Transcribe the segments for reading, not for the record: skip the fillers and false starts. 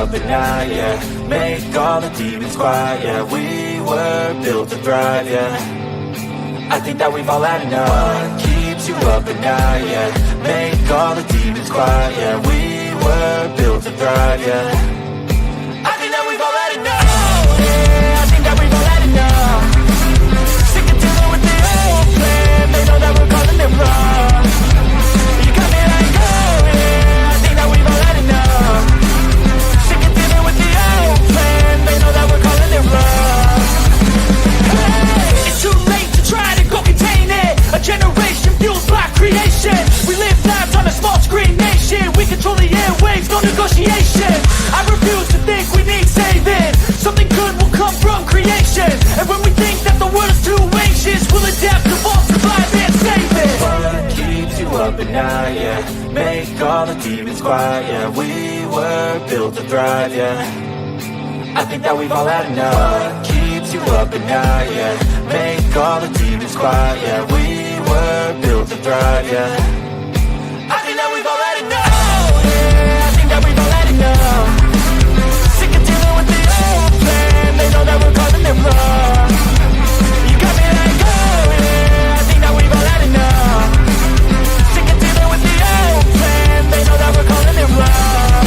up at night, yeah. Make all the demons quiet, yeah. We were built to thrive, yeah. I think that we've all had enough. What keeps you up at night, yeah. Make all the demons quiet, yeah. We were built to thrive, yeah. I think that we've all had enough. Yeah, I think that we've all had enough. Sick of dealing with the old plan. They know that we're calling it wrong. You got me like, oh yeah, I think that we've all had enough. Sick of dealing with the old plan. They know that we're calling it wrong. Hey, it's too late to try to go contain it. A generation fueled by creation. We live lives on a small screen nation. We control the airwaves, no negotiation. I refuse to think we need saving. Something good will come from creation. And when we think that the world is too anxious, we'll adapt, evolve, survive, and save it. What keeps you up at night, yeah. Make all the demons quiet, yeah. We were built to thrive, yeah. I think that we've all had enough. What keeps you up at night, yeah. Make all the demons quiet, yeah. We were built to thrive, yeah. I think that we've all had enough. Oh yeah, I think that we've all had enough. Sick of dealing with the old plan. They know that we're calling it wrong. You got me like, oh yeah, I think that we've all had enough. Sick of dealing with the old plan. They know that we're calling it wrong.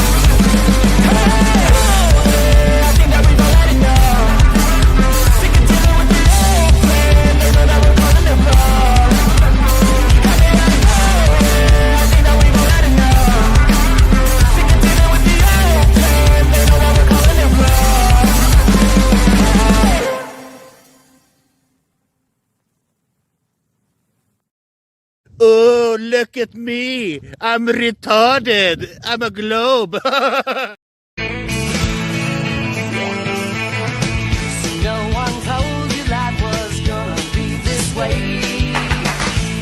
Hey, oh yeah, I think that we've all had enough. Sick of dealing with the old plan. They know that we're calling it wrong. You got me like, oh yeah, I think that we've all had enough. Sick of dealing with the old plan. They know that we're calling it wrong. Oh, look at me. I'm retarded. I'm a globe. No one told you life was gonna be this way.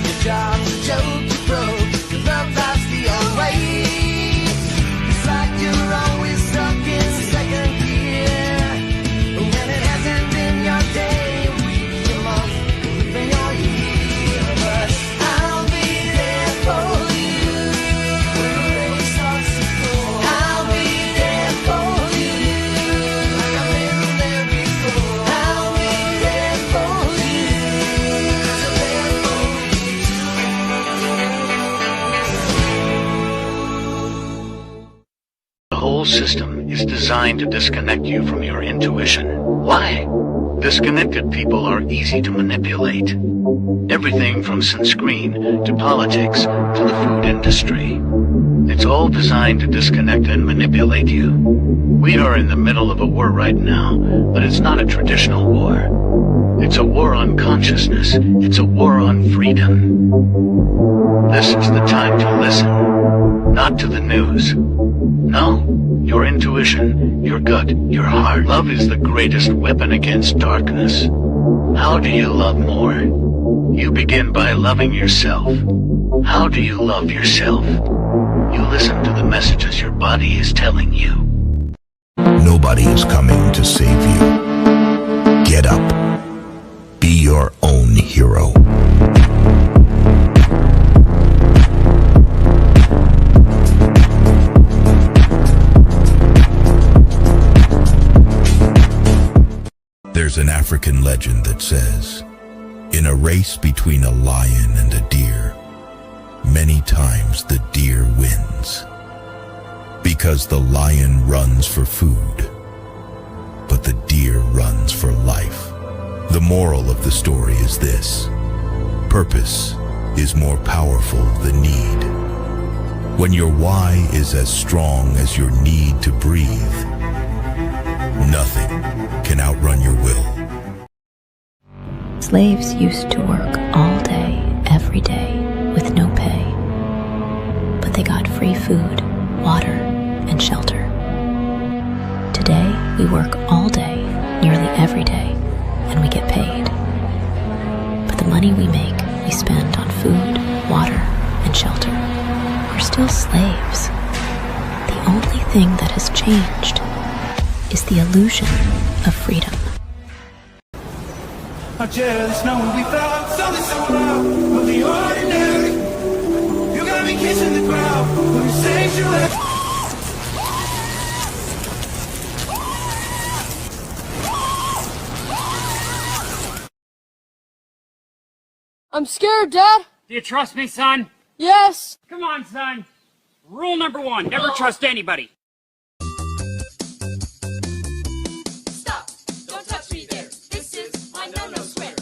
Your job's a joke, you broke. Your love life's the old way. It's like you're always stuck in second gear. When it hasn't been your day, week, your month, even your year. But I'll be there for you when the rain starts to pour. I'll be there for you like I've been there before. I'll be there for you, so there for The whole system is designed to disconnect you from your intuition. Why? Disconnected people are easy to manipulate. Everything from sunscreen to politics to the food industry. It's all designed to disconnect and manipulate you. We are in the middle of a war right now, but it's not a traditional war. It's a war on consciousness. It's a war on freedom. This is the time to listen, not to the news. No, your intuition, your gut, your heart. Love is the greatest weapon against darkness. How do you love more? You begin by loving yourself. How do you love yourself? You listen to the messages your body is telling you. Nobody is coming to save you. Get up. Be your own hero. There's an African legend that says, in a race between a lion and a deer, many times the deer wins. Because the lion runs for food, but the deer runs for life. The moral of the story is this: purpose is more powerful than need. When your why is as strong as your need to breathe, nothing can outrun your will. Slaves used to work all day, every day, with no pay. But they got free food, water, and shelter. Today, we work all day, nearly every day, and we get paid. But the money we make, we spend on food, water, and shelter. We're still slaves. The only thing that has changed is the illusion of freedom. I just know we found something so out of the ordinary. You got me kissing the ground when you say you left. I'm scared, Dad. Do you trust me, son? Yes. Come on, son. Rule number 1, never trust anybody. Stop! Don't touch me there. This is my no-no square.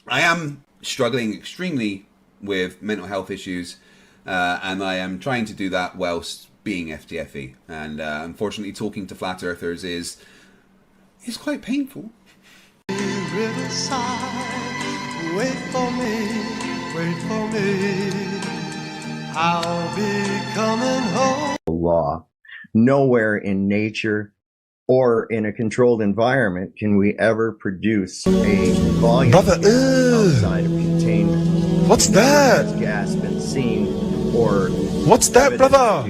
I am struggling extremely with mental health issues, and I am trying to do that whilst being FTFE. And unfortunately, talking to flat earthers is quite painful. Riverside, wait for me, I'll be coming home. Law. Nowhere in nature or in a controlled environment can we ever produce a volume outside of containment. What's that? Has gas been seen or What's that, brother?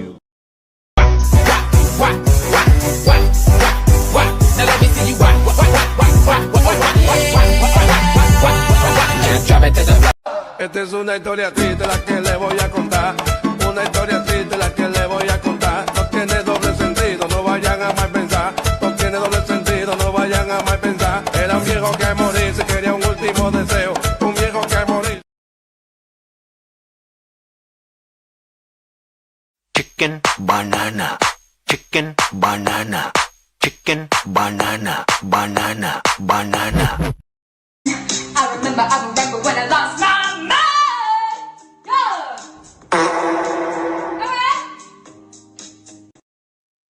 Now let me see you Esta es una historia triste la que le voy a contar. Una historia triste la que le voy a contar. No tiene doble sentido, no vayan a mal pensar. No tiene doble sentido, no vayan a mal pensar. Era un viejo que morirse quería un último deseo. Un viejo que morir. Chicken, banana, chicken, banana, chicken, banana, banana, banana. I remember when I lost my mind.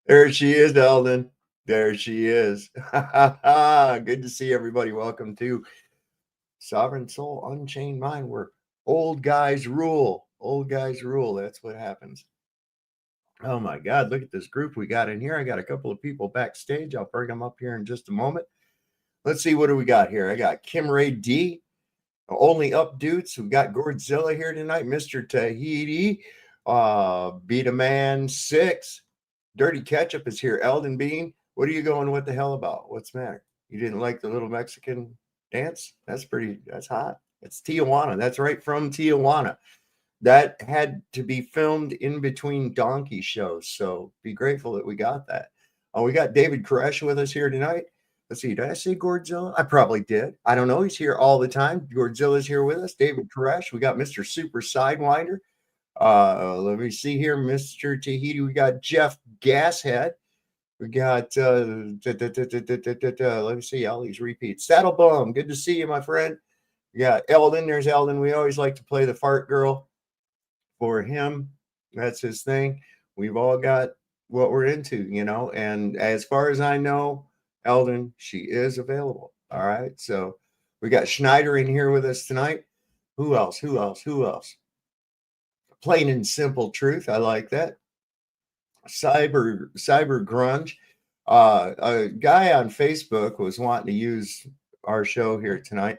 There she is, Eldon. There she is. Good to see everybody. Welcome to Sovereign Soul Unchained Mind, where old guys rule. Old guys rule. That's what happens. Oh my God, look at this group we got in here. I got a couple of people backstage. I'll bring them up here in just a moment. Let's see, what do we got here? I got Kim Ray D, Only Up Dudes. We got Godzilla here tonight, Mr. Tahiti, Beat a Man 6. Dirty Ketchup is here. Eldon Bean, what are you going what the hell about? What's the matter? You didn't like the little Mexican dance? That's hot. It's Tijuana. That's right from Tijuana. That had to be filmed in between donkey shows. So be grateful that we got that. We got David Koresh with us here tonight. Let's see. Did I say Godzilla? I probably did. I don't know. He's here all the time. Godzilla's here with us. David Koresh. We got Mr. Super Sidewinder. Let me see here, Mr. Tahiti. We got Jeff Gashead. We got let me see all these repeats. Saddle Bum, good to see you, my friend. We got Eldon. There's Eldon. We always like to play the fart girl for him. That's his thing. We've all got what we're into, you know. And as far as I know, Eldon, she is available. All right. So we got Schneider in here with us tonight. Who else? Plain and simple truth. I like that. Cyber grunge. A guy on Facebook was wanting to use our show here tonight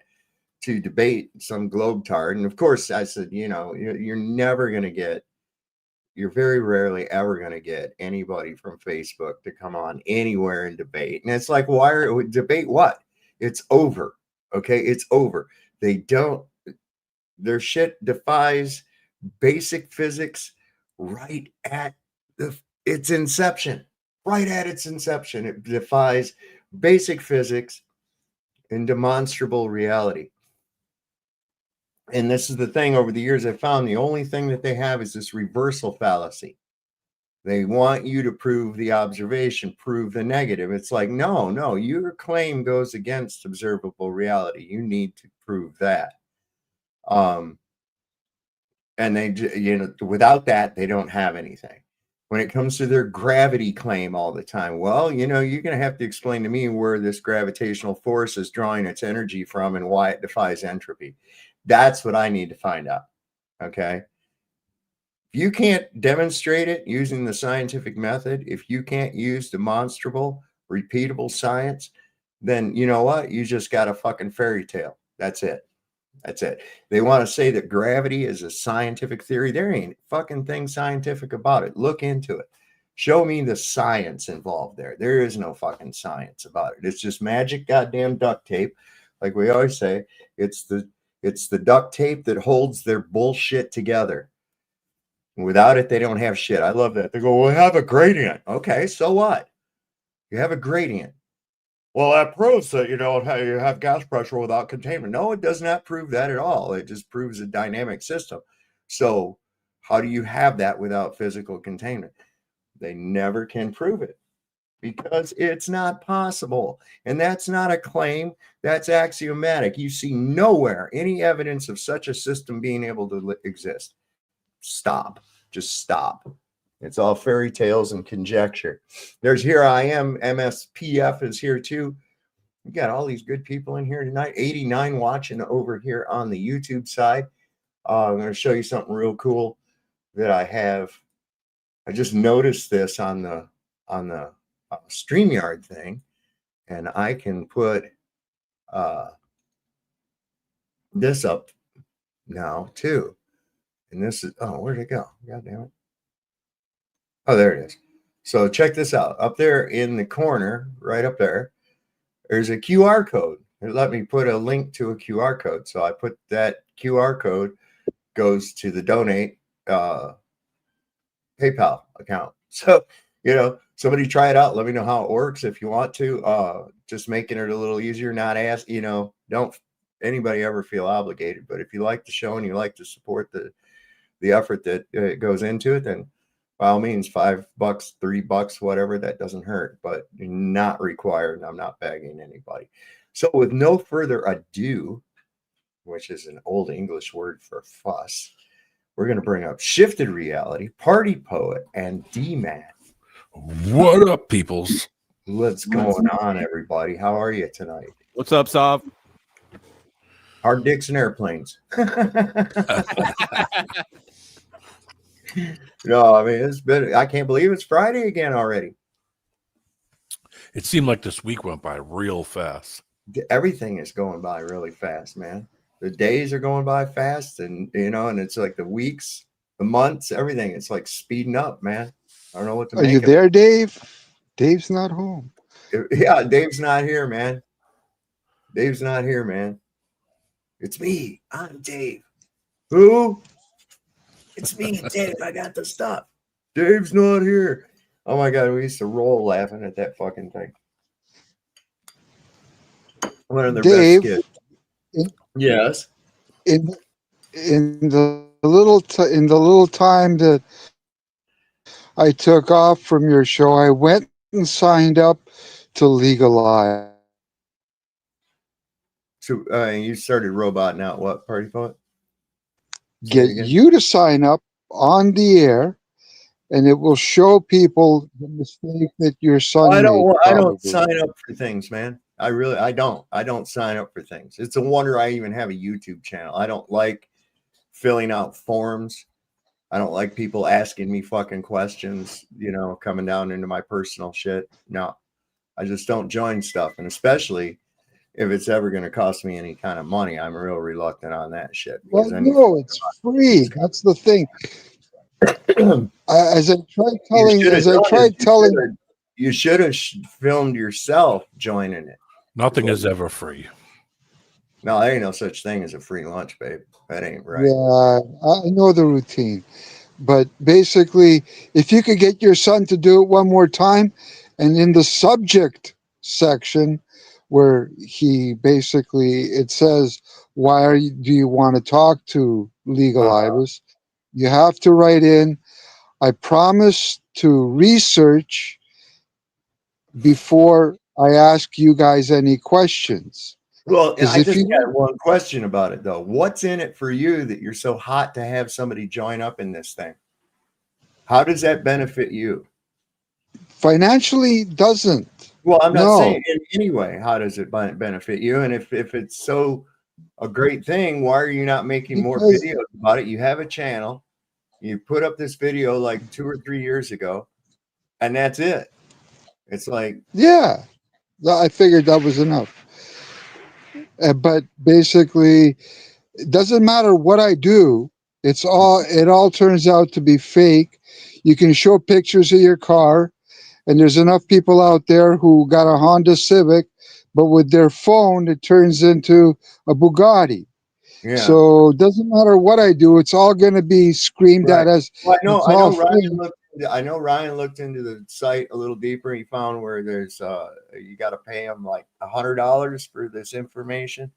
to debate some globetard. And of course I said, you know, you're very rarely ever going to get anybody from Facebook to come on anywhere and debate. And it's like, debate what? It's over. Okay. It's over. Their shit defies basic physics right at its inception. It defies basic physics and demonstrable reality. And this is the thing, over the years I found the only thing that they have is this reversal fallacy. They want you to prove the observation, prove the negative. It's like, no, your claim goes against observable reality. You need to prove that. And they, without that, they don't have anything. When it comes to their gravity claim all the time, well, you're going to have to explain to me where this gravitational force is drawing its energy from and why it defies entropy. That's what I need to find out. Okay. If you can't demonstrate it using the scientific method, if you can't use demonstrable, repeatable science, then you know what? You just got a fucking fairy tale. That's it. They want to say that gravity is a scientific theory. There ain't fucking thing scientific about it. Look into it. Show me the science involved there. There is no fucking science about it. It's just magic goddamn duct tape. Like we always say, it's the duct tape that holds their bullshit together. Without it, they don't have shit. I love that. They go, well, we have a gradient. Okay, so what? You have a gradient. well, that proves that you have gas pressure without containment. No, it does not prove that at all. It just proves a dynamic system. So how do you have that without physical containment? They never can prove it because it's not possible. And that's not a claim. That's axiomatic. You see nowhere any evidence of such a system being able to exist. Stop. Just stop. It's all fairy tales and conjecture. There's Here I Am. MSPF is here too. We got all these good people in here tonight. 89 watching over here on the YouTube side. I'm going to show you something real cool that I have. I just noticed this on the StreamYard thing, and I can put this up now too. And this is, oh, where'd it go? God damn it. Oh, there it is. So check this out. Up there in the corner, right up there, there's a QR code. It let me put a link to a QR code. So I put that QR code, goes to the donate PayPal account. So, somebody try it out. Let me know how it works if you want to. Just making it a little easier, not ask, don't anybody ever feel obligated. But if you like the show and you like to support the effort that goes into it, then by all means, $5, $3, whatever, that doesn't hurt, but you're not required. And I'm not begging anybody. So with no further ado, which is an old English word for fuss, we're going to bring up Shifted Reality, Party Poet, and D-Man. What up, peoples? What's going on, everybody? How are you tonight? What's up, Sav? Hard dicks and airplanes. No, I mean, I can't believe it's Friday again already. It seemed like this week went by real fast. Everything is going by really fast, man. The days are going by fast, and and it's like the weeks, the months, everything. It's like speeding up, man. I don't know what to make. Are you there, Dave? Dave's not home. Yeah, Dave's not here, man. Dave's not here, man. It's me. I'm Dave. Who? It's me, Dave. I got the stuff. Dave's not here. Oh my God, we used to roll laughing at that fucking thing. One of the Dave, best kids. Yes. In the little time that I took off from your show, I went and signed up to legalize. So you started roboting out what, Party Poet? Get you to sign up on the air, and it will show people the mistake that your son made. I don't sign up for things, man. I don't sign up for things. It's a wonder I even have a YouTube channel. I don't like filling out forms. I don't like people asking me fucking questions, coming down into my personal shit. No, I just don't join stuff. And especially if it's ever going to cost me any kind of money, I'm real reluctant on that shit. Well, no, it's free. That's the thing. As I tried telling, you should have filmed yourself joining it. Nothing is ever free. No, there ain't no such thing as a free lunch, babe. That ain't right. Yeah, I know the routine. But basically, if you could get your son to do it one more time, and in the subject section where it says, do you want to talk to Legal Ibis? You have to write in, I promise to research before I ask you guys any questions. Well, I just got one question about it, though. What's in it for you that you're so hot to have somebody join up in this thing? How does that benefit you? Financially, doesn't. Well, I'm not saying in any way. How does it benefit you? And if it's so a great thing, why are you not making more videos about it? You have a channel. You put up this video like 2 or 3 years ago, and that's it. It's like, yeah, I figured that was enough. But basically, it doesn't matter what I do. It all turns out to be fake. You can show pictures of your car, and there's enough people out there who got a Honda Civic, but with their phone, it turns into a Bugatti. Yeah. So it doesn't matter what I do. It's all going to be screamed at as. Well, I know I know Ryan looked into the site a little deeper. He found where there's you got to pay him like $100 for this information.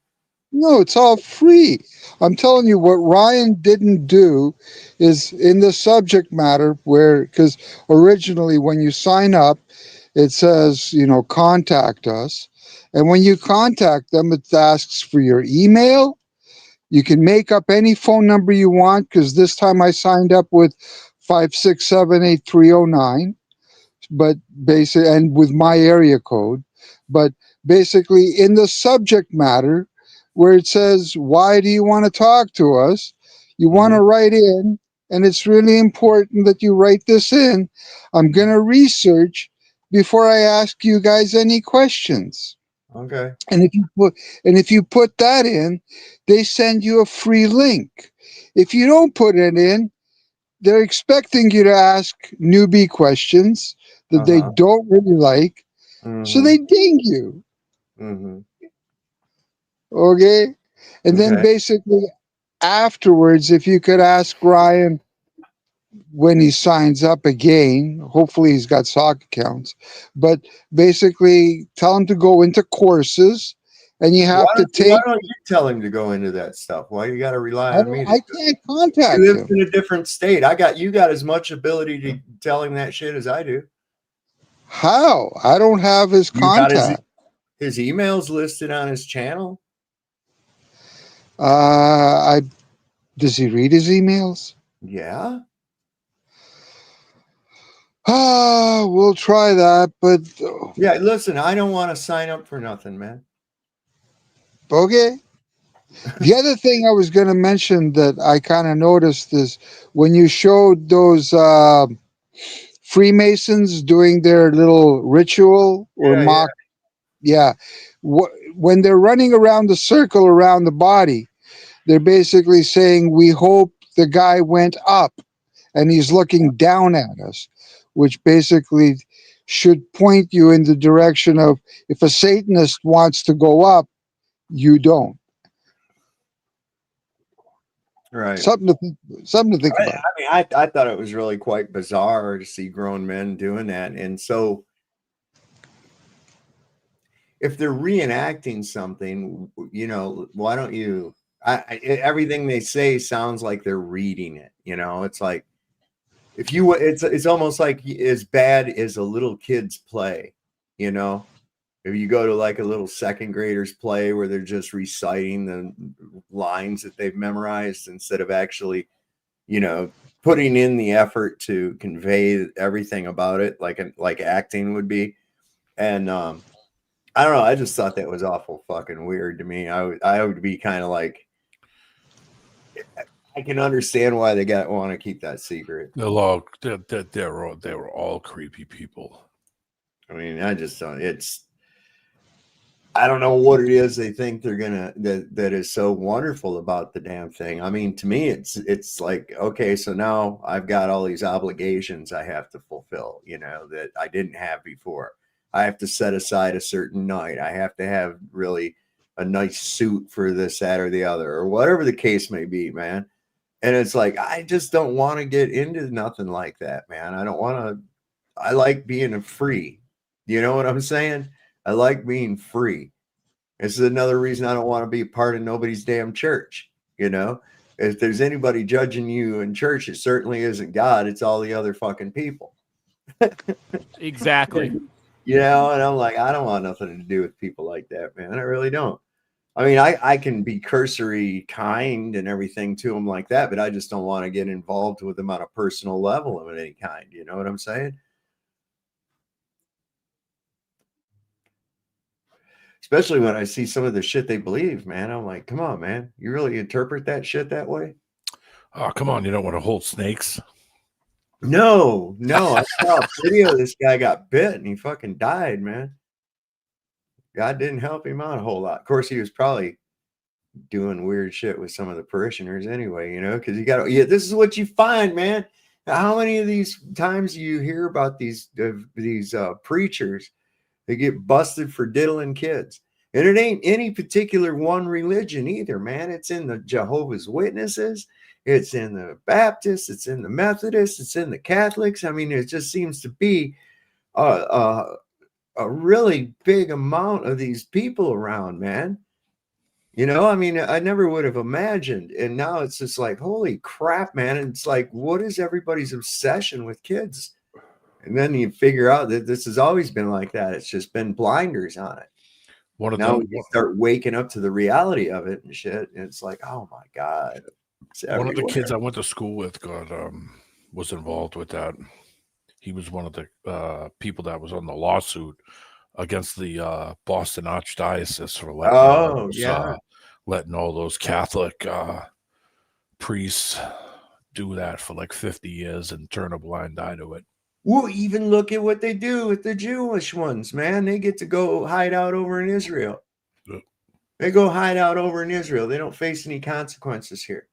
No, it's all free. I'm telling you, what Ryan didn't do is in the subject matter where, because originally when you sign up, it says, contact us. And when you contact them, it asks for your email. You can make up any phone number you want, because this time I signed up with 5678309, but basically, and with my area code. But basically, in the subject matter, where it says, why do you want to talk to us? You want to write in, and it's really important that you write this in. I'm going to research before I ask you guys any questions. Okay. And if you put that in, they send you a free link. If you don't put it in, they're expecting you to ask newbie questions that they don't really like, so they ding you. Okay? And then basically afterwards, if you could ask Ryan when he signs up again, hopefully he's got sock accounts, but basically tell him to go into courses, and you have to take. Why don't you tell him to go into that stuff? Why you got to rely on me? I can't contact him. He lives him. in a different state. You got as much ability to tell him that shit as I do. How? I don't have his contact. His email's listed on his channel. Does he read his emails? Yeah. We'll try that, but yeah, listen, I don't want to sign up for nothing, man. Okay. The other thing I was going to mention that I kind of noticed is when you showed those Freemasons doing their little ritual or mock. Yeah. When they're running around the circle around the body, they're basically saying, we hope the guy went up and he's looking down at us, which basically should point you in the direction of, if a Satanist wants to go up, you don't. Right. Something to think about. I mean, I thought it was really quite bizarre to see grown men doing that. And so if they're reenacting something, why don't you, everything they say sounds like they're reading it. It's like, it's almost like as bad as a little kid's play, if you go to like a little second grader's play where they're just reciting the lines that they've memorized instead of actually, putting in the effort to convey everything about it, like acting would be. And I don't know. I just thought that was awful fucking weird to me. I would be kind of like, I can understand why they want to keep that secret. They were all creepy people. I mean, I just don't. I don't know what it is they think they're gonna that is so wonderful about the damn thing. I mean, to me, it's like, okay, so now I've got all these obligations I have to fulfill, that I didn't have before. I have to set aside a certain night. I have to have really a nice suit for this, that, or the other, or whatever the case may be, man. And it's like, I just don't want to get into nothing like that, man. I don't want to. I like being free. You know what I'm saying? I like being free. This is another reason I don't want to be part of nobody's damn church. If there's anybody judging you in church, it certainly isn't God. It's all the other fucking people. Exactly. And I'm like, I don't want nothing to do with people like that, man. I really don't. I mean, I can be cursory kind and everything to them like that, but I just don't want to get involved with them on a personal level of any kind. You know what I'm saying? Especially when I see some of the shit they believe, man. I'm like, come on, man. You really interpret that shit that way? Oh, come on. You don't want to hold snakes? No. I saw a video. This guy got bit and he fucking died, man. God didn't help him out a whole lot. Of course, he was probably doing weird shit with some of the parishioners anyway, because this is what you find, man. How many of these times do you hear about these preachers? They get busted for diddling kids. And it ain't any particular one religion either, man. It's in the Jehovah's Witnesses. it's in the Baptists, it's in the Methodists, it's in the Catholics. I mean, it just seems to be a really big amount of these people around, man. You know, I mean, I never would have imagined. And now it's just like, holy crap, man. And it's like, what is everybody's obsession with kids? And then you figure out that this has always been like that. It's just been blinders on it. Now we start waking up to the reality of it and shit. And it's like, oh my God. One of the kids I went to school with was involved with that. He was one of the people that was on the lawsuit against the Boston Archdiocese for letting all those Catholic priests do that for like 50 years and turn a blind eye to it. Well, even look at what they do with the Jewish ones, man. They get to go hide out over in Israel. Yeah. They go hide out over in Israel. They don't face any consequences here.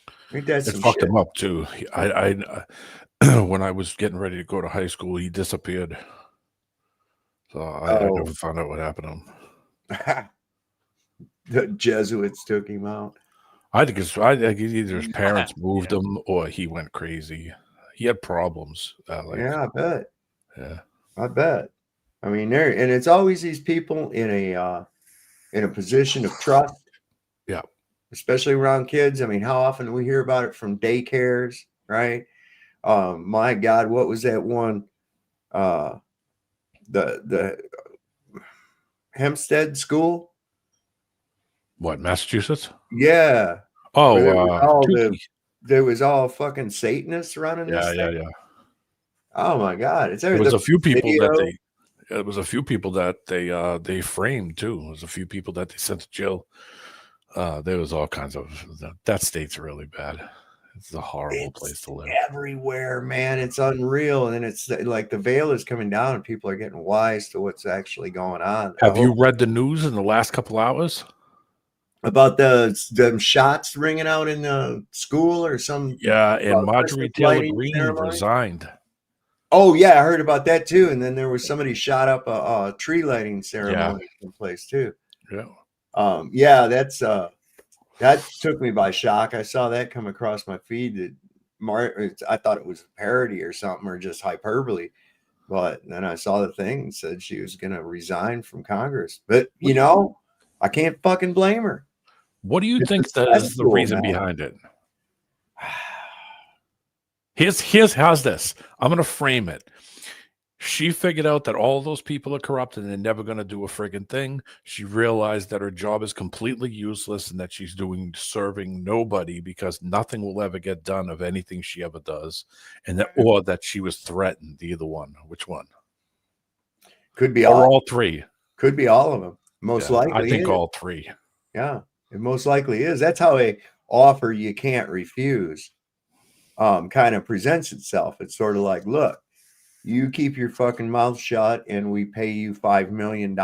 I think that's it fucked him up too. I when I was getting ready to go to high school, he disappeared. So I never found out what happened to him. The Jesuits took him out. I think either his parents moved him or he went crazy. He had problems. Yeah, I bet. Yeah, I bet. I mean, it's always these people in a position of trust. Yeah, especially around kids. I mean, how often do we hear about it from daycares, right? My God, what was that one? The Hempstead School. What, Massachusetts? Yeah. Oh, there was all fucking Satanists running this thing. Yeah. Oh my God! There was a few people that it was a few people that they framed too. There was a few people that they sent to jail. There was all kinds of that state's really bad. It's a horrible place to live. Everywhere, man. It's unreal, and it's like the veil is coming down, and people are getting wise to what's actually going on. Have you read the news in the last couple hours about the shots ringing out in the school or some? Yeah, and Marjorie Taylor Greene resigned. Oh yeah, I heard about that too. And then there was somebody shot up a tree lighting ceremony in place too. Yeah. Yeah, that took me by shock. I saw that come across my feed. I thought it was a parody or something, or just hyperbole. But then I saw the thing and said she was going to resign from Congress. But you know, I can't fucking blame her. What do you think is the reason behind it? How's this? I'm going to frame it. She figured out that all those people are corrupt and they're never going to do a friggin' thing. She realized that her job is completely useless and that she's serving nobody because nothing will ever get done of anything she ever does. Or that she was threatened, either one. Which one? Could be all three. Could be all of them. Most likely. I think all three. Yeah, it most likely is. That's how a offer you can't refuse kind of presents itself. It's sort of like, look, you keep your fucking mouth shut and we pay you $5 million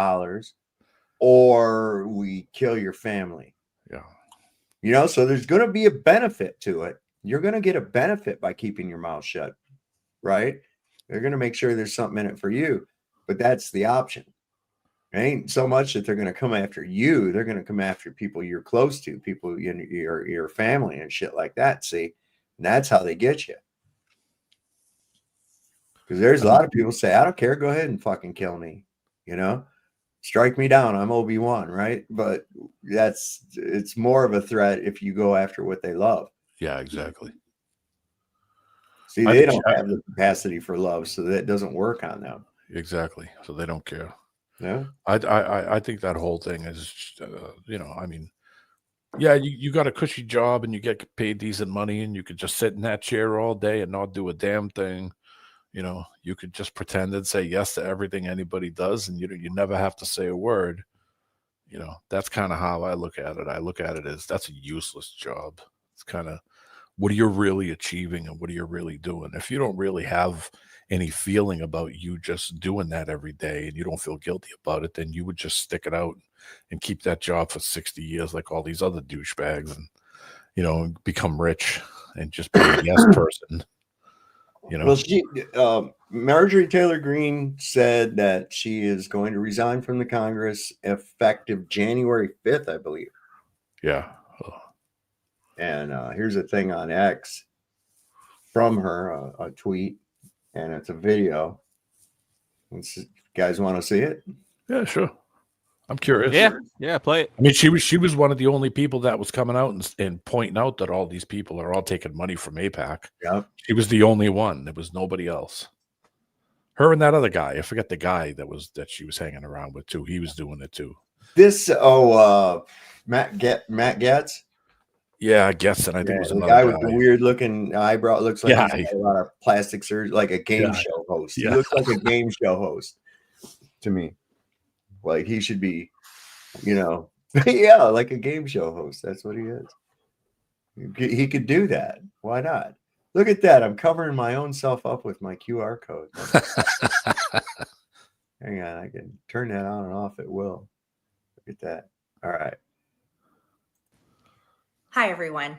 or we kill your family. Yeah. You know, so there's going to be a benefit to it. You're going to get a benefit by keeping your mouth shut, right? They're going to make sure there's something in it for you, but that's the option. It ain't so much that they're going to come after you. They're going to come after people you're close to, people in your family and shit like that. See, and that's how they get you. Because there's a lot of people say, I don't care. Go ahead and fucking kill me. You know, strike me down. I'm Obi-Wan, right? But it's more of a threat if you go after what they love. Yeah, exactly. See, they don't have the capacity for love, so that doesn't work on them. Exactly. So they don't care. Yeah. I think that whole thing is, I mean, yeah, you got a cushy job and you get paid decent money and you could just sit in that chair all day and not do a damn thing. You know, you could just pretend and say yes to everything anybody does, and you never have to say a word. You know, that's kind of how I look at it. I look at it as that's a useless job. It's kind of, what are you really achieving and what are you really doing? If you don't really have any feeling about you just doing that every day and you don't feel guilty about it, then you would just stick it out and keep that job for 60 years like all these other douchebags and, become rich and just be a yes person. Well, Marjorie Taylor Greene said that she is going to resign from the Congress effective January 5th, I believe. Yeah. And here's a thing on X from her, a tweet, and it's a video. Guys want to see it? Yeah, sure. I'm curious. Yeah, play it. I mean, she was one of the only people that was coming out and pointing out that all these people are all taking money from AIPAC. Yep. She was the only one. There was nobody else. Her and that other guy. I forget the guy that she was hanging around with too. He was doing it too. This Matt Getz. Yeah, I guess, and I think it was the another guy with the weird looking eyebrow. Looks like Yeah, he's got a lot of plastic surgery, like a game show host. He looks like a game show host to me. Like he should be, yeah, like a game show host. That's what he is. He could do that. Why not? Look at that. I'm covering my own self up with my QR code. Hang on, I can turn that on and off at will. Look at that. All right. Hi, everyone.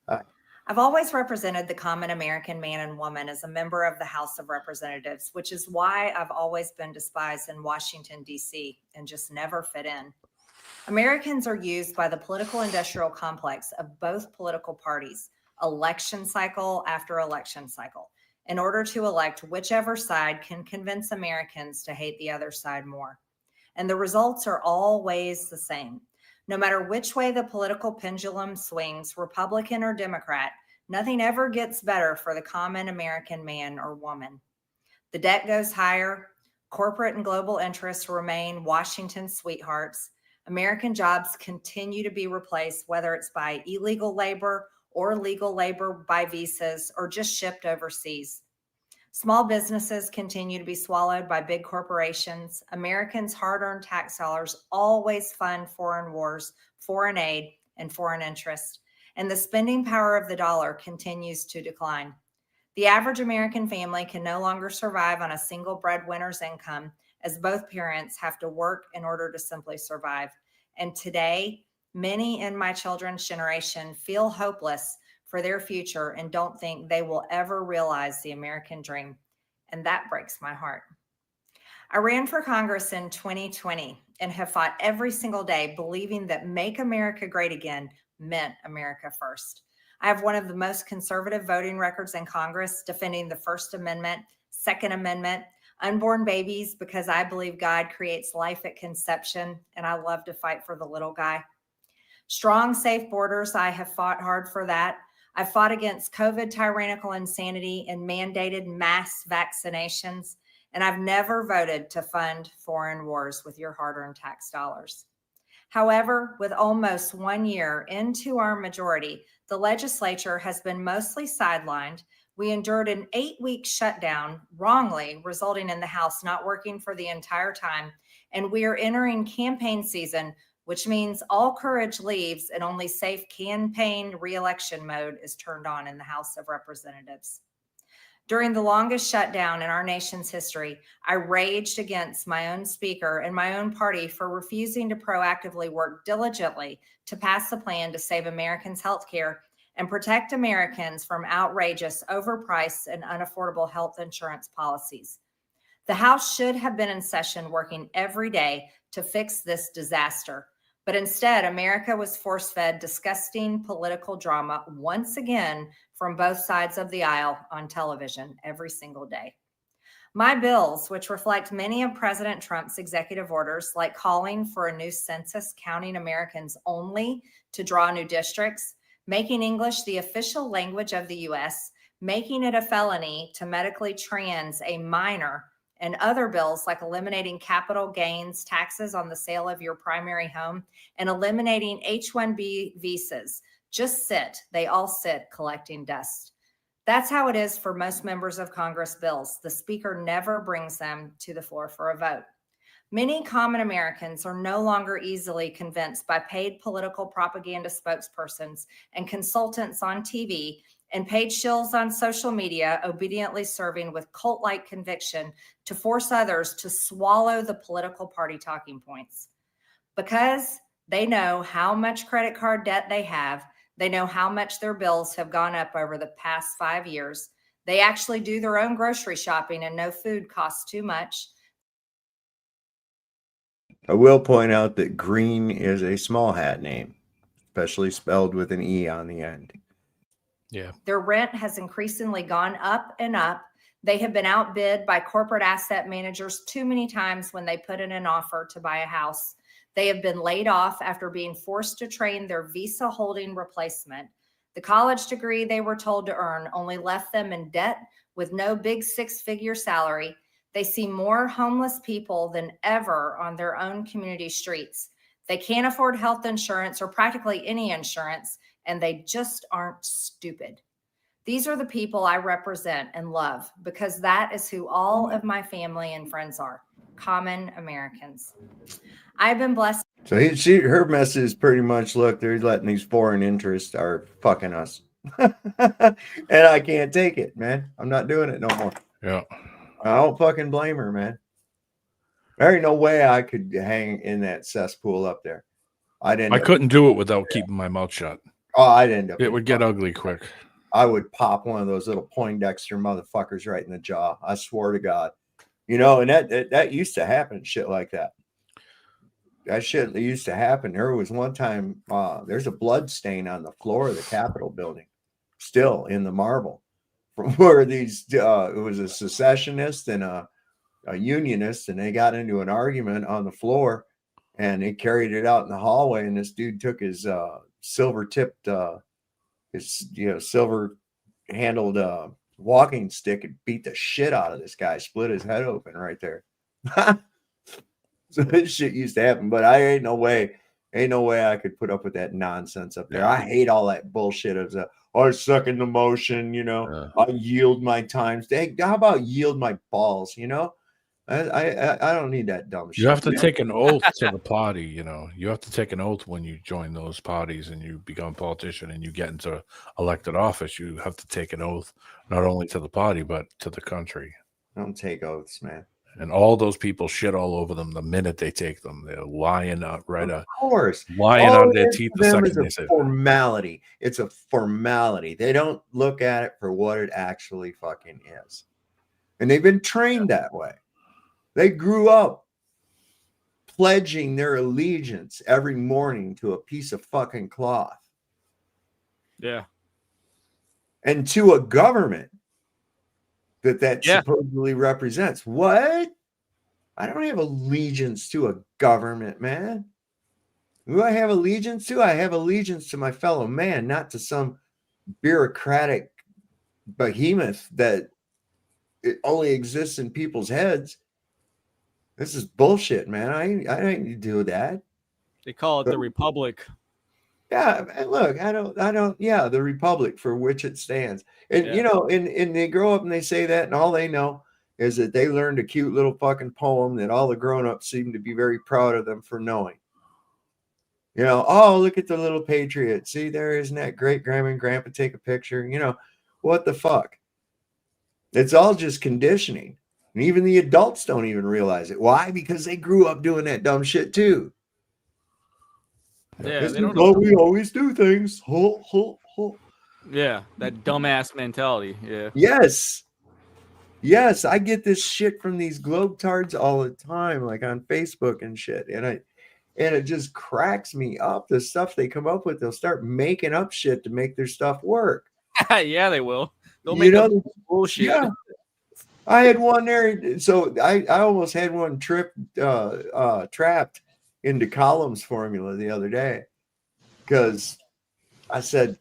Hi. I've always represented the common American man and woman as a member of the House of Representatives, which is why I've always been despised in Washington, D.C., and just never fit in. Americans are used by the political industrial complex of both political parties, election cycle after election cycle, in order to elect whichever side can convince Americans to hate the other side more. And the results are always the same. No matter which way the political pendulum swings, Republican or Democrat, nothing ever gets better for the common American man or woman. The debt goes higher, corporate and global interests remain Washington's sweethearts, American jobs continue to be replaced, whether it's by illegal labor or legal labor by visas or just shipped overseas. Small businesses continue to be swallowed by big corporations. Americans' hard-earned tax dollars always fund foreign wars, foreign aid, and foreign interest. And the spending power of the dollar continues to decline. The average American family can no longer survive on a single breadwinner's income, as both parents have to work in order to simply survive. And today, many in my children's generation feel hopeless for their future and don't think they will ever realize the American dream. And that breaks my heart. I ran for Congress in 2020 and have fought every single day believing that Make America Great Again meant America first. I have one of the most conservative voting records in Congress, defending the First Amendment, Second Amendment, unborn babies, because I believe God creates life at conception, and I love to fight for the little guy. Strong, safe borders, I have fought hard for that. I fought against COVID tyrannical insanity and mandated mass vaccinations, and I've never voted to fund foreign wars with your hard-earned tax dollars. However, with almost 1 year into our majority, the legislature has been mostly sidelined. We endured an 8-week shutdown, wrongly, resulting in the House not working for the entire time, and we are entering campaign season, which means all courage leaves and only safe campaign re-election mode is turned on in the House of Representatives. During the longest shutdown in our nation's history, I raged against my own speaker and my own party for refusing to proactively work diligently to pass a plan to save Americans' health care and protect Americans from outrageous, overpriced, and unaffordable health insurance policies. The House should have been in session working every day to fix this disaster. But instead, America was force-fed disgusting political drama once again from both sides of the aisle on television every single day. My bills, which reflect many of President Trump's executive orders, like calling for a new census counting Americans only to draw new districts, making English the official language of the U.S., making it a felony to medically trans a minor, and other bills like eliminating capital gains taxes on the sale of your primary home and eliminating H-1B visas, just sit. They all sit collecting dust. That's how it is for most members of Congress bills. The Speaker never brings them to the floor for a vote. Many common Americans are no longer easily convinced by paid political propaganda spokespersons and consultants on TV and paid shills on social media, obediently serving with cult-like conviction to force others to swallow the political party talking points. Because they know how much credit card debt they have, they know how much their bills have gone up over the past 5 years. They actually do their own grocery shopping and know food costs too much. I will point out that green is a small hat name. especially spelled with an E on the end. Yeah. Their rent has increasingly gone up and up. They have been outbid by corporate asset managers too many times when they put in an offer to buy a house. They have been laid off after being forced to train their visa holding replacement. The college degree they were told to earn only left them in debt with no big six-figure salary. They see more homeless people than ever on their own community streets. They can't afford health insurance or practically any insurance, and they just aren't stupid. These are the people I represent and love because that is who all of my family and friends are, common Americans. I've been blessed. So her message is pretty much, look, they're letting these foreign interests are fucking us. And I can't take it, man. I'm not doing it no more. Yeah. I don't fucking blame her, man. There ain't no way I could hang in that cesspool up there. I couldn't do it without keeping my mouth shut. Oh, I'd end up. It would get ugly quick. I would pop one of those little Poindexter motherfuckers right in the jaw. I swear to God. You know, and that used to happen, shit like that. That shit used to happen. There was one time, there's a blood stain on the floor of the Capitol building, still in the marble, from where these, it was a secessionist and a unionist, and they got into an argument on the floor, and they carried it out in the hallway, and this dude took his silver-tipped, silver-handled walking stick and beat the shit out of this guy, split his head open right there. So this shit used to happen, but ain't no way I could put up with that nonsense up there. I hate all that bullshit of I suck in the motion, you know. I yield my times. Hey, how about yield my balls, you know? I don't need that dumb shit. You have to take an oath to the party, you know. You have to take an oath when you join those parties and you become a politician and you get into elected office. You have to take an oath not only to the party but to the country. Don't take oaths, man. And all those people shit all over them the minute they take them. They're lying out Of course. lying All out it their is teeth to the them second is they a say that. formality. It's a formality. They don't look at it for what it actually fucking is. And they've been trained that way. They grew up pledging their allegiance every morning to a piece of fucking cloth. Yeah. And to a government that supposedly represents. What? I don't have allegiance to a government, man. Who do I have allegiance to? I have allegiance to my fellow man, not to some bureaucratic behemoth that it only exists in people's heads. This is bullshit, man. I ain't to do that. They call it the Republic. Yeah, and look, I don't, the Republic for which it stands. And, you know, and they grow up and they say that, and all they know is that they learned a cute little fucking poem that all the grown-ups seem to be very proud of them for knowing. You know, oh, look at the little patriot. See, there, isn't that great? Grandma and grandpa take a picture. You know, what the fuck? It's all just conditioning. And even the adults don't even realize it. Why? Because they grew up doing that dumb shit too. Yeah, this they don't is know. how we always do things. Yeah, that dumbass mentality. Yeah. Yes, I get this shit from these globetards all the time, like on Facebook and shit. And it just cracks me up. The stuff they come up with, they'll start making up shit to make their stuff work. Yeah, they will. They'll make up bullshit. Yeah. I had one there, so I almost had one trapped into Column's formula the other day because I said,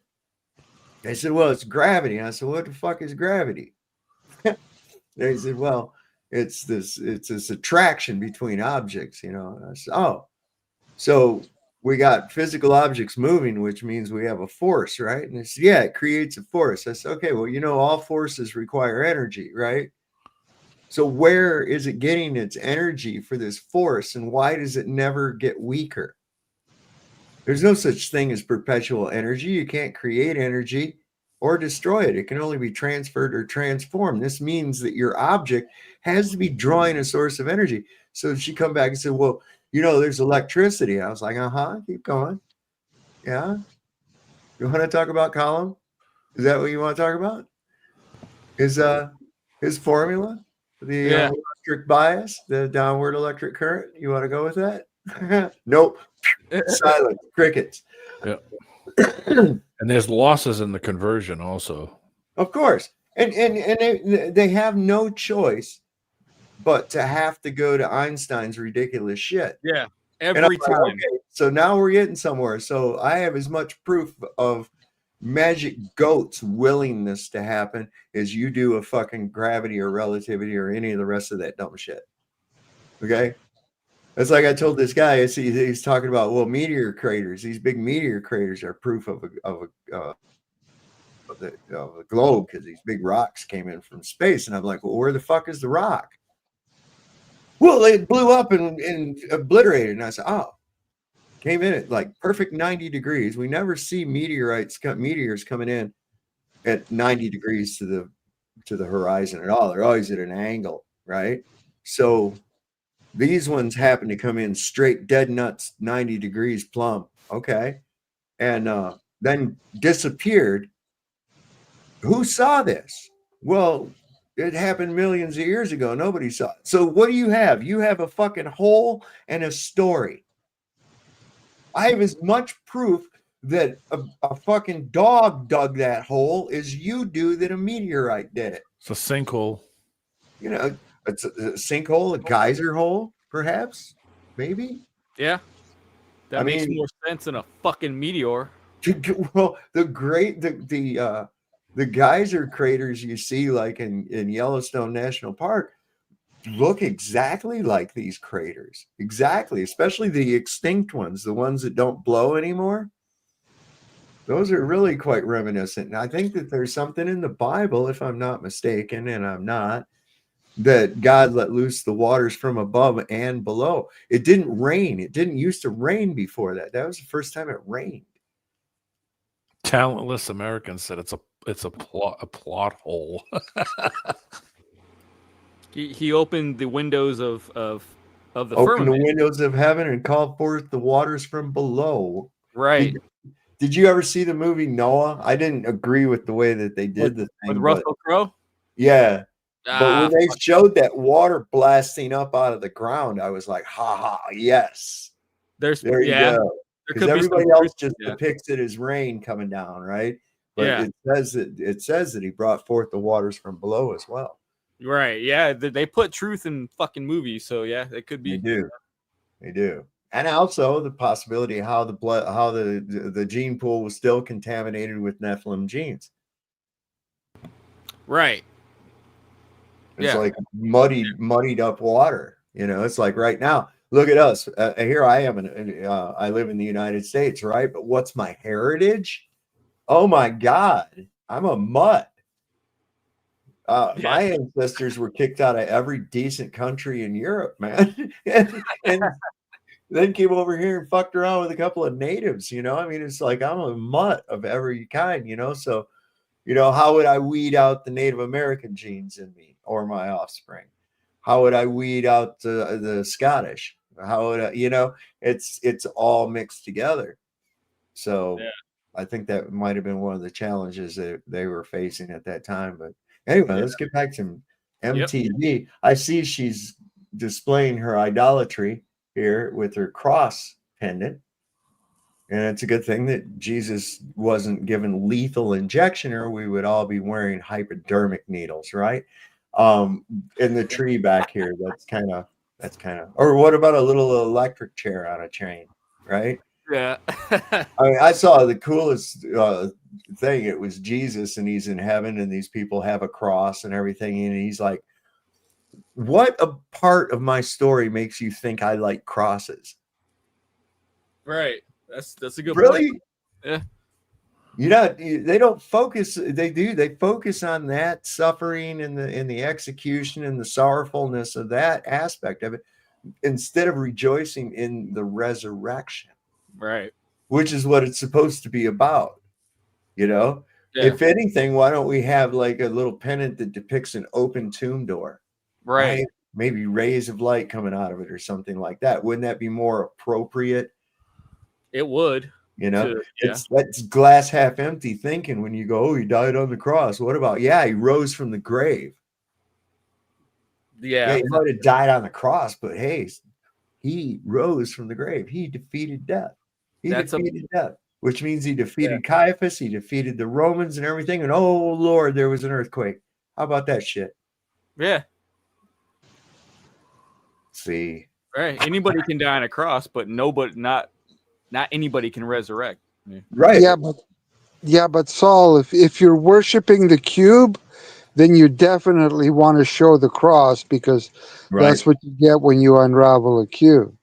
well, it's gravity. And I said, what the fuck is gravity? They said, well, it's this attraction between objects, you know. And I said, oh, so we got physical objects moving, which means we have a force, right? And they said, yeah, it creates a force. I said, okay, well, you know, all forces require energy, right? So where is it getting its energy for this force, and why does it never get weaker? There's no such thing as perpetual energy. You can't create energy or destroy it. It can only be transferred or transformed. This means that your object has to be drawing a source of energy. So she come back and said, well, you know, there's electricity. I was like, keep going. Yeah. You want to talk about Column? Is that what you want to talk about? His formula? The electric bias, the downward electric current. You want to go with that? Nope. Silence. Crickets. Yeah. And there's losses in the conversion also. Of course. And they have no choice but to have to go to Einstein's ridiculous shit. Yeah. And I'm Every like, time. okay, so now we're getting somewhere. So I have as much proof of Magic Goat's willingness to happen as you do of fucking gravity or relativity or any of the rest of that dumb shit. Okay? It's like I told this guy, he's talking about, well, meteor craters. These big meteor craters are proof of the globe because these big rocks came in from space. And I'm like, well, where the fuck is the rock? Well, it blew up and obliterated. And I said, oh, came in at like perfect 90 degrees. We never see meteors coming in at 90 degrees to the horizon at all. They're always at an angle, right? So these ones happen to come in straight dead nuts, 90 degrees plumb. Okay. And then disappeared. Who saw this? Well, it happened millions of years ago. Nobody saw it. So what do you have? You have a fucking hole and a story. I have as much proof that a fucking dog dug that hole as you do that a meteorite did it. It's a sinkhole. You know, it's a sinkhole, a geyser hole, perhaps, maybe. Yeah, that makes more sense than a fucking meteor. Well, the geyser craters you see, like in Yellowstone National Park, look exactly like these craters. Exactly, especially the extinct ones, the ones that don't blow anymore. Those are really quite reminiscent. And I think that there's something in the Bible, if I'm not mistaken, and I'm not, that God let loose the waters from above and below. It didn't rain. It didn't used to rain before that. That was the first time it rained. Talentless Americans said it's a plot hole. He opened the windows of the Open firmament. the windows of heaven and called forth the waters from below. Right. Did you ever see the movie Noah? I didn't agree with the way that they did the thing. With Russell Crowe? Yeah. But when they showed that water blasting up out of the ground, I was like, ha ha, yes. There you go. Because everybody else just depicts it as rain coming down, right? But it says that he brought forth the waters from below as well. Right. Yeah. They put truth in fucking movies, so yeah, it could be. They do. And also the possibility how the gene pool was still contaminated with Nephilim genes. Right. It's like muddied up water. You know, it's like right now, look at us. Here I am. I live in the United States, right? But what's my heritage? Oh my God. I'm a mutt. My ancestors were kicked out of every decent country in Europe, man. and then came over here and fucked around with a couple of natives, you know? I mean, it's like I'm a mutt of every kind, you know? So, you know, how would I weed out the Native American genes in me or my offspring? How would I weed out the Scottish? How would I, you know, it's all mixed together. So I think that might have been one of the challenges that they were facing at that time. But anyway, let's get back to MTV. I see she's displaying her idolatry here with her cross pendant. And it's a good thing that Jesus wasn't given lethal injection, or we would all be wearing hypodermic needles, right? In the tree back here, that's kind of, or what about a little electric chair on a chain, right? Yeah. I mean, I saw the coolest thing. It was Jesus, and he's in heaven, and these people have a cross and everything, and he's like, what a part of my story makes you think I like crosses? Right. That's a good really point. Yeah. You know, they don't focus. They do. They focus on that suffering and the execution and the sorrowfulness of that aspect of it, instead of rejoicing in the resurrection. Right. Which is what it's supposed to be about. You know, if anything, why don't we have like a little pennant that depicts an open tomb door? Right. Maybe rays of light coming out of it or something like that. Wouldn't that be more appropriate? It would. You know, that's glass half empty thinking when you go, oh, he died on the cross. What about, he rose from the grave. Yeah. He might have died on the cross, but hey, He rose from the grave. He defeated death. He That's defeated death, which means he defeated Caiaphas. He defeated the Romans and everything. And oh Lord, there was an earthquake. How about that shit? Yeah. See, Right. Anybody can die on a cross, but not anybody can resurrect. Yeah. Right. Yeah, but Saul, if you're worshiping the cube, then you definitely want to show the cross, because that's what you get when you unravel a cube.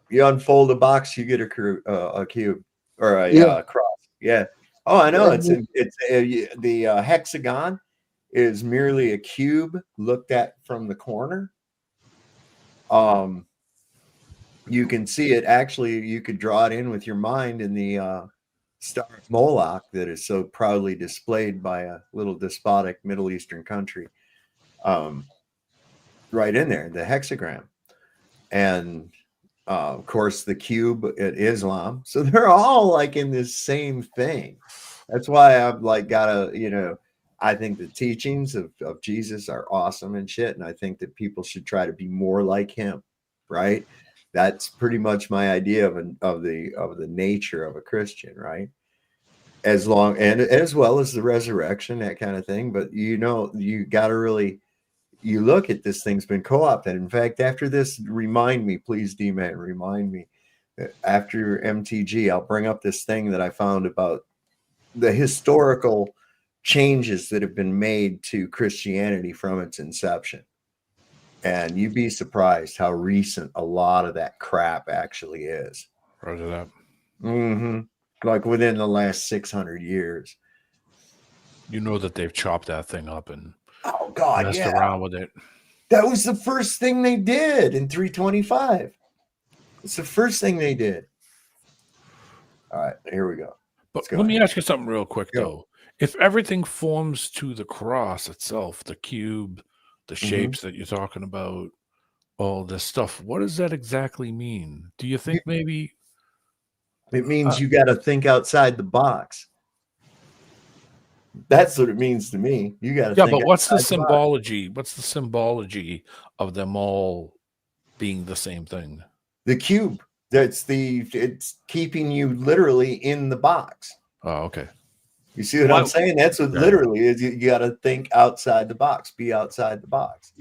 You unfold a box, you get a cube or a cross. Yeah. Oh, I know. The hexagon is merely a cube looked at from the corner. You can see it. Actually, you could draw it in with your mind in the Star of Moloch that is so proudly displayed by a little despotic Middle Eastern country. Right in there, the hexagram. And of course, the cube at Islam. So they're all like in this same thing. That's why I've like I think the teachings of Jesus are awesome and shit. And I think that people should try to be more like him. Right. That's pretty much my idea of the nature of a Christian. Right. As well as the resurrection, that kind of thing. But you got to really, you look at this thing's been co-opted. In fact, after this, remind me, please, D-Man, remind me. After MTG, I'll bring up this thing that I found about the historical changes that have been made to Christianity from its inception. And you'd be surprised how recent a lot of that crap actually is. Roger that. Mm-hmm. Like within the last 600 years. You know that they've chopped that thing up and messed around with it. That was the first thing they did in 325. It's the first thing they did. All right, here we go. But let me ask you something real quick, though. If everything forms to the cross itself, the cube, the shapes that you're talking about, all this stuff, what does that exactly mean? Do you think maybe... It means you got to think outside the box. That's what it means to me. You got to think. But what's the symbology? What's the symbology of them all being the same thing? The cube. It's keeping you literally in the box. Oh, okay. You see what I'm saying? That's what literally is. You got to think outside the box. Be outside the box.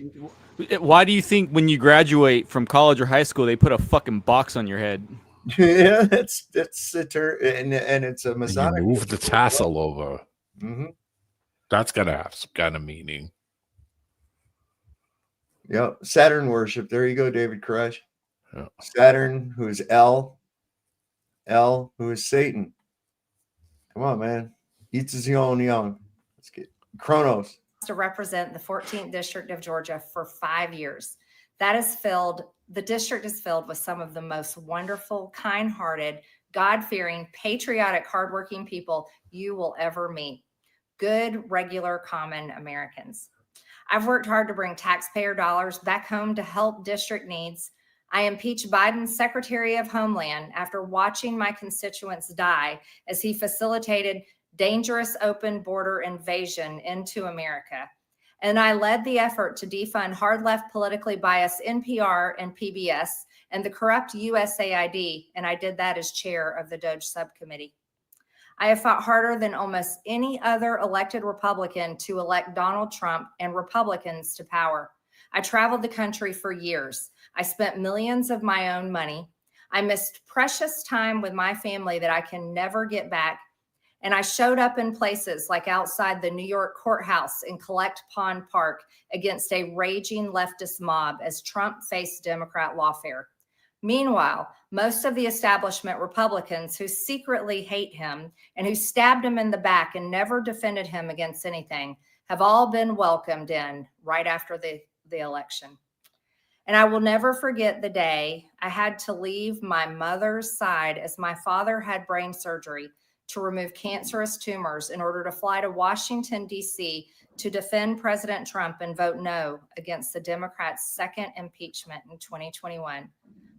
Why do you think when you graduate from college or high school, they put a fucking box on your head? Yeah, that's and it's a Masonic. You move the tassel over. Mm-hmm. That's gotta have some kind of meaning. Yep, Saturn worship. There you go, David Koresh. Yeah. Saturn, who is L, who is Satan. Come on, man. Eats his own young. Let's get Kronos. To represent the 14th District of Georgia for 5 years. The district is filled with some of the most wonderful, kind-hearted, God-fearing, patriotic, hardworking people you will ever meet. Good, regular, common Americans. I've worked hard to bring taxpayer dollars back home to help district needs. I impeached Biden's Secretary of Homeland after watching my constituents die as he facilitated dangerous open border invasion into America. And I led the effort to defund hard left politically biased NPR and PBS and the corrupt USAID, and I did that as chair of the DOJ subcommittee. I have fought harder than almost any other elected Republican to elect Donald Trump and Republicans to power. I traveled the country for years. I spent millions of my own money. I missed precious time with my family that I can never get back. And I showed up in places like outside the New York courthouse in Collect Pond Park against a raging leftist mob as Trump faced Democrat lawfare. Meanwhile, most of the establishment Republicans who secretly hate him and who stabbed him in the back and never defended him against anything have all been welcomed in right after the election. And I will never forget the day I had to leave my mother's side as my father had brain surgery to remove cancerous tumors in order to fly to Washington, D.C. to defend President Trump and vote no against the Democrats' second impeachment in 2021.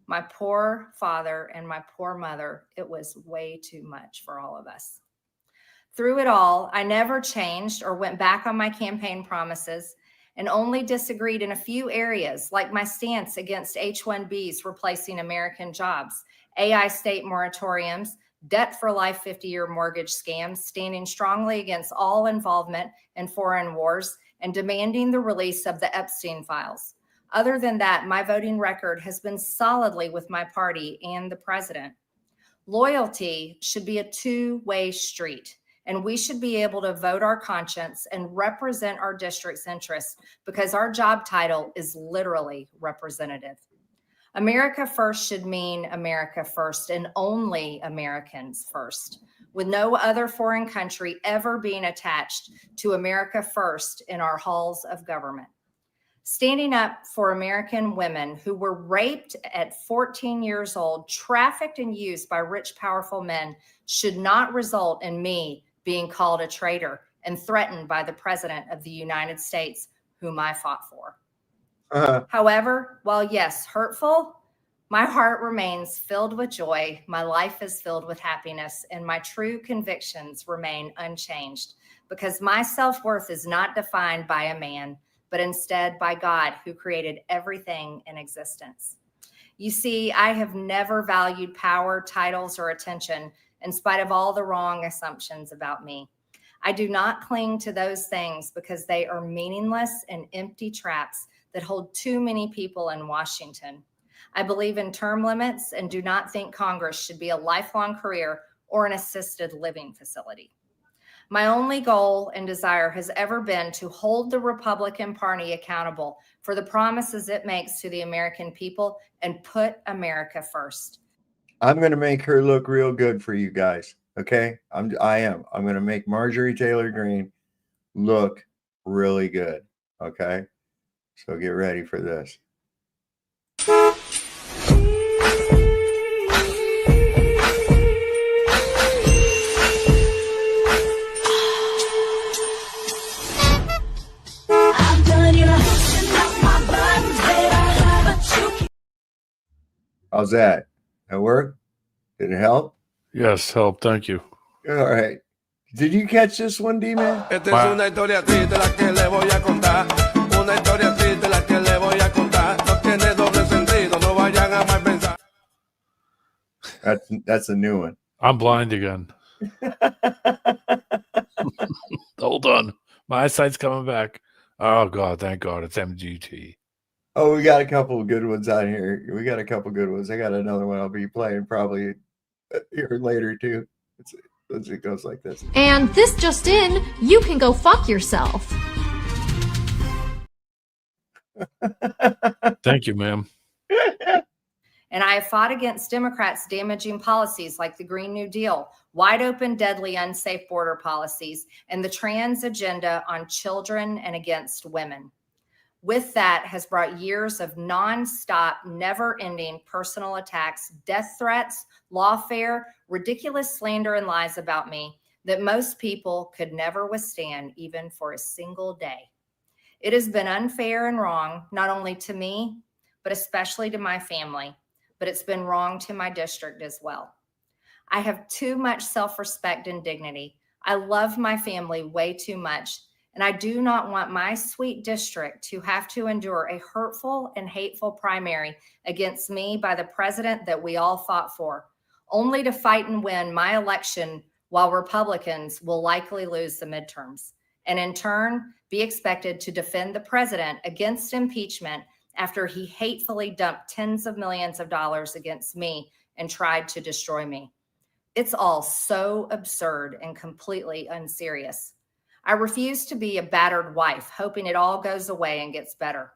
My poor father and my poor mother, it was way too much for all of us. Through it all, I never changed or went back on my campaign promises. and only disagreed in a few areas, like my stance against H-1Bs replacing American jobs, AI state moratoriums, debt for life 50-year mortgage scams, standing strongly against all involvement in foreign wars, and demanding the release of the Epstein files. Other than that, my voting record has been solidly with my party and the president. Loyalty should be a two-way street, and we should be able to vote our conscience and represent our district's interests because our job title is literally representative. America first should mean America first and only Americans first, with no other foreign country ever being attached to America first in our halls of government. Standing up for American women who were raped at 14 years old, trafficked and used by rich, powerful men should not result in me being called a traitor and threatened by the President of the United States, whom I fought for. However, while yes, hurtful, my heart remains filled with joy, my life is filled with happiness, and my true convictions remain unchanged because my self-worth is not defined by a man, but instead by God, who created everything in existence. You see, I have never valued power, titles, or attention in spite of all the wrong assumptions about me. I do not cling to those things because they are meaningless and empty traps that hold too many people in Washington. I believe in term limits and do not think Congress should be a lifelong career or an assisted living facility. My only goal and desire has ever been to hold the Republican Party accountable for the promises it makes to the American people and put America first. I'm going to make her look real good for you guys. Okay. I'm going to make Marjorie Taylor Greene look really good. Okay. So get ready for this. How's that? That work? Did it help? Yes, help. Thank you. All right. Did you catch this one, D-Man? Esta es una historia triste la que le voy a contar. Una historia triste la que le voy a contar. No tiene doble sentido, no vayan a mal pensar. That's a new one. I'm blind again. Hold on. My eyesight's coming back. Oh, God. Thank God. It's MGT. Oh, we got a couple of good ones on here. We got a couple good ones. I got another one I'll be playing probably here later, too. It goes like this. And this just in, you can go fuck yourself. Thank you, ma'am. And I have fought against Democrats' damaging policies like the Green New Deal, wide open, deadly, unsafe border policies, and the trans agenda on children and against women. With that has brought years of nonstop, never-ending personal attacks, death threats, lawfare, ridiculous slander and lies about me that most people could never withstand even for a single day. It has been unfair and wrong, not only to me, but especially to my family, but it's been wrong to my district as well. I have too much self-respect and dignity. I love my family way too much, and I do not want my sweet district to have to endure a hurtful and hateful primary against me by the president that we all fought for, only to fight and win my election while Republicans will likely lose the midterms, and in turn be expected to defend the president against impeachment after he hatefully dumped tens of millions of dollars against me and tried to destroy me. It's all so absurd and completely unserious. I refuse to be a battered wife, hoping it all goes away and gets better.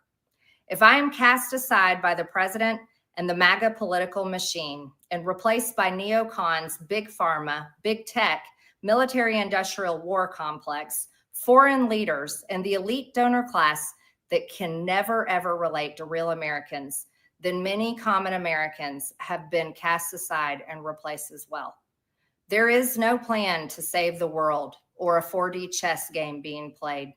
If I am cast aside by the president and the MAGA political machine and replaced by neocons, big pharma, big tech, military-industrial war complex, foreign leaders, and the elite donor class that can never, ever relate to real Americans, then many common Americans have been cast aside and replaced as well. There is no plan to save the world or a 4D chess game being played.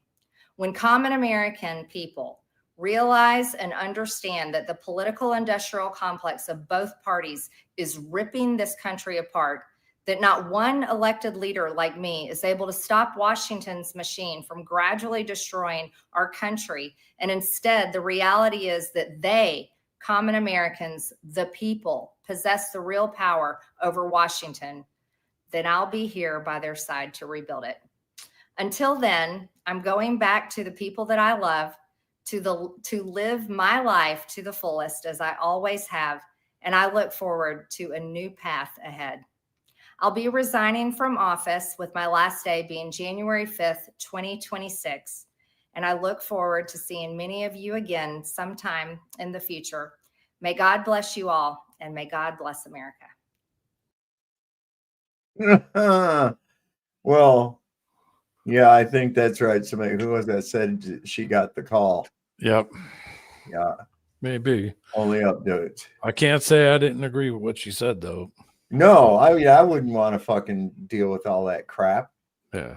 When common American people realize and understand that the political industrial complex of both parties is ripping this country apart, that not one elected leader like me is able to stop Washington's machine from gradually destroying our country. And instead, the reality is that they, common Americans, the people, possess the real power over Washington, then I'll be here by their side to rebuild it. Until then, I'm going back to the people that I love, to live my life to the fullest as I always have, and I look forward to a new path ahead. I'll be resigning from office with my last day being January 5th, 2026, and I look forward to seeing many of you again sometime in the future. May God bless you all, and may God bless America. Well, yeah, I think that's right. Somebody, who was that, said she got the call. Yep. Yeah. Maybe. Only updates. I can't say I didn't agree with what she said, though. No, I wouldn't want to fucking deal with all that crap. Yeah.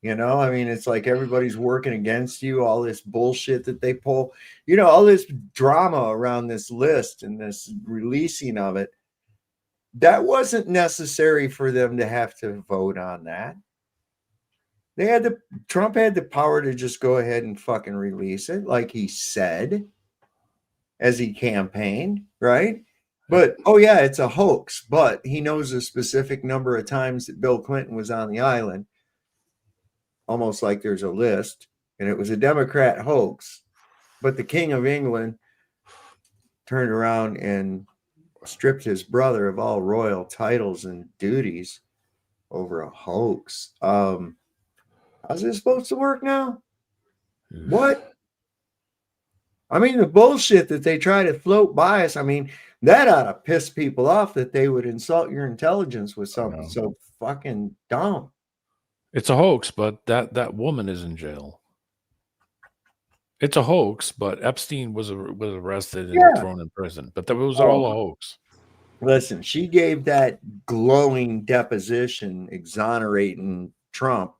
You know, I mean, it's like everybody's working against you, all this bullshit that they pull, you know, all this drama around this list and this releasing of it. That wasn't necessary for them to have to vote on that. Trump had the power to just go ahead and fucking release it, like he said, as he campaigned, right? But, oh yeah, it's a hoax, but he knows a specific number of times that Bill Clinton was on the island, almost like there's a list, and it was a Democrat hoax. But the King of England turned around and stripped his brother of all royal titles and duties over a hoax. How's this supposed to work now? What? I mean, the bullshit that they try to float by us, I mean, that ought to piss people off that they would insult your intelligence with something so fucking dumb. It's a hoax, but that woman is in jail. It's a hoax, but Epstein was arrested and thrown in prison. But that was all a hoax. Listen, she gave that glowing deposition exonerating Trump,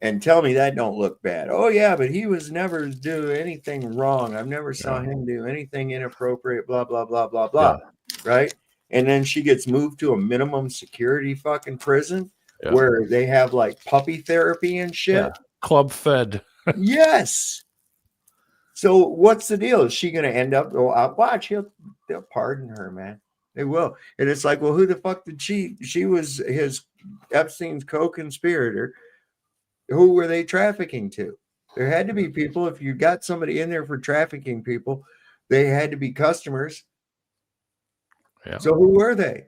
and tell me that don't look bad. Oh yeah, but he was never do anything wrong. I've never saw him do anything inappropriate, blah, blah, blah, blah, blah. Right? And then she gets moved to a minimum security fucking prison where they have like puppy therapy and shit. Club fed. Yes. So what's the deal? Is she going to end up? Well, watch, they'll pardon her, man. They will. And it's like, well, who the fuck did she was his Epstein's co-conspirator. Who were they trafficking to? There had to be people. If you got somebody in there for trafficking people, they had to be customers. Yeah. So who were they?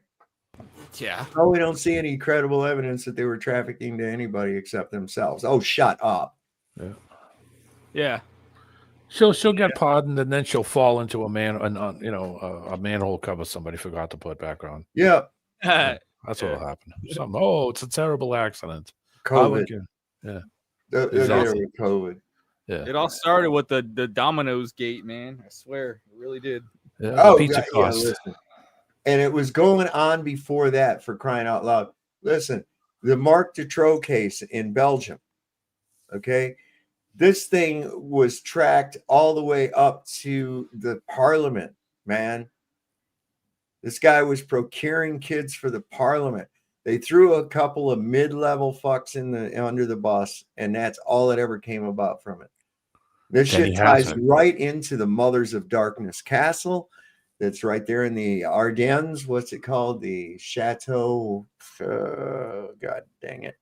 Yeah. Oh, we don't see any credible evidence that they were trafficking to anybody except themselves. Oh, shut up. Yeah. Yeah. She'll get pardoned, and then she'll fall into a manhole cover somebody forgot to put back on. Yeah. That's what'll happen. It's a terrible accident. COVID. Yeah. Exactly. COVID. Yeah. It all started with the Domino's gate, man. I swear, it really did. Yeah, oh, pizza cost. listen. And it was going on before that, for crying out loud. Listen, the Marc Dutroux case in Belgium. Okay. This thing was tracked all the way up to the parliament, man. This guy was procuring kids for the parliament. They threw a couple of mid-level fucks under the bus, and that's all that ever came about from it. This shit ties right into the Mothers of Darkness Castle. That's right there in the Ardennes. What's it called? The Chateau. God dang it.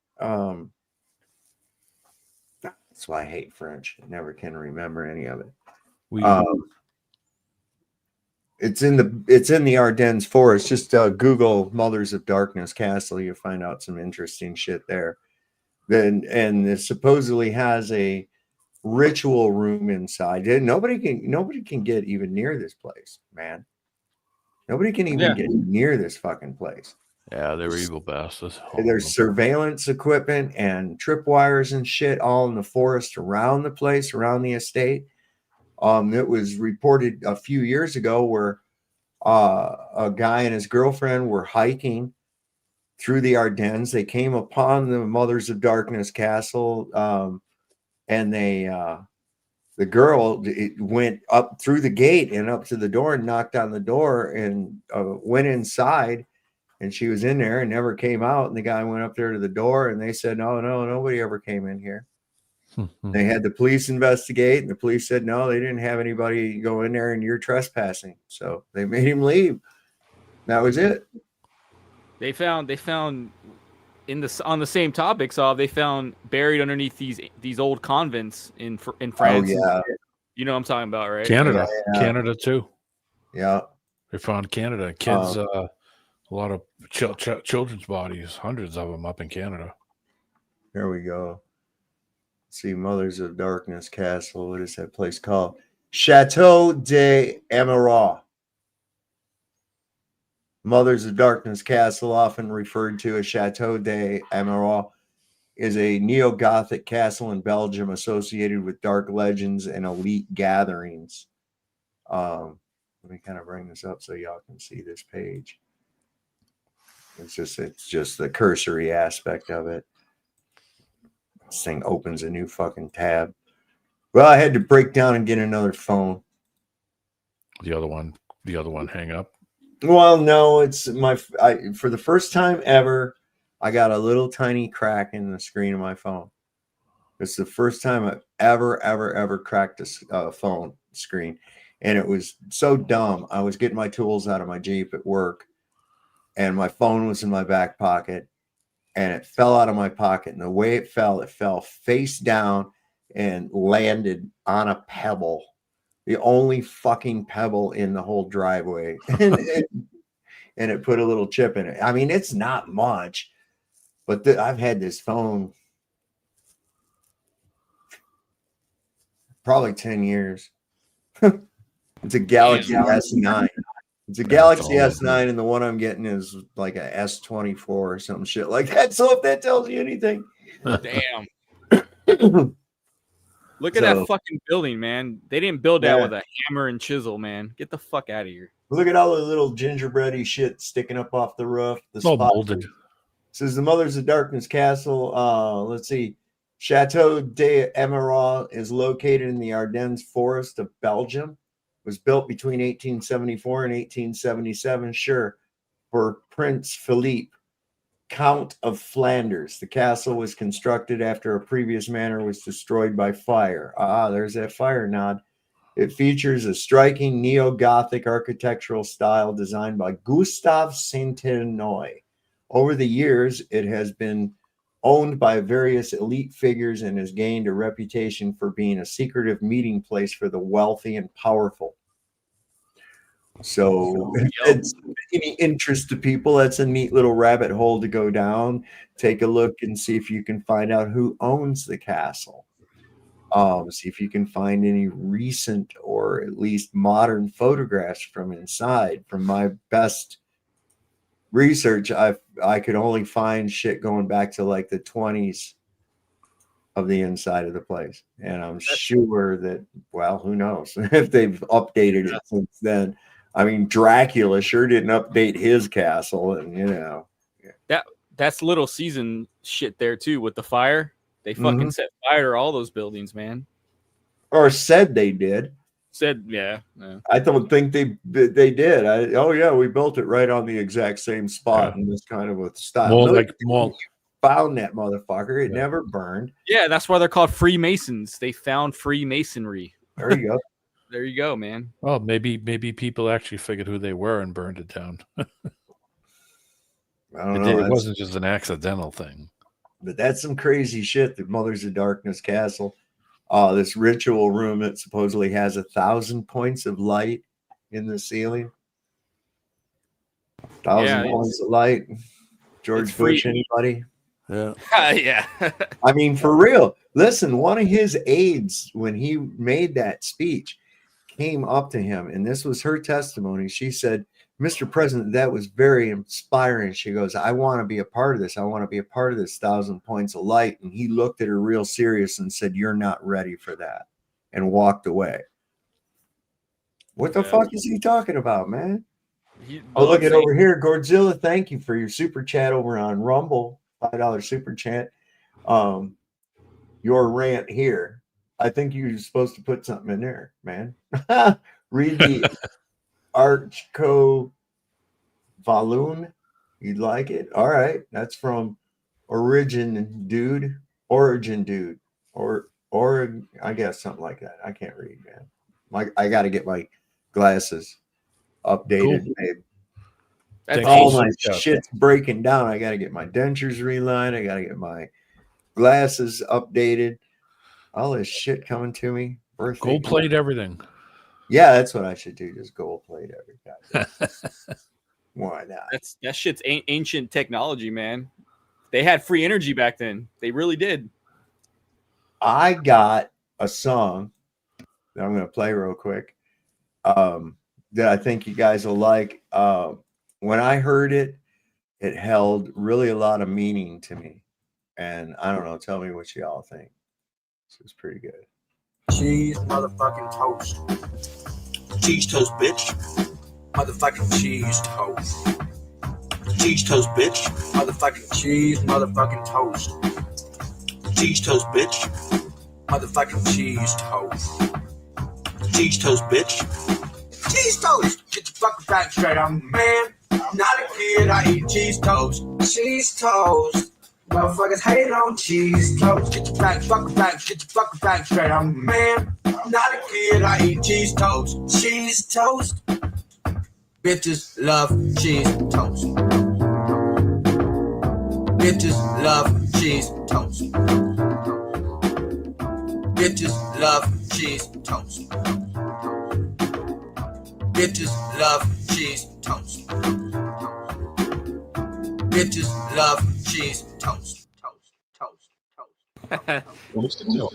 That's why I hate French. I never can remember any of it. It's in the Ardennes forest. Just Google Mothers of Darkness Castle. You'll find out some interesting shit there. And it supposedly has a ritual room inside. Nobody can get even near this place, man. Nobody can even get near this fucking place. Yeah, they were evil bastards. There's surveillance equipment and tripwires and shit all in the forest around the place, around the estate. It was reported a few years ago where a guy and his girlfriend were hiking through the Ardennes. They came upon the Mothers of Darkness Castle, and the girl went up through the gate and up to the door and knocked on the door and went inside and she was in there and never came out. And the guy went up there to the door, and they said, no, nobody ever came in here. They had the police investigate, and the police said, no, they didn't have anybody go in there, and you're trespassing. So they made him leave. That was it. They found on the same topic, so they found buried underneath these old convents in France. Oh, yeah. You know what I'm talking about, right? Canada, Yeah. Canada too. Yeah, they found Canada kids. A lot of children's bodies, hundreds of them up in Canada. There we go. See, Mothers of Darkness Castle. What is that place called? Chateau de Amaral. Mothers of Darkness Castle, often referred to as Chateau de Amaral, is a neo-Gothic castle in Belgium associated with dark legends and elite gatherings. Let me kind of bring this up so y'all can see this page. It's just the cursory aspect of it. This thing opens a new fucking tab. Well, I had to break down and get another phone. The other one hang up. Well, no, it's for the first time ever, I got a little tiny crack in the screen of my phone. It's the first time I've ever cracked a phone screen. And it was so dumb. I was getting my tools out of my Jeep at work, and my phone was in my back pocket, and it fell out of my pocket. And the way it fell face down and landed on a pebble. The only fucking pebble in the whole driveway. And it put a little chip in it. I mean, it's not much, but I've had this phone probably 10 years. It's a Galaxy S9. It's a Galaxy S9, and the one I'm getting is like a S24 or some shit like that. So if that tells you anything. Damn. Look at that fucking building, man. They didn't build that with a hammer and chisel, man. Get the fuck out of here. Look at all the little gingerbready shit sticking up off the roof. It's all molded. This is the Mothers of Darkness Castle. Let's see. Chateau de Amaral is located in the Ardennes forest of Belgium. It was built between 1874 and 1877, for Prince Philippe, Count of Flanders. The castle was constructed after a previous manor was destroyed by fire. There's that fire nod. It features a striking neo-Gothic architectural style designed by Gustave Saint-Enoy. Over the years, it has been owned by various elite figures and has gained a reputation for being a secretive meeting place for the wealthy and powerful. So if it's any interest to people, that's a neat little rabbit hole to go down. Take a look and see if you can find out who owns the castle. See if you can find any recent or at least modern photographs from inside. From my best research, I could only find shit going back to like the 20s of the inside of the place. And I'm sure that, well, who knows if they've updated it since then. I mean, Dracula sure didn't update his castle, and you know. That's Little Season shit there too with the fire. They fucking set fire to all those buildings, man. Or said they did. Yeah. I don't think they did. We built it right on the exact same spot in this kind of a style. Found that motherfucker. It never burned. Yeah, that's why they're called Freemasons. They found Freemasonry. There you go. There you go, man. Well, maybe people actually figured who they were and burned it down. I don't know. It wasn't just an accidental thing. But that's some crazy shit. The Mothers of Darkness Castle. This ritual room that supposedly has 1,000 points of light in the ceiling. 1,000 points of light. George Bush, anybody? Yeah. Yeah. I mean, for real. Listen, one of his aides, when he made that speech, came up to him, and this was her testimony. She said, "Mr. President, that was very inspiring." She goes, "I want to be a part of this. I want to be a part of this 1,000 points of light." And he looked at her real serious and said, "You're not ready for that," and walked away. What the fuck is he talking about, man? Look at over here. Godzilla, thank you for your super chat over on Rumble. $5 super chat. Your rant here. I think you're supposed to put something in there, man. Read the Archco Valoon. You'd like it? All right. That's from Origin Dude. Or I guess something like that. I can't read, man. I got to get my glasses updated, babe. All my shit's breaking down. I got to get my dentures relined. I got to get my glasses updated. All this shit coming to me. Gold plate everything. Yeah, that's what I should do. Just gold plate everything. Why not? That shit's ancient technology, man. They had free energy back then. They really did. I got a song that I'm going to play real quick that I think you guys will like. When I heard it, it held really a lot of meaning to me. And I don't know, tell me what y'all think. This is pretty good. Cheese, motherfucking toast. Cheese toast, bitch. Motherfucking cheese toast. Cheese toast, bitch. Motherfucking cheese, motherfucking toast. Cheese toast, bitch. Motherfucking cheese toast. Cheese toast, bitch. Cheese toast. Get your fucking back straight. I'm a man. I'm not a kid. I eat cheese toast. Cheese toast. Motherfuckers hate on cheese toast. Get your fucking back straight. I'm a man. I'm not a kid. I eat cheese toast. Cheese toast. Bitches love cheese toast. Bitches love cheese toast. Bitches love cheese toast. Bitches love cheese toast. Bitches love cheese toast. What's the deal?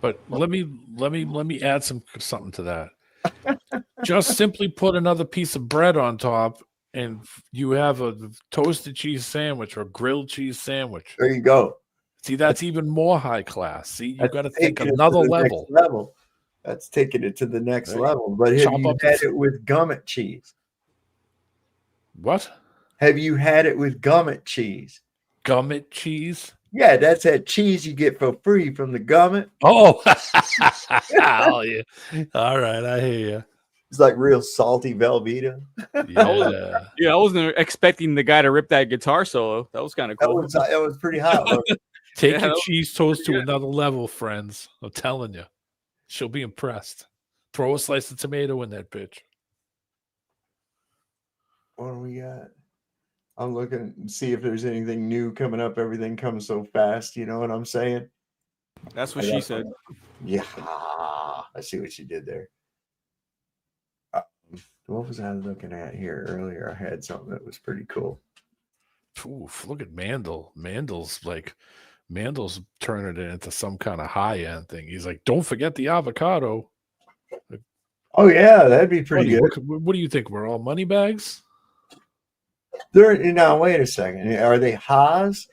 But let me add something to that. Just simply put another piece of bread on top, and you have a toasted cheese sandwich or grilled cheese sandwich. There you go. See, that's even more high class. See, you got to think another level. That's taking it to the next level. But have you had it with gummet cheese? What? Have you had it with gummet cheese? Gummet cheese? Yeah, that's that cheese you get for free from the gummet. Oh, oh yeah. All right, I hear you. It's like real salty Velveeta. Yeah, I wasn't expecting the guy to rip that guitar solo. That was kind of cool. That was pretty hot. Take your cheese toast to another level, friends. I'm telling you. She'll be impressed. Throw a slice of tomato in that bitch. What do we got? I'm looking to see if there's anything new coming up. Everything comes so fast. You know what I'm saying? That's what she said. Yeah. I see what she did there. What was I looking at here earlier? I had something that was pretty cool. Oof, look at Mandel. Mandel's turning it into some kind of high-end thing. He's like, don't forget the avocado. Oh, yeah, that'd be pretty good. What do you think? We're all money bags? Now, wait a second. Are they Haas?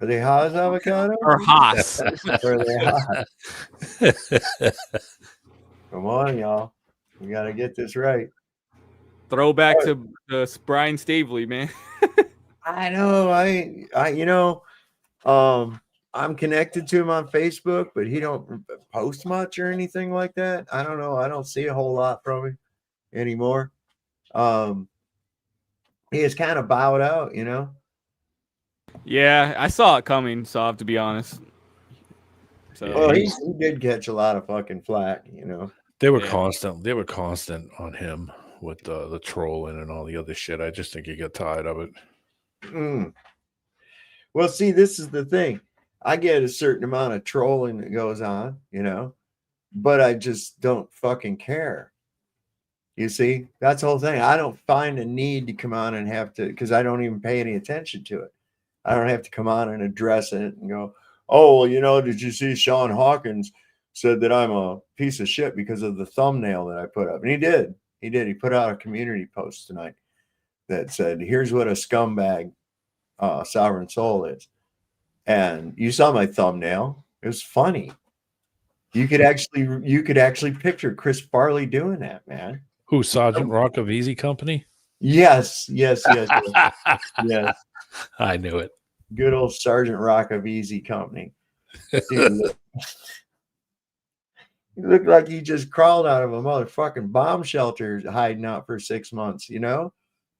Are they Haas avocado? Or Haas? Or are they Haas? Come on, y'all. We got to get this right. Throwback to Brian Stavely, man. I know. I'm connected to him on Facebook, but he don't post much or anything like that. I don't know. I don't see a whole lot from him anymore. He is kind of bowed out, you know. Yeah, I saw it coming, so I have to be honest. So he did catch a lot of fucking flack, you know. They were constant. They were constant on him with the trolling and all the other shit. I just think he got tired of it. Well, see, this is the thing. I get a certain amount of trolling that goes on, you know, but I just don't fucking care. You see, that's the whole thing. I don't find a need to come on and have to, because I don't even pay any attention to it. I don't have to come on and address it and go, oh, well, you know, did you see Sean Hawkins said that I'm a piece of shit because of the thumbnail that I put up? And he did. He did. He put out a community post tonight that said, here's what a scumbag Sovereign Soul is. And you saw my thumbnail. It was funny. You could actually picture Chris Farley doing that, man. Who, Sergeant Rock of Easy Company? Yes. Yes. I knew it. Good old Sergeant Rock of Easy Company. Dude, he looked like he just crawled out of a motherfucking bomb shelter hiding out for 6 months, you know?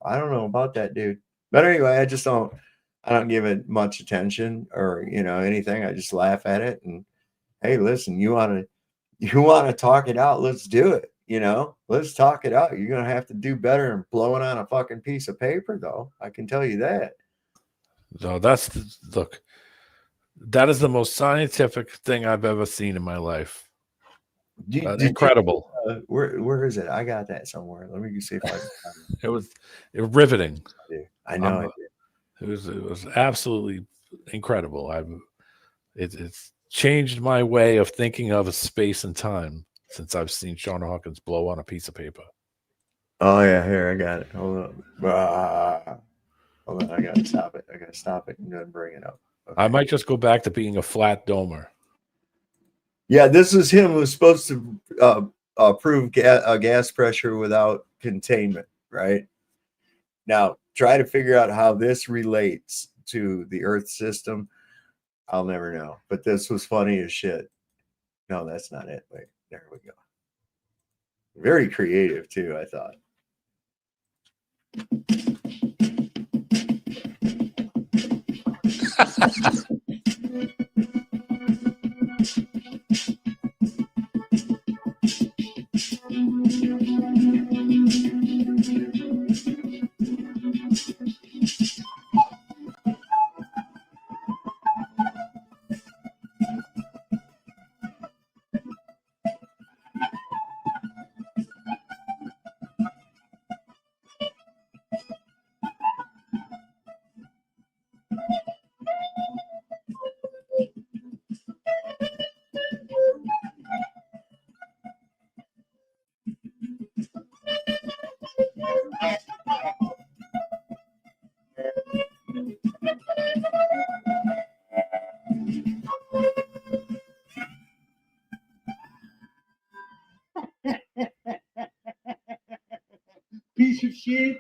I don't know about that dude. But anyway, I don't give it much attention or, you know, anything. I just laugh at it and, hey, listen, you want to talk it out, let's do it. You know, let's talk it out. You're going to have to do better than blowing on a fucking piece of paper, though. I can tell you that. No, look, that is the most scientific thing I've ever seen in my life. Incredible. Where is it? I got that somewhere. Let me see if I can find it. It was riveting. I know. It was absolutely incredible. It's changed my way of thinking of space and time since I've seen Sean Hawkins blow on a piece of paper. Oh yeah, here I got it. Hold up. Hold on, I gotta stop it. And then bring it up. Okay. I might just go back to being a flat domer. Yeah, this is him who's supposed to prove gas pressure without containment, right? Now, try to figure out how this relates to the Earth system. I'll never know. But this was funny as shit. No, that's not it. Wait, there we go. Very creative, too, I thought. Piece of shit.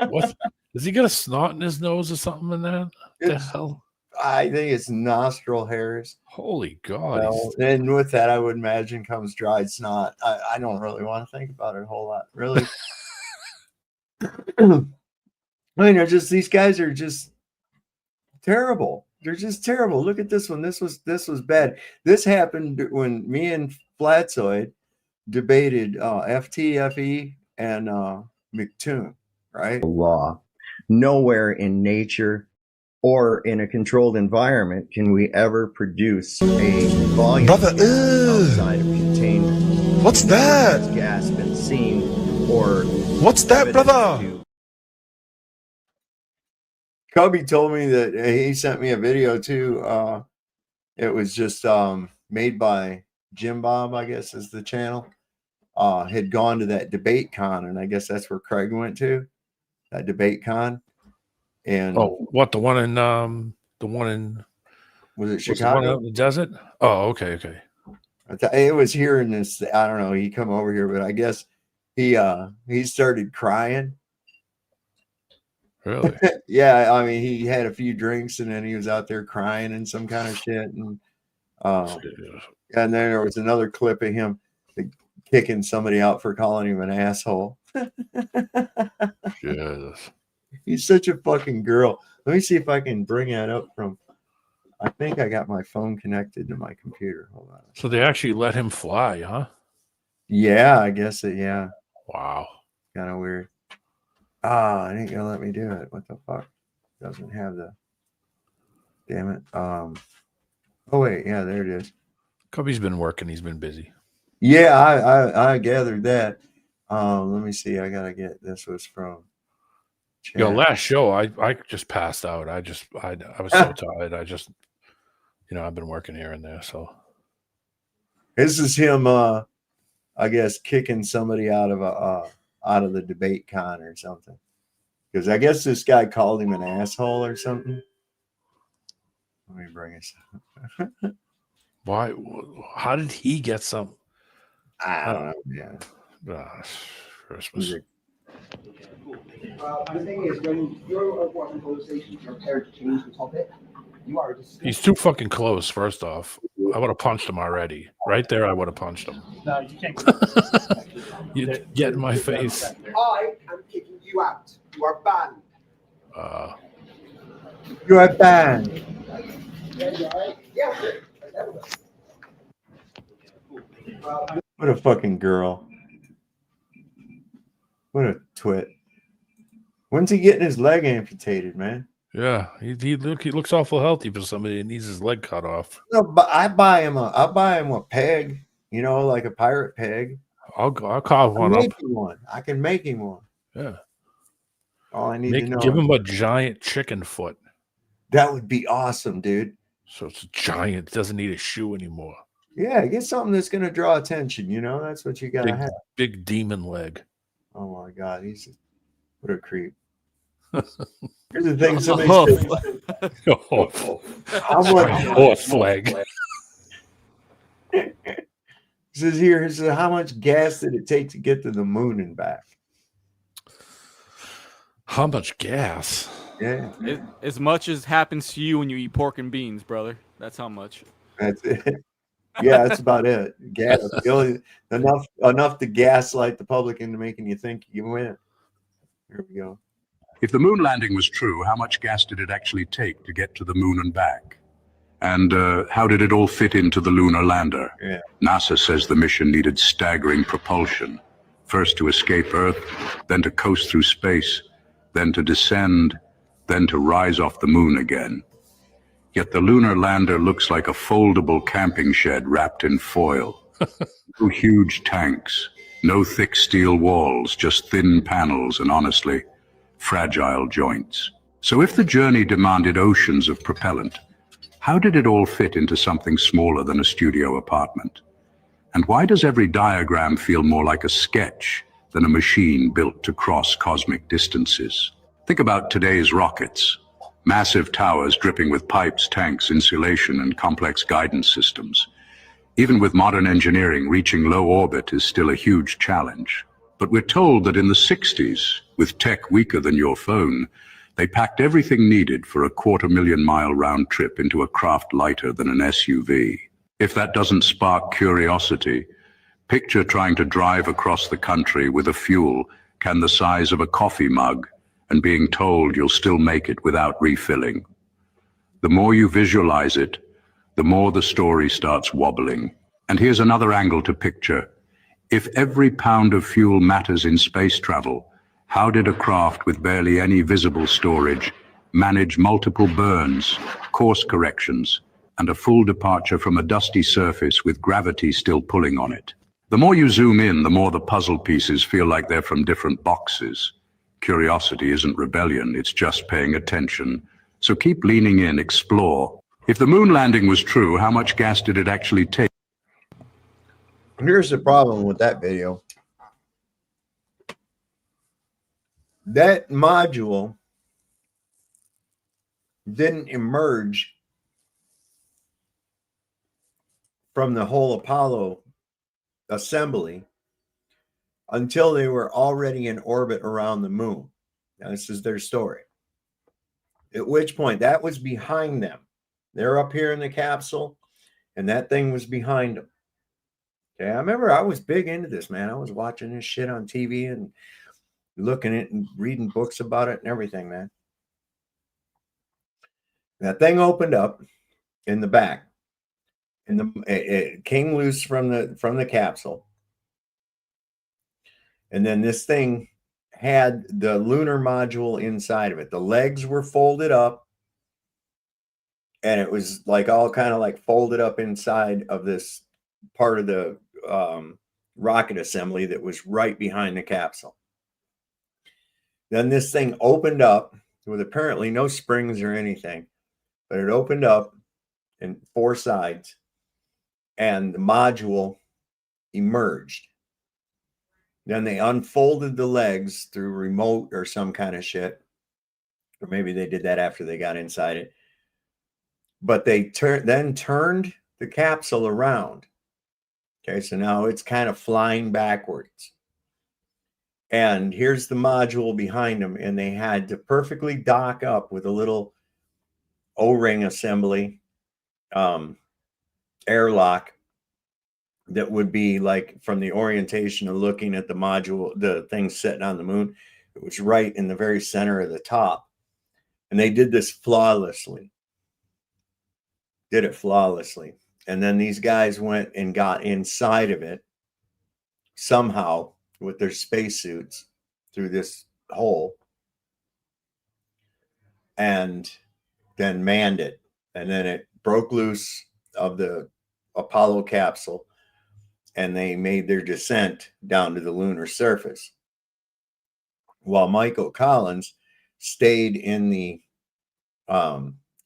What? Does he got a snot in his nose or something in that? What the hell? I think it's nostril hairs. Holy God. Well, and with that, I would imagine comes dried snot. I don't really want to think about it a whole lot, really. I mean, these guys are just terrible. They're just terrible. Look at this one. This was bad. This happened when me and Flatzoid debated FTFE and McToon, right? Law. Nowhere in nature or in a controlled environment can we ever produce a volume outside of containment. What's that? Has gas been seen or what's that, brother? Cubby told me that he sent me a video too. It was just made by Jim Bob, I guess is the channel. Had gone to that debate con, and I guess that's where Craig went to, that debate con. And what, the one in was it Chicago? Was the one out in the desert? Oh, okay. It was here in this. I don't know. He come over here, but I guess he started crying. Really? Yeah. I mean, he had a few drinks and then he was out there crying and some kind of shit. And then there was another clip of him kicking somebody out for calling him an asshole. Yes. He's such a fucking girl. Let me see if I can bring that up from. I think I got my phone connected to my computer. Hold on. So they actually let him fly, huh? Yeah, I guess it. Yeah. Wow. Kind of weird. It ain't gonna let me do it. What the fuck? Doesn't have the. Damn it. Oh wait, yeah, there it is. Cubby's been working. He's been busy. Yeah, I gathered that. Let me see. I gotta get this. Was from. Chat. Yo, last show I just passed out. I was so tired. I've been working here and there. So this is him. I guess kicking somebody out of the debate con or something. Because I guess this guy called him an asshole or something. Let me bring this up. Why? How did he get some? I don't know. Yeah. Christmas. The thing is, when you're watching conversation, you're prepared to change the topic. You are just. He's too fucking close. First off, I would have punched him already. Right there, I would have punched him. No, you can't. You get in my face. I am kicking you out. You are banned. You are banned. Yeah. What a fucking girl. What a twit. When's he getting his leg amputated, man? Yeah, he looks awful healthy for somebody that needs his leg cut off. No, but I'll buy him a peg, like a pirate peg. I'll carve one up. I can make him one. Yeah. All I need to know. Give him a giant chicken foot. That would be awesome, dude. So it's giant. It doesn't need a shoe anymore. Yeah, get something that's going to draw attention. That's what you got to have. Big demon leg. Oh my God, what a creep. Here's the thing: somebody horse flag. Says how much gas did it take to get to the moon and back? How much gas? Yeah, as much as happens to you when you eat pork and beans, brother. That's how much. That's it. Yeah, that's about it. Gas, enough to gaslight the public into making you think you win. Here we go. If the moon landing was true, how much gas did it actually take to get to the moon and back? And how did it all fit into the lunar lander? Yeah. NASA says the mission needed staggering propulsion. First to escape Earth, then to coast through space, then to descend, then to rise off the moon again. Yet the lunar lander looks like a foldable camping shed wrapped in foil. No huge tanks, no thick steel walls, just thin panels and, honestly, fragile joints. So if the journey demanded oceans of propellant, how did it all fit into something smaller than a studio apartment? And why does every diagram feel more like a sketch than a machine built to cross cosmic distances? Think about today's rockets. Massive towers dripping with pipes, tanks, insulation, and complex guidance systems. Even with modern engineering, reaching low orbit is still a huge challenge. But we're told that in the 60s, with tech weaker than your phone, they packed everything needed for a 250,000-mile round trip into a craft lighter than an SUV. If that doesn't spark curiosity, picture trying to drive across the country with a fuel can the size of a coffee mug and being told you'll still make it without refilling. The more you visualize it, the more the story starts wobbling. And here's another angle to picture. If every pound of fuel matters in space travel, how did a craft with barely any visible storage manage multiple burns, course corrections, and a full departure from a dusty surface with gravity still pulling on it? The more you zoom in, the more the puzzle pieces feel like they're from different boxes. Curiosity isn't rebellion, it's just paying attention. So keep leaning in, explore. If the moon landing was true, how much gas did it actually take? Here's the problem with that video. That module didn't emerge from the whole Apollo assembly until they were already in orbit around the moon. Now, this is their story. At which point, that was behind them. They're up here in the capsule, and that thing was behind them. Okay, I remember I was big into this, man. I was watching this shit on TV and looking at it and reading books about it and everything, man. That thing opened up in the back, and it came loose from the capsule. And then this thing had the lunar module inside of it. The legs were folded up, and it was like all kind of like folded up inside of this part of the rocket assembly that was right behind the capsule. Then this thing opened up with apparently no springs or anything, but it opened up in 4 sides, and the module emerged. Then they unfolded the legs through remote or some kind of shit, or maybe they did that after they got inside it. But they turned the capsule around. Okay, so now it's kind of flying backwards. And here's the module behind them, and they had to perfectly dock up with a little O-ring assembly, airlock that would be like from the orientation of looking at the module, the thing sitting on the moon, it was right in the very center of the top. And they did this flawlessly. Did it flawlessly. And then these guys went and got inside of it somehow with their spacesuits through this hole and then manned it. And then it broke loose of the Apollo capsule, and they made their descent down to the lunar surface, while Michael Collins stayed in the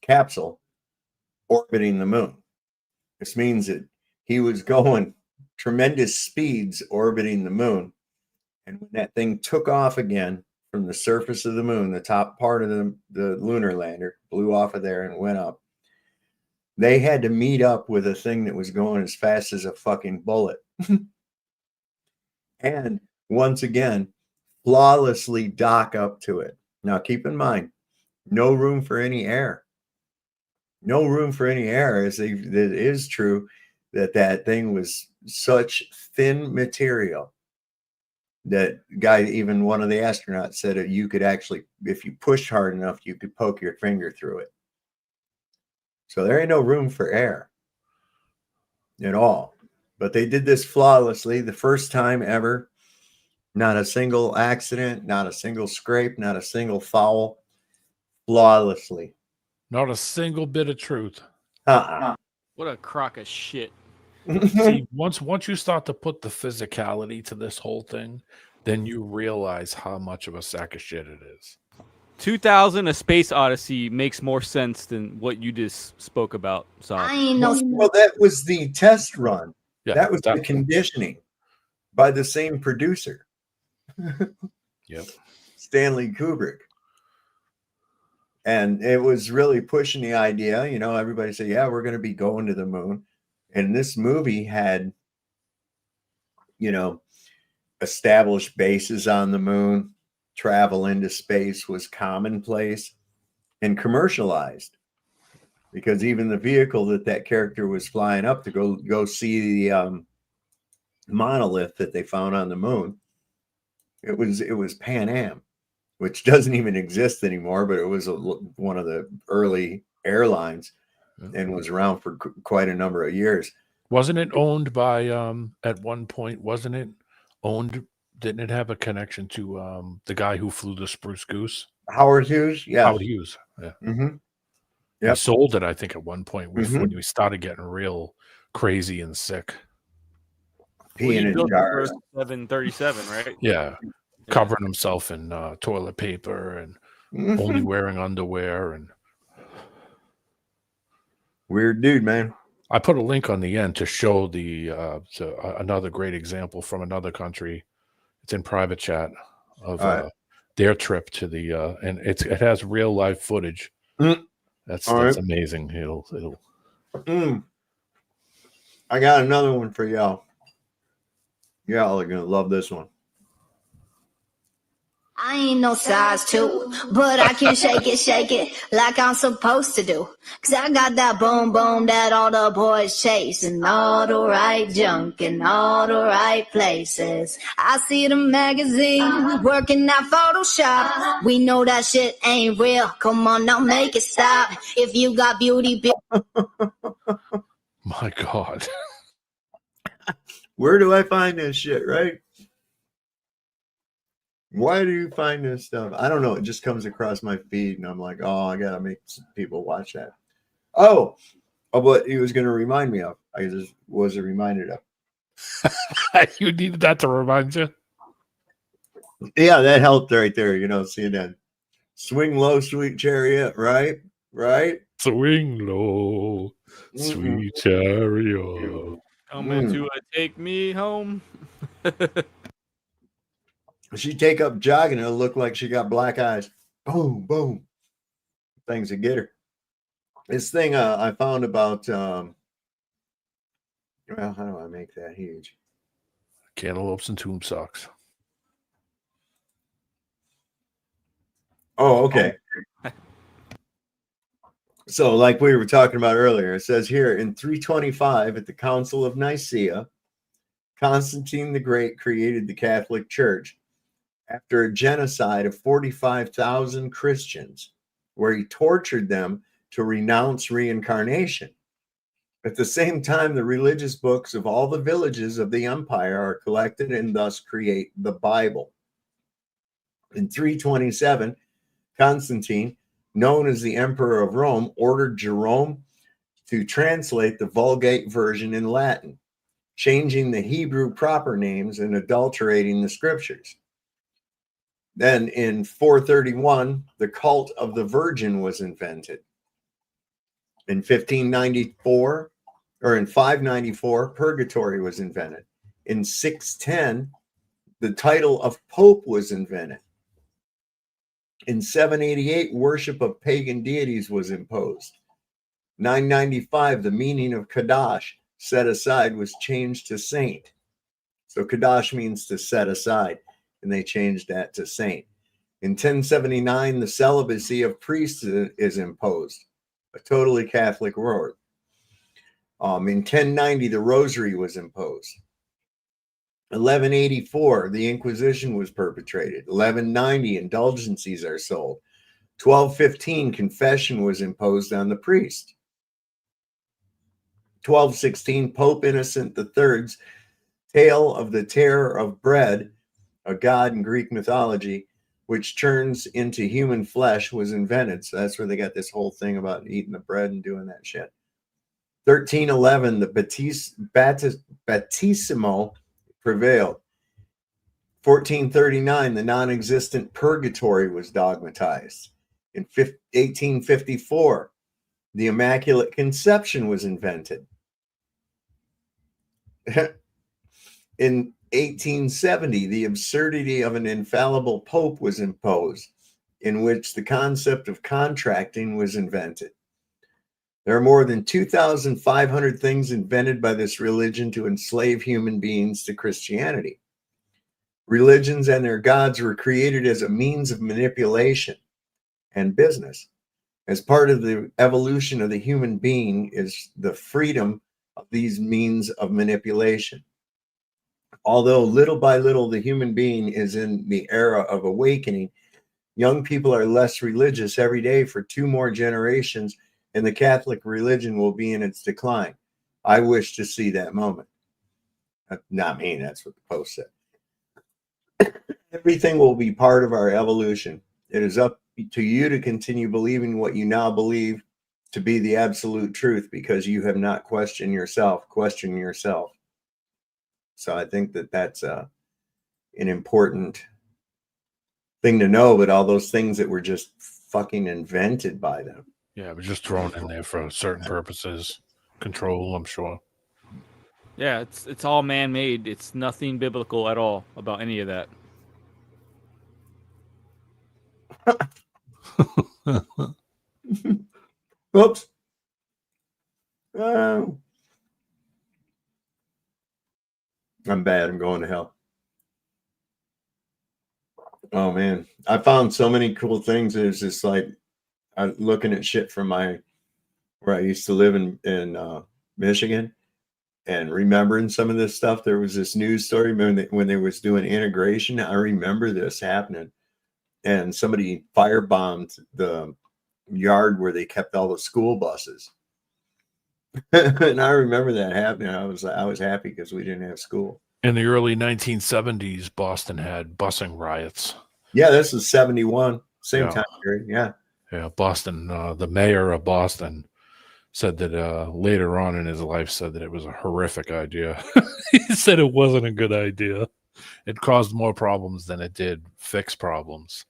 capsule orbiting the moon. This means that he was going tremendous speeds orbiting the moon, and when that thing took off again from the surface of the moon, the top part of the lunar lander blew off of there and went up, they had to meet up with a thing that was going as fast as a fucking bullet. And once again, flawlessly dock up to it. Now, keep in mind, no room for any air. No room for any air. It is true that thing was such thin material that even one of the astronauts said that you could actually, if you pushed hard enough, you could poke your finger through it. So there ain't no room for air at all. But they did this flawlessly, the first time ever. Not a single accident, not a single scrape, not a single foul. Flawlessly. Not a single bit of truth. What a crock of shit. See, once you start to put the physicality to this whole thing, then you realize how much of a sack of shit it is. 2000: A Space Odyssey makes more sense than what you just spoke about. So well, that was the test run. Yeah, that was the conditioning by the same producer. Yep. Stanley Kubrick. And it was really pushing the idea, everybody said, yeah, we're going to be going to the moon. And this movie had, established bases on the moon. Travel into space was commonplace and commercialized, because even the vehicle that character was flying up to go see the monolith that they found on the moon, it was Pan Am, which doesn't even exist anymore, but it was one of the early airlines and was around for quite a number of years. Wasn't it owned by at one point? Wasn't it owned? Didn't it have a connection to the guy who flew the Spruce Goose? Howard Hughes? Yeah. Howard Hughes. Yeah. Mm-hmm. He sold it, I think, at one point when we started getting real crazy and sick. Peeing in jars. 737, right? Yeah. Covering himself in toilet paper and only wearing underwear. And weird dude, man. I put a link on the end to show another great example from another country. It's in private chat of their trip to the and it has real life footage. That's amazing. It'll. I got another one for y'all. Y'all are gonna love this one. I ain't no size 2, but I can shake it like I'm supposed to do. 'Cause I got that boom boom that all the boys chase, and all the right junk in all the right places. I see the magazine working that Photoshop. We know that shit ain't real. Come on, now make it stop. If you got beauty, my God. Where do I find this shit, right? Why do you find this stuff? I don't know. It just comes across my feed, and I'm like, oh, I gotta make people watch that. Oh, what he was going to remind me of. I just was reminded of. You needed that to remind you. Yeah, that helped right there. Seeing that swing low, sweet chariot, right? Swing low, sweet chariot. Coming to take me home. She take up jogging, it'll look like she got black eyes. Boom, boom. Things that get her. This thing I found about, well, how do I make that huge? Cantaloupes and tomb socks. Oh, okay. So, like we were talking about earlier, it says here in 325 at the Council of Nicaea, Constantine the Great created the Catholic Church after a genocide of 45,000 Christians, where he tortured them to renounce reincarnation. At the same time, the religious books of all the villages of the empire are collected and thus create the Bible. In 327, Constantine, known as the Emperor of Rome, ordered Jerome to translate the Vulgate version in Latin, changing the Hebrew proper names and adulterating the scriptures. Then in 431, the cult of the Virgin was invented. In 594, purgatory was invented. In 610, the title of Pope was invented. In 788, worship of pagan deities was imposed. 995, the meaning of Kadash, set aside, was changed to saint. So Kadash means to set aside, and they changed that to saint. In 1079, the celibacy of priests is imposed, a totally Catholic word. In 1090, the rosary was imposed. 1184, the Inquisition was perpetrated. 1190, indulgences are sold. 1215, confession was imposed on the priest. 1216, Pope Innocent III's tale of the terror of bread, a god in Greek mythology, which turns into human flesh, was invented. So that's where they got this whole thing about eating the bread and doing that shit. 1311, the Battesimo prevailed. 1439, the non-existent purgatory was dogmatized. In 1854, the Immaculate Conception was invented. In 1870, the absurdity of an infallible pope was imposed, in which the concept of contracting was invented. There are more than 2,500 things invented by this religion to enslave human beings to Christianity. Religions and their gods were created as a means of manipulation and business. As part of the evolution of the human being is the freedom of these means of manipulation. Although little by little the human being is in the era of awakening, young people are less religious every day for 2 more generations, and the Catholic religion will be in its decline. I wish to see that moment. Not me, that's what the post said. Everything will be part of our evolution. It is up to you to continue believing what you now believe to be the absolute truth, because you have not questioned yourself. Question yourself. So I think that that's an important thing to know, but all those things that were just fucking invented by them. Yeah, but just thrown in there for certain purposes. Control, I'm sure. Yeah, it's all man-made. It's nothing biblical at all about any of that. Oops. I'm bad. I'm going to hell. Oh, man. I found so many cool things. It's just like I'm looking at shit from where I used to live in Michigan, and remembering some of this stuff. There was this news story when they was doing integration. I remember this happening, and somebody firebombed the yard where they kept all the school buses. And I remember that happening. I was happy because we didn't have school. In the early 1970s, Boston had busing riots. Yeah, this is 71, same Yeah. time period. Yeah. Yeah, Boston. The mayor of Boston said that later on in his life said that it was a horrific idea. He said it wasn't a good idea. It caused more problems than it did fix problems.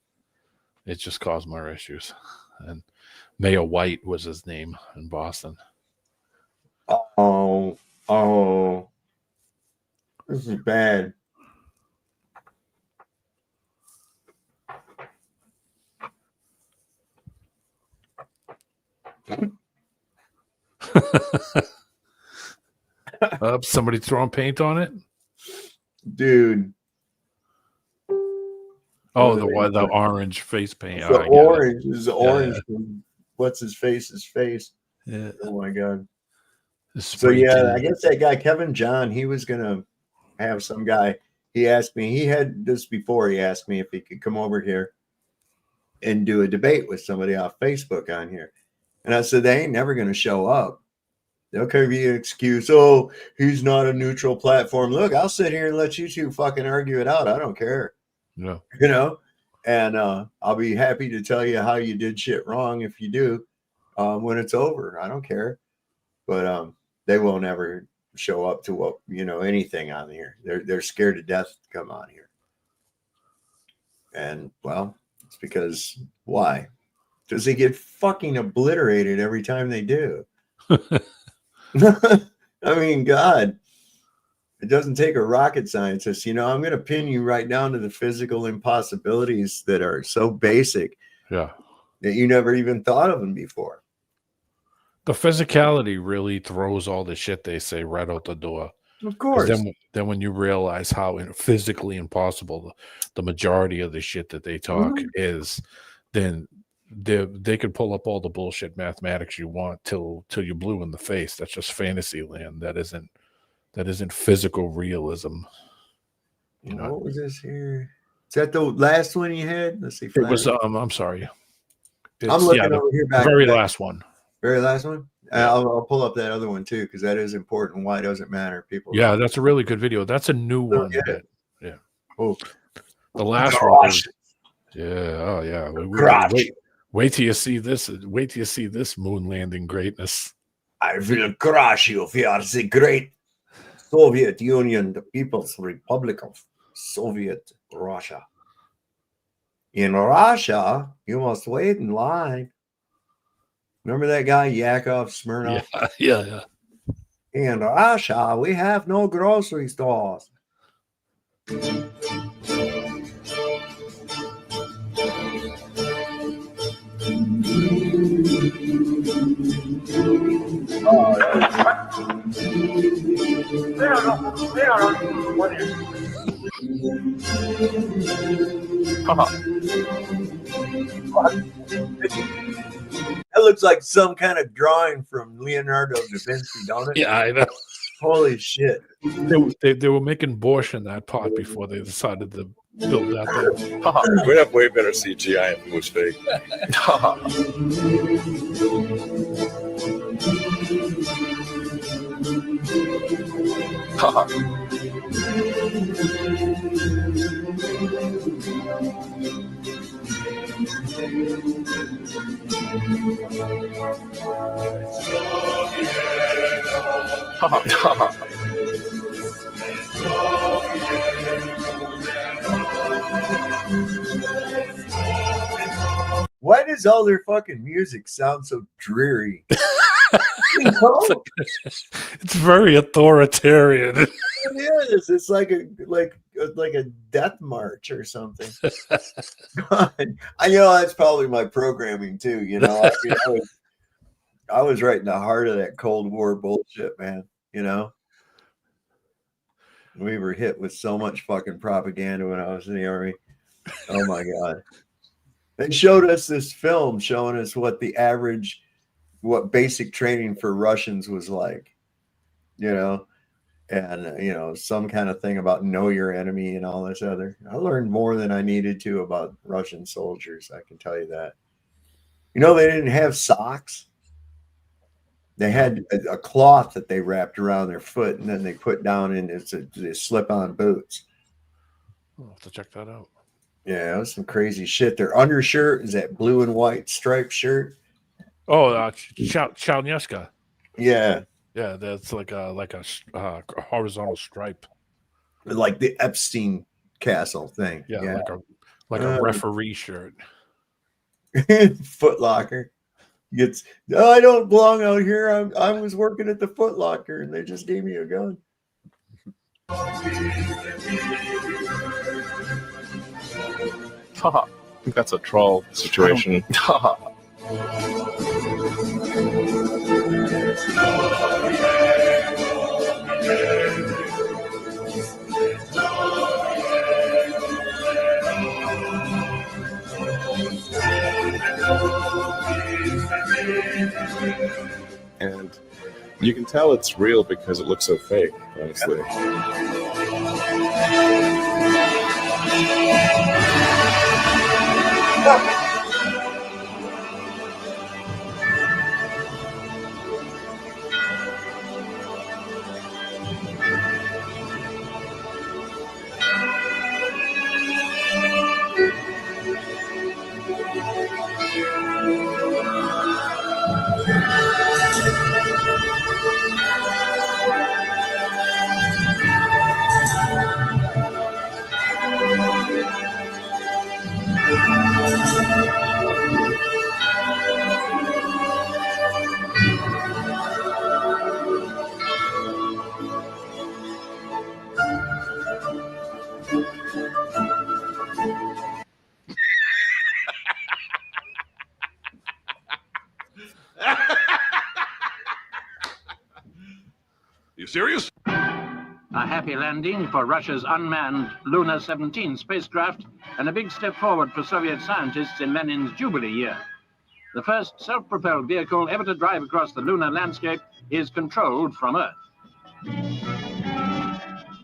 It just caused more issues. And Mayor White was his name in Boston. Oh, this is bad. Somebody throwing paint on it? Dude. Oh, the orange face paint. The Oh, I get it. orange is the Yeah, orange yeah. from what's his face's face. Yeah. Oh my god. The So spray yeah, tan. I guess that guy Kevin John, he was gonna have some guy. He asked me, he had this before. He asked me if he could come over here and do a debate with somebody off Facebook on here. And I said, they ain't never gonna show up. They'll give you an excuse. Oh, he's not a neutral platform. Look, I'll sit here and let you two fucking argue it out. I don't care. Yeah. You know, and I'll be happy to tell you how you did shit wrong if you do when it's over. I don't care. But they won't ever show up to what, you know, anything on here. They're scared to death to come on here. And well, it's because why? Because they get fucking obliterated every time they do. I mean, God, it doesn't take a rocket scientist. You know, I'm going to pin you right down to the physical impossibilities that are so basic. Yeah. That you never even thought of them before. The physicality really throws all the shit they say right out the door. Of course. Then when you realize how physically impossible the majority of the shit that they talk is, then they could pull up all the bullshit mathematics you want till you're blue in the face. That's just fantasy land. That isn't physical realism. You know, What was this here? Is that the last one you had? Let's see. it was. I'm sorry. I'm looking over here back. The very last one. Very last one. I'll pull up that other one too because that is important. Why does it matter? People. Yeah, that's a really good video. That's a new one. Yeah. Oh, the last one. Yeah. Oh yeah. Wait till you see this. Wait till you see this moon landing greatness. I will crush you if you are the great Soviet Union, the People's Republic of Soviet Russia. In Russia, you must wait in line. Remember that guy Yakov Smirnov? Yeah. In Russia, we have no grocery stores. That looks like some kind of drawing from Leonardo da Vinci, don't it? Yeah, I know. Holy shit. They were making borscht in that pot before they decided to build that thing. We'd have way better CGI if it was fake. Why does all their fucking music sound so dreary? It's very authoritarian. It is. It's like a death march or something. God. I know that's probably my programming too. You know, I was right in the heart of that Cold War bullshit, man. You know, we were hit with so much fucking propaganda when I was in the army. Oh my God. They showed us this film showing us what basic training for Russians was like, you know, and, you know, some kind of thing about know your enemy and all this other. I learned more than I needed to about Russian soldiers. I can tell you that. You know, they didn't have socks. They had a cloth that they wrapped around their foot and then they put down in the slip-on boots. I'll have to check that out. Yeah, it was some crazy shit. Their undershirt is that blue and white striped shirt. Oh, Chalnieska. Yeah, Yeah, that's like a horizontal stripe. like the Epstein Castle thing. Yeah, like a referee shirt. Foot Locker gets. Oh, I don't belong out here. I was working at the Foot Locker, and they just gave me a gun. I think that's a troll situation. And you can tell it's real because it looks so fake, honestly. You serious? A happy landing for Russia's unmanned Luna 17 spacecraft and a big step forward for Soviet scientists in Lenin's Jubilee year. The first self-propelled vehicle ever to drive across the lunar landscape is controlled from Earth.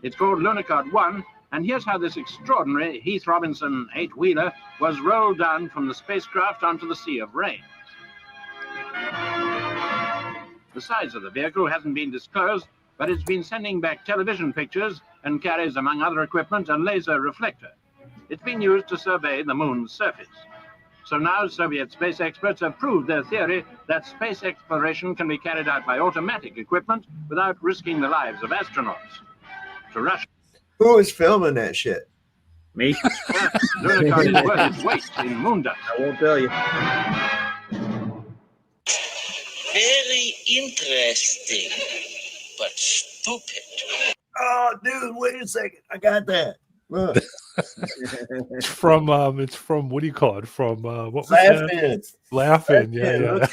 It's called Lunicard 1, and here's how this extraordinary Heath Robinson 8-wheeler was rolled down from the spacecraft onto the Sea of Rain. The size of the vehicle hasn't been disclosed, but it's been sending back television pictures and carries, among other equipment, a laser reflector. It's been used to survey the moon's surface. So now Soviet space experts have proved their theory that space exploration can be carried out by automatic equipment without risking the lives of astronauts. To Russia. Who was filming that shit? Me. Lunicard is worth its weight in moon dust. I won't tell you. Very interesting, but stupid. Oh, dude, wait a second. I got that. Look. It's from what do you call it? From what was Laughing. that? Laughing. Yeah, yeah. Look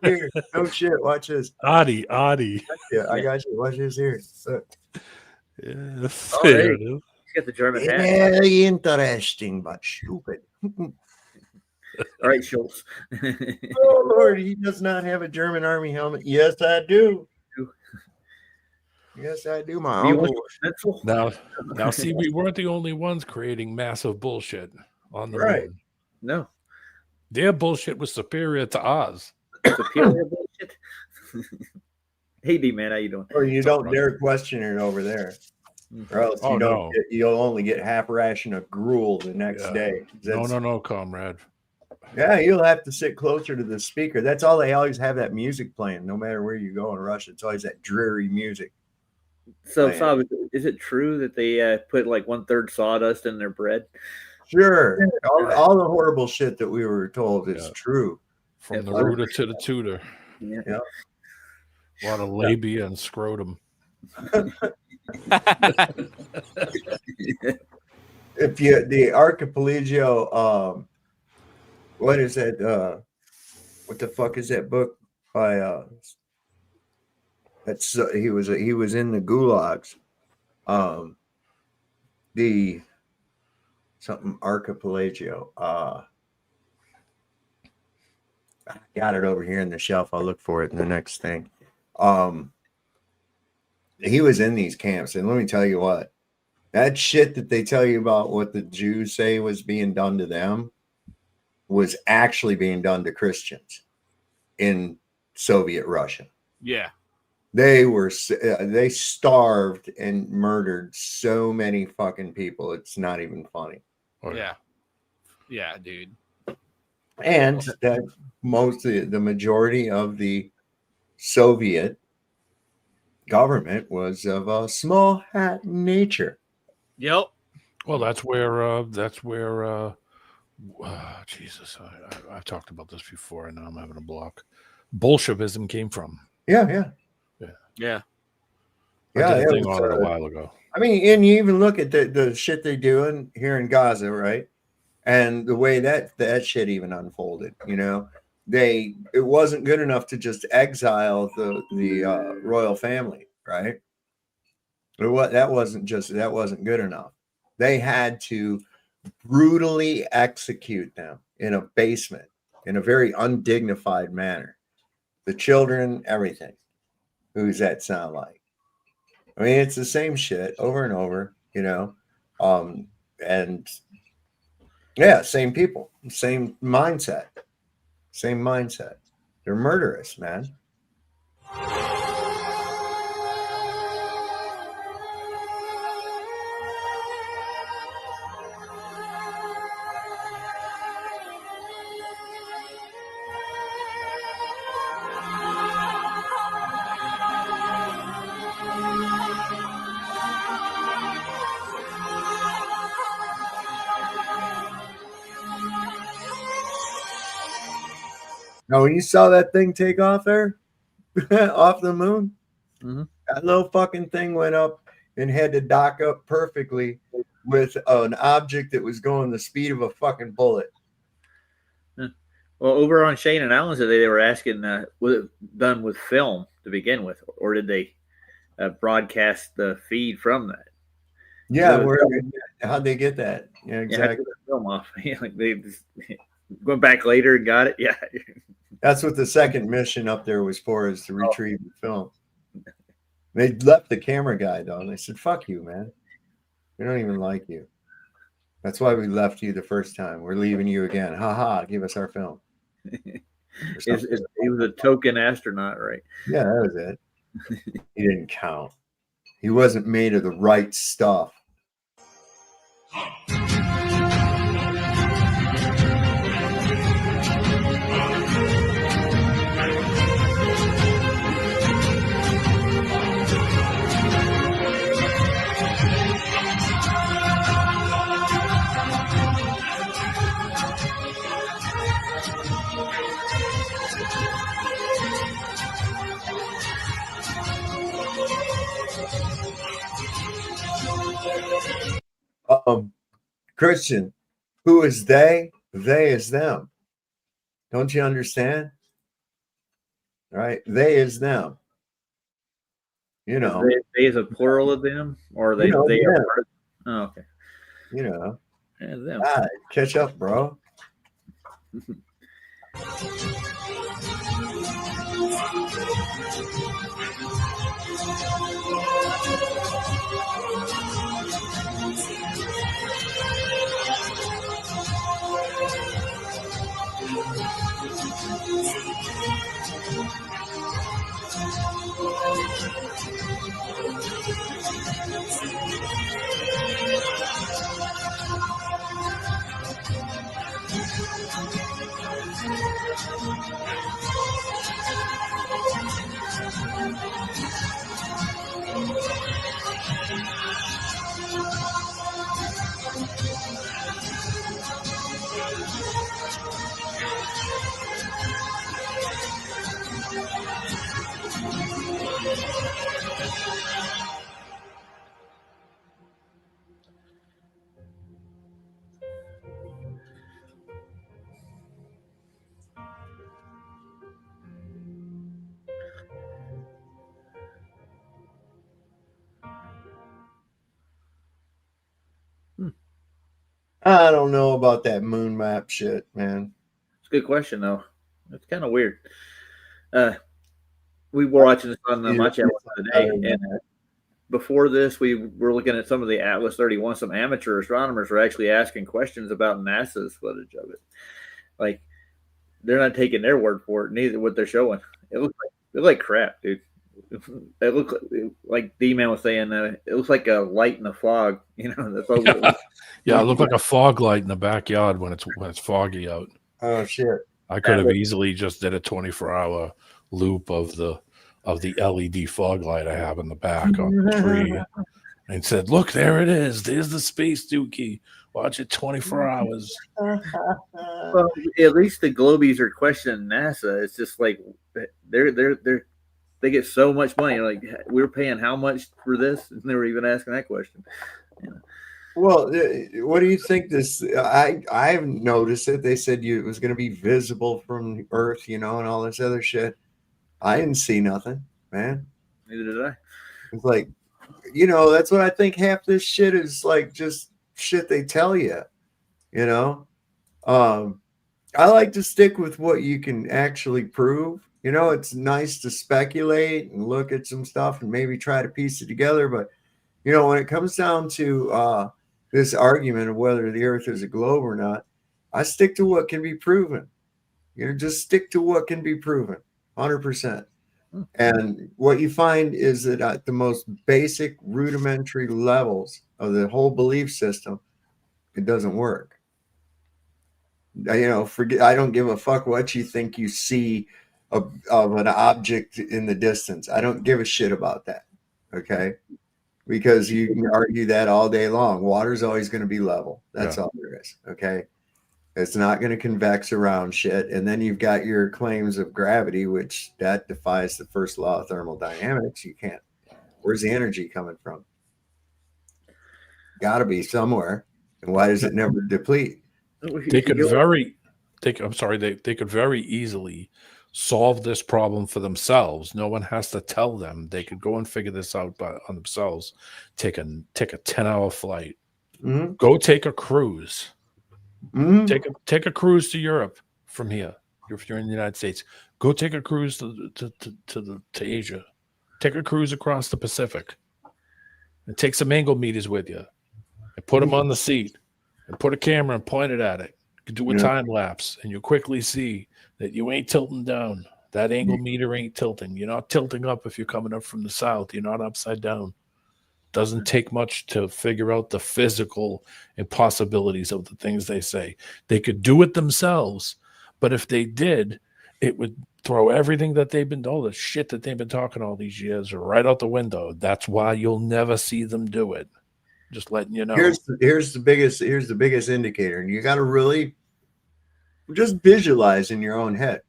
here. Oh shit, watch this. Adi. Yeah, I got you. Watch this here. Look. Yes. Oh, There hey, it is. get the German hat. Very interesting, but stupid. All right, Schultz. Oh Lord, he does not have a German army helmet. Yes, I do. Yes, I do. My uncle. Now, see, we weren't the only ones creating massive bullshit on the Right. moon. No. Their bullshit was superior to ours. Superior bullshit. Hey, D man, how you doing? Or you don't dare question it over there, or else Oh, you don't. no. You'll only get half ration of gruel the next Yeah. day. No, comrade. Yeah, you'll have to sit closer to the speaker. That's all. They always have that music playing, no matter where you go in Russia. It's always that dreary music. So, Man. Saab, is it true that they put like 1/3 sawdust in their bread? Sure, all the horrible shit that we were told is true. From the rooter to the tutor. Yeah. A lot of labia and scrotum. If you the Archipelago, what is that? What the fuck is that book by? That's he was in the gulags. The something Archipelago. I got it over here in the shelf. I'll look for it in the next thing. He was in these camps, and let me tell you what, that shit that they tell you about what the Jews say was being done to them was actually being done to Christians in Soviet Russia. Yeah. They starved and murdered so many fucking people. It's not even funny. Yeah. Yeah, dude. And that the majority of the Soviet government was of a small hat nature. Yep. Well, that's where Jesus, I've talked about this before, and now I'm having a block. Bolshevism came from. Yeah. Yeah. I did a thing on it a while ago. I mean, and you even look at the shit they're doing here in Gaza, right? And the way that shit even unfolded, you know, it wasn't good enough to just exile the royal family, right? That wasn't good enough. They had to brutally execute them in a basement in a very undignified manner. The children, everything. Who's that sound like? I mean, it's the same shit over and over, you know. And yeah, same people, same mindset. They're murderous, man. Now, when you saw that thing take off there, off the moon, that little fucking thing went up and had to dock up perfectly with an object that was going the speed of a fucking bullet. Well, over on Shane and Alan today, they were asking, was it done with film to begin with, or did they broadcast the feed from that? Yeah, how'd they get that? Yeah, exactly. Film off. Like they went back later and got it. Yeah. That's what the second mission up there was for, is to retrieve the film. They left the camera guy, though, and they said, fuck you, man. We don't even like you. That's why we left you the first time. We're leaving you again. Ha ha, give us our film. He was a token astronaut, right? Yeah, that was it. He didn't count. He wasn't made of the right stuff. Christian, who is they? They is them. Don't you understand? Right? They is them. You know. They is a plural of them, or they You know, they yeah. are. Oh, okay. You know. Yeah, them. Catch up, bro. I don't know about that moon map shit, man. It's a good question, though. It's kind of weird. We were watching this on my channel today, and before this, we were looking at some of the Atlas 31. Some amateur astronomers were actually asking questions about NASA's footage of it. Like, they're not taking their word for it, neither what they're showing. It looked like crap, dude. it looks like D-Man was saying, it looks like a light in the fog. You know, that's what Yeah, it looked like a fog light in the backyard when it's foggy out. Oh shit! I could have easily just did a 24-hour loop of the LED fog light I have in the back on the tree and said, "Look, there it is. There's the space dookie. Watch it 24 hours." Well, at least the Globies are questioning NASA. It's just like they get so much money. Like, we're paying how much for this? And they were even asking that question. You know. Well, what do you think this? I haven't noticed it. They said it was going to be visible from Earth, you know, and all this other shit. I didn't see nothing, man. Neither did I. It's like, you know, that's what I think. Half this shit is like just shit they tell you, you know. I like to stick with what you can actually prove. You know, it's nice to speculate and look at some stuff and maybe try to piece it together, but you know, when it comes down to this argument of whether the Earth is a globe or not, I stick to what can be proven. You know, just stick to what can be proven, 100%. And what you find is that at the most basic, rudimentary levels of the whole belief system, it doesn't work. You know, I don't give a fuck what you think you see of an object in the distance. I don't give a shit about that. Okay. Because you can argue that all day long. Water's always going to be level. That's all there is. Okay. It's not going to convex around shit. And then you've got your claims of gravity, which that defies the first law of thermodynamics. You can't. Where's the energy coming from? Got to be somewhere. And why does it never deplete? They could very easily solve this problem for themselves. No one has to tell them. They could go and figure this out on themselves. Take a 10-hour flight. Mm-hmm. Go take a cruise. Mm-hmm. Take a cruise to Europe from here. If you're in the United States, go take a cruise to Asia. Take a cruise across the Pacific, and take some angle meters with you, and put them on the seat, and put a camera and point it at it. You can do a time lapse, and you quickly see that you ain't tilting down. That angle meter ain't tilting. You're not tilting up if you're coming up from the south. You're not upside down. Doesn't take much to figure out the physical impossibilities of the things they say. They could do it themselves, but if they did, it would throw everything that they've been, all the shit that they've been talking all these years, right out the window. That's why you'll never see them do it. Just letting you know. Here's the biggest indicator, and you got to really just visualize in your own head.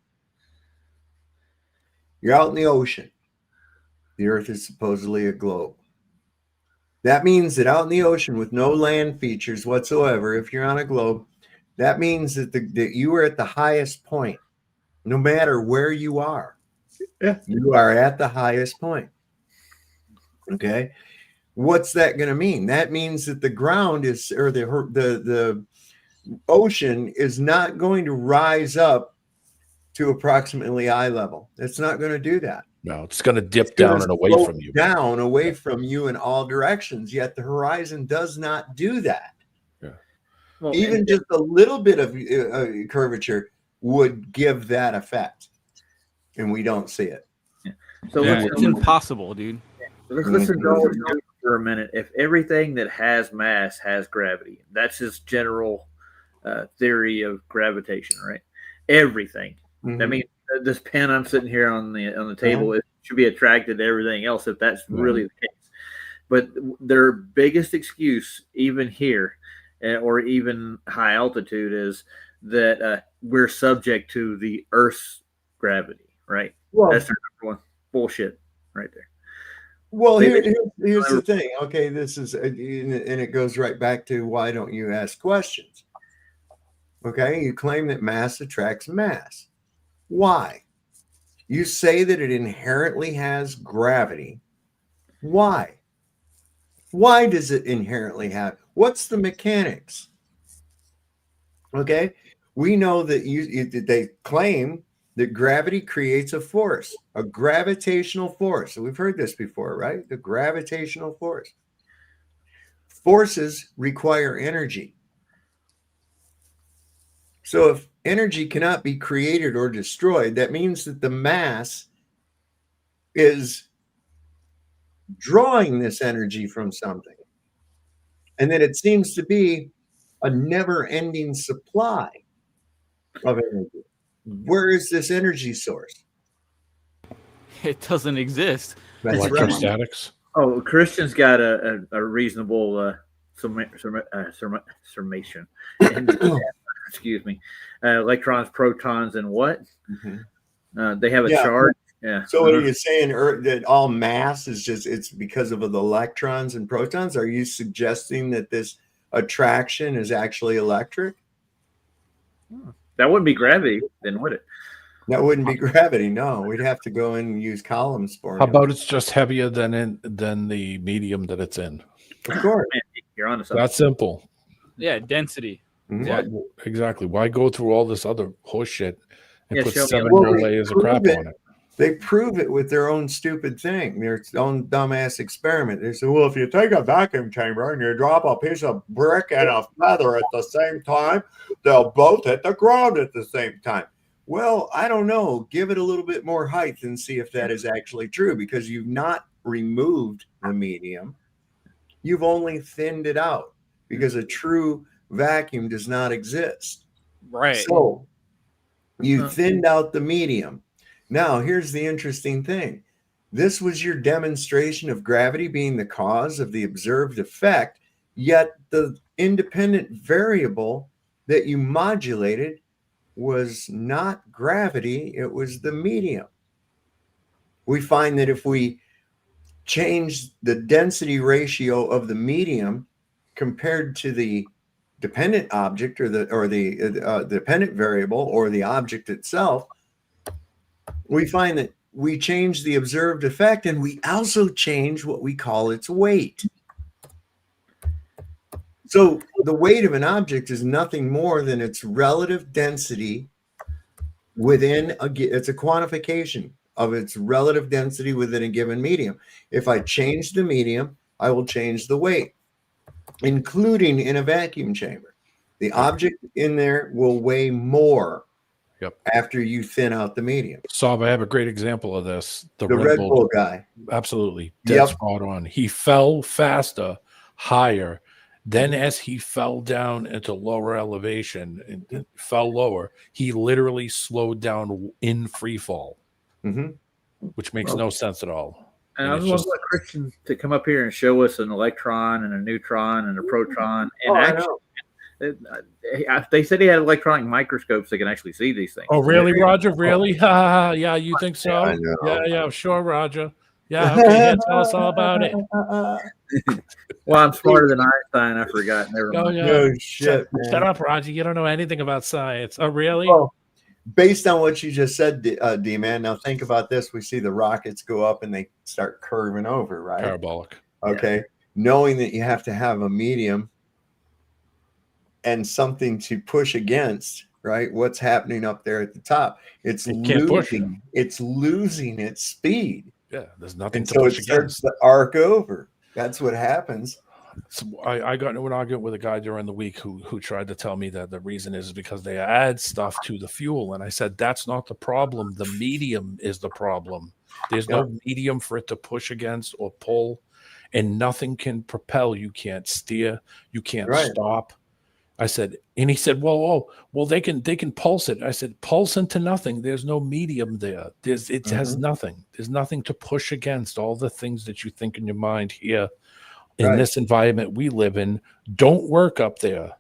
You're out in the ocean. The Earth is supposedly a globe. That means that out in the ocean with no land features whatsoever, if you're on a globe, that means that that you are at the highest point, no matter where you are. Yeah. You are at the highest point. Okay. What's that going to mean? That means that the ground is, or the ocean is not going to rise up to approximately eye level. It's not going to do that. No, it's going to dip down and away from you. Down away from you in all directions. Yet the horizon does not do that. Yeah. Well, even just a little bit of curvature would give that effect, and we don't see it. So it's impossible, dude. Let's listen to for a minute. If everything that has mass has gravity, that's just general theory of gravitation, right? Everything. That means this pen I'm sitting here on the table, it should be attracted to everything else if that's really the case. But their biggest excuse, even here or even high altitude, is that we're subject to the Earth's gravity, right? Well, that's their number one bullshit right there. Well, here's the thing. Okay, this is, and it goes right back to why don't you ask questions? Okay, you claim that mass attracts mass. Why? You say that it inherently has gravity. Why? Why does it inherently have? What's the mechanics? Okay, we know that they claim that gravity creates a force, a gravitational force. So we've heard this before, right? The gravitational force. Forces require energy. So if energy cannot be created or destroyed, that means that the mass is drawing this energy from something. And then it seems to be a never-ending supply of energy. Where is this energy source? It doesn't exist. That's right. Electrostatics. Oh, Christian's got a reasonable summation. And, excuse me. Electrons, protons, and what? They have a charge. Yeah. So what are you saying? That all mass is just, it's because of the electrons and protons? Are you suggesting that this attraction is actually electric? That wouldn't be gravity, then, would it? That wouldn't be gravity. No, we'd have to go in and use columns for it. How about it's just heavier than the medium that it's in? Of course. You're on to something. That's simple. Yeah, density. Why, exactly. Why go through all this other horse shit and put show me 7 Well, more they layers of prove crap it. on it? They prove it with their own stupid thing, their own dumbass experiment. They say, well, if you take a vacuum chamber and you drop a piece of brick and a feather at the same time, they'll both hit the ground at the same time. Well, I don't know. Give it a little bit more height and see if that is actually true, because you've not removed the medium. You've only thinned it out, because a true vacuum does not exist. Right. So you thinned out the medium. Now, here's the interesting thing. This was your demonstration of gravity being the cause of the observed effect, yet the independent variable that you modulated was not gravity, it was the medium. We find that if we change the density ratio of the medium compared to the dependent object or the dependent variable or the object itself, we find that we change the observed effect, and we also change what we call its weight. So the weight of an object is nothing more than its relative density within it's a quantification of its relative density within a given medium. If I change the medium, I will change the weight, including in a vacuum chamber. The object in there will weigh more after you thin out the medium. So I have a great example of this. The Red Bull guy. Absolutely. Dead spot on. He fell faster, higher. Then as he fell down into lower elevation and fell lower, he literally slowed down in free fall, which makes no sense at all. And I was wondering Christian to come up here and show us an electron and a neutron and a proton. And actually, they said he had electronic microscopes that can actually see these things. Oh, really, Roger? Really? Yeah, you think so? I know. Yeah, sure, Roger. Yeah, okay, yeah, tell us all about it. Well, I'm smarter than Einstein. I forgot. Never mind. Oh, yeah. No shit, Shut up, Roger. You don't know anything about science. Oh, really? Well, based on what you just said, D-Man, now think about this. We see the rockets go up and they start curving over, right? Parabolic. Okay. Yeah. Knowing that you have to have a medium and something to push against, right? What's happening up there at the top? It's losing its speed. Yeah, there's nothing and to so push it starts against. to arc over. That's what happens. So I got into an argument with a guy during the week who tried to tell me that the reason is because they add stuff to the fuel. And I said, that's not the problem. The medium is the problem. There's no medium for it to push against or pull, and nothing can propel. You can't steer. You can't stop. I said, and he said, well, they can pulse it. I said, pulse into nothing. There's no medium there. It has nothing. There's nothing to push against. All the things that you think in your mind here in this environment we live in don't work up there.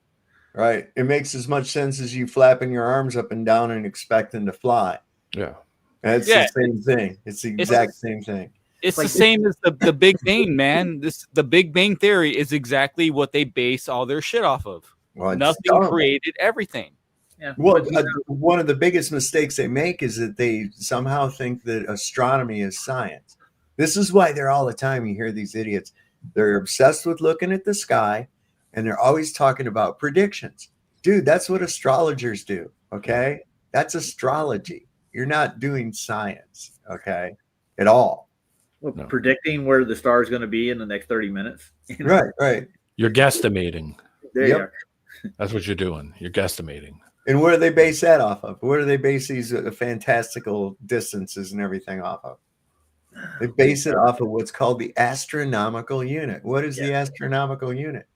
Right. It makes as much sense as you flapping your arms up and down and expecting to fly. Yeah. That's the same thing. It's the exact same thing. It's like the same as the Big Bang, man. The Big Bang Theory is exactly what they base all their shit off of. Well, nothing created everything. Yeah. Well, one of the biggest mistakes they make is that they somehow think that astronomy is science. This is why they're all the time, you hear these idiots, they're obsessed with looking at the sky and they're always talking about predictions. Dude, that's what astrologers do, okay? That's astrology. You're not doing science, okay, at all. Well, predicting where the star is going to be in the next 30 minutes. Right. You're guesstimating. There you are. That's what you're doing. You're guesstimating. And where do they base that off of? Where do they base these fantastical distances and everything off of? They base it off of what's called the astronomical unit. What is the astronomical unit?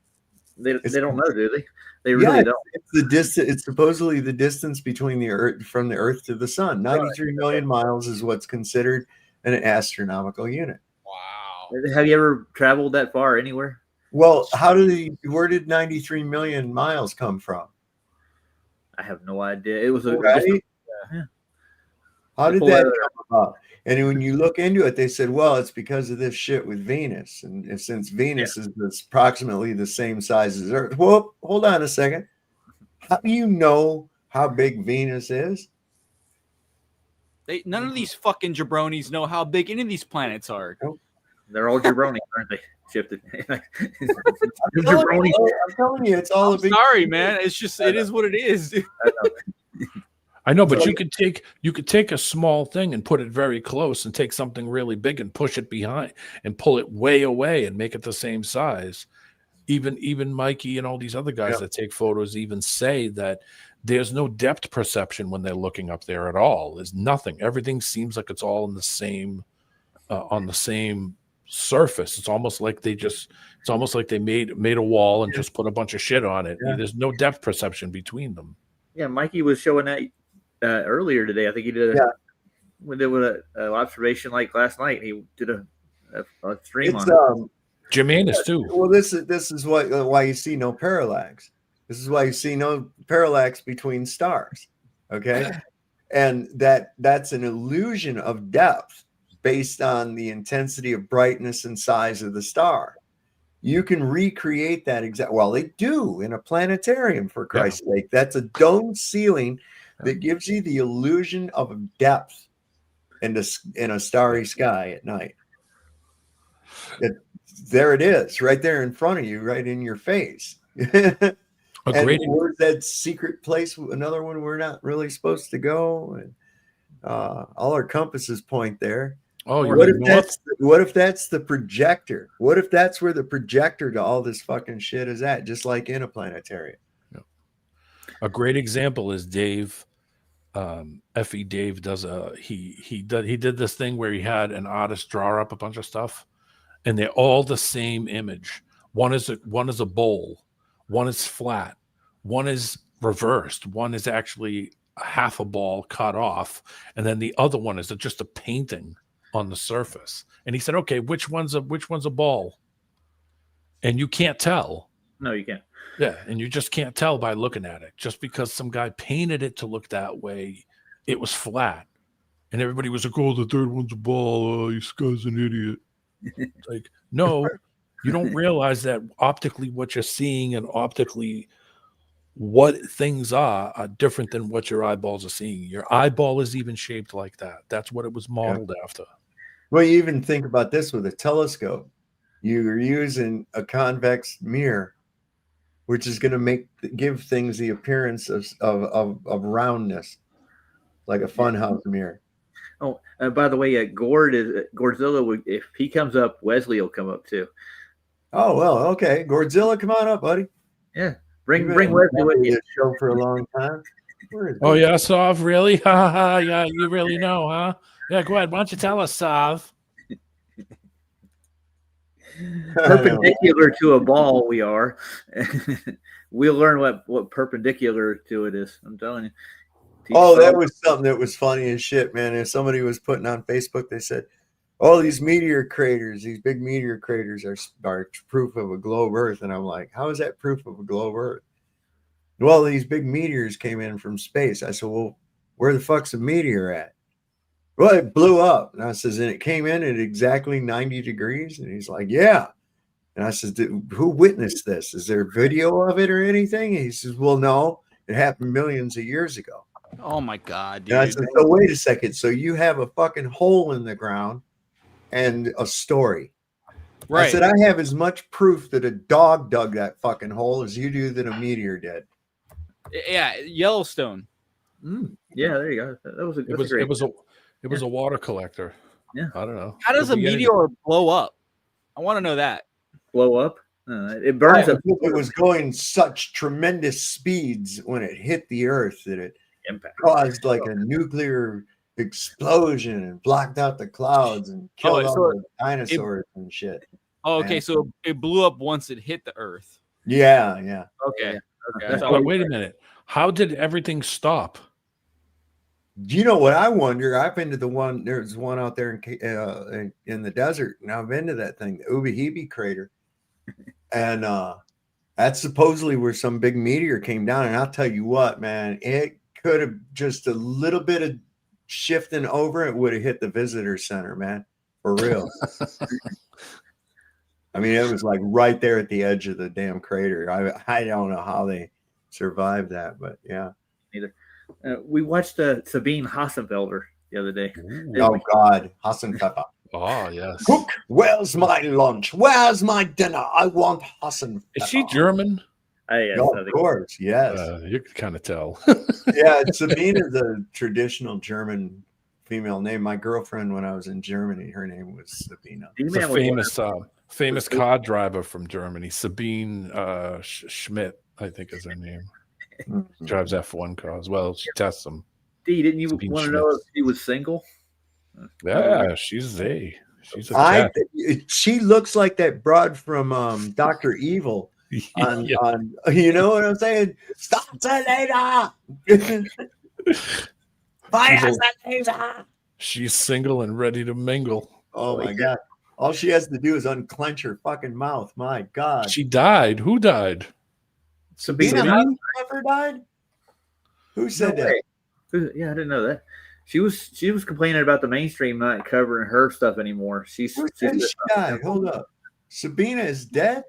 They don't know, do they? They really don't. It's the distance. It's supposedly the distance between the Earth from the Earth to the Sun. 93 million miles is what's considered an astronomical unit. Have you ever traveled that far anywhere? Well, where did 93 million miles come from? I have no idea. It was right. How did that come about? And when you look into it, they said, well, it's because of this shit with Venus. And since Venus is approximately the same size as Earth. Well, hold on a second. How do you know how big Venus is? None of these fucking jabronis know how big any of these planets are. They're all jabronis, aren't they? Shifted. I'm telling you, it's all a big. Sorry, man. It's just it is what it is. Dude. I know, but you could take a small thing and put it very close, and take something really big and push it behind and pull it way away and make it the same size. Even Mikey and all these other guys that take photos even say that there's no depth perception when they're looking up there at all. There's nothing. Everything seems like it's all in the same on the same surface. It's almost like they made a wall and just put a bunch of shit on it. Yeah. There's no depth perception between them. Yeah, Mikey was showing that earlier today. I think he did an observation like last night. He did a stream on it. Germanus too. Well, this is why you see no parallax. This is why you see no parallax between stars. Okay, and that's an illusion of depth based on the intensity of brightness and size of the star. You can recreate that exact. Well, they do in a planetarium, for Christ's sake. That's a dome ceiling that gives you the illusion of depth in a starry sky at night. There it is, right there in front of you, right in your face. And where's that secret place? Another one we're not really supposed to go. And all our compasses point there. Oh, what if that's the projector? What if that's where the projector to all this fucking shit is at? Just like in a planetarium. A great example is Dave. Effie Dave does he did this thing where he had an artist draw up a bunch of stuff, and they're all the same image. One is a bowl, one is flat, one is reversed, one is actually half a ball cut off, and then the other one is just a painting on the surface. And he said, okay, which one's a ball? And you can't tell. No, you can't. Yeah, and you just can't tell by looking at it. Just because some guy painted it to look that way, it was flat. And everybody was like, oh, the third one's a ball. Oh, this guy's an idiot. It's like, no, you don't realize that optically what you're seeing and optically what things are different than what your eyeballs are seeing. Your eyeball is even shaped like that. That's what it was modeled after. Well, you even think about this with a telescope. You're using a convex mirror, which is going to give things the appearance of roundness, like a funhouse mirror. Oh, by the way, Gordzilla. If he comes up, Wesley will come up too. Oh well, okay. Gordzilla, come on up, buddy. Yeah, bring Wesley with you. Show for a long time. Oh yeah, Sav, really? Ha ha. Yeah, you really know, huh? Yeah, go ahead. Why don't you tell us, Sav? Perpendicular to a ball, we are. We'll learn what perpendicular to it is. I'm telling you. That was something that was funny as shit, man. If somebody was putting on Facebook, they said, "Oh, these meteor craters, these big meteor craters are proof of a globe Earth." And I'm like, "How is that proof of a globe Earth?" Well, these big meteors came in from space. I said, "Well, where the fuck's a meteor at?" Well, it blew up. And I says, and it came in at exactly 90 degrees. And he's like, yeah. And I says, who witnessed this? Is there video of it or anything? And he says, well, no, it happened millions of years ago. Oh my God, dude. And I said, so wait a second. So you have a fucking hole in the ground and a story. Right. I said, I have as much proof that a dog dug that fucking hole as you do that a meteor did. Yeah, Yellowstone. Yeah, there you go. That was It was a water collector. Yeah. I don't know. How does a meteor blow up? I want to know that. Blow up? It burns up. It was going such tremendous speeds when it hit the earth that it caused like a nuclear explosion and blocked out the clouds and killed all the dinosaurs and shit. Oh, okay. Man. So it blew up once it hit the Earth. Yeah, yeah. Okay. Okay. But wait a minute. How did everything stop? You know what I wonder? I've been to the one. There's one out there in the desert, and I've been to that thing, the Ubehebe crater, and that's supposedly where some big meteor came down. And I'll tell you what, man, it could have just a little bit of shifting over, it would have hit the visitor center, man, for real. I mean, it was like right there at the edge of the damn crater. I don't know how they survived that, but yeah. Neither. We watched Sabine Hassenfelder the other day. Oh God, Hassenpfeffer. Oh yes. Cook, where's my lunch? Where's my dinner? I want Hassenpfeffer. Is she German? Yes, Oh, of course, yes. You can kind of tell. Yeah, Sabine is a traditional German female name. My girlfriend, when I was in Germany, her name was Sabina. It's a famous car driver from Germany, Sabine Schmidt, I think is her name. Drives F1 cars. Well, she tests them. D, didn't you Sabine want to Schmidt. know if she was single? Yeah, she's a cat. She looks like that broad from Dr. Evil. On, you know what I'm saying? Stop it later. She's single and ready to mingle. Oh my God. All she has to do is unclench her fucking mouth. My God. She died. Who died? Sabina ever died? Who said that? Yeah, I didn't know that. She was complaining about the mainstream not covering her stuff anymore. Who said she died? Hold up. Sabina is dead?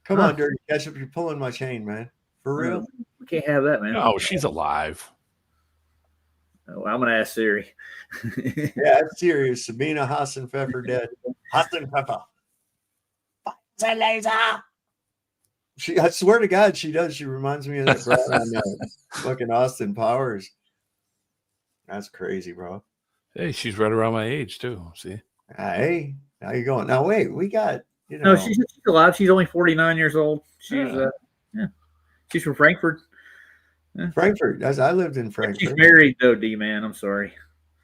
Come on, Dirty Ketchup. You're pulling my chain, man. For real? We can't have that, man. Oh, she's alive. Oh, I'm gonna ask Siri. Yeah, it's serious. Sabina Hassenpfeffer dead. Hassenpfeffer. I swear to God, she does. She reminds me of that broad on fucking Austin Powers. That's crazy, bro. Hey, she's right around my age too. See? Hey, how you going? Now wait, we got No, she's alive. She's only 49 years old. She's she's from Frankfurt. Yeah. Frankfurt. I lived in Frankfurt. She's married though, D man. I'm sorry.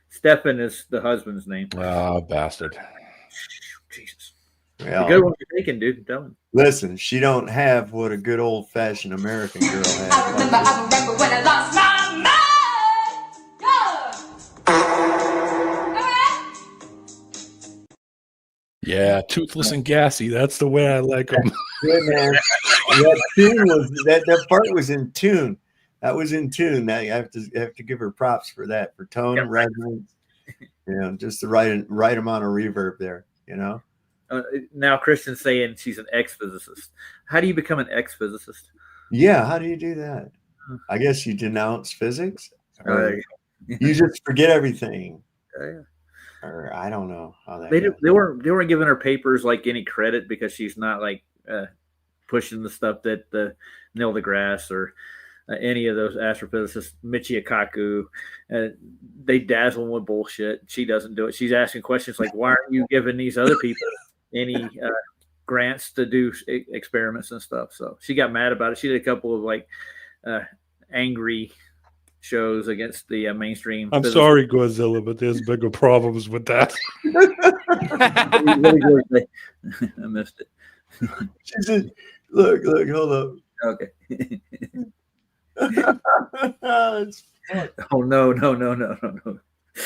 Stefan is the husband's name. Oh, bastard. Jesus. Well, the good one you're taking, dude. Tell him. Listen, she don't have what a good old fashioned American girl has. I remember when I lost my mind. Yeah, toothless and gassy. That's the way I like them. Yeah, man. That part was in tune. That was in tune. That you have to give her props for that, for tone, resonance. Just the right amount of reverb there. Now Christian's saying she's an ex-physicist. How do you become an ex-physicist? Yeah, how do you do that? I guess you denounce physics, or you just forget everything. Yeah. Or I don't know how that. They weren't giving her papers like any credit because she's not like pushing the stuff that Neil deGrasse or any of those astrophysicists, Michio Kaku, they dazzle them with bullshit. She doesn't do it. She's asking questions like, "Why aren't you giving these other people any grants to do experiments and stuff?" So she got mad about it. She did a couple of like angry shows against the mainstream. I'm sorry, Godzilla, but there's bigger problems with that. I missed it. She said, look, hold up. Okay. Oh no.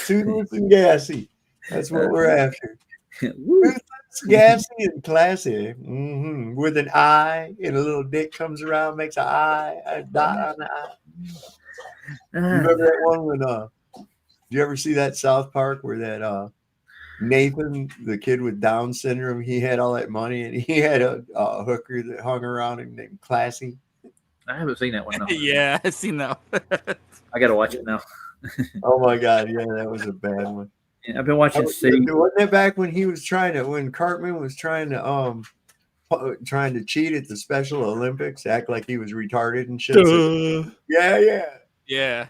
Toothless and gassy. That's what we're after. Toothless, gassy, and classy. Mm-hmm. With an eye, and a little dick comes around, makes an eye, a dot on the eye. You remember that one when did you ever see that South Park where that Nathan, the kid with Down syndrome, he had all that money and he had a hooker that hung around him named Classy? I haven't seen that one. No. Yeah, I've seen that. I gotta watch it now. Oh my God, yeah, that was a bad one. Yeah, I've been watching City. Wasn't that back when when Cartman was trying to cheat at the Special Olympics, act like he was retarded and shit? Yeah. Yeah.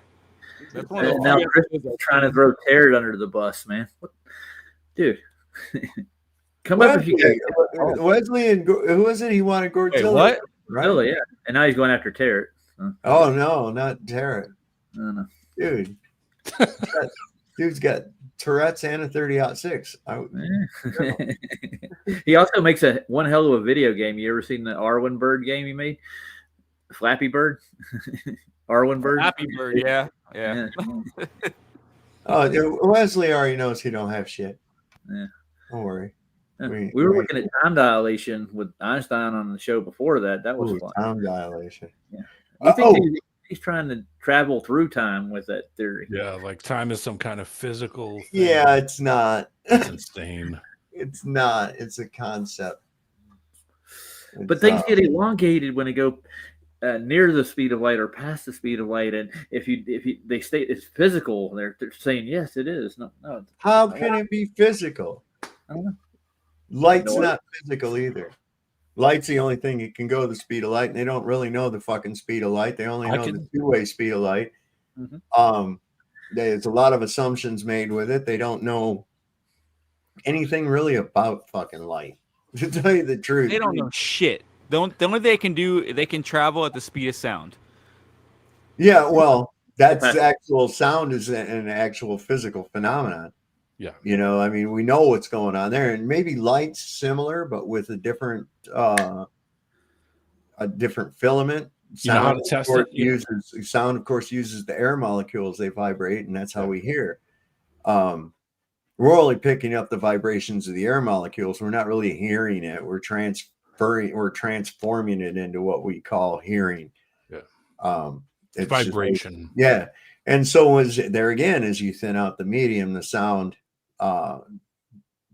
Now Christian's trying to throw Tarrant under the bus, man. Dude. Come up if you can. Wesley and who was it? He wanted Godzilla. What? Right? Really, yeah. And now he's going after Tarrant. Oh no, not Tarrant. No. Dude. Dude's got Tourette's and a 30-06. He also makes one hell of a video game. You ever seen the Arwen Bird game he made? Flappy Bird? Arwen Bird? Flappy Bird, yeah. Oh, Wesley already knows he don't have shit. Yeah. Don't worry. We were looking at time dilation with Einstein on the show before that. That was fun. Time dilation. Yeah. You think he's trying to travel through time with that theory? Yeah, like time is some kind of physical thing. Yeah, it's not. It's insane. It's not. It's a concept. But things get elongated when they go near the speed of light or past the speed of light, and if they state it's physical, they're saying yes, it is. No. How can it be physical? I don't know. Light's not physical either. Light's the only thing that can go the speed of light, and they don't really know the fucking speed of light. They only know the two-way speed of light. Mm-hmm. There's a lot of assumptions made with it. They don't know anything really about fucking light. To tell you the truth, They don't know shit. The only thing they can do, they can travel at the speed of sound. Yeah, well, that's actual sound is an actual physical phenomenon. Yeah. You know, I mean, we know what's going on there, and maybe light's similar, but with a different filament. You know how to test it? Sound, of course, uses the air molecules. They vibrate, and that's how we hear. We're only picking up the vibrations of the air molecules. We're not really hearing it. We're transforming it into what we call hearing. Yeah. It's vibration. Yeah. And so as you thin out the medium, the sound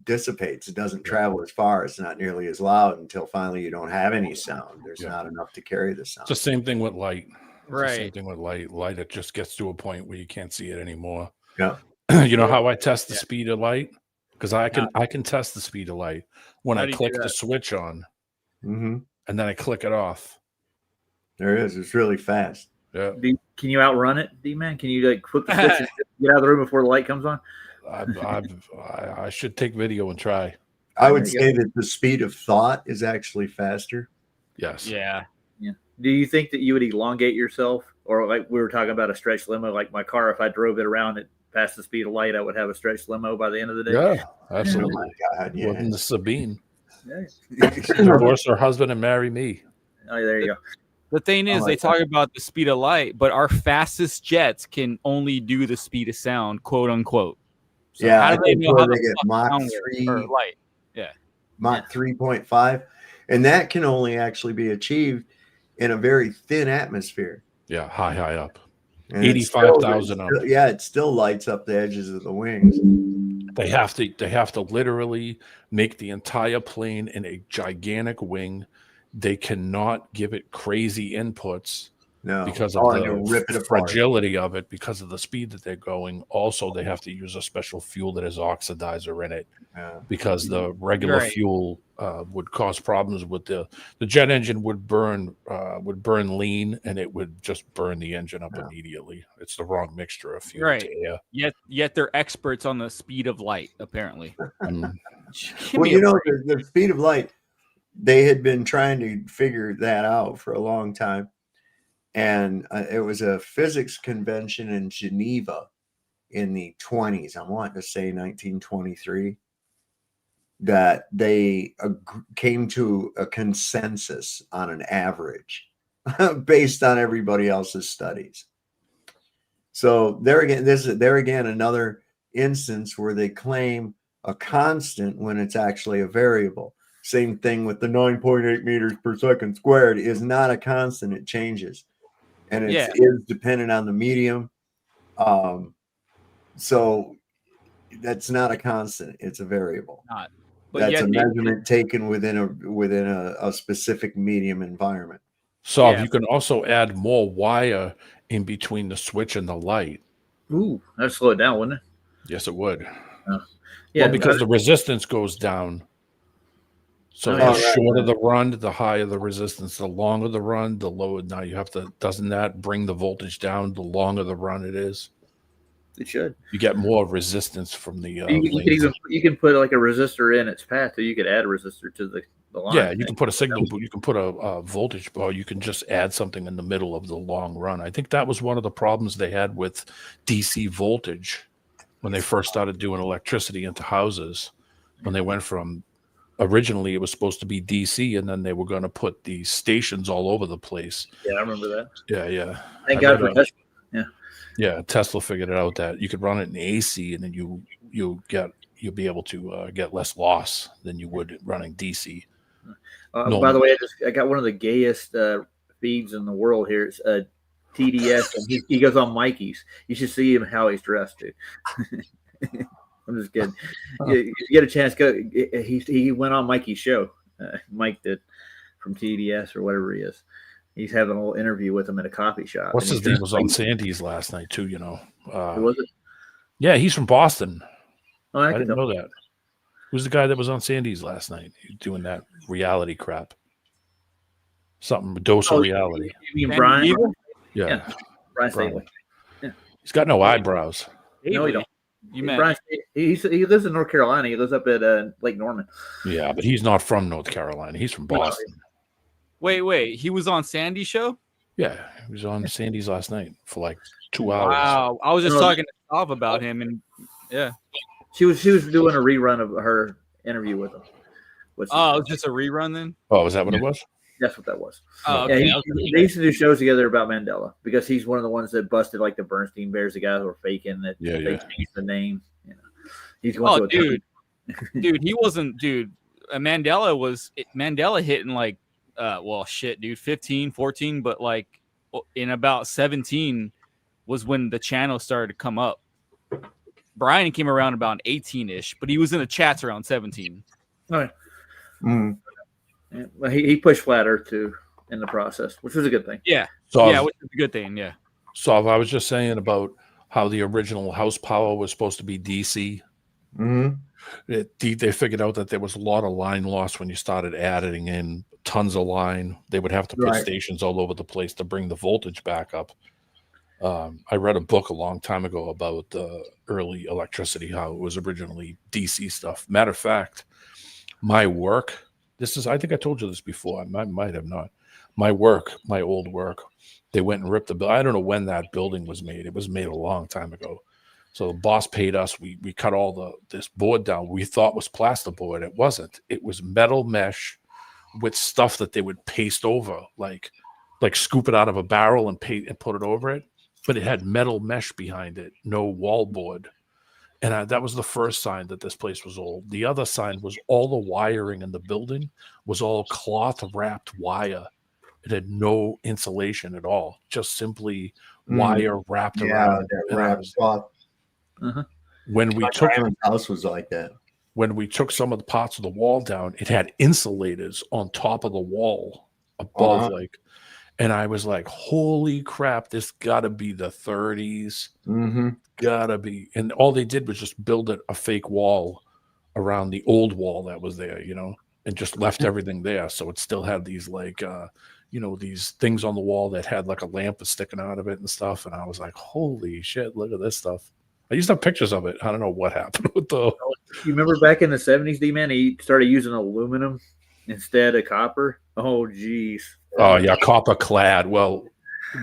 dissipates. It doesn't travel as far. It's not nearly as loud until finally you don't have any sound. There's not enough to carry the sound. It's the same thing with light. Right. Same thing with light. Light, it just gets to a point where you can't see it anymore. Yeah. You know how I test the speed of light? Because I can test the speed of light when I click the switch on, and then I click it off. There it is. It's really fast. Yeah. Can you outrun it, D-Man? Can you like flip the switch and get out of the room before the light comes on? I should take video and try. I would say that the speed of thought is actually faster. Yes. Yeah. Do you think that you would elongate yourself, or like we were talking about a stretch limo? Like my car, if I drove it around it past the speed of light, I would have a stretch limo by the end of the day. Yeah, absolutely. Oh my God, yeah. Wasn't the Sabine? Yeah. Divorce her husband and marry me. Oh, there you go. The thing is, they talk about the speed of light, but our fastest jets can only do the speed of sound, quote unquote. So how do they know how they get Mach 3 light? Yeah. Mach 3.5, and that can only actually be achieved in a very thin atmosphere. Yeah, high up. And 85,000 up. Yeah, it still lights up the edges of the wings. They have to literally make the entire plane in a gigantic wing. They cannot give it crazy inputs because of the fragility of it, because of the speed that they're going. Also, they have to use a special fuel that has oxidizer in it because the regular fuel would cause problems with the jet engine would burn lean, and it would just burn the engine up immediately. It's the wrong mixture of fuel to air. Yet they're experts on the speed of light, apparently. Well, you know, the speed of light, they had been trying to figure that out for a long time. And it was a physics convention in Geneva in the 20s. I want to say 1923, that they came to a consensus on an average based on everybody else's studies. So there again, another instance where they claim a constant when it's actually a variable. Same thing with the 9.8 meters per second squared is not a constant. It changes. And it is dependent on the medium. So that's not a constant. It's a variable. That's a measurement taken within a specific medium environment. So you can also add more wire in between the switch and the light. Ooh, that'd slow it down, wouldn't it? Yes, it would. Yeah, because the resistance goes down. So the shorter the run, the higher the resistance. The longer the run, the lower. Now you have to. Doesn't that bring the voltage down? The longer the run it is. It should. You get more resistance from the. You can put like a resistor in its path, so you could add a resistor to the line. Yeah, you can put a signal. You can put a voltage bar. You can just add something in the middle of the long run. I think that was one of the problems they had with DC voltage. when they first started doing electricity into houses, when they went from originally it was supposed to be DC, and then they were going to put these stations all over the place. Yeah, I remember that. Yeah. Thank God for Tesla. Yeah. Yeah, Tesla figured it out that you could run it in AC, and then you'll be able to get less loss than you would running DC. By the way, I got one of the gayest feeds in the world here. It's TDS, and he goes on Mikey's. You should see him how he's dressed, dude. I'm just kidding. If you get a chance, go. He went on Mikey's show. Mike did from TDS or whatever he is. He's having a little interview with him at a coffee shop. What's his name was on Sandy's last night too. Who was it? Yeah, he's from Boston. Oh, I didn't know that. Who's the guy that was on Sandy's last night doing that reality crap? Something dose of reality. You mean Brian? Yeah. Brian Staley. Yeah. He's got no eyebrows. No, he don't. You met. Brian, he lives in North Carolina. He lives up at Lake Norman. Yeah, but he's not from North Carolina. He's from Boston. Wait. He was on Sandy's show? Yeah, he was on Sandy's last night for like 2 hours. Wow. I was just talking to Bob about him, and yeah. She was doing a rerun of her interview with him. It was just a rerun then? Oh, is that what it was? That's what that was. Oh, okay. Yeah, they used to do shows together about Mandela because he's one of the ones that busted like the Bernstein Bears, the guys who were faking that they changed the name. You know, he's going dude, he wasn't, dude. Mandela hit in like, dude, 15, 14, but like in about 17 was when the channel started to come up. Brian came around about 18-ish, but he was in the chats around 17. All right. Yeah, well, he pushed Flat Earth too in the process, which was a good thing. Yeah. Which is a good thing. Yeah. So I was just saying about how the original house power was supposed to be DC. Mm-hmm. They figured out that there was a lot of line loss when you started adding in tons of line. They would have to put stations all over the place to bring the voltage back up. I read a book a long time ago about early electricity, how it was originally DC stuff. Matter of fact, my work, I think I told you this before. I might have not. My old work, they went and ripped the bill. I don't know when that building was made. It was made a long time ago. So the boss paid us. We cut all this board down. We thought was plasterboard. It wasn't. It was metal mesh with stuff that they would paste over, like scoop it out of a barrel and put it over it. But it had metal mesh behind it, no wall board. And that was the first sign that this place was old. The other sign was all the wiring in the building was all cloth wrapped wire. It had no insulation at all, just simply wire wrapped around. Yeah, that wrapped cloth. When we took house was like that. When we took some of the parts of the wall down, it had insulators on top of the wall above, and I was like, holy crap, this gotta be the 30s. Mm-hmm. Gotta be. And all they did was just build a fake wall around the old wall that was there, and just left everything there. So it still had these these things on the wall that had like a lamp sticking out of it and stuff. And I was like, holy shit, look at this stuff. I used to have pictures of it. I don't know what happened with the. You remember back in the 70s, D-Man, he started using aluminum instead of copper. Oh, geez. Oh yeah, copper clad. Well,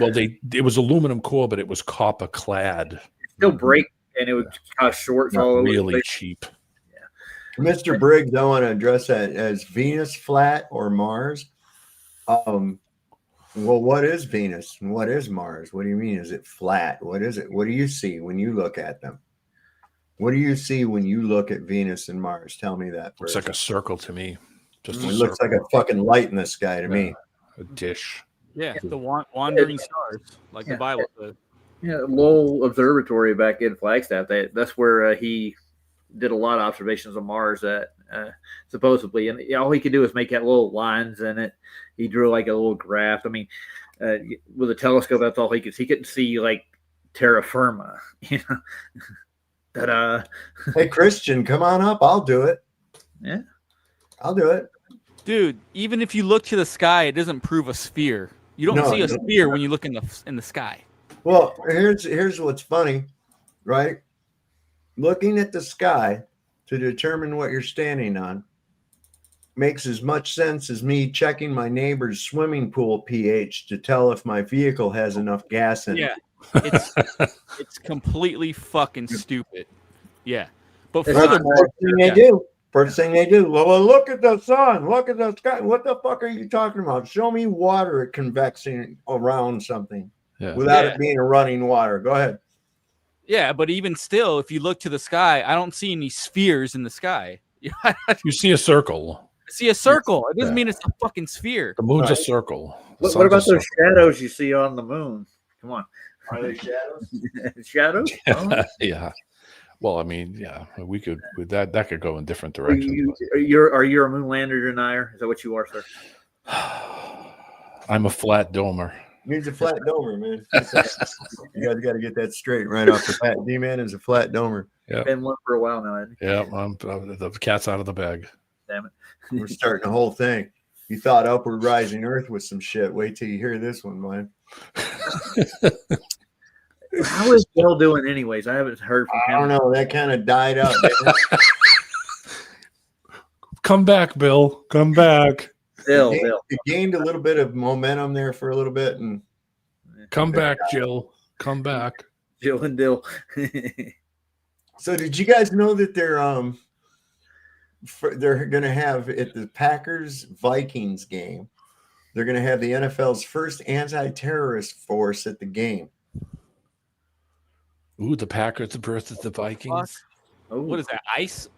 it was aluminum core, but it was copper clad. Still break, and it would cause shorts all over. Really cheap. Yeah. Mr. Briggs, I want to address that as Venus flat or Mars. Well, what is Venus and what is Mars? What do you mean? Is it flat? What is it? What do you see when you look at them? What do you see when you look at Venus and Mars? Tell me that first. Looks like a circle to me. It looks like a fucking light in the sky to me. A dish. Yeah, the wandering stars, like the Bible says. Yeah, Lowell Observatory back in Flagstaff. That's where he did a lot of observations of Mars at supposedly, and all he could do is make out little lines in it. He drew like a little graph. I mean, with a telescope, that's all he could see. He couldn't see like terra firma. Ta-da! Hey, Christian, come on up. I'll do it. Yeah, I'll do it. Dude, even if you look to the sky, it doesn't prove a sphere. You don't see a sphere when you look in the sky. Well, here's what's funny, right? Looking at the sky to determine what you're standing on makes as much sense as me checking my neighbor's swimming pool pH to tell if my vehicle has enough gas in it. Yeah, it's completely fucking stupid. Yeah, but That's the first thing they do. First thing they do. Well, look at the sun. Look at the sky. What the fuck are you talking about? Show me water convexing around something without it being a running water. Go ahead. Yeah, but even still, if you look to the sky, I don't see any spheres in the sky. You see a circle. I see a circle. It doesn't mean it's a fucking sphere. The moon's a circle. The What about sun's a those shadows you see on the moon? Come on. Are they shadows? Shadows? Oh. Yeah. Well, I mean, yeah, we could with that could go in different directions. Are you a moonlander denier? Is that what you are, sir? I'm a flat domer. He's a flat domer, man. You guys got to get that straight right off the bat. D-Man is a flat domer. Yeah. Been one for a while now, hasn't he? Yeah, the cat's out of the bag. Damn it. We're starting the whole thing. You thought Upward Rising Earth was some shit. Wait till you hear this one, man. How is Bill doing anyways? I haven't heard from him. I don't know. That kind of died out. Come back, Bill. Come back. It gained a little bit of momentum there for a little bit. And come back, Jill. Come back. Jill and Dill. So did you guys know that they're going to have at the Packers-Vikings game, they're going to have the NFL's first anti-terrorist force at the game. Ooh, the Packers versus the Vikings. What is that? ICE?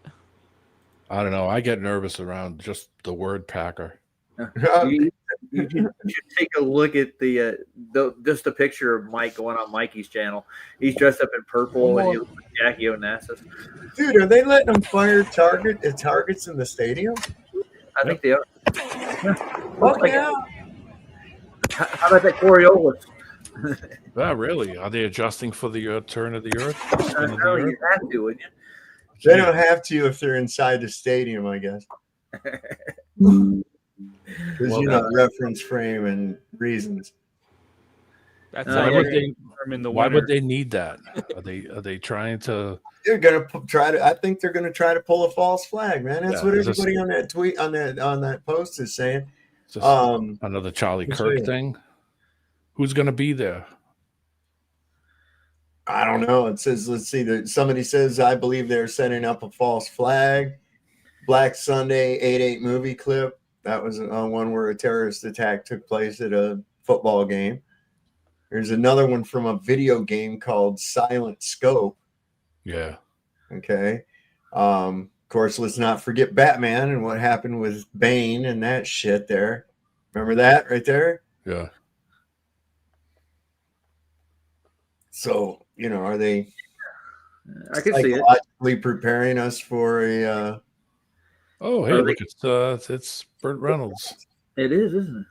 I don't know. I get nervous around just the word Packer. You should take a look at just a picture of Mike going on Mikey's channel. He's dressed up in purple and he looks like Jackie Onassis. Dude, are they letting them fire targets in the stadium? I think they are. Fuck yeah. How about that Coriolis? Oh, really? Are they adjusting for the turn of the earth? No, you have to, wouldn't you? They don't have to if they're inside the stadium, I guess. Because reference frame and reasons. That's why would they need that? Are they trying to? They're gonna try to. I think they're gonna try to pull a false flag, man. That's what everybody on that tweet on that post is saying. Another Charlie Kirk thing. Who's gonna be there? I don't know. It says, let's see. Somebody says, I believe they're setting up a false flag. Black Sunday 8/8 movie clip. That was one where a terrorist attack took place at a football game. There's another one from a video game called Silent Scope. Yeah. Okay. Of course, let's not forget Batman and what happened with Bane and that shit there. Remember that right there? Yeah. So, are they I can see it. psychologically preparing us for a Oh, hey, look, it's Burt Reynolds. It is, isn't it?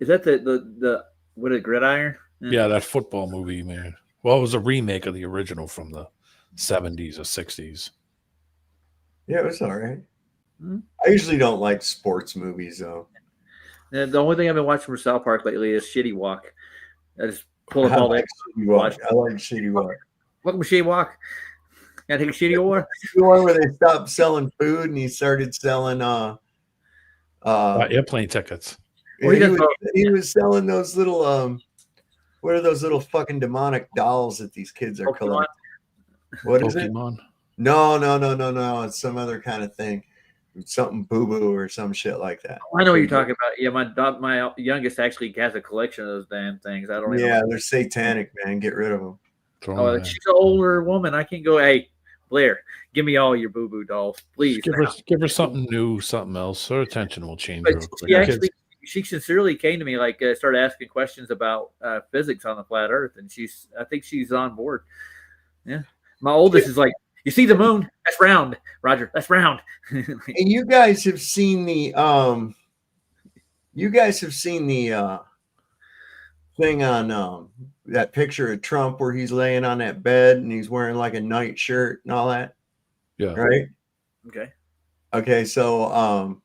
Is that the what is it, Gridiron? Yeah, that football movie, man. Well, it was a remake of the original from the 70s or 60s. Yeah, it was all right. I usually don't like sports movies, though. And the only thing I've been watching from South Park lately is Shitty Walk. I just pull up I all like that. Shitty Walk. I like Shitty Walk. Welcome to Shitty Walk. Can I take a Shitty Walk? The one where they stopped selling food and he started selling airplane tickets. He was selling those little what are those little fucking demonic dolls that these kids are collecting? What is it? Pokemon? No. It's some other kind of thing. Something boo-boo or some shit like that. I know what you're talking about. Yeah, my youngest actually has a collection of those damn things. I don't even know. They're satanic, man. Get rid of them. She's an older woman. I can't go, hey, Blair, give me all your boo-boo dolls, please. Give her something new, something else. Her attention will change. But she sincerely came to me, started asking questions about physics on the flat Earth, and I think she's on board. Yeah, my oldest is like, you see the moon? That's round, Roger. That's round. And you guys have seen the thing on that picture of Trump where he's laying on that bed and he's wearing like a night shirt and all that. Yeah. Right. Okay. So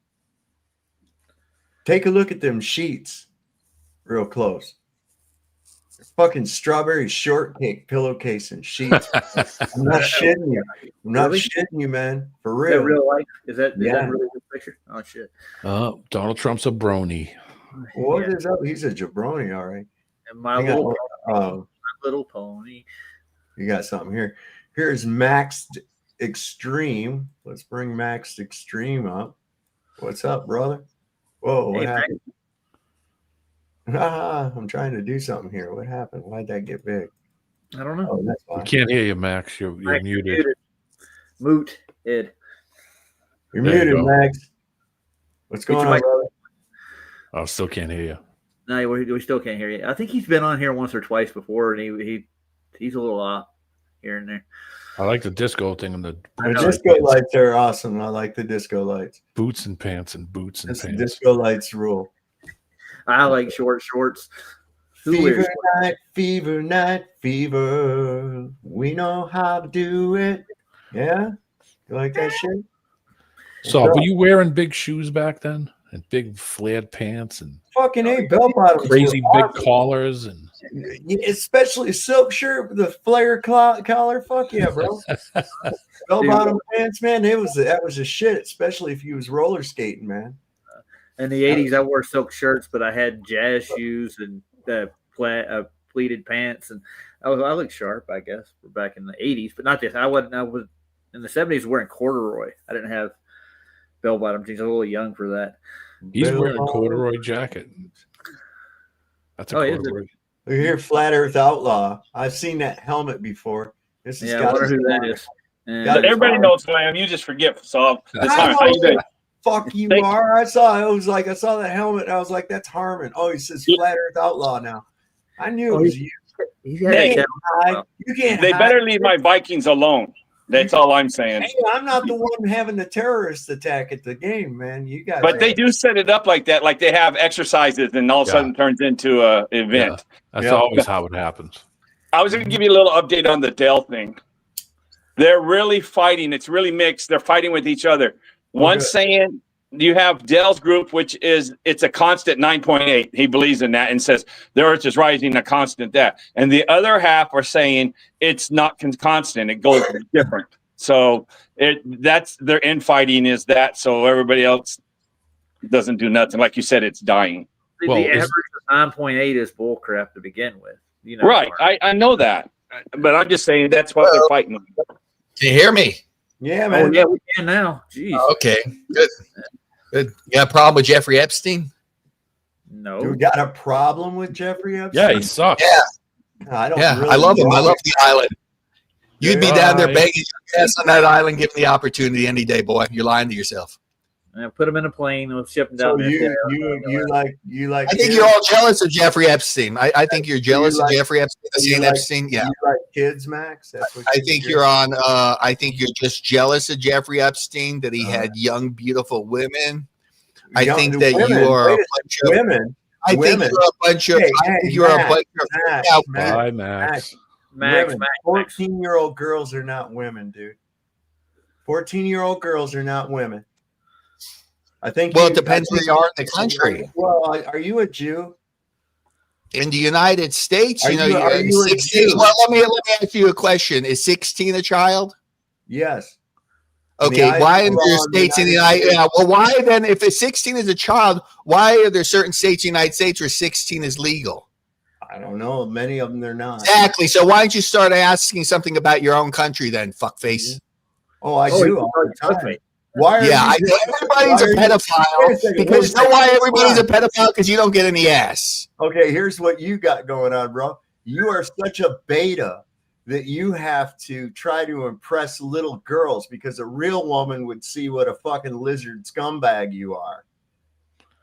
take a look at them sheets real close. They're fucking strawberry shortcake pillowcase and sheets. I'm not shitting you. I'm not shitting you, man. For real. Is that real life? Is that really this picture? Oh shit. Donald Trump's a brony. What is up? He's a jabroni, all right. And my little pony. You got something here. Here's Max Extreme. Let's bring Max Extreme up. What's up, brother? Whoa, what happened? I'm trying to do something here. What happened? Why'd that get big? I don't know. Oh, that's We fine. can't hear you, Max. You're Max, muted. Moot, Ed. You're There you muted, go. Max. What's Get going your on, mic- brother? Oh, still can't hear you. No, we still can't hear you. I think he's been on here once or twice before, and he's a little off here and there. I like the disco thing and the The disco lights are awesome. I like the disco lights. boots and pants and boots and pants. Disco lights rule. I like short shorts. Who Fever wears night, fever night, fever. We know how to do it. Yeah? You like that shit? So, were you wearing big shoes back then? And big flared pants and Fucking A, bell bottoms. crazy were big awesome. collars and Especially a silk shirt with a flare collar. Fuck yeah, bro. Bell bottom pants, man. That was a shit, especially if you was roller skating, man. In the 80s, I wore silk shirts, but I had jazz shoes and pleated pants, and I looked sharp, I guess, for back in the 80s. But not this. I was in the 70s wearing corduroy. I didn't have bell bottom jeans. I was a little young for that. he's wearing a corduroy jacket. That's a corduroy. We're here, Flat Earth Outlaw. I've seen that helmet before. This has Yeah, I got wonder to who be that on. is. Got to Everybody be knows who I am. You just forget. So it's I Harmon. How you know doing? fuck you are. I saw that helmet. And I was like, that's Harmon. Oh, he says Flat Earth Outlaw now. I knew it was you. He's You can't hide. You can't They hide. better leave my Vikings alone. That's all I'm saying. Hey, I'm not the one having the terrorist attack at the game, man. You guys. But they do set it up like that, like they have exercises, and all of a sudden turns into a event. That's always how it happens. I was going to give you a little update on the Dell thing. They're really fighting. It's really mixed. They're fighting with each other. One saying you have Dell's group, which it's a constant 9.8. He believes in that and says the Earth is rising a constant that. And the other half are saying it's not constant. It goes different. So that's their infighting is that. So everybody else doesn't do nothing. Like you said, it's dying. The average of 9.8 is bullcrap to begin with. You know, Right. I know that. But I'm just saying that's what they're fighting. Can you hear me? Yeah, man. Oh, yeah, we can now. Jeez. Okay, good. Good. You got a problem with Jeffrey Epstein? No. You got a problem with Jeffrey Epstein? Yeah, he sucks. Yeah. I don't. Yeah, really I love him. I know. love the island. You'd be down there Bye. begging your ass on that island, give him the opportunity any day, boy. You're lying to yourself. Put him in a plane. We'll ship him So down there. you like. I think you're all jealous of Jeffrey Epstein. I think you're jealous of Jeffrey Epstein. You like- Epstein. Yeah. You like kids, Max? That's what I think you're on. I think you're just jealous of Jeffrey Epstein that he had young, beautiful women. I Young think that women. you are a Wait bunch of women. I think Women. you're a bunch of. Hey, I think hey, you're Max, a bunch of. Max, out- Max, Bye, Max. Max, women. Max. 14-year-old girls are not women, dude. 14-year-old girls are not women. I think. Well, it depends where you are in the country. Well, are you a Jew? In the United States, Are you know, you- are you're you a 16. Jew? Well, let me ask you a question. Is 16 a child? Yes. Okay, The why eyes in are there on states in the United United States? Well, why then, if it's 16 is a child, why are there certain states in the United States where 16 is legal? I don't know. Many of them they're not. Exactly. So why don't you start asking something about your own country then, fuckface? Oh, I do all the time. Why? Are Yeah, you, I know everybody's a why are you- Wait pedophile a second, because wait a you know why second. everybody's a pedophile? Because you don't get any ass. Okay, here's what you got going on, bro. You are such a beta that you have to try to impress little girls because a real woman would see what a fucking lizard scumbag you are.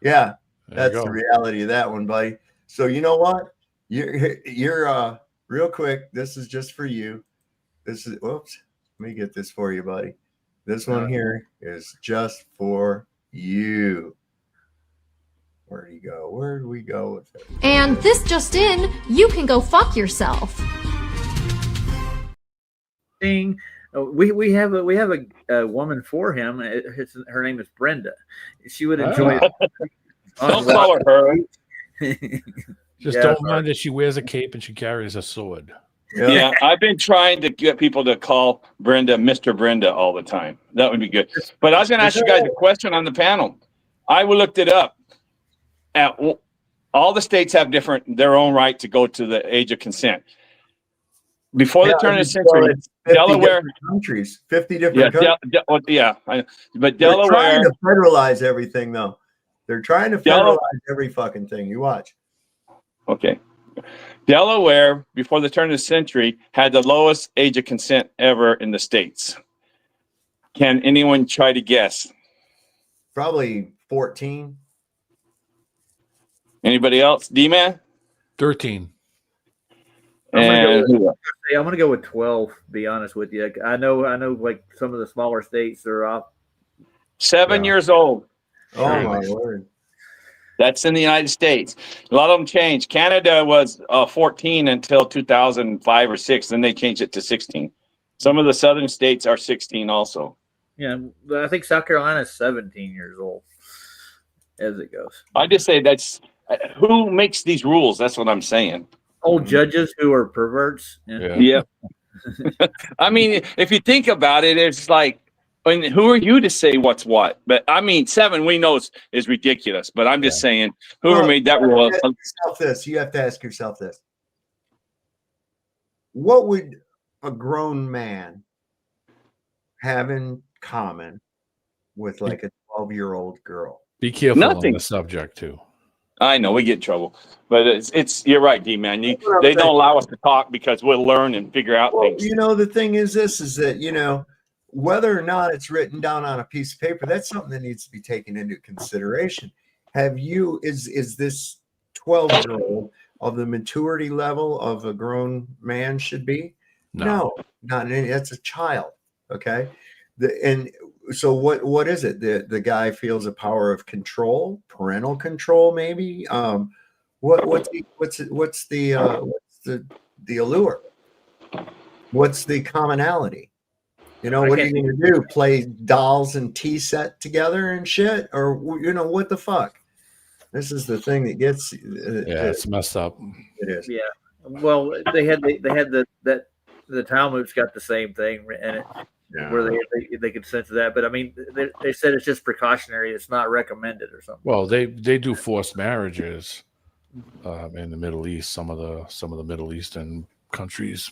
Yeah, that's the reality of that one, buddy. So you know what? You're real quick. This is just for you. This is whoops. Let me get this for you, buddy. This one here is just for you. Where'd he go? Where did we go with it? And this just in, you can go fuck yourself. Thing. We have a woman for him. Her name is Brenda. She would enjoy. Don't call her. Just don't mind that she wears a cape and she carries a sword. Yeah, I've been trying to get people to call Brenda Mr. Brenda all the time. That would be good. But I was going to ask you guys a question on the panel. I looked it up. All the states have their own right to go to the age of consent. before the turn of the century, it's 50 Delaware different countries, 50 different countries. But They're Delaware, trying to federalize everything, though. They're trying to federalize every fucking thing. You watch. okay. Delaware, before the turn of the century, had the lowest age of consent ever in the states. Can anyone try to guess? Probably 14. Anybody else? D-Man? 13. I'm gonna go with 12. To be honest with you, I know, like some of the smaller states are off. 7 years old. Oh my word! That's in the United States. A lot of them changed. Canada was 14 until 2005 or 6. Then they changed it to 16. Some of the southern states are 16 also. Yeah, I think South Carolina is 17 years old as it goes. I just say that's who makes these rules. That's what I'm saying. Old judges who are perverts. Yeah. I mean, if you think about it, it's like, I mean, who are you to say what's what? But I mean, 7 we know is ridiculous. But I'm just saying, whoever made that rule. You have to ask yourself this: what would a grown man have in common with like a 12-year-old girl? Be careful Nothing. on the subject too. I know we get in trouble, but it's you're right, D-Man. They don't allow us to talk because we'll learn and figure out things. You know, the thing is that, whether or not it's written down on a piece of paper, that's something that needs to be taken into consideration. Is this 12-year-old of the maturity level of a grown man should be? No, not any. That's a child. Okay. So what is it? The guy feels a power of control, parental control, maybe. What's the allure? What's the commonality? What are you going to do? Play dolls and tea set together and shit, or what the fuck? This is the thing that gets. It's messed up. It is. Yeah. Well, they had the Talmud's got the same thing in it. Yeah. Where they could censor that, but I mean, they said it's just precautionary; it's not recommended or something. Well, they do forced marriages in the Middle East. Some of the Middle Eastern countries.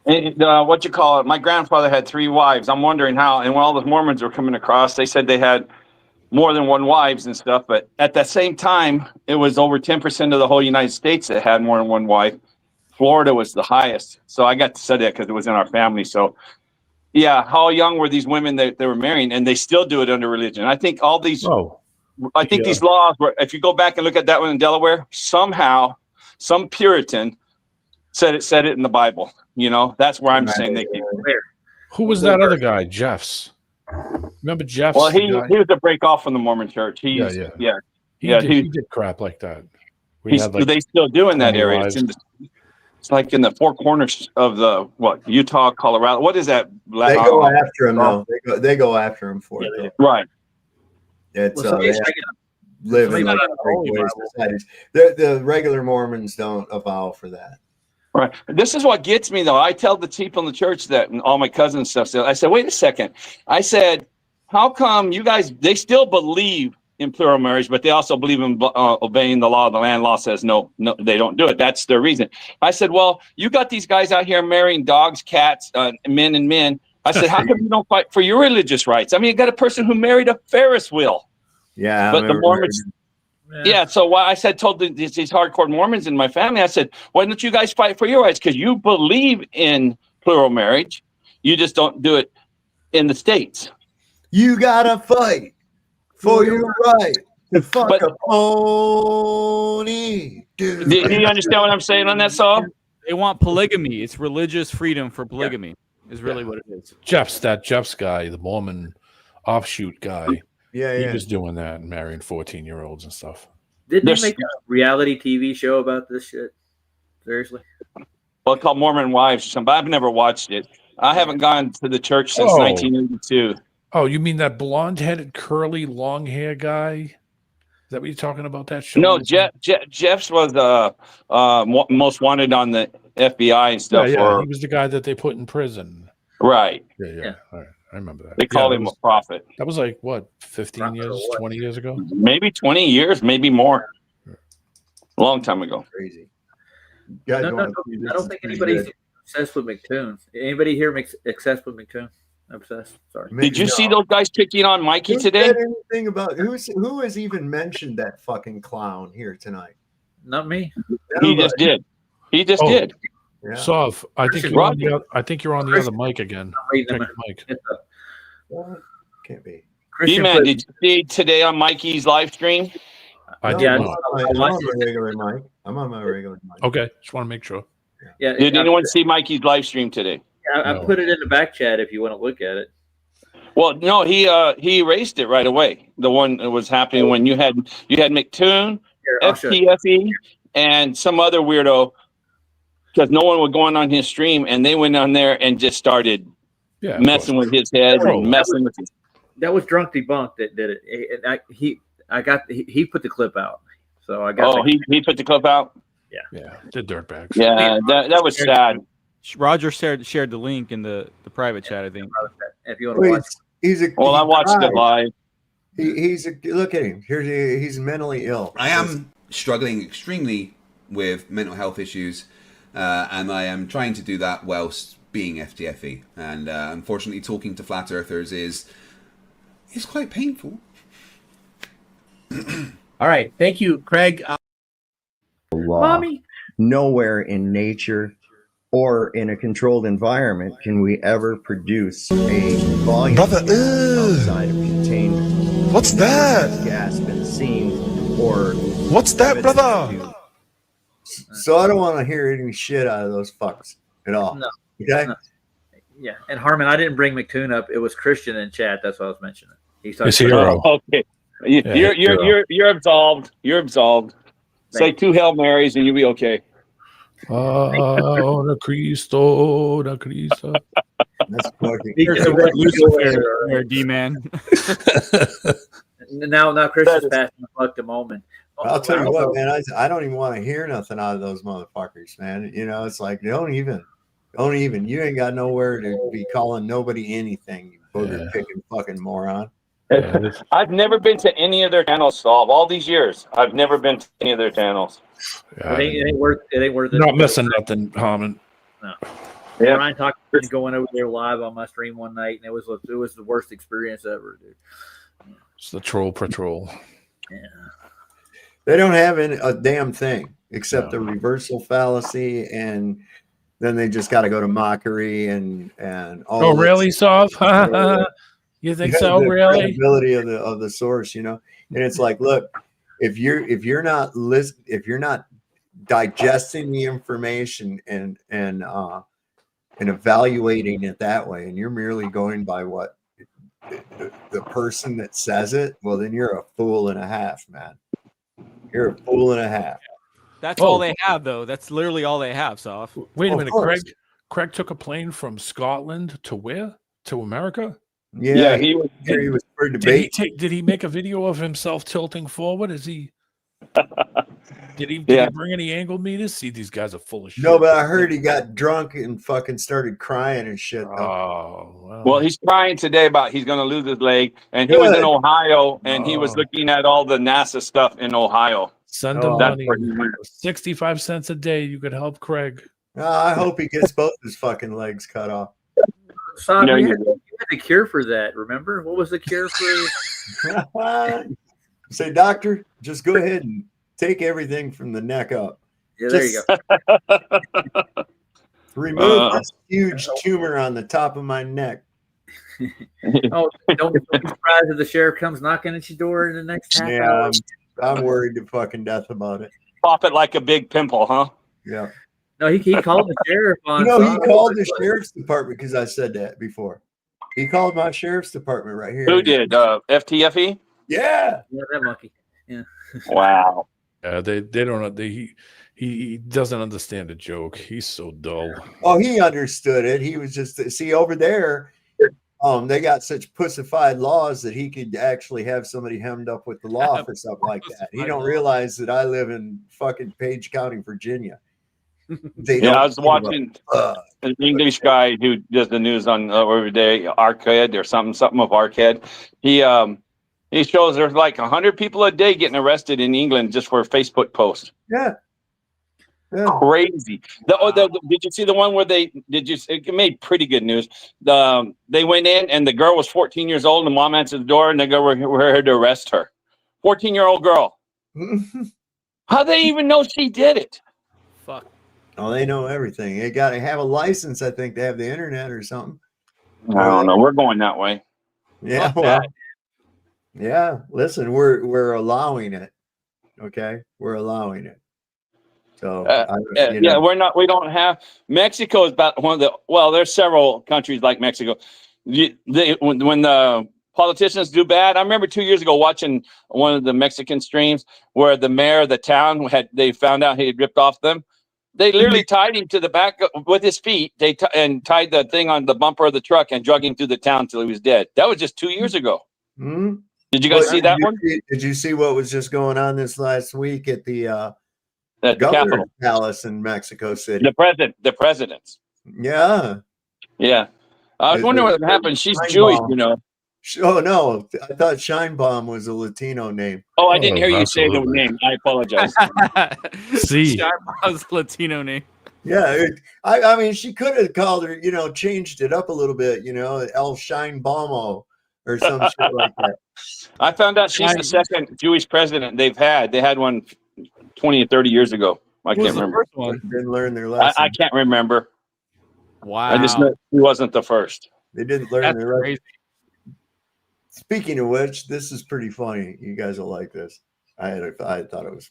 What you call it? My grandfather had 3 wives. I'm wondering how. And when all the Mormons were coming across, they said they had more than 1 wives and stuff. But at the same time, it was over 10% of the whole United States that had more than 1 wife. Florida was the highest. So I got to study that because it was in our family. So, yeah, how young were these women that they were marrying? And they still do it under religion. I think all these, these laws were, if you go back and look at that one in Delaware, somehow some Puritan said it in the Bible. That's where I'm saying they came from. Who was that other guy? Jeffs. Remember Jeffs? Well, he was a break off from the Mormon church. He did crap like that. They still do in that area. It's like in the 4 corners of the Utah, Colorado. What is that? They go after him though. They go after him for it. Right. It's live in like societies. The regular Mormons don't avow for that. Right. This is what gets me though. I tell the people in the church that, and all my cousins and stuff. I said, wait a second. I said, how come you guys? They still believe in plural marriage, but they also believe in obeying the law. The land law says no, they don't do it. That's their reason. I said, well, you got these guys out here marrying dogs, cats, men and men. I said, how come you don't fight for your religious rights? I mean, you got a person who married a Ferris wheel. Yeah. But the Mormons. Yeah. So why I told these hardcore Mormons in my family, I said, why don't you guys fight for your rights? Because you believe in plural marriage. You just don't do it in the States. You got to fight for your right to fuck a pony. Do you understand what I'm saying on that, Saul? They want polygamy. It's religious freedom for polygamy is really what it is. Jeff's guy, the Mormon offshoot guy. Yeah, he was doing that and marrying 14-year-olds and stuff. Didn't they make a reality TV show about this shit? Seriously? Well, it's called Mormon Wives or something, but I've never watched it. I haven't gone to the church since 1982. Oh, you mean that blonde-headed, curly, long hair guy? Is that what you're talking about? That show? No, Jeff's was most wanted on the FBI and stuff. Yeah, he was the guy that they put in prison. Right. Yeah. All right. I remember that. They called him a prophet. That was like, what, 15 years, 20 years ago? Maybe 20 years, maybe more. A long time ago. Crazy. Guys No, wanna no, see this I don't is think pretty anybody's good. obsessed with McToon. Anybody here makes obsessed with McToon? Obsessed. Sorry. Did you see those guys picking on Mikey Who today? said anything about who has even mentioned that fucking clown here tonight? Not me. He just did. He just Oh. did. Yeah. Sov, I think you're on the other, I think you're on the other mic again. Check your mic. What? Can't be. D-Man, did you see today on Mikey's live stream? I No, did I'm not. on my regular mic. I'm on my regular mic. Okay, just want to make sure. Yeah. Did anyone see Mikey's live stream today? I put it in the back chat if you want to look at it. Well, no, he erased it right away. The one that was happening when you had McToon, I'll show you. FTFE, and some other weirdo, because no one was going on his stream, and they went on there and just started messing with his head, and messing with his. That was Drunk Debunk that did it. He put the clip out, so I got. Oh, he put the clip out. Yeah, the dirtbags. Yeah, that was sad. Roger shared the link in the private chat, I think. If you want to watch. I watched it live. Look at him. He's mentally ill. I am struggling extremely with mental health issues, and I am trying to do that whilst being FTFE. And unfortunately, talking to flat earthers is quite painful. All right, thank you, Craig. Law. Mommy. Nowhere in nature or in a controlled environment can we ever produce a volume outside of containment. What's that? Gas been seen or What's that, brother? So I don't want to hear any shit out of those fucks at all. No. Okay. No. Yeah, and Harmon, I didn't bring McToon up. It was Christian in chat. That's what I was mentioning. He's talking It's hero. Okay, you're absolved. You're absolved. Say 2 Hail Marys and you'll be okay. Oh, the Cristo, the Cristo. That's fucking. Lucifer, D-Man. Now Christian's passing the fuck the moment. I'll tell you what, man. I don't even want to hear nothing out of those motherfuckers, man. You know, it's like don't even. You ain't got nowhere to be calling nobody anything. You booger picking fucking moron. I've never been to any of their channels, Solve. All these years, I've never been to any of their channels. It ain't worth it. Not missing nothing, Harmon. No. Yeah. Brian talked about going over there live on my stream one night, and it was the worst experience ever, dude. It's the troll patrol. Yeah. They don't have a damn thing except the reversal fallacy, and then they just got to go to mockery and all. Oh, really, Sov? You think so? The Really? credibility of the source, you know. And it's like, look, if you're not digesting the information and evaluating it that way, and you're merely going by what the person that says it, well, then you're a fool and a half, man. You're a fool and a half. That's all they have, though. That's literally all they have, Soft. Wait a minute, Craig took a plane from Scotland to where? To America? Yeah, he was for debate. Did he make a video of himself tilting forward? Is he? Did he bring any angle meters? See, these guys are full of shit. No, but I heard he got drunk and fucking started crying and shit. Oh, well, he's crying today about he's going to lose his leg, and he was in Ohio, and he was looking at all the NASA stuff in Ohio. Send him money. 65 cents a day. You could help Craig. I hope he gets both his fucking legs cut off. Son, you had the cure for that. Remember what was the cure for? Say, doctor, just go ahead and take everything from the neck up. Yeah, there you go. Remove this huge tumor on the top of my neck. Oh, don't be surprised if the sheriff comes knocking at your door in the next half hour. I'm worried to fucking death about it. Pop it like a big pimple, huh? Yeah. No, he called the sheriff on. No, he called the sheriff's department because I said that before. He called my sheriff's department right here. Who did? FTFE? Yeah. Yeah, that monkey. Yeah. Wow. They don't. He doesn't understand a joke. He's so dull. Oh, he understood it. He was just over there. They got such pussified laws that he could actually have somebody hemmed up with the law for something like that. He don't realize that I live in fucking Page County, Virginia. I was watching an English guy who does the news on every day, Arcade or something of Arcade. He shows there's like 100 people a day getting arrested in England just for a Facebook post. Yeah. Crazy. Did you see the one where it made pretty good news. They went in and the girl was 14 years old and the mom answered the door and they go, we're here to arrest her. 14-year-old girl. How they even know she did it? Fuck. Oh, they know everything. They got to have a license, I think, to have the internet or something. I don't know. We're going that way. Yeah, well, yeah. Listen, we're allowing it. Okay, we're allowing it. So we don't have. Mexico is about one of the. Well, there's several countries like Mexico. When the politicians do bad, I remember 2 years ago watching one of the Mexican streams where the mayor of the town they found out he had ripped off them. They literally tied him to the back with his feet. And tied the thing on the bumper of the truck and drug him through the town till he was dead. That was just 2 years ago. Mm-hmm. Did you guys see that one? Did you see what was just going on this last week at the Capitol Palace in Mexico City? The presidents. Yeah. Yeah. I was wondering what happened. She's Jewish, you know. Oh no, I thought Scheinbaum was a Latino name. Oh, I didn't hear you say the name. I apologize. See, Scheinbaum's Latino name. Yeah, I mean, she could have called her, changed it up a little bit, El Scheinbaumo or some shit like that. I found out she's the second Jewish president they've had. They had one 20 or 30 years ago. I can't remember. First one? Didn't learn their lesson. I can't remember. Wow. I just know he wasn't the first. They didn't learn That's their lesson. crazy. Speaking of which, this is pretty funny. You guys will like this. I thought it was.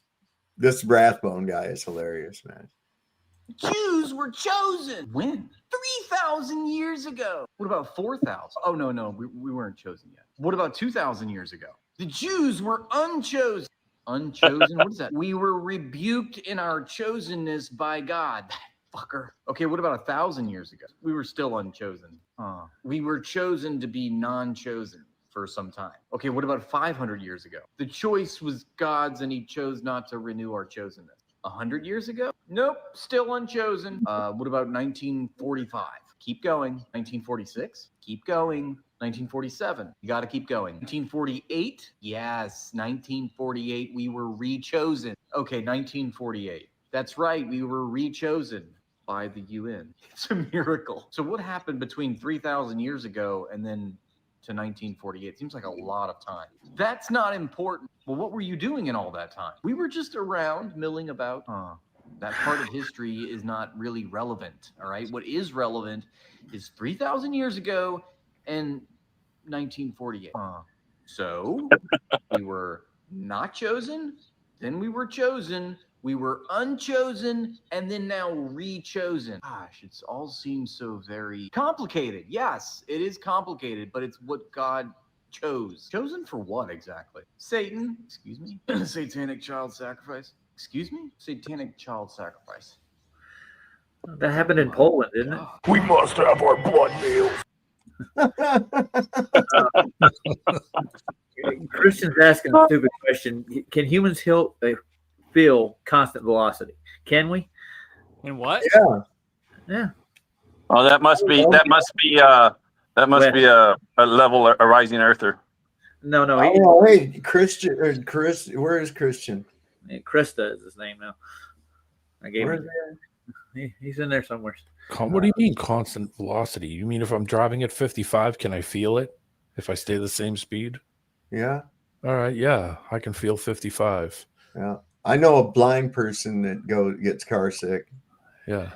This Rathbone guy is hilarious, man. Jews were chosen. When? 3,000 years ago. What about 4,000? Oh, no, we weren't chosen yet. What about 2,000 years ago? The Jews were unchosen. Unchosen? What is that? We were rebuked in our chosenness by God. Fucker. Okay, what about 1,000 years ago? We were still unchosen. We were chosen to be non-chosen for some time. Okay, what about 500 years ago? The choice was God's and he chose not to renew our chosenness. 100 years ago? Nope, still unchosen. What about 1945? Keep going. 1946? Keep going. 1947? You got to keep going. 1948? Yes, 1948, we were rechosen. Okay, 1948. That's right, we were rechosen by the UN. It's a miracle. So what happened between 3,000 years ago and then to 1948? Seems like a lot of time. That's not important. Well, what were you doing in all that time? We were just around milling about. That part of history is not really relevant, all right? What is relevant is 3,000 years ago and 1948. So we were not chosen, then we were chosen, we were unchosen, and then now re-chosen. Gosh, it all seems so very complicated. Yes, it is complicated, but it's what God chose. Chosen for what exactly? Satan, excuse me, satanic child sacrifice. Excuse me? Satanic child sacrifice. That happened in Poland, didn't it? We must have our blood meals. Christian's asking a stupid question. Can humans feel constant velocity? Can we? And what? Yeah. Oh, that must be a level a rising earther. No. Oh, hey, Christian, Chris, where is Christian? Krista is his name now. I gave him. He's in there somewhere. What do you mean constant velocity? You mean if I'm driving at 55, can I feel it if I stay the same speed? Yeah. All right. Yeah, I can feel 55. Yeah. I know a blind person that gets car sick. Yeah.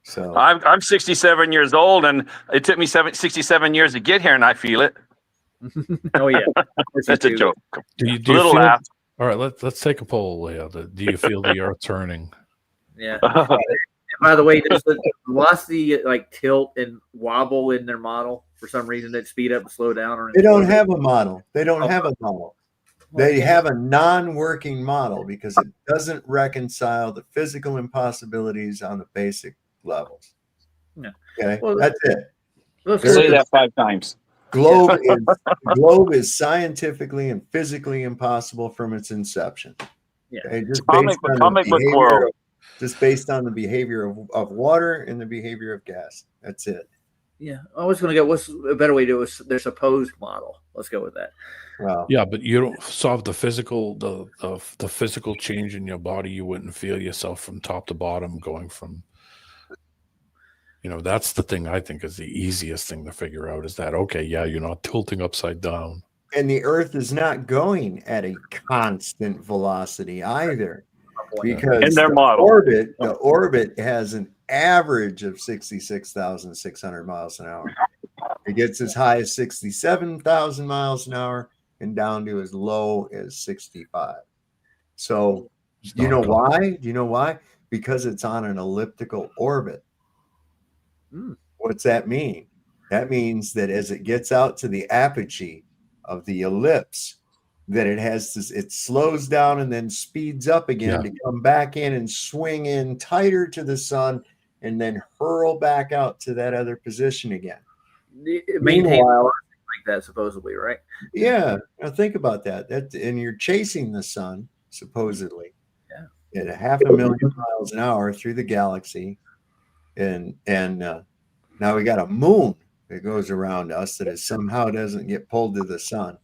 So I'm 67 years old, and it took me 67 years to get here, and I feel it. Oh yeah, that's a joke. Do you little feel, laugh. All right, let's take a poll, Leo. Do you feel the earth turning? Yeah. By the way, does the velocity tilt and wobble in their model for some reason that speed up and slow down? Or they don't have a model. They have a non-working model because it doesn't reconcile the physical impossibilities on the basic levels. Yeah. Okay, well, that's it. Say that 5 times. Globe is scientifically and physically impossible from its inception. Yeah. Okay? Just based on the behavior of water and the behavior of gas. That's it. Yeah, I was going to go. What's a better way to do it? Their supposed model. Let's go with that. Wow. Yeah, but you don't solve the physical the physical change in your body. You wouldn't feel yourself from top to bottom going from. That's the thing I think is the easiest thing to figure out is that, okay, yeah, you're not tilting upside down. And the Earth is not going at a constant velocity either, because In their the model. orbit has an average of 66,600 miles an hour. It gets as high as 67,000 miles an hour and down to as low as 65. So you know why? Do you know why? Because it's on an elliptical orbit. What's that mean? That means that as it gets out to the apogee of the ellipse, that it slows down and then speeds up again to come back in and swing in tighter to the sun and then hurl back out to that other position again. Meanwhile, like that supposedly, right? Yeah. Now think about that. And you're chasing the sun supposedly at 500,000 miles an hour through the galaxy, and now we got a moon that goes around us that somehow doesn't get pulled to the sun,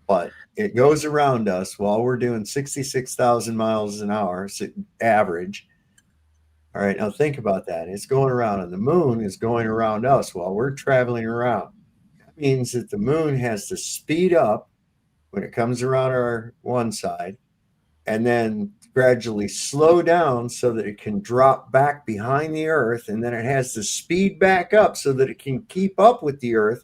but it goes around us while we're doing 66,000 miles an hour average. All right, now think about that. It's going around, and the moon is going around us while we're traveling around. That means that the moon has to speed up when it comes around our one side, and then gradually slow down so that it can drop back behind the Earth, and then it has to speed back up so that it can keep up with the Earth,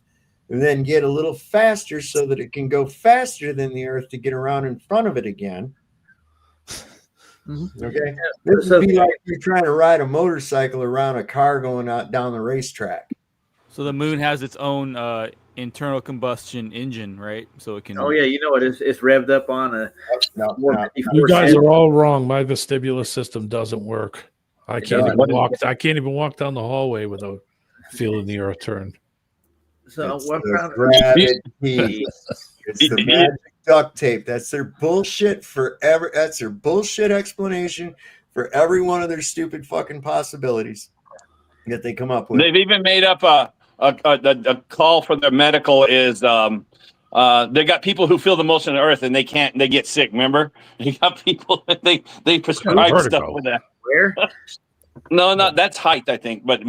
and then get a little faster so that it can go faster than the Earth to get around in front of it again. Okay, this would be like you're trying to ride a motorcycle around a car going out down the racetrack. So the moon has its own internal combustion engine, right? So it can. Oh yeah, it's revved up on a. You guys are all wrong. My vestibular system doesn't work. I can't even walk down the hallway without feeling the earth turn. So It's what the kind of gravity. It's the magic duct tape. That's their bullshit forever. That's their bullshit explanation for every one of their stupid fucking possibilities that they come up with. They've even made up a call for their medical is they got people who feel the motion of the earth and they get sick. Remember, you got people that they prescribe stuff for that. Where? No, not that's height, I think, but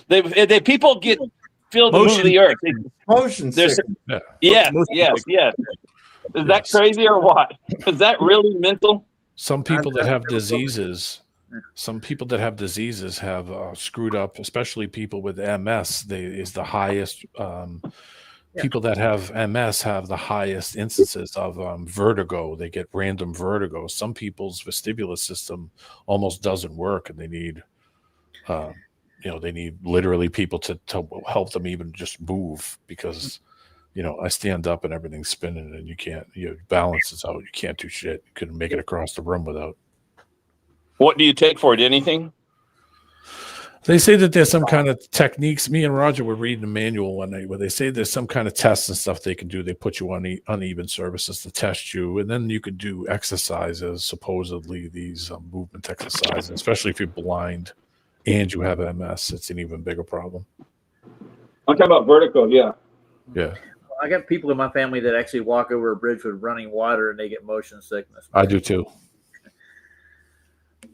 they people feel the motion of the earth. Motion sickness. Yes. Is that crazy or what? Is that really mental? Some people that have diseases. Some people that have diseases have screwed up, especially people with MS. Is the highest. People that have MS have the highest instances of vertigo. They get random vertigo. Some people's vestibular system almost doesn't work, and they need, they need literally people to help them even just move because, I stand up and everything's spinning and you can't. Your balance is out. You can't do shit. You couldn't make it across the room without. What do you take for it? Anything? They say that there's some kind of techniques. Me and Roger were reading the manual one night where they say there's some kind of tests and stuff they can do. They put you on uneven surfaces to test you, and then you could do exercises, supposedly these movement exercises, especially if you're blind and you have MS. It's an even bigger problem. I'm talking about vertigo, yeah. Yeah. I got people in my family that actually walk over a bridge with running water and they get motion sickness. I do too.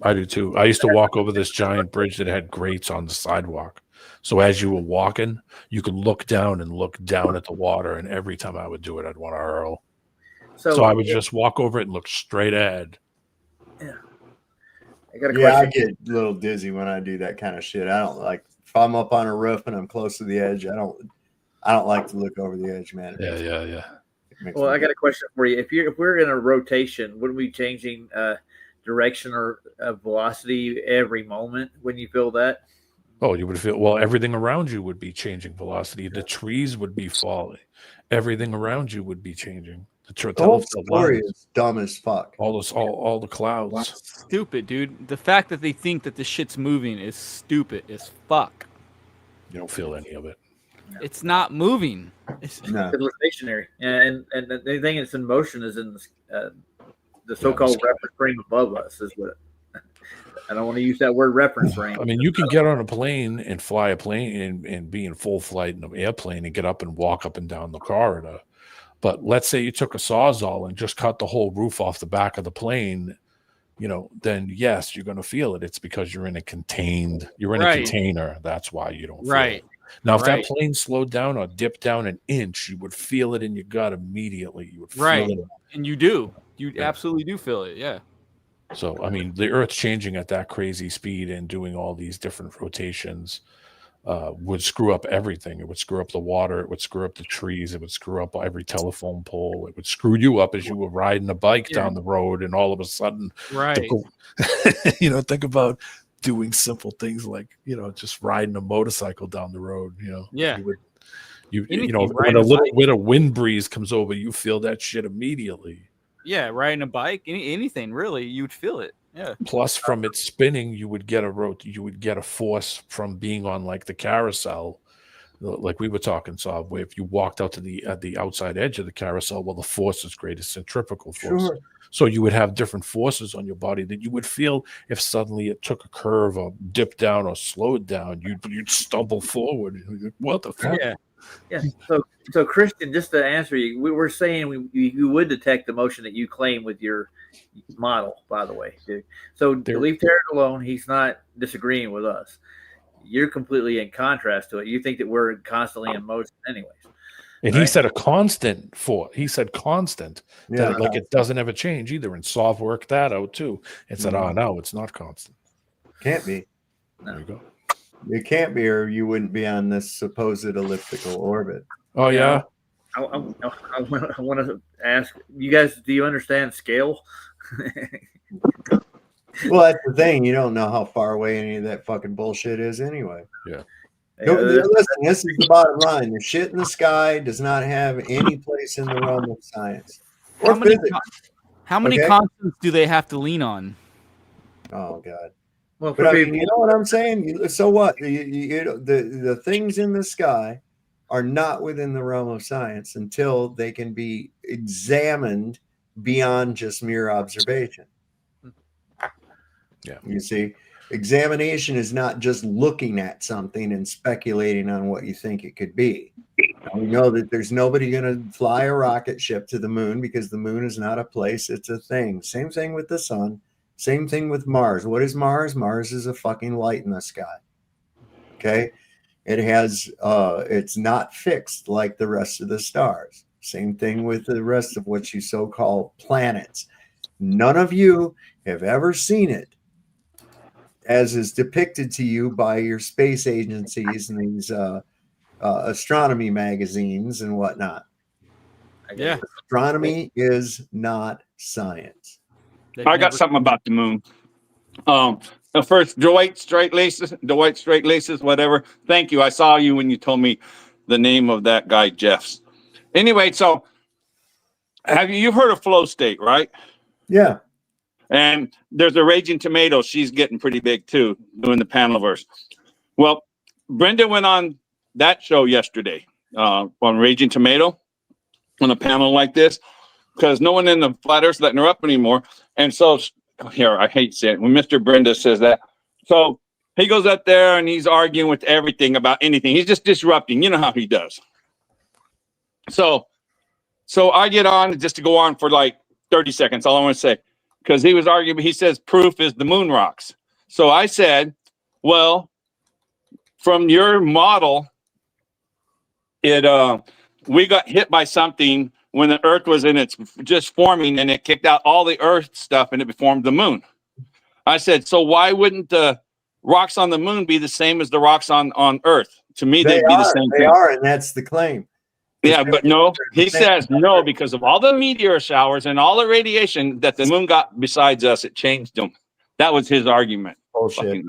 I used to walk over this giant bridge that had grates on the sidewalk. So as you were walking, you could look down at the water. And every time I would do it, I'd want to hurl. So I would just walk over it and look straight ahead. Yeah. I got a question. I get a little dizzy when I do that kind of shit. I don't like if I'm up on a roof and I'm close to the edge. I don't like to look over the edge, man. Yeah. Well, I got a question for you. If we're in a rotation, wouldn't we be changing direction or velocity every moment when you feel that? Oh, you would feel everything around you would be changing velocity. The trees would be falling. Everything around you would be changing. The whole story is dumb as fuck. All the clouds. That's stupid, dude. The fact that they think that this shit's moving is stupid as fuck. You don't feel any of it. It's not moving. It's stationary, and the thing that's in motion is in the so-called reference frame above us. Is what I don't want to use that word reference frame. I mean, you can get on a plane and fly a plane and be in full flight in an airplane and get up and walk up and down the corridor. But let's say you took a Sawzall and just cut the whole roof off the back of the plane, then yes, you're going to feel it. It's because you're in a contained, you're in a container. That's why you don't feel it. Now, if that plane slowed down or dipped down an inch, you would feel it in your gut immediately. You would feel it. And you do. You absolutely do feel it. Yeah. So, I mean, the Earth's changing at that crazy speed and doing all these different rotations would screw up everything. It would screw up the water. It would screw up the trees. It would screw up every telephone pole. It would screw you up as you were riding a bike down the road, and all of a sudden, think about doing simple things like, just riding a motorcycle down the road. Yeah. When a little bit of wind breeze comes over, you feel that shit immediately. Yeah, riding a bike, anything really, you'd feel it. Yeah. Plus, from it spinning, you would get a force from being on like the carousel, like we were talking. So, where if you walked out to the outside edge of the carousel, well, the force is greatest centrifugal force. Sure. So you would have different forces on your body that you would feel if suddenly it took a curve or dipped down or slowed down. You'd stumble forward. What the fuck? Yeah. So Christian, just to answer you, we're saying you would detect the motion that you claim with your model, by the way, dude. So leave Terry alone. He's not disagreeing with us. You're completely in contrast to it. You think that we're constantly in motion anyways. And he said a constant He said constant. Yeah. That, like, it doesn't ever change either. And Sov worked that out too. And said, no, it's not constant. Can't be. There you go. It can't be, or you wouldn't be on this supposed elliptical orbit. Oh, yeah. I want to ask you guys, do you understand scale? Well, that's the thing. You don't know how far away any of that fucking bullshit is anyway. Yeah. Listen, this is the bottom line. The shit in the sky does not have any place in the realm of science or physics. How many constants do they have to lean on? Oh, God. Well, but I mean, you know what I'm saying? So what? The things in the sky are not within the realm of science until they can be examined beyond just mere observation. Yeah. You see, examination is not just looking at something and speculating on what you think it could be. Now, we know that there's nobody going to fly a rocket ship to the moon because the moon is not a place, it's a thing. Same thing with the sun. Same thing with Mars. What is Mars? Mars is a fucking light in the sky. Okay? It has, it's not fixed like the rest of the stars. Same thing with the rest of what you so-called planets. None of you have ever seen it as is depicted to you by your space agencies and these astronomy magazines and whatnot. Yeah. Astronomy is not science. I got something about the moon. First, Dwight Straight Laces, whatever. Thank you. I saw you when you told me the name of that guy, Jeff's. Anyway, so you've heard of flow state, right? Yeah. And there's a Raging Tomato. She's getting pretty big too, doing the Panelverse. Well, Brenda went on that show yesterday on Raging Tomato on a panel like this because no one in the Flat Earth's letting her up anymore. And so here, I hate saying it when Mr. Brenda says that. So he goes up there and he's arguing with everything about anything. He's just disrupting. You know how he does. So I get on just to go on for like 30 seconds. All I want to say. Because he was arguing, he says proof is the moon rocks. So I said, well, from your model, we got hit by something when the Earth was in its just forming, and it kicked out all the Earth stuff, and it formed the moon. I said, so why wouldn't the rocks on the moon be the same as the rocks on Earth? To me, they'd be the same thing. They are, and that's the claim. Yeah, but no, he says no, because of all the meteor showers and all the radiation that the moon got besides us, it changed them. That was his argument. Bullshit.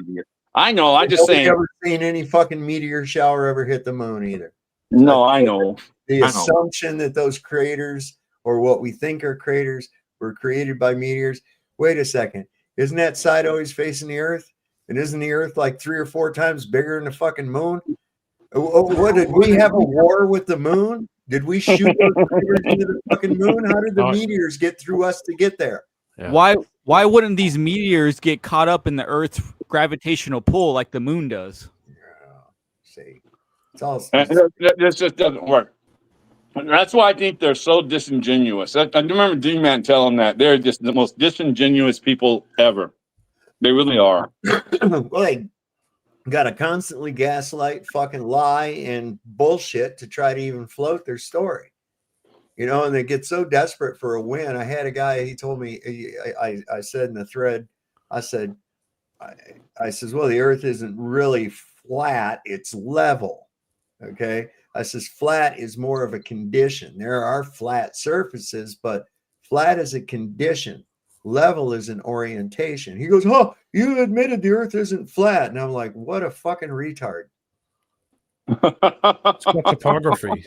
I know. I'm just saying. I've never seen any fucking meteor shower ever hit the moon either. No, I know. The assumption that those craters or what we think are craters were created by meteors. Wait a second. Isn't that side always facing the Earth? And isn't the Earth like 3 or 4 times bigger than the fucking moon? What did we have a war with the moon? Did we shoot those meteors into the fucking moon? How did the meteors get through us to get there? Yeah. Why wouldn't these meteors get caught up in the Earth's gravitational pull like the moon does? See, it's all This just doesn't work. And that's why I think they're so disingenuous. I remember D-Man telling that they're just the most disingenuous people ever. They really are. Well, they got to constantly gaslight, fucking lie, and bullshit to try to even float their story. You know, and they get so desperate for a win. I had a guy, he told me, I said in the thread, I says, well, the earth isn't really flat, it's level. Okay. I says, flat is more of a condition. There are flat surfaces, but flat is a condition. Level is an orientation. He goes, oh, you admitted the earth isn't flat. And I'm like, what a fucking retard. It's got topography.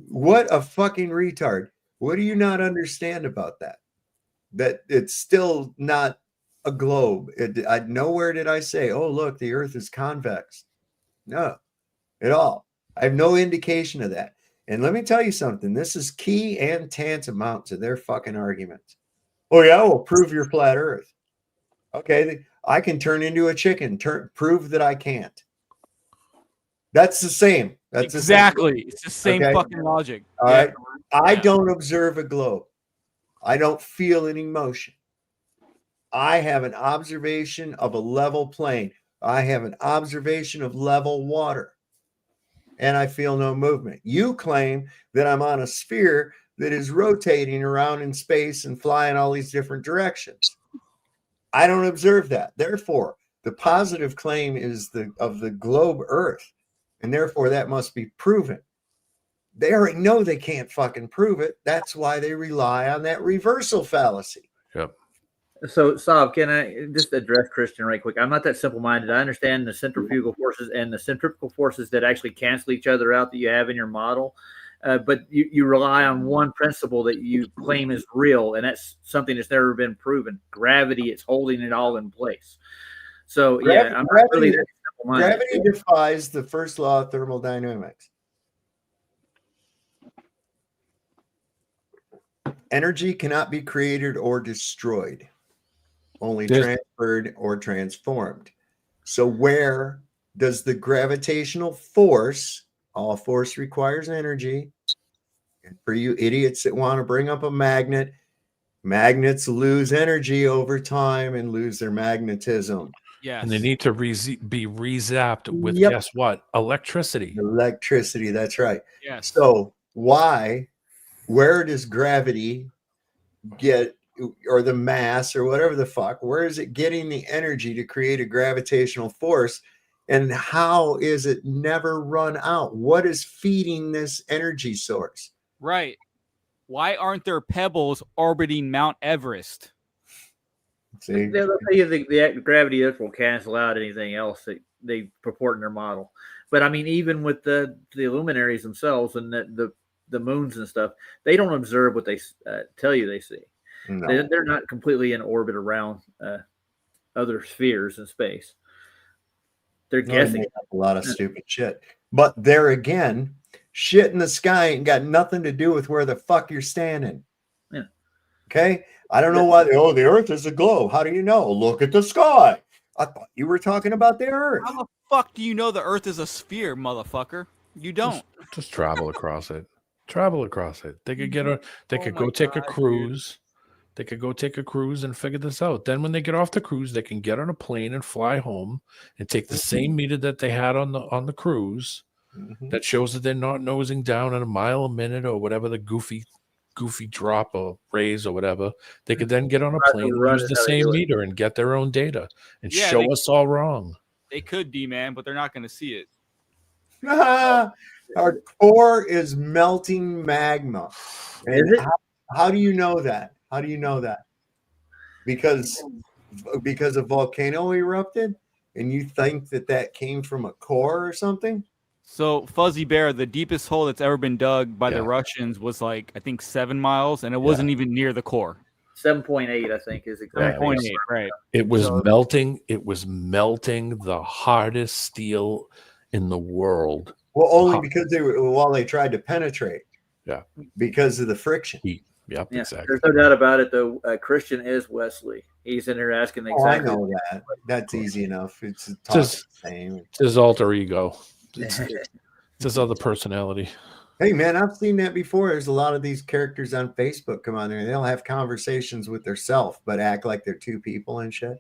What a fucking retard. What do you not understand about that? That it's still not a globe. Nowhere did I say, oh, look, the earth is convex. No, at all. I have no indication of that. And let me tell you something. This is key and tantamount to their fucking arguments. Oh, yeah, well, prove you're flat earth. Okay, I can turn into a chicken. Prove that I can't. That's the same. That's exactly. It's the same fucking logic. All right. I don't observe a globe. I don't feel any motion. I have an observation of a level plane. I have an observation of level water. And I feel no movement. You claim that I'm on a sphere that is rotating around in space and flying all these different directions. I don't observe that. Therefore, the positive claim is of the globe Earth. And therefore, that must be proven. They already know they can't fucking prove it. That's why they rely on that reversal fallacy. Yep. So, Saab, can I just address Christian right quick? I'm not that simple-minded. I understand the centrifugal forces and the centrifugal forces that actually cancel each other out that you have in your model. But you rely on one principle that you claim is real, and that's something that's never been proven. Gravity, it's holding it all in place. So, yeah, I'm not really that simple-minded. Gravity defies the first law of thermodynamics. Energy cannot be created or destroyed, only transferred or transformed. So where does the gravitational force, all force requires energy, and for you idiots that want to bring up a magnet, magnets lose energy over time and lose their magnetism. Yes. And they need to be rezapped with, guess what? Electricity. Electricity, that's right. Yes. So where does gravity get, or the mass or whatever the fuck, where is it getting the energy to create a gravitational force? And how is it never run out? What is feeding this energy source? Right. Why aren't there pebbles orbiting Mount Everest? See? They'll tell you the gravity of Earth will cancel out anything else that they purport in their model. But I mean, even with the luminaries themselves and the moons and stuff, they don't observe what they tell you they see. No. They're not completely in orbit around other spheres in space. They're guessing a lot of stupid shit. But there again, shit in the sky ain't got nothing to do with where the fuck you're standing. Yeah. Okay? I don't know why the earth is a globe. How do you know? Look at the sky. I thought you were talking about the earth. How the fuck do you know the Earth is a sphere, motherfucker? You don't. Just travel across it. Travel across it. They could go take a cruise. They could go take a cruise and figure this out. Then when they get off the cruise, they can get on a plane and fly home and take the same meter that they had on the cruise. That shows that they're not nosing down at a mile a minute or whatever the goofy drop or raise or whatever. They could then get on a plane and use the same meter and get their own data and show us all wrong. They could, D-Man, but they're not going to see it. Our core is melting magma. And how do you know that? How do you know that? Because a volcano erupted and you think that came from a core or something? So Fuzzy Bear, the deepest hole that's ever been dug by the Russians was like, I think 7 miles, and it wasn't even near the core. 7.8, I think, is exactly 7.8, right. It was melting. It was melting the hardest steel in the world. Well, only because while they tried to penetrate. Yeah. Because of the friction. Heat. Yep, Yeah, exactly. there's no doubt about it, though. Christian is Wesley. He's in there asking exactly. I know that. That's easy enough. It's It's talking his, the same. it's his alter ego. It's his other personality. Hey man, I've seen that before. There's a lot of these characters on Facebook come on there and they'll have conversations with themselves, but act like they're two people and shit.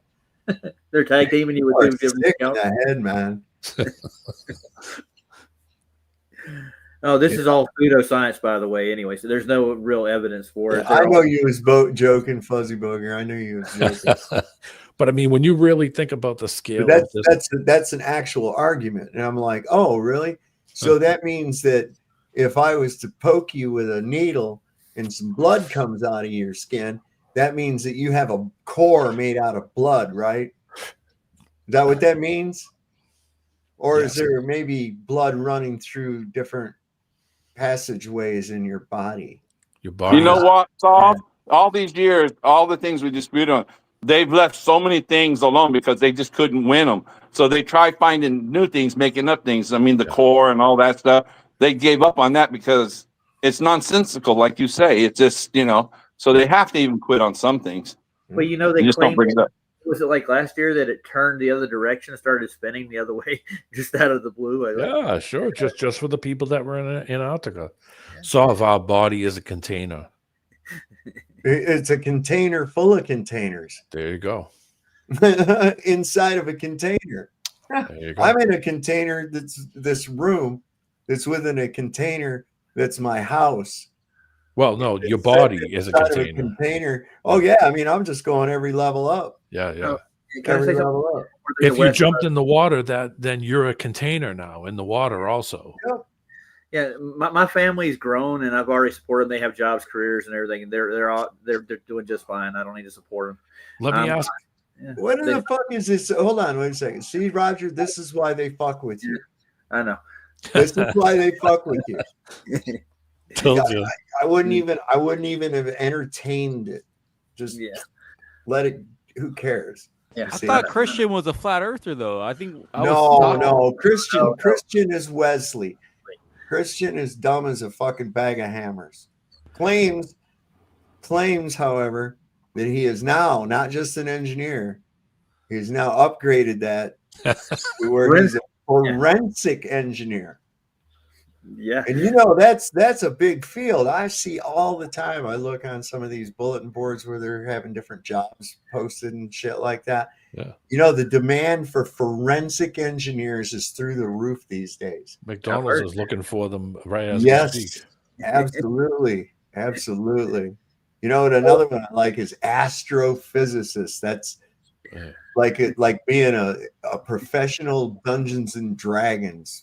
They're tag teaming you with two different Sick in accounts. the head, man. Oh, this is all pseudoscience, by the way. Anyway, so there's no real evidence for it. I know you was joking, Fuzzy Booger. I knew you was joking. But I mean, when you really think about the scale, But of this, that's an actual argument, and I'm like, oh, really? So that means that if I was to poke you with a needle and some blood comes out of your skin, that means that you have a core made out of blood, right? Is that what that means? Or is there maybe blood running through different passageways in your body? Your body. You know what, Saul? All these years, all the things we dispute on, they've left so many things alone because they just couldn't win them. So they try finding new things, making up things. I mean, the core and all that stuff. They gave up on that because it's nonsensical, like you say. It's just, so they have to even quit on some things. Well, they just don't claimed bring it up. Was it like last year that it turned the other direction, started spinning the other way, just out of the blue? Yeah, sure. Just for the people that were in Antarctica. So if our body is a container. It's a container full of containers. There you go. Inside of a container. There you go. I'm in a container that's this room that's within a container that's my house. Well, no, your body is a Inside of container. container. Oh yeah, I mean, I'm just going every level up. Yeah, yeah. Every level up. If you jumped in the water, then you're a container now in the water also. Yeah, my family's grown, and I've already supported them. They have jobs, careers, and everything. And they're doing just fine. I don't need to support them. Let me ask. What in the fuck is this? Hold on, wait a second. See, Roger, this is why they fuck with you. I know. This is why they fuck with you. Told you. I wouldn't even have entertained it. Just let it. Who cares? Yeah. I thought Christian was a flat earther, though. I think Christian is Wesley. Christian is dumb as a fucking bag of hammers. Claims, however, that he is now not just an engineer. He's now upgraded that to where he's a forensic engineer. Yeah. And that's a big field. I see all the time. I look on some of these bulletin boards where they're having different jobs posted and shit like that. Yeah. The demand for forensic engineers is through the roof these days. McDonald's is looking for them right as we speak. Absolutely. Absolutely. Another one I like is astrophysicist. That's like being a professional Dungeons and Dragons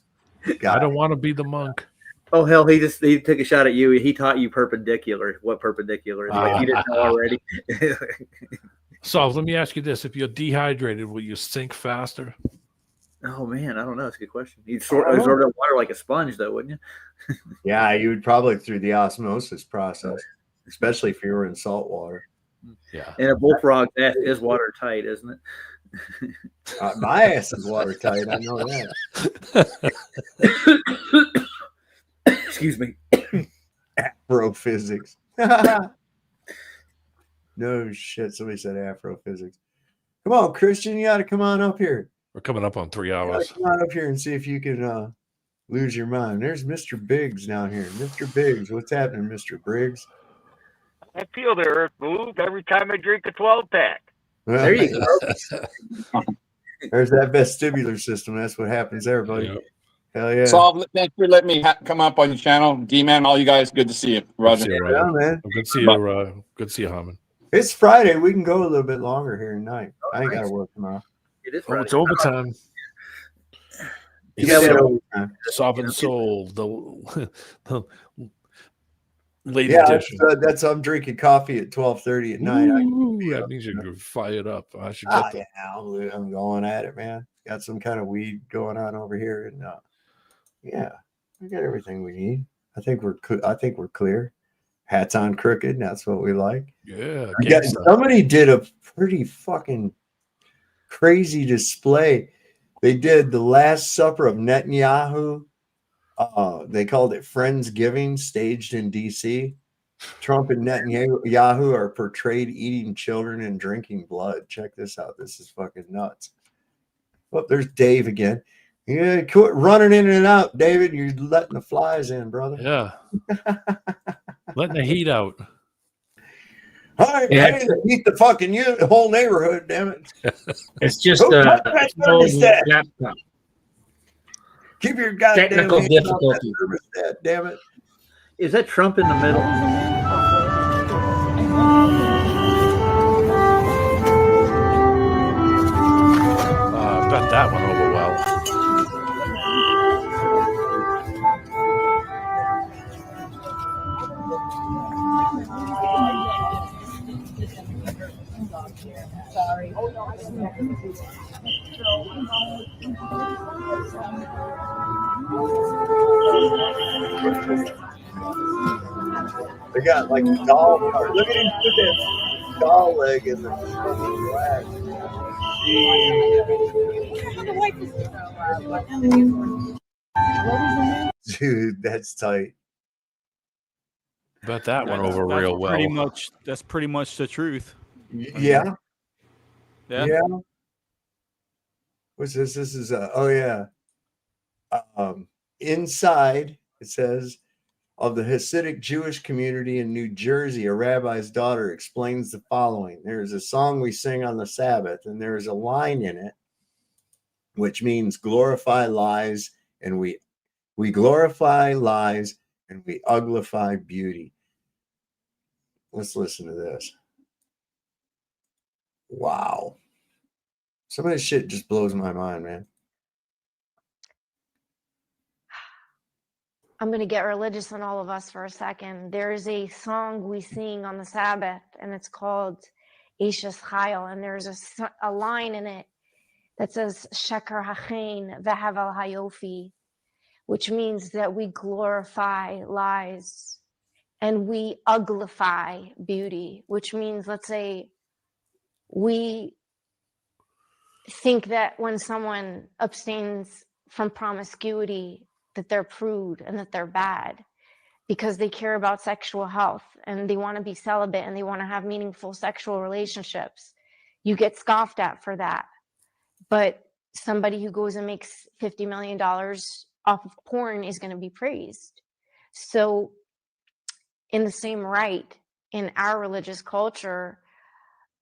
guy. I don't want to be the monk. Oh hell, he took a shot at you. He taught you perpendicular. What perpendicular is? Like you didn't know already. So let me ask you this: if you're dehydrated, will you sink faster? Oh man, I don't know. That's a good question. You'd absorb that water like a sponge, though, wouldn't you? Yeah, you would probably through the osmosis process, especially if you were in salt water. Yeah. And a bullfrog's ass is watertight, isn't it? My ass is watertight. I know that. Excuse me. Astrophysics. No shit. Somebody said astrophysics. Come on, Christian. You got to come on up here. We're coming up on 3 hours. Come on up here and see if you can lose your mind. There's Mr. Biggs down here. Mr. Biggs. What's happening, Mr. Briggs? I feel the earth move every time I drink a 12-pack. There you go. There's that vestibular system. That's what happens there, buddy. Yep. Hell yeah. Saul, thanks for letting me come up on your channel. D-Man, all you guys, good to see you. Roger. Yeah, man. Good to see you, good to see you, Harmon. It's Friday. We can go a little bit longer here tonight. I ain't got to work tomorrow. It is Oh, it's overtime. You got overtime. Sovereign Soul, the late Yeah, edition. that's I'm drinking coffee at 12:30 at night. Ooh, that means you're fired up. I should get that. Yeah, I'm going at it, man. Got some kind of weed going on over here, and yeah, we got everything we need. I think we're clear. Hats on crooked. That's what we like. Yeah. Somebody did a pretty fucking crazy display. They did the Last Supper of Netanyahu. They called it Friendsgiving, staged in DC. Trump and Netanyahu are portrayed eating children and drinking blood. Check this out. This is fucking nuts. Oh, there's Dave again. Yeah, quit running in and out, David. You're letting the flies in, brother. Yeah. Letting the heat out. All right, Yeah. hey, eat the fucking the whole neighborhood, damn it. It's just Who a touched that thermostat? laptop. Keep your goddamn Technical hands off difficulty. that thermostat, damn it. Is that Trump in the middle? Bet that went over well. They got like a doll part. Look at him put that doll leg in the fucking rack. Dude, that's tight. Bet that went That's- over that's real well. That's pretty much the truth. Yeah. Yeah. Yeah. What's this? This is oh yeah. Inside it says of the Hasidic Jewish community in New Jersey, a rabbi's daughter explains the following. There is a song we sing on the Sabbath, and there is a line in it which means glorify lies, and we glorify lies and we uglify beauty. Let's listen to this. Wow. Some of this shit just blows my mind, man. I'm going to get religious on all of us for a second. There is a song we sing on the Sabbath, and it's called Eishes Chayil, and there's a line in it that says Sheker Hachein Vehavel Hayofi, which means that we glorify lies and we uglify beauty, which means, let's say, we think that when someone abstains from promiscuity, that they're prude and that they're bad because they care about sexual health and they want to be celibate and they want to have meaningful sexual relationships. You get scoffed at for that. But somebody who goes and makes $50 million off of porn is going to be praised. So in the same right, in our religious culture,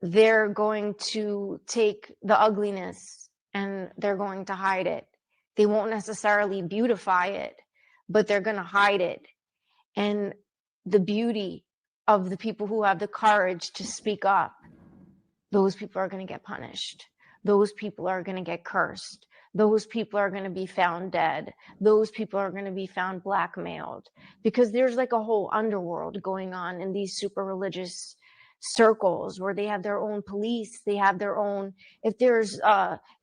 they're going to take the ugliness and they're going to hide it. They won't necessarily beautify it, but they're going to hide it. And the beauty of the people who have the courage to speak up, those people are going to get punished. Those people are going to get cursed. Those people are going to be found dead. Those people are going to be found blackmailed, because there's like a whole underworld going on in these super religious circles where they have their own police. They have their own, if there's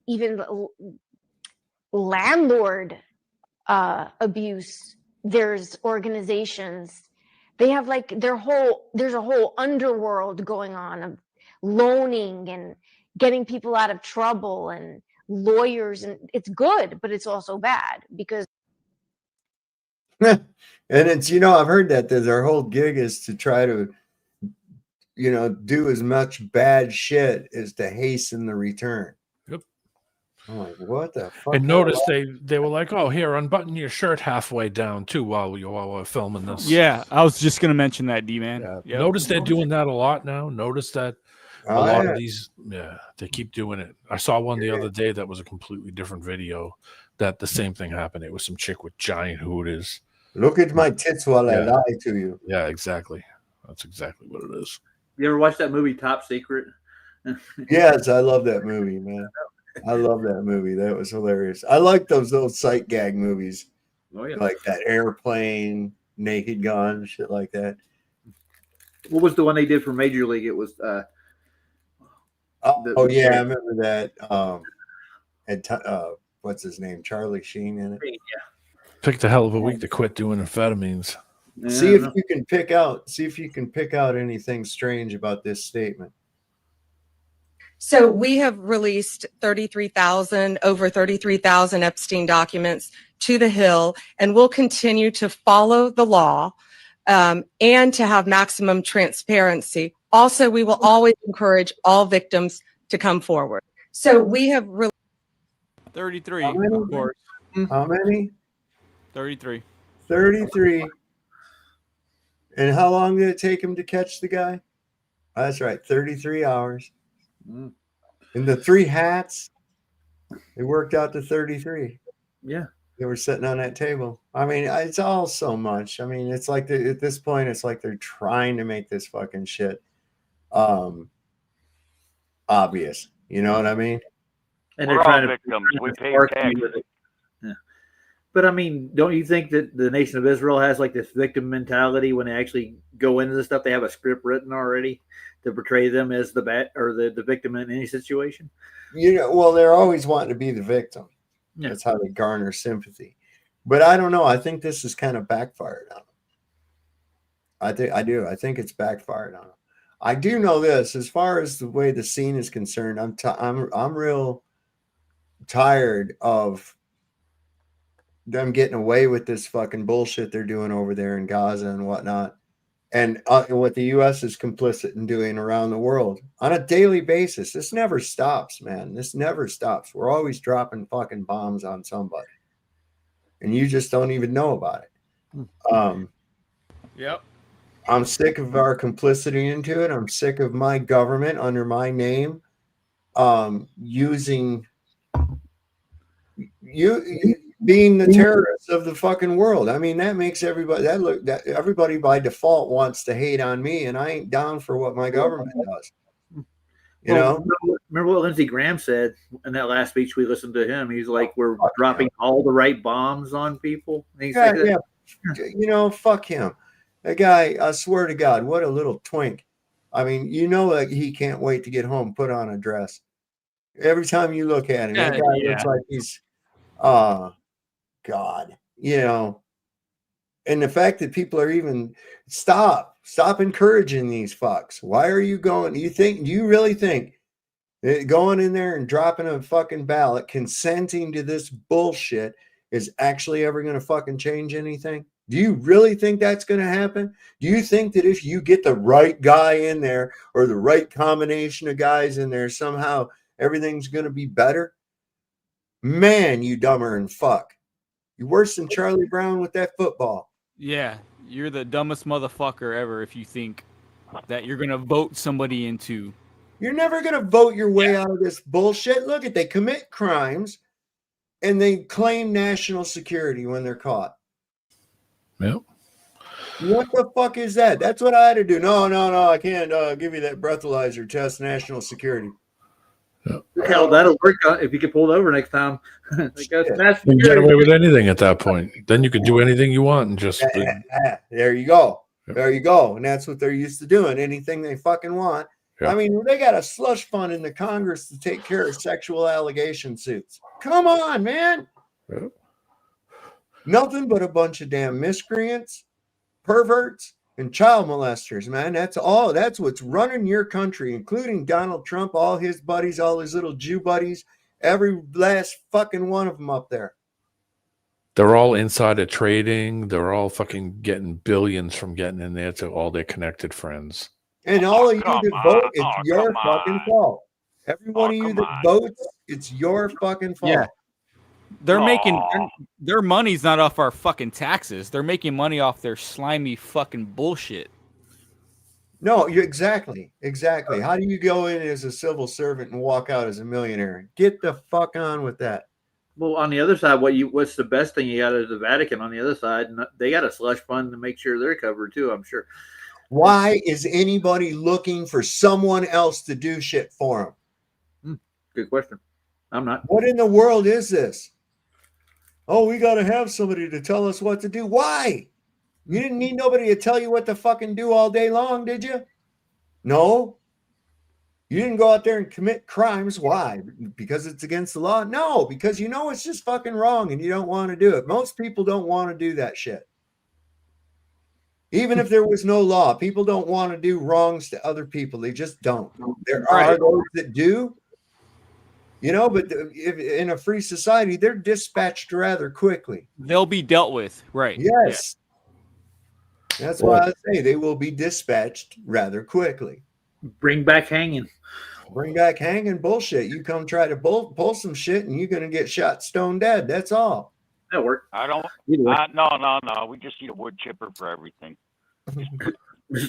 even landlord abuse, there's organizations. They have like there's a whole underworld going on of loaning and getting people out of trouble and lawyers, and it's good, but it's also bad because and it's, I've heard that their whole gig is to try to, do as much bad shit as to hasten the return. Yep. I'm like, what the fuck? And notice they were like, oh, here, unbutton your shirt halfway down too while we're filming this. Yeah, I was just gonna mention that, D-Man. Yeah. Yep. Notice they're doing that a lot now. Notice that a lot of these, they keep doing it. I saw one the other day that was a completely different video that the same thing happened. It was some chick with giant hooters. Look at my tits while I lie to you. Yeah, exactly. That's exactly what it is. You ever watch that movie Top Secret? Yes, I love that movie, man. I love that movie. That was hilarious. I like those little sight gag movies. Oh, yeah. Like that Airplane, Naked Gun, shit like that. What was the one they did for Major League? It was I remember that. What's his name? Charlie Sheen in it. Yeah. Picked a hell of a week to quit doing amphetamines. See if you can pick out anything strange about this statement. So we have released over 33,000 Epstein documents to the Hill, and we'll continue to follow the law and to have maximum transparency. Also, we will always encourage all victims to come forward. So we have 33, How many? of course. How many? 33. 33. And how long did it take him to catch the guy? That's right, 33 hours. And the 3 hats, it worked out to 33. Yeah. They were sitting on that table. I mean, it's all so much. I mean, it's like at this point, it's like they're trying to make this fucking shit obvious. You know what I mean? And We're they're all trying to victims. We pay spark you taxes. with it. Yeah. But I mean, don't you think that the nation of Israel has like this victim mentality when they actually go into this stuff? They have a script written already to portray them as the bad or the victim in any situation. You know, well, they're always wanting to be the victim. Yeah. That's how they garner sympathy. But I don't know. I think this is kind of backfired on them. I do. I think it's backfired on them. I do know this. As far as the way the scene is concerned, I'm real tired of them getting away with this fucking bullshit they're doing over there in Gaza and whatnot, and what the U.S. is complicit in doing around the world on a daily basis. This never stops, man. This never stops. We're always dropping fucking bombs on somebody, and you just don't even know about it. Yep. I'm sick of our complicity into it. I'm sick of my government under my name using you being the terrorists of the fucking world. I mean, that makes everybody everybody by default wants to hate on me, and I ain't down for what my government does. You know, remember what Lindsey Graham said in that last speech we listened to him? He's like, we're dropping all the right bombs on people. And he's like, you know, fuck him. That guy, I swear to God, what a little twink. I mean, you know, like he can't wait to get home, put on a dress. Every time you look at him, that guy looks like he's, God, you know. And the fact that people are even stop encouraging these fucks. Why are you going? Do you really think that going in there and dropping a fucking ballot, consenting to this bullshit is actually ever going to fucking change anything? Do you really think that's going to happen? Do you think that if you get the right guy in there or the right combination of guys in there, somehow everything's going to be better? Man, you dumber and fuck. You're worse than Charlie Brown with that football. Yeah, you're the dumbest motherfucker ever if you think that you're going to vote somebody into. You're never going to vote your way out of this bullshit. Look at, they commit crimes and they claim national security when they're caught. Yep. What the fuck is that? That's what I had to do. No, I can't give you that breathalyzer test, national security. Hell, that'll work if you get pulled over next time. You can get away with anything at that point. Then you can do anything you want and just. There you go. There you go. And that's what they're used to doing. Anything they fucking want. Yeah. I mean, they got a slush fund in the Congress to take care of sexual allegation suits. Come on, man. Yeah. Nothing but a bunch of damn miscreants, perverts, and child molesters, man. That's all. That's what's running your country, including Donald Trump, all his buddies, all his little Jew buddies, every last fucking one of them up there. They're all insider trading. They're all fucking getting billions from getting in there to all their connected friends. And all of you that vote, it's your fucking fault. Every one of you that votes, it's your fucking fault. Yeah. They're making their money's not off our fucking taxes. They're making money off their slimy fucking bullshit. No, you exactly. How do you go in as a civil servant and walk out as a millionaire? Get the fuck on with that. Well, on the other side, what's the best thing you got is the Vatican. On the other side, they got a slush fund to make sure they're covered too, I'm sure. Why is anybody looking for someone else to do shit for them? Good question. I'm not. What in the world is this? Oh, we got to have somebody to tell us what to do. Why? You didn't need nobody to tell you what to fucking do all day long, did you? No. You didn't go out there and commit crimes. Why? Because it's against the law? No, because you know it's just fucking wrong and you don't want to do it. Most people don't want to do that shit. Even if there was no law, people don't want to do wrongs to other people. They just don't. There are those that do. You know, but if in a free society, they're dispatched rather quickly. They'll be dealt with, right? Yes. That's why I say they will be dispatched rather quickly. Bring back hanging. Bring back hanging bullshit. You come try to pull some shit and you're going to get shot stone dead. That's all. That worked. I don't. No. We just need a wood chipper for everything.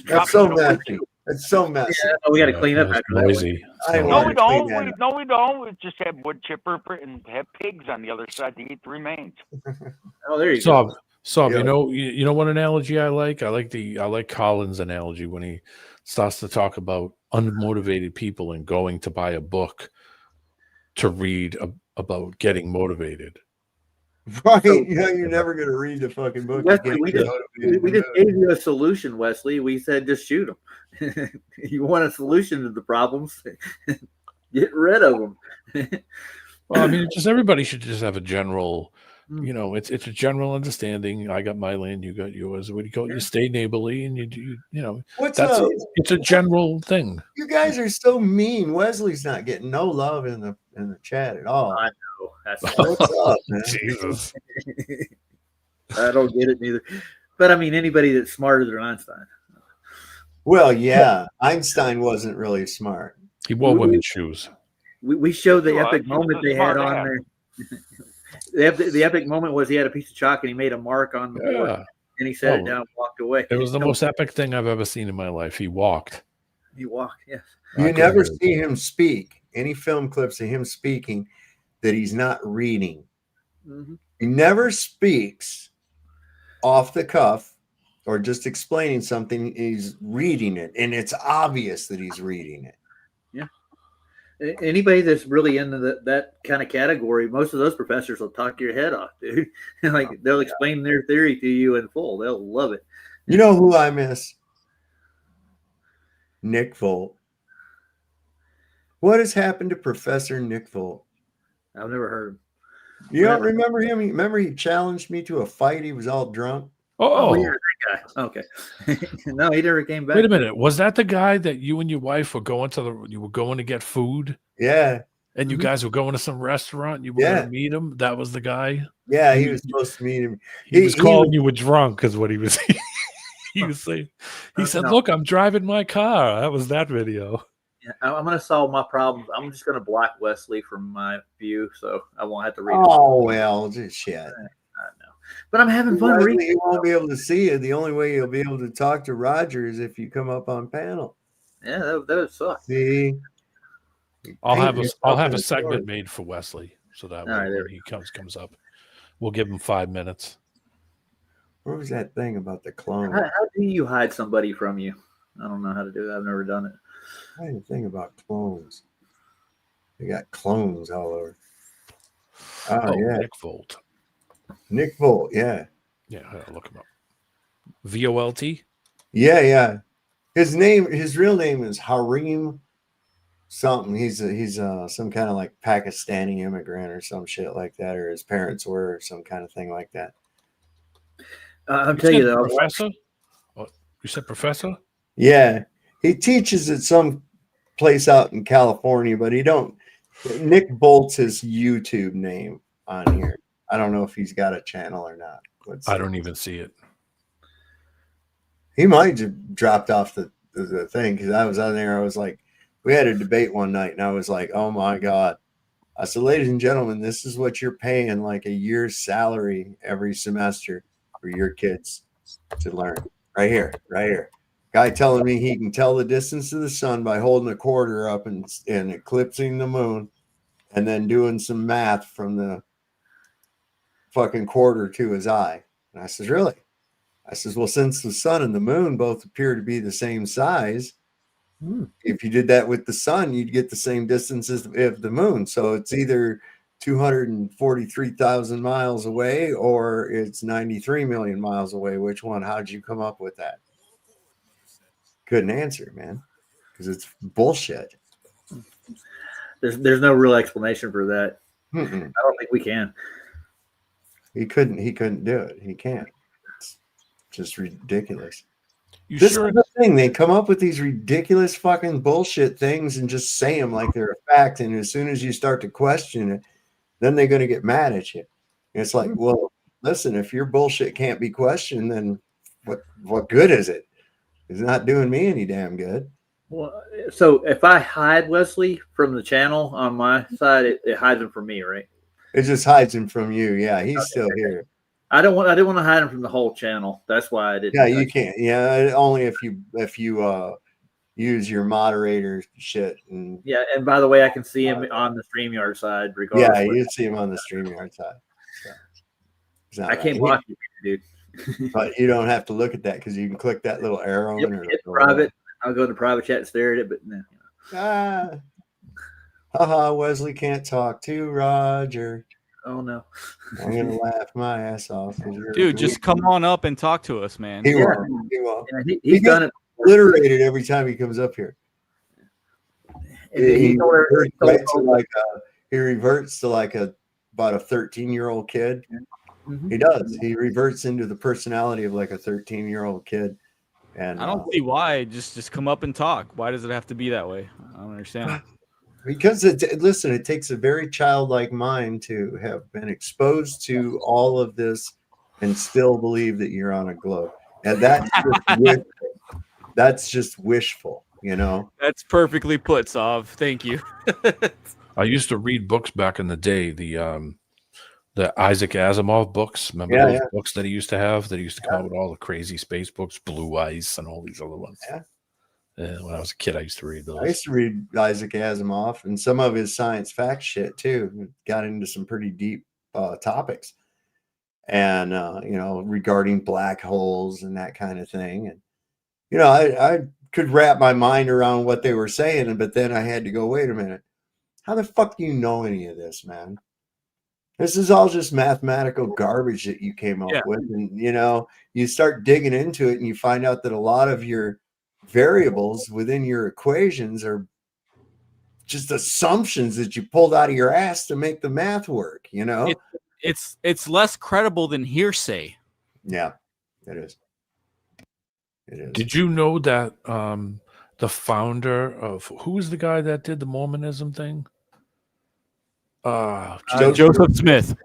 That's so messy. It's so messy. Yeah, we got to clean up after noisy. that. No, we don't. No, we don't. We just have wood chipper and have pigs on the other side to eat the remains. Oh, there you go. go. So you know what analogy I like? I like Colin's analogy when he starts to talk about unmotivated people and going to buy a book to read about getting motivated. Right? You're never going to read the fucking book. Wesley, we just gave you a solution, Wesley. We said just shoot them. You want a solution to the problems? Get rid of them. Well, I mean, just everybody should just have a general, it's a general understanding. I got my land, you got yours. What do you call it? You stay neighborly, and it's a general thing. You guys are so mean. Wesley's not getting no love in the chat at all. I know. That's what's up, man. Jesus. I don't get it neither. But I mean, anybody that's smarter than Einstein. Well, yeah, Einstein wasn't really smart. He wore women's shoes. We showed the epic moment they had on there. The epic moment was he had a piece of chalk and he made a mark on the board, and he set it down and walked away. It was the most epic thing I've ever seen in my life. He walked. He walked, yes. You never see him speak. Any film clips of him speaking that he's not reading. Mm-hmm. He never speaks off the cuff or just explaining something. He's reading it, and it's obvious that he's reading it. Yeah. Anybody that's really into that kind of category, most of those professors will talk your head off, dude. Like they'll explain their theory to you in full. They'll love it. You know who I miss? Nick Volt. What has happened to Professor Nick Volt? I've never heard him. You don't remember him? Remember he challenged me to a fight? He was all drunk. Oh, yeah, that guy. Okay. No, he never came back. Wait a minute. Was that the guy that you and your wife were going to get food? Yeah. And you guys were going to some restaurant and you were going to meet him? That was the guy? Yeah, he was supposed to meet him. He was calling you were drunk is what he was he was saying. He said, "Look, I'm driving my car." That was that video. Yeah, I'm going to solve my problems. I'm just going to block Wesley from my view, so I won't have to read it. Oh, well, just shit. I know. But I'm having fun reading. He won't be able to see you. The only way you'll be able to talk to Roger is if you come up on panel. Yeah, that would suck. See? I'll have a segment made for Wesley so that when he comes up, we'll give him 5 minutes. Where was that thing about the clone? How do you hide somebody from you? I don't know how to do that. I've never done it. I didn't think about clones. They got clones all over. Oh yeah. Nick Volt. Nick Volt, yeah. Yeah, I'll look him up. VOLT? Yeah. His real name is Harim something. He's some kind of like Pakistani immigrant or some shit like that, or his parents were, or some kind of thing like that. I'll tell you though. Professor? You said professor? Yeah. He teaches at some place out in California, but Nick Bolt's his YouTube name on here. I don't know if he's got a channel or not. I don't even see it. He might have dropped off the thing because I was on there. I was like, we had a debate one night and I was like, oh my God. I said, ladies and gentlemen, this is what you're paying like a year's salary every semester for your kids to learn. Right here. Guy telling me he can tell the distance of the sun by holding a quarter up and eclipsing the moon and then doing some math from the fucking quarter to his eye. And I says, really? I says, well, since the sun and the moon both appear to be the same size, if you did that with the sun, you'd get the same distance as the moon. So it's either 243,000 miles away or it's 93 million miles away. Which one? How'd you come up with that? Couldn't answer, man, because it's bullshit. There's no real explanation for that. Mm-mm. I don't think we can. He couldn't do it. He can't. It's just ridiculous. This is the thing. They come up with these ridiculous fucking bullshit things and just say them like they're a fact. And as soon as you start to question it, then they're going to get mad at you. And it's like, well, listen, if your bullshit can't be questioned, then what good is it? It's not doing me any damn good. Well, so if I hide Wesley from the channel on my side, it hides him from me, right? It just hides him from you. Yeah, he's still here. I didn't want to hide him from the whole channel. That's why I didn't. Yeah, you can't. Yeah, only if you use your moderator shit. And yeah, and by the way, I can see him on the StreamYard side. Regardless. Yeah, you see him on the StreamYard side. So I can't block you, dude. But you don't have to look at that because you can click that little arrow. It's private. I'll go to private chat and stare at it, but no. Haha, Wesley can't talk to Roger. Oh no. I'm gonna laugh my ass off. Dude, just come on up and talk to us, man. He won't. He won't. Yeah, He's done it. Obliterated every time he comes up here. He reverts to like about a 13-year-old kid. Mm-hmm. He does. He reverts into the personality of like a 13-year-old kid. And I don't see why. Just come up and talk. Why does it have to be that way? I don't understand. Because it takes a very childlike mind to have been exposed to all of this and still believe that you're on a globe. And that's just wishful, you know. That's perfectly put, Sav. Thank you. I used to read books back in the day, the Isaac Asimov books. Remember those books that he used to have? That he used to come out with all the crazy space books, Blue Ice, and all these other ones. Yeah. When I was a kid, I used to read those. I used to read Isaac Asimov and some of his science fact shit too. Got into some pretty deep topics, and regarding black holes and that kind of thing. And I could wrap my mind around what they were saying, but then I had to go, wait a minute, how the fuck do you know any of this, man? This is all just mathematical garbage that you came up with. And, you start digging into it and you find out that a lot of your variables within your equations are just assumptions that you pulled out of your ass to make the math work, It's less credible than hearsay. Yeah, it is. It is. Did you know that the founder of who was the guy that did the Mormonism thing? Joseph Smith.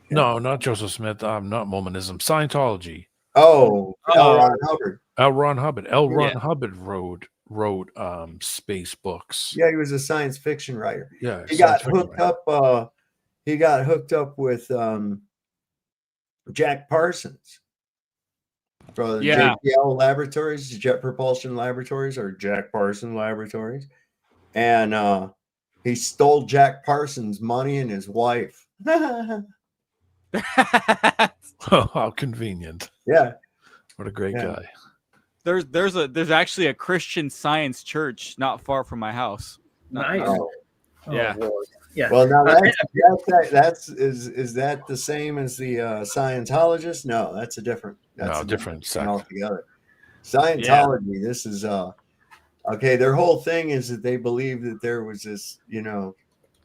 No, not Joseph Smith. Not Mormonism. Scientology. Oh, L. Ron Hubbard. L. Ron Hubbard. L. Ron Hubbard wrote space books. Yeah, he was a science fiction writer. Yeah, he got hooked up. He got hooked up with Jack Parsons from JPL Laboratories, Jet Propulsion Laboratories, or Jack Parsons Laboratories, and he stole Jack Parsons' money and his wife. Oh, how convenient! Yeah, what a great guy. There's actually a Christian Science church not far from my house. Nice. Yeah. Yeah. Well, now is that the same as the Scientologist? No, that's a different. That's different sect altogether. Scientology. This is okay. Their whole thing is that they believe that there was this,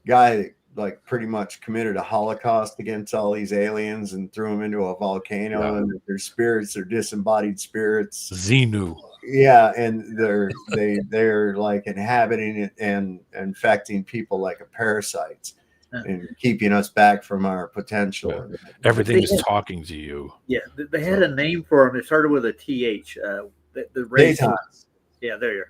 guy that like pretty much committed a Holocaust against all these aliens and threw them into a volcano, and that their spirits are disembodied spirits. Xenu. Yeah, and they're like inhabiting it and infecting people like a parasites and keeping us back from our potential. Everything is talking to you. Yeah, they had a name for them. It started with a TH. The race. Yeah, there you are.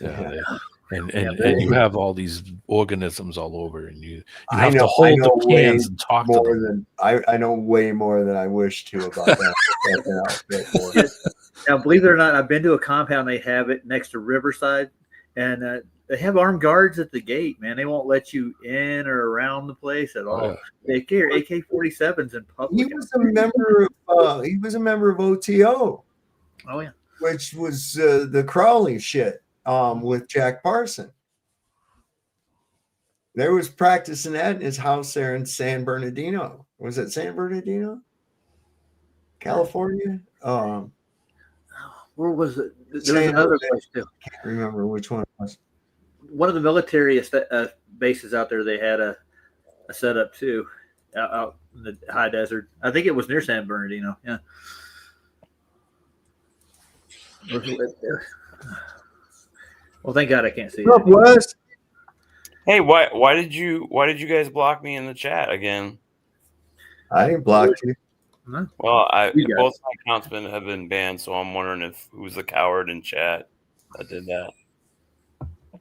Yeah. And you have all these organisms all over, and you have to hold the cans and talk to them. I know way more than I wish to about that. Now, believe it or not, I've been to a compound. They have it next to Riverside, and they have armed guards at the gate. Man, they won't let you in or around the place at all. They carry AK-47s in public. He was a member of. He was a member of OTO. Oh yeah, which was the Crowley shit. With Jack Parson. There was practicing that in his house there in San Bernardino. Was it San Bernardino? California? Where was it? There was another place too. I can't remember which one it was. One of the military bases out there, they had a setup too, out in the high desert. I think it was near San Bernardino. Yeah. Well, thank God I can't see it. Wes? Hey, why did you guys block me in the chat again? I didn't block you. Well, You got both my accounts have been banned, so I'm wondering if who's the coward in chat that did that.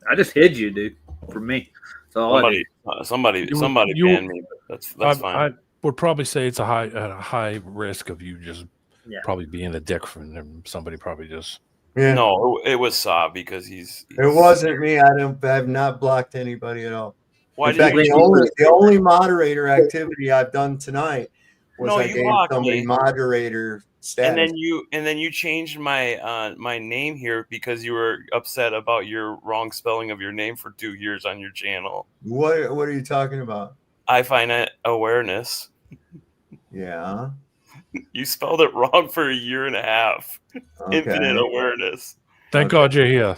I just hid you, dude. For me, so all I Somebody did. banned me, but that's fine. I would probably say it's a high risk of you just Yeah. probably being a dick from them. Somebody probably just. Yeah. No, it was Saab because he's It wasn't me. I've not blocked anybody at all. Why In did fact, you the only moderator activity I've done tonight was No, I you gave blocked somebody me. moderator And status. then you changed my my name here because you were upset about your wrong spelling of your name for 2 years on your channel. What are you talking about? I find it awareness. Yeah. You spelled it wrong for a year and a half. Okay. Infinite awareness. Thank God you're here.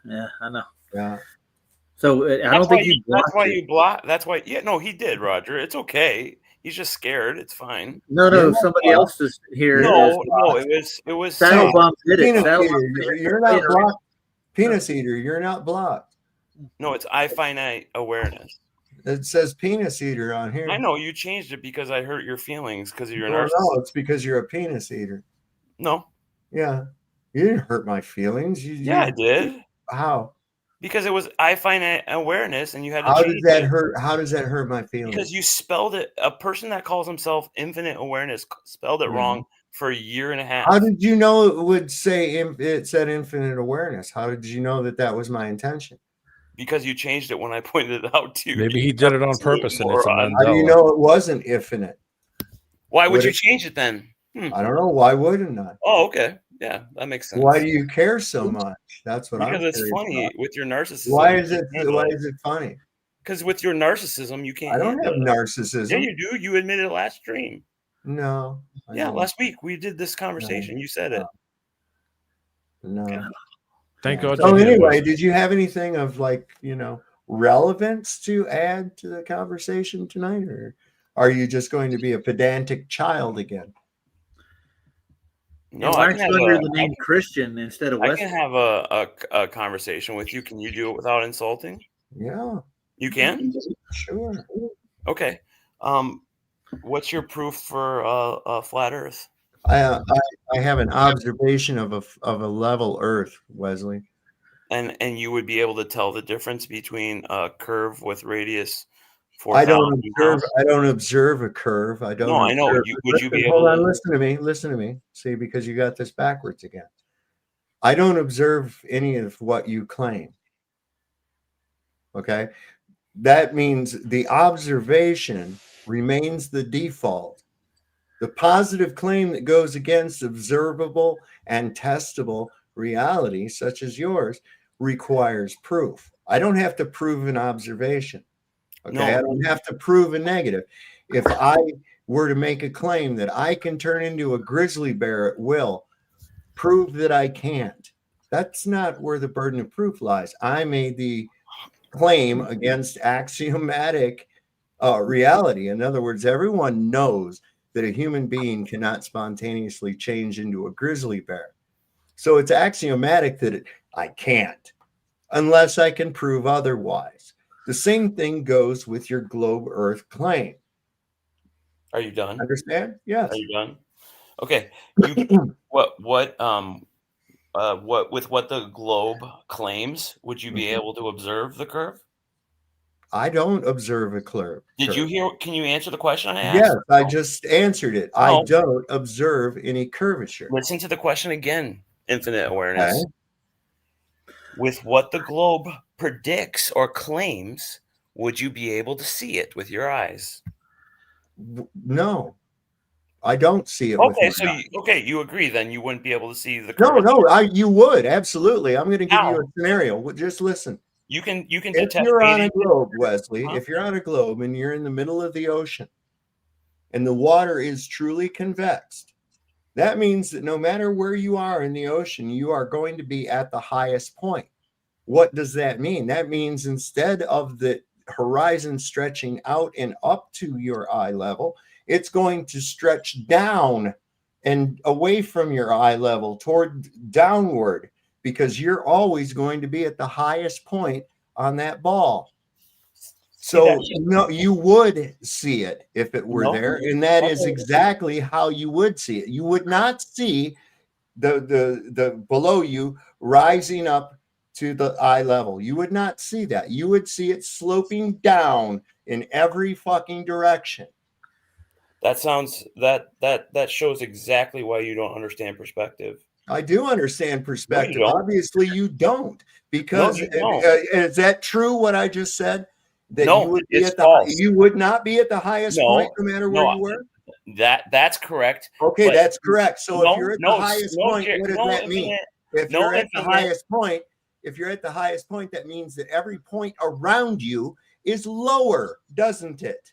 Yeah, I know. Yeah. So I don't think he blocked That's why you. you blocked. That's why. Yeah, no, he did, Roger. It's okay. He's just scared. It's fine. No, somebody else is here. No, it was Saddle Sam. Bump did it. Penis Saddle eater, Bump did it. you're not blocked. Penis eater, you're not blocked. No, it's I finite awareness. It says penis eater on here. I know you changed it because I hurt your feelings because of your Well, narcissism. no, it's because you're a penis eater. No. Yeah. You didn't hurt my feelings. Yeah, I did. How? Because it was I finite awareness, and you had to How change does that it. hurt? How does that hurt my feelings? Because you spelled it. A person that calls himself infinite awareness spelled it wrong for a year and a half. How did you know it would say it said infinite awareness? How did you know that was my intention? Because you changed it when I pointed it out to you. Maybe he did it on purpose, and it's a Moron. How do you Mandela. know it wasn't infinite? Why would Would you it- change it then? I don't know. Why wouldn't I? Oh, okay. Yeah, that makes sense. Why do you care so much? That's what I'm Because it's curious funny about. with your narcissism. Why is it funny? Because with your narcissism, you can't. I don't have handle it. narcissism. Yeah, you do. You admitted last stream. No. I Yeah, don't. last week we did this conversation. You said it. No. Thank God. So you're here, anyway, Wesley. did you have anything of relevance to add to the conversation tonight, or are you just going to be a pedantic child again? No, And I Mark's can have under a- the name Christian instead of I Wesley. can have a conversation with you. Can you do it without insulting? Yeah. You can? Sure. Okay. What's your proof for flat Earth? I have an observation of a level Earth, Wesley. And you would be able to tell the difference between a curve with radius I 4,000 miles? don't observe a curve. I don't. No, I know. observe- Would you be hold able on, to? listen to me. See, because you got this backwards again. I don't observe any of what you claim. Okay. That means the observation remains the default. The positive claim that goes against observable and testable reality, such as yours, requires proof. I don't have to prove an observation. Okay. No. I don't have to prove a negative. If I were to make a claim that I can turn into a grizzly bear at will, prove that I can't. That's not where the burden of proof lies. I made the claim against axiomatic reality. In other words, everyone knows that a human being cannot spontaneously change into a grizzly bear. So it's axiomatic that I can't, unless I can prove otherwise. The same thing goes with your globe Earth claim. Are you done? Understand? Yes. Are you done? Okay. What with what the globe claims, would you be able to observe the curve? I don't observe a curve. Did you hear? Can you answer the question I asked? Yes, I just answered it. I No. don't observe any curvature. Listen to the question again. Infinite awareness. Okay. With what the globe predicts or claims, would you be able to see it with your eyes? No, I don't see it. with Okay, my so eyes. you agree then you wouldn't be able to see the No, curvature. you would absolutely. I'm going to give you How? a scenario. Just listen. You can If detect you're on a 80 globe, Wesley, if you're on a globe and you're in the middle of the ocean and the water is truly convexed, that means that no matter where you are in the ocean, you are going to be at the highest point. What does that mean? That means instead of the horizon stretching out and up to your eye level, it's going to stretch down and away from your eye level toward downward, because you're always going to be at the highest point on that ball. So no, you would see it if it were No. there, and that is Okay. exactly how you would see it. You would not see the below you rising up to the eye level. You would not see that. You would see it sloping down in every fucking direction. That sounds that shows exactly why you don't understand perspective. I do understand perspective. don't. Obviously, you don't, because you don't. Is that true? What I just said, that No, you would be it's at the false. you would not be at the highest No, point, no matter where no, you were. That's correct. Okay, but- that's correct. So no, if you're at no, the highest no, point, what does no, that mean? If no, you're at the infinite. highest point, if you're at the highest point, that means that every point around you is lower, doesn't it?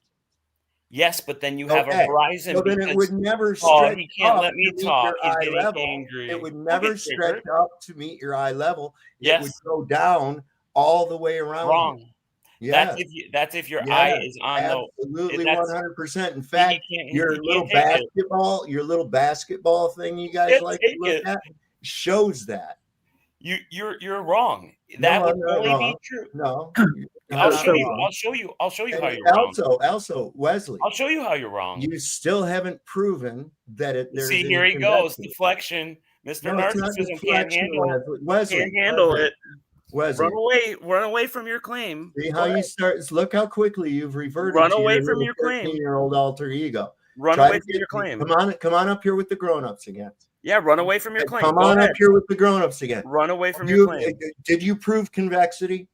Yes, but then you have Okay. a horizon. So then it because- would never Oh, stretch he can't up let me to meet talk. your He's eye getting level. angry. It would Don't never get triggered. stretch up to meet your eye level. It Yes. would go down all the way around. Wrong. You. That's if your Yes, eye is on absolutely the. 100%. In fact, your he little can't take it. your little basketball thing you guys Can't like to take look it. at shows that. You're wrong. No, That would I'm not only wrong. be true. No, I'll not show you. wrong. I'll show you. I'll show you how And you're wrong. also, Wesley, I'll show you how you're wrong. you still haven't proven that there's See, any here he goes. convection. Deflection. Mr. No, it's not Narcissism can't deflection, handle. Wesley. Can't handle it. Wesley. Run away from your claim. See how you start. Look how quickly you've reverted. Run to away your from little your claim. 13-year-old alter ego. Run Try away to from your claim. Come on up here with the grown-ups again. Yeah, run away from your claim. Come Go on ahead. up here with the grown-ups again. Run away from your claim. Did you prove convexity?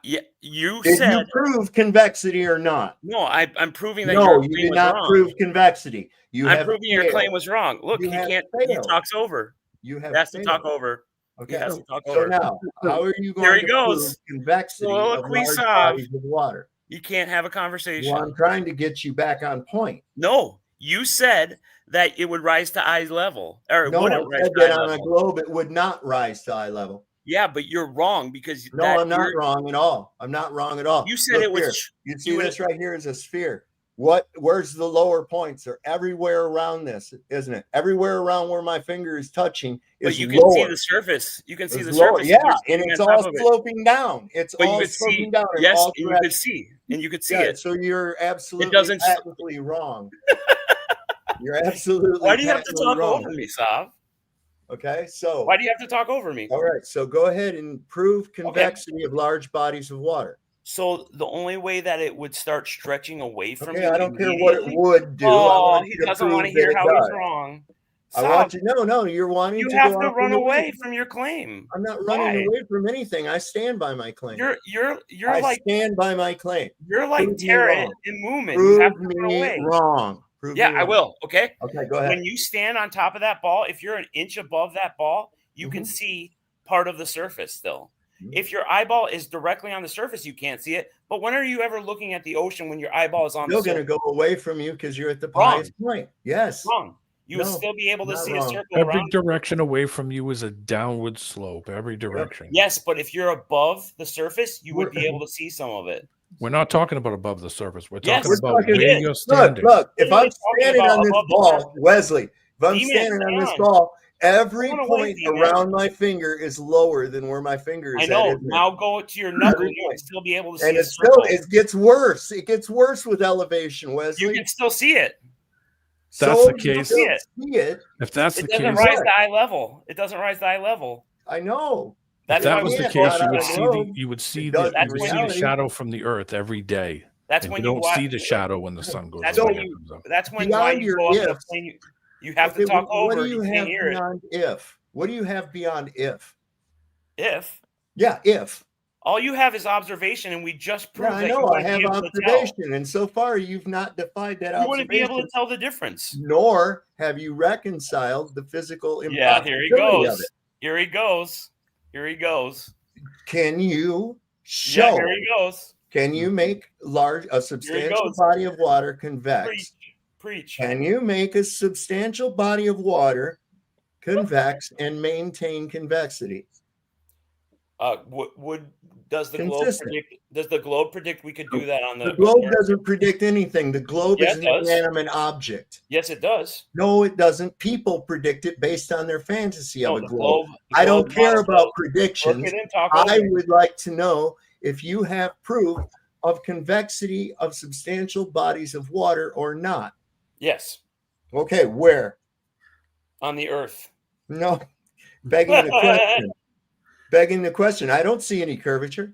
Yeah, you Did said you prove convexity or not? no. I'm proving that No, your you claim did was not wrong. prove convexity. You I'm have proving your failed. claim was wrong. Look, You he have can't. He failed. talks over. You have He has to talk failed. over. Okay. He has to talk So over. now, how are you Here going he to goes. prove convexity of Soliloquy large Sav. bodies of water? You can't have a conversation. Well, I'm trying to get you back on point. No, you said that it would rise to eye level, or it No, I wouldn't rise said to eye that on a level. globe it would not rise to eye level. Yeah, but you're wrong because No, I'm not wrong at all. I'm not wrong at all. You said it was- Here. You see you would- this right here is a sphere. Where's the lower points? They're everywhere around this, isn't it? Everywhere around where my finger is touching But is you can lower. see the surface. You can see It's the lower. surface. Yeah, You're and standing it's on all top of it. sloping down. It's But you all could sloping see. down in Yes, all and you directions. could see, and you could see Yeah, it. so you're absolutely doesn't- patently wrong. You're absolutely. Why do you have to patently talk wrong. over me, Sav? Okay, so Why do you have to talk over me? all right, so go ahead and prove convexity of large bodies of water. So the only way that it would start stretching away from Okay, you, I don't care what it immediately- would do. I Oh, want he you to doesn't want to prove hear that how it he's does. wrong. I want Sav, you. No, you're wanting you to have go to off run on a away limb. from your claim. I'm not running Why? away from anything. I stand by my claim. You're I like stand by my claim. you're like Prove me Terra wrong. in movement. You have Prove to run me away. wrong. Prove Yeah, me I wrong. will. Okay. Okay, go ahead. When you stand on top of that ball, if you're an inch above that ball, you can see part of the surface still. If your eyeball is directly on the surface, you can't see it. But when are you ever looking at the ocean when your eyeball is on Still the going to surface? go away from you because you're at the Wrong. highest point. Yes. Wrong. You would No, still be able to not see wrong. a circle Every around. direction away from you is a downward slope. Every direction. Yes, but if you're above the surface, you would be able to see some of it. We're not talking about above the surface. We're Yes, talking we're about talking- where it you're is. standing. Look, if I'm Literally talking standing about on this above the ball, surface. Wesley, if I'm Demon, standing on this stand. ball, every Going away, point Demon. around my finger is lower than where my finger is I know. at. isn't it? Now go to your knuckle. Every You can point. still be able to see And a it's still, circle. it gets worse. It gets worse with elevation, Wesley. You can still see it. That's So the you case. still See it. see it. If that's It the doesn't case, rise to eye level. It doesn't rise to eye level. I know. That's if that why was we the can't case, watch you it would on see the the road. you would see It the does you That's would when see you- the shadow from the earth every day. That's And when you you don't watch. see the shadow when the sun goes That's away. when or you. comes up. That's when Beyond why you your go up in a ifs. plane. You have Okay, to talk what over. do you You have can't hear it. beyond if? What do you have beyond if? If Yeah, if. all you have is observation, and we just proved Yeah, I that know. you I wouldn't have be able to tell. observation, and so far you've not defied that You wouldn't be able to observation, tell the difference. nor have you reconciled the physical Yeah, here he impossibility of goes. it. Here he goes. Here he goes. Can you Yeah, show? here he goes. Can you make a substantial goes. body of water convex? Preach. Preach. Can you make a substantial body of water convex and maintain convexity? Does the globe Consistent. predict? Does the globe predict we could do that on the? The globe doesn't predict anything. The globe Yeah, is it an does. inanimate object. Yes, it does. No, it doesn't. People predict it based on their fantasy No, of a the globe. globe- I don't globe care model about does. predictions. Look at it, talk I over it. would like to know if you have proof of convexity of substantial bodies of water or not? Yes. Okay, where? On the Earth. No, begging the question. Begging the question. I don't see any curvature.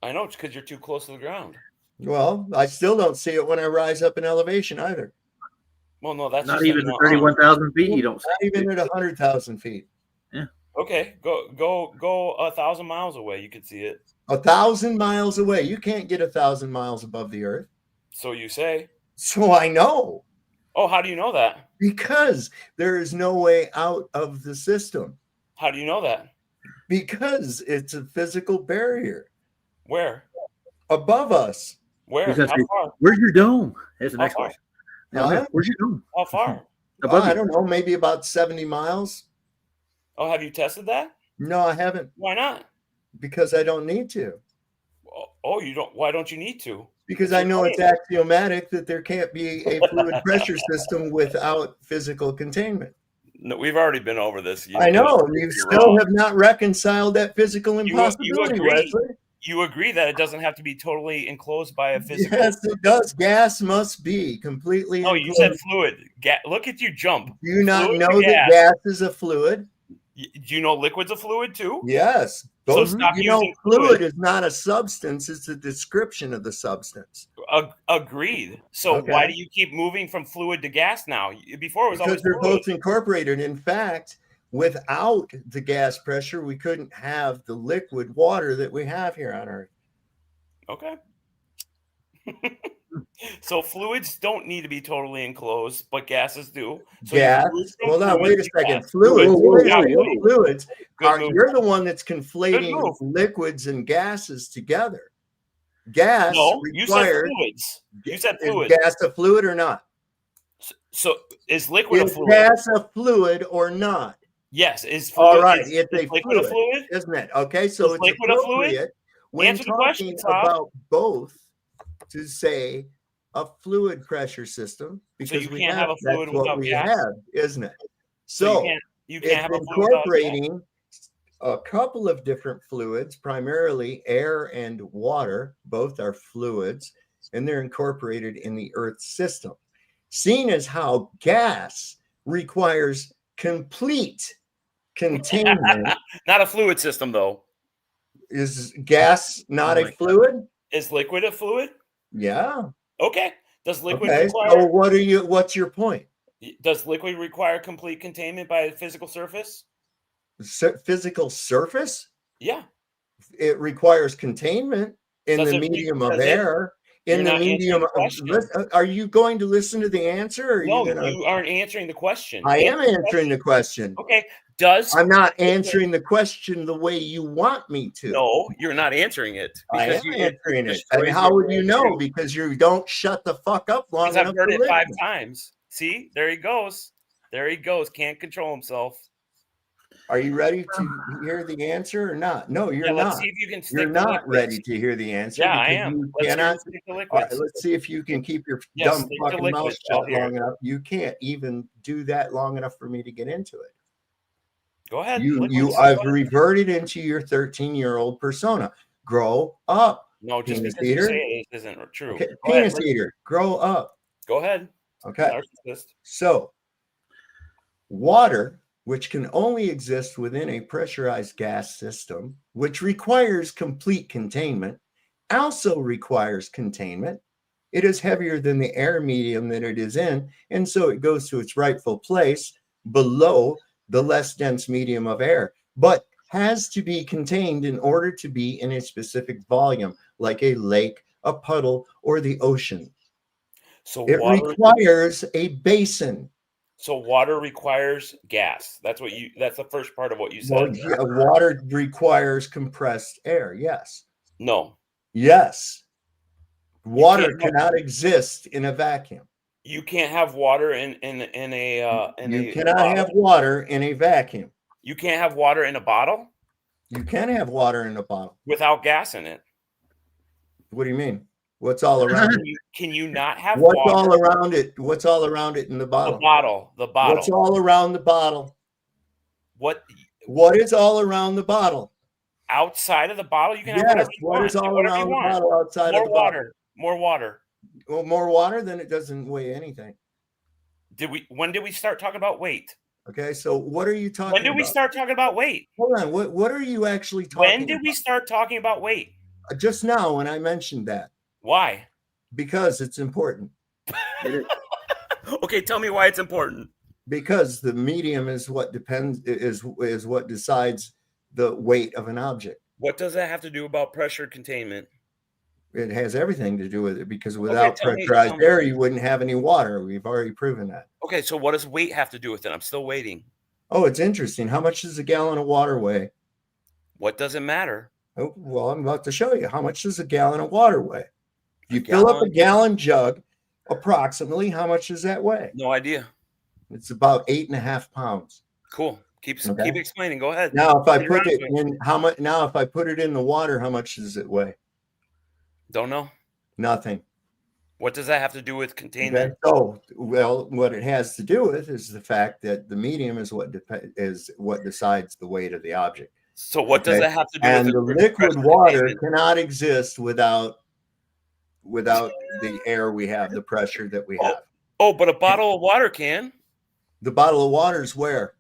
I know, it's because you're too close to the ground. Well, I still don't see it when I rise up in elevation either. Well, no, that's Not just even at 31,000 feet. You don't. Not even at 100,000 feet. Okay, go 1,000 miles away. You can see it. 1,000 miles away. You can't get 1,000 miles above the earth. So you say. So I know. Oh, how do you know that? Because there is no way out of the system. How do you know that? Because it's a physical barrier. Where? Above us. Where? He's gonna How say, far? Where's your dome? Here's the How next far? question. Now, where's your dome? How far? Above I you. don't know, maybe about 70 miles. Oh, have you tested that? No, I haven't. Why not? Because I don't need to. Oh, you don't. Why don't you need to? Because I know it's axiomatic that there can't be a fluid pressure system without physical containment. No, we've already been over this. I know, and you still have not reconciled that physical impossibility, Wesley. You agree that it doesn't have to be totally enclosed by a physical. Yes, it does. Gas must be completely. Oh, you said fluid. Look at you jump. Do you not Fluid know to that gas is a fluid? Do you know liquid's a fluid too? Yes. So stop using fluid is not a substance, it's a description of the substance. Agreed. So Okay. why do you keep moving from fluid to gas now? Before it was Because always they're fluid. both incorporated. In fact, without the gas pressure, we couldn't have the liquid water that we have here on Earth. Okay. So fluids don't need to be totally enclosed, but gases do. So you Gas. move from Hold on, fluid wait a to second. gas. Fluids. Yeah, Fluids. Good move. You're the one that's Good conflating move. liquids and gases together. Gas No, you said requires. fluids. You said Is fluids. gas a fluid or not? So is liquid a Is fluid? gas a fluid or not? Yes. Is fluid, All right, is it's a liquid a fluid, fluid? isn't it? Okay, so Is it's liquid a fluid? appropriate when Answer the question, talking Tom. about both to say a fluid pressure system because you we can't have a that's fluid what without we gas? have, isn't it? So So you can't have a it's fluid without gas? incorporating a couple of different fluids, primarily air and water. Both are fluids, and they're incorporated in the Earth system. Seeing as how gas requires complete containment. Not a fluid system, though. Is gas not a fluid? Is liquid a fluid? Yeah. Okay. Does liquid Okay. require? So what's your point? Does liquid require complete containment by a physical surface? Physical surface? Yeah. It requires containment in Does the it re- medium of does it? air. In You're the not answering medium the of. question. Are you going to listen to the answer? Or are No, you gonna? you aren't answering the question. I am Answer the answering the question. Okay. Does I'm not answering the question the way you want me to. No, you're not answering it. I am because you- answering it. destroys And how your would you worldview. know? Because you don't shut the fuck up long Because I've enough. heard to it 5 listen. times. See, there he goes. There he goes. Can't control himself. Are you ready to hear the answer or not? No, you're Yeah, not. let's see if you can stick You're to not liquids. ready to hear the answer. Yeah, I because am. You Let's hear cannot. you stick to All right, liquids. let's see if you can keep your Yes, dumb stick to fucking mouth liquids. I'll shut hear long it. enough. You can't even do that long enough for me to get into it. Go ahead. You liquids. I've reverted into your 13-year-old persona. Grow up. No, just penis because you eater. say it isn't true. Okay, Go ahead, penis liquids. eater. Grow up. Go ahead. Okay. Narcissist. So, water, which can only exist within a pressurized gas system, which requires complete containment, also requires containment. It is heavier than the air medium that it is in, and so it goes to its rightful place below the less dense medium of air, but has to be contained in order to be in a specific volume, like a lake, a puddle, or the ocean. So It requires a basin. So water requires gas. That's the first part of what you Well, said. yeah, water requires compressed air. Yes. No. Yes. Water can't have- cannot exist in a vacuum. You can't have water in You a cannot bottle. have water in a vacuum. You can't have water in a bottle You can have water in a bottle. without gas in it. What do you mean? What's all around it? Can you not have What's water? all around it? What's all around it in the bottle? The bottle. What's all around the bottle? What What is all around the bottle? Outside of the bottle, you can have Yes, whatever you what want. is all Whatever around you the want. bottle outside More of the bottle? water. More water. Well, more water, then it doesn't weigh anything. When did we start talking about weight? Okay, so what are you talking When did about? we start talking about weight? Hold on, what are you actually talking When did about? we start talking about weight? Just now when I mentioned that. Why? Because it's important. Okay, tell me why it's important. Because the medium is what what decides the weight of an object. What does that have to do about pressure containment? It has everything to do with it, because without tell me- pressurized tell me. air, you wouldn't have any water. We've already proven that. Okay, so what does weight have to do with it? I'm still waiting. Oh, it's interesting. How much does a gallon of water weigh? What does it matter? Oh, well, I'm about to show you. How much does a gallon of water weigh? You fill up a gallon jug, approximately, how much does that weigh? No idea. It's about 8.5 pounds. Cool. Keep Okay. explaining. Go ahead. Now, if I Get put around it to in, how much? Now, if I put it in the water, how much does it weigh? Don't know. Nothing. What does that have to do with Okay. containment? So, well, what it has to do with is the fact that the medium is what decides the weight of the object. So what does that have to do and with the liquid water cannot exist without the air we have, the pressure that we have. Oh, but a bottle of water can. The bottle of water is where?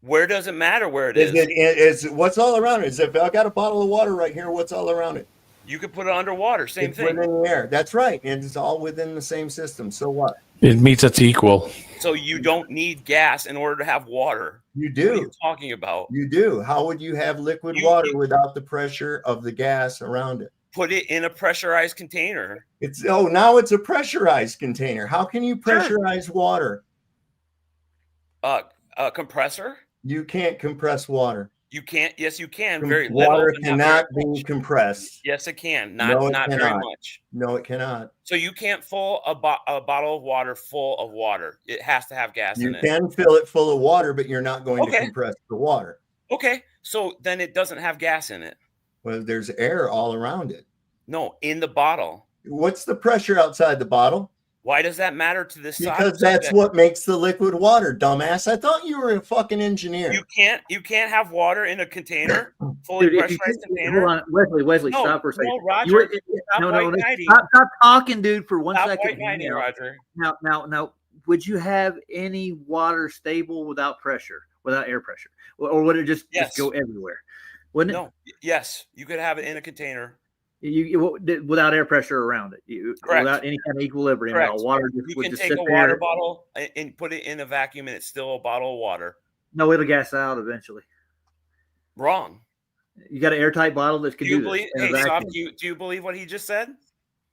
Where does it matter where it is? Is what's all around it? Is if I got a bottle of water right here, what's all around it? You could put it underwater. Same It's thing. within the air. That's right. And it's all within the same system. So what? It meets its equal. So you don't need gas in order to have water. You do. What are you talking about? You do. How would you have liquid water without the pressure of the gas around it? Put it in a pressurized container. Now it's a pressurized container. How can you pressurize water? A compressor? You can't compress water. You can't. Yes, you can. Very little. Water but not cannot very much. be compressed. Yes, it can. No, it Not very cannot. much. No, it cannot. So you can't fill a bottle of water full of water. It has to have gas You in it. can fill it full of water, but you're not going to Okay. compress the water. Okay, so then it doesn't have gas in it. Well, there's air all around it. No, in the bottle. What's the pressure outside the bottle? Why does that matter to this? Because that's what makes the liquid water, dumbass. I thought you were a fucking engineer. You can't have water in a container, fully Dude, if you pressurized could- container. hold on, Wesley, No, stop for a second. no, Roger, You were- stop no, white no, knighting. stop talking, dude, for one Stop second. white knighting, Roger. Now, would you have any water stable without pressure, without air pressure, or would it just go everywhere? Wouldn't it? No, yes, you could have it in a container. Without air pressure around it, Correct. without any kind of equilibrium. Correct. Water just You would can just take sit a there. water bottle and put it in a vacuum, and it's still a bottle of water. No, it'll gas out eventually. Wrong. You got an airtight bottle that can Do you do believe? this. in a Hey, Stop. vacuum. Do you believe what he just said?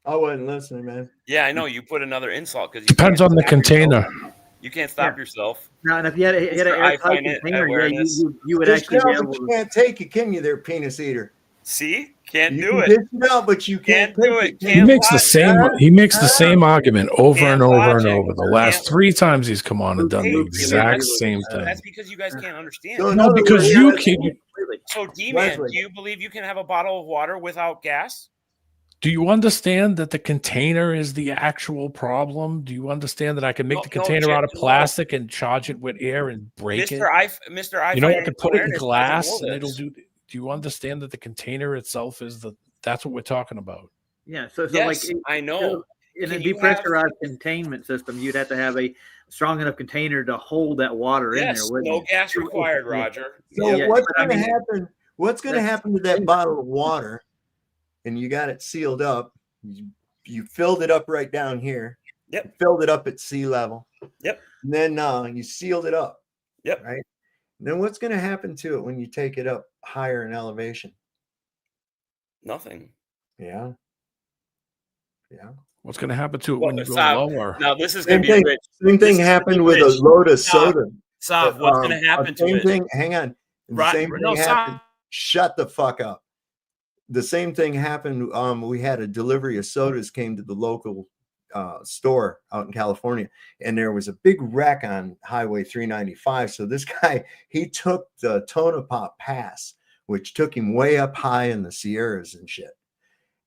I wasn't listening, man. Yeah, I know. You put another insult because Depends on the container. You can't stop yourself. Now, and if you had an Mr. I airtight find it container, awareness. you would Dish actually it be out, able but to. you can't take it, can you, there, penis eater? See, can't You do can it. dish it out, but you can't do take it. He makes the same. He makes the same argument over and over and over. The last 3 times he's come on and done the exact same thing. That's because you guys can't understand. So in No, other because words, you can. So, D-Man, Wesley. do you believe you can have a bottle of water without gas? Do you understand that the container is the actual problem? Do you understand that I can make No, the no, container Chip, out of no. plastic and charge it with air and break it? Mr. I You know, I Finance can put it in Awareness doesn't glass know and it'll this. do. Do you understand that the container itself is that's what we're talking about? Yeah, so Yes, like I know. in a Can you have- depressurized containment system, you'd have to have a strong enough container to hold that water in there. Yes, wouldn't no you? gas required, Roger. So Yeah, what's but I going to mean, happen? What's going to happen to that bottle of water? And you got it sealed up. You filled it up right down here. Yep. You filled it up at sea level. Yep. And then you sealed it up. Yep. Right. And then what's going to happen to it when you take it up higher in elevation? Nothing. Yeah. Yeah. What's going to happen to it when you go Stop. lower? Now this is Same going to be thing. rich. Same This thing is gonna happened be with a rich. load of Stop. soda. Stop. What's going to happen to Same it? thing. Hang on. The Right. same No, thing stop. happened. Shut the fuck up. The same thing happened. We had a delivery of sodas came to the local store out in California, and there was a big wreck on Highway 395. So this guy, he took the Tonopah Pass, which took him way up high in the Sierras and shit.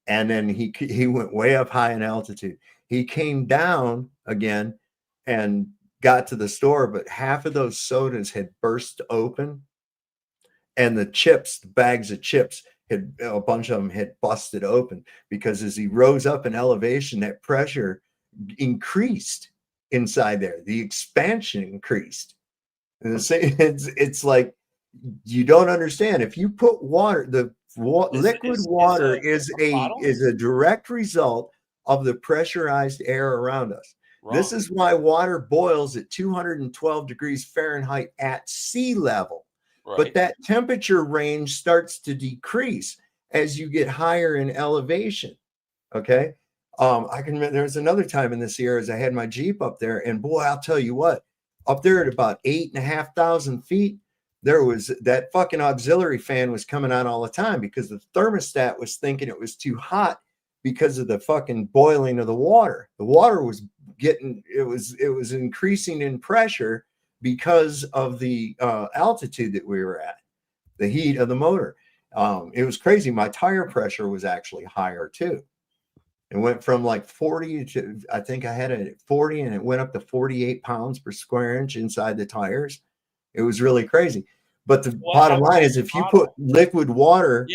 And then he went way up high in altitude. He came down again and got to the store, but half of those sodas had burst open. and the chips, the bags of chips, had a bunch of them had busted open because as he rose up in elevation, that pressure increased inside there. The expansion increased. And it's like you don't understand. If you put water, liquid water is a direct result of the pressurized air around us. This is why water boils at 212 degrees Fahrenheit at sea level. But that temperature range starts to decrease as you get higher in elevation. Okay. I can remember there was another time in this year as I had my Jeep up there, and boy, I'll tell you what, up there at about 8,500 feet, there was that fucking auxiliary fan was coming on all the time because the thermostat was thinking it was too hot because of the fucking boiling of the water. The water was it was increasing in pressure because of the altitude that we were at, the heat of the motor. It was crazy. My tire pressure was actually higher too. It went from like 40 to, I think I had it at 40, and it went up to 48 pounds per square inch inside the tires. It was really crazy. But the bottom line is, if you put liquid water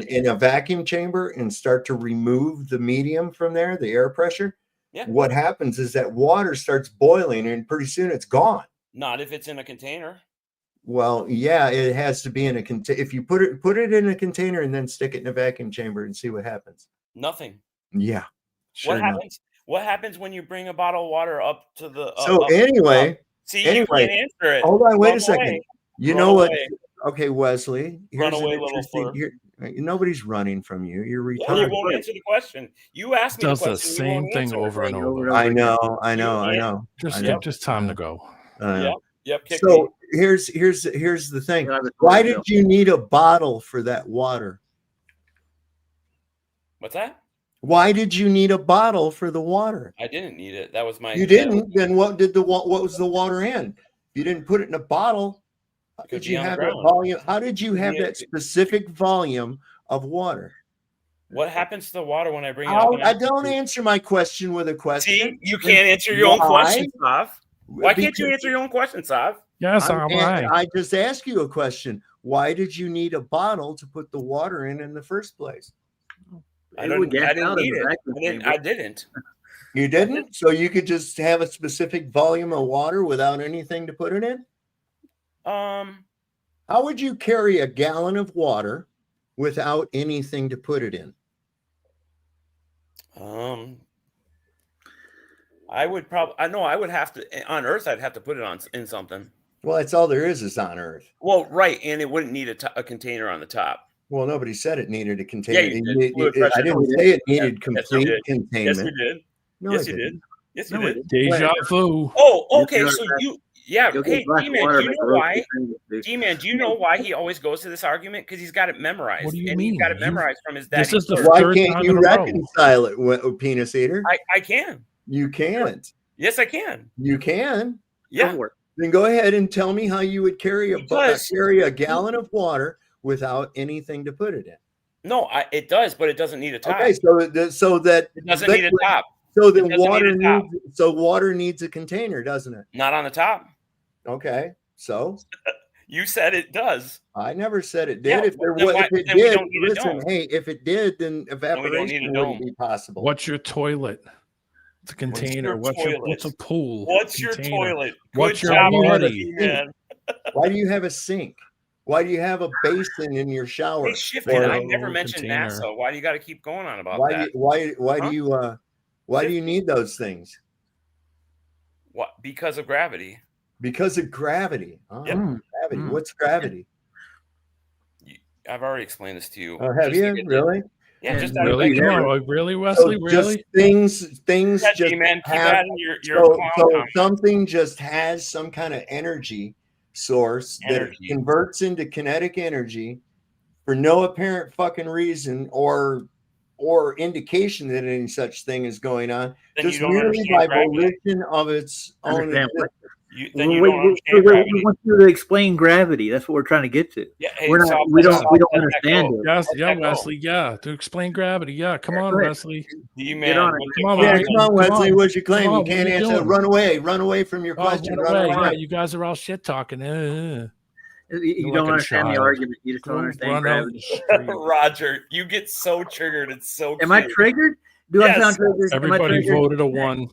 in a vacuum chamber and start to remove the medium from there, the air pressure, what happens is that water starts boiling, and pretty soon it's gone. Not if it's in a container. Well, yeah, it has to be in a container. If you put it in a container and then stick it in a vacuum chamber and see what happens. Nothing. Yeah. What happens? What happens when you bring a bottle of water up to the? So anyway, see, you can't answer it. Hold on, wait a second. Away. You know what? Okay, Wesley. Here's Run away, an little interesting. flirt. Nobody's running from you. You're Well, retarded. you won't answer the question. You asked me Does the the question. same thing over and over. I know. Just time to go. Yep. So here's the thing. Why did you need a bottle for that water? What's that? Why did you need a bottle for the water? I didn't need it. That was my. You didn't. Then what was the water in? If you didn't put it in a bottle, how did you have that volume? How did you have that specific volume of water? What happens to the water when I bring it up? I don't answer my question with a question. See, you can't answer your own question, Sav. Why can't you answer your own question, Sav? Yes, I just asked you a question. Why did you need a bottle to put the water in the first place? I didn't need it. I didn't. You didn't? So you could just have a specific volume of water without anything to put it in? How would you carry a gallon of water without anything to put it in? I would probably. I would have to on Earth. I'd have to put it in something. Well, that's all there is on Earth. Well, right, and it wouldn't need a container on the top. Well, nobody said it needed a container. Yeah, I didn't say it needed complete containment. Yes, you did. No, yes, I you didn't. did. Yes, you did. Deja vu. Oh, okay. So hey, D-Man, do you know why? D-Man, do you know why he always goes to this argument? Because he's got it memorized. What do you and mean? He's got it memorized from his dad. This is the Why third can't time you in a row. reconcile it, penis eater? I can. You can't. Yes, I can. You can. Yeah. Then go ahead and tell me how you would carry a gallon of water without anything to put it in. No, it does, but it doesn't need a top. Okay, so that it doesn't need a top. So then water needs a container, doesn't it? Not on the top. Okay, so you said it does. I never said it did. Yeah, if it did, listen, hey, if it did, then evaporation wouldn't be possible. What's your toilet? It's a container. What's a pool? What's container. your toilet? What's Good your job, body? man. Why do you have a sink? Why do you have a basin in your shower? Hey, Shifted, I never mentioned NASA. Why do you got to keep going on about that? Why do you need those things? What? Because of gravity. Because of gravity. Oh, yep. Gravity. What's gravity? I've already explained this to you. Oh, have you really? Yeah, just really, really, Wesley, really. Things yeah, just man, have. Your so something just has some kind of energy source that it converts into kinetic energy for no apparent fucking reason or indication that any such thing is going on, then just merely by volition of its own. We want you to explain gravity. That's what we're trying to get to. Yeah, hey, we don't understand it. Yes, Wesley. Yeah, to explain gravity. Yeah, come on, Wesley. Get on it. Come on, Wesley. What's your claim? You can't answer. Run away from your question. Run away. Yeah, you guys are all shit talking. You You're don't like a understand the child. argument. You just don't Go understand run out in gravity. the street. Roger, you get so triggered. It's so Am I cute. triggered? Do I sound triggered? Am I Everybody triggered? voted a 1. Yeah,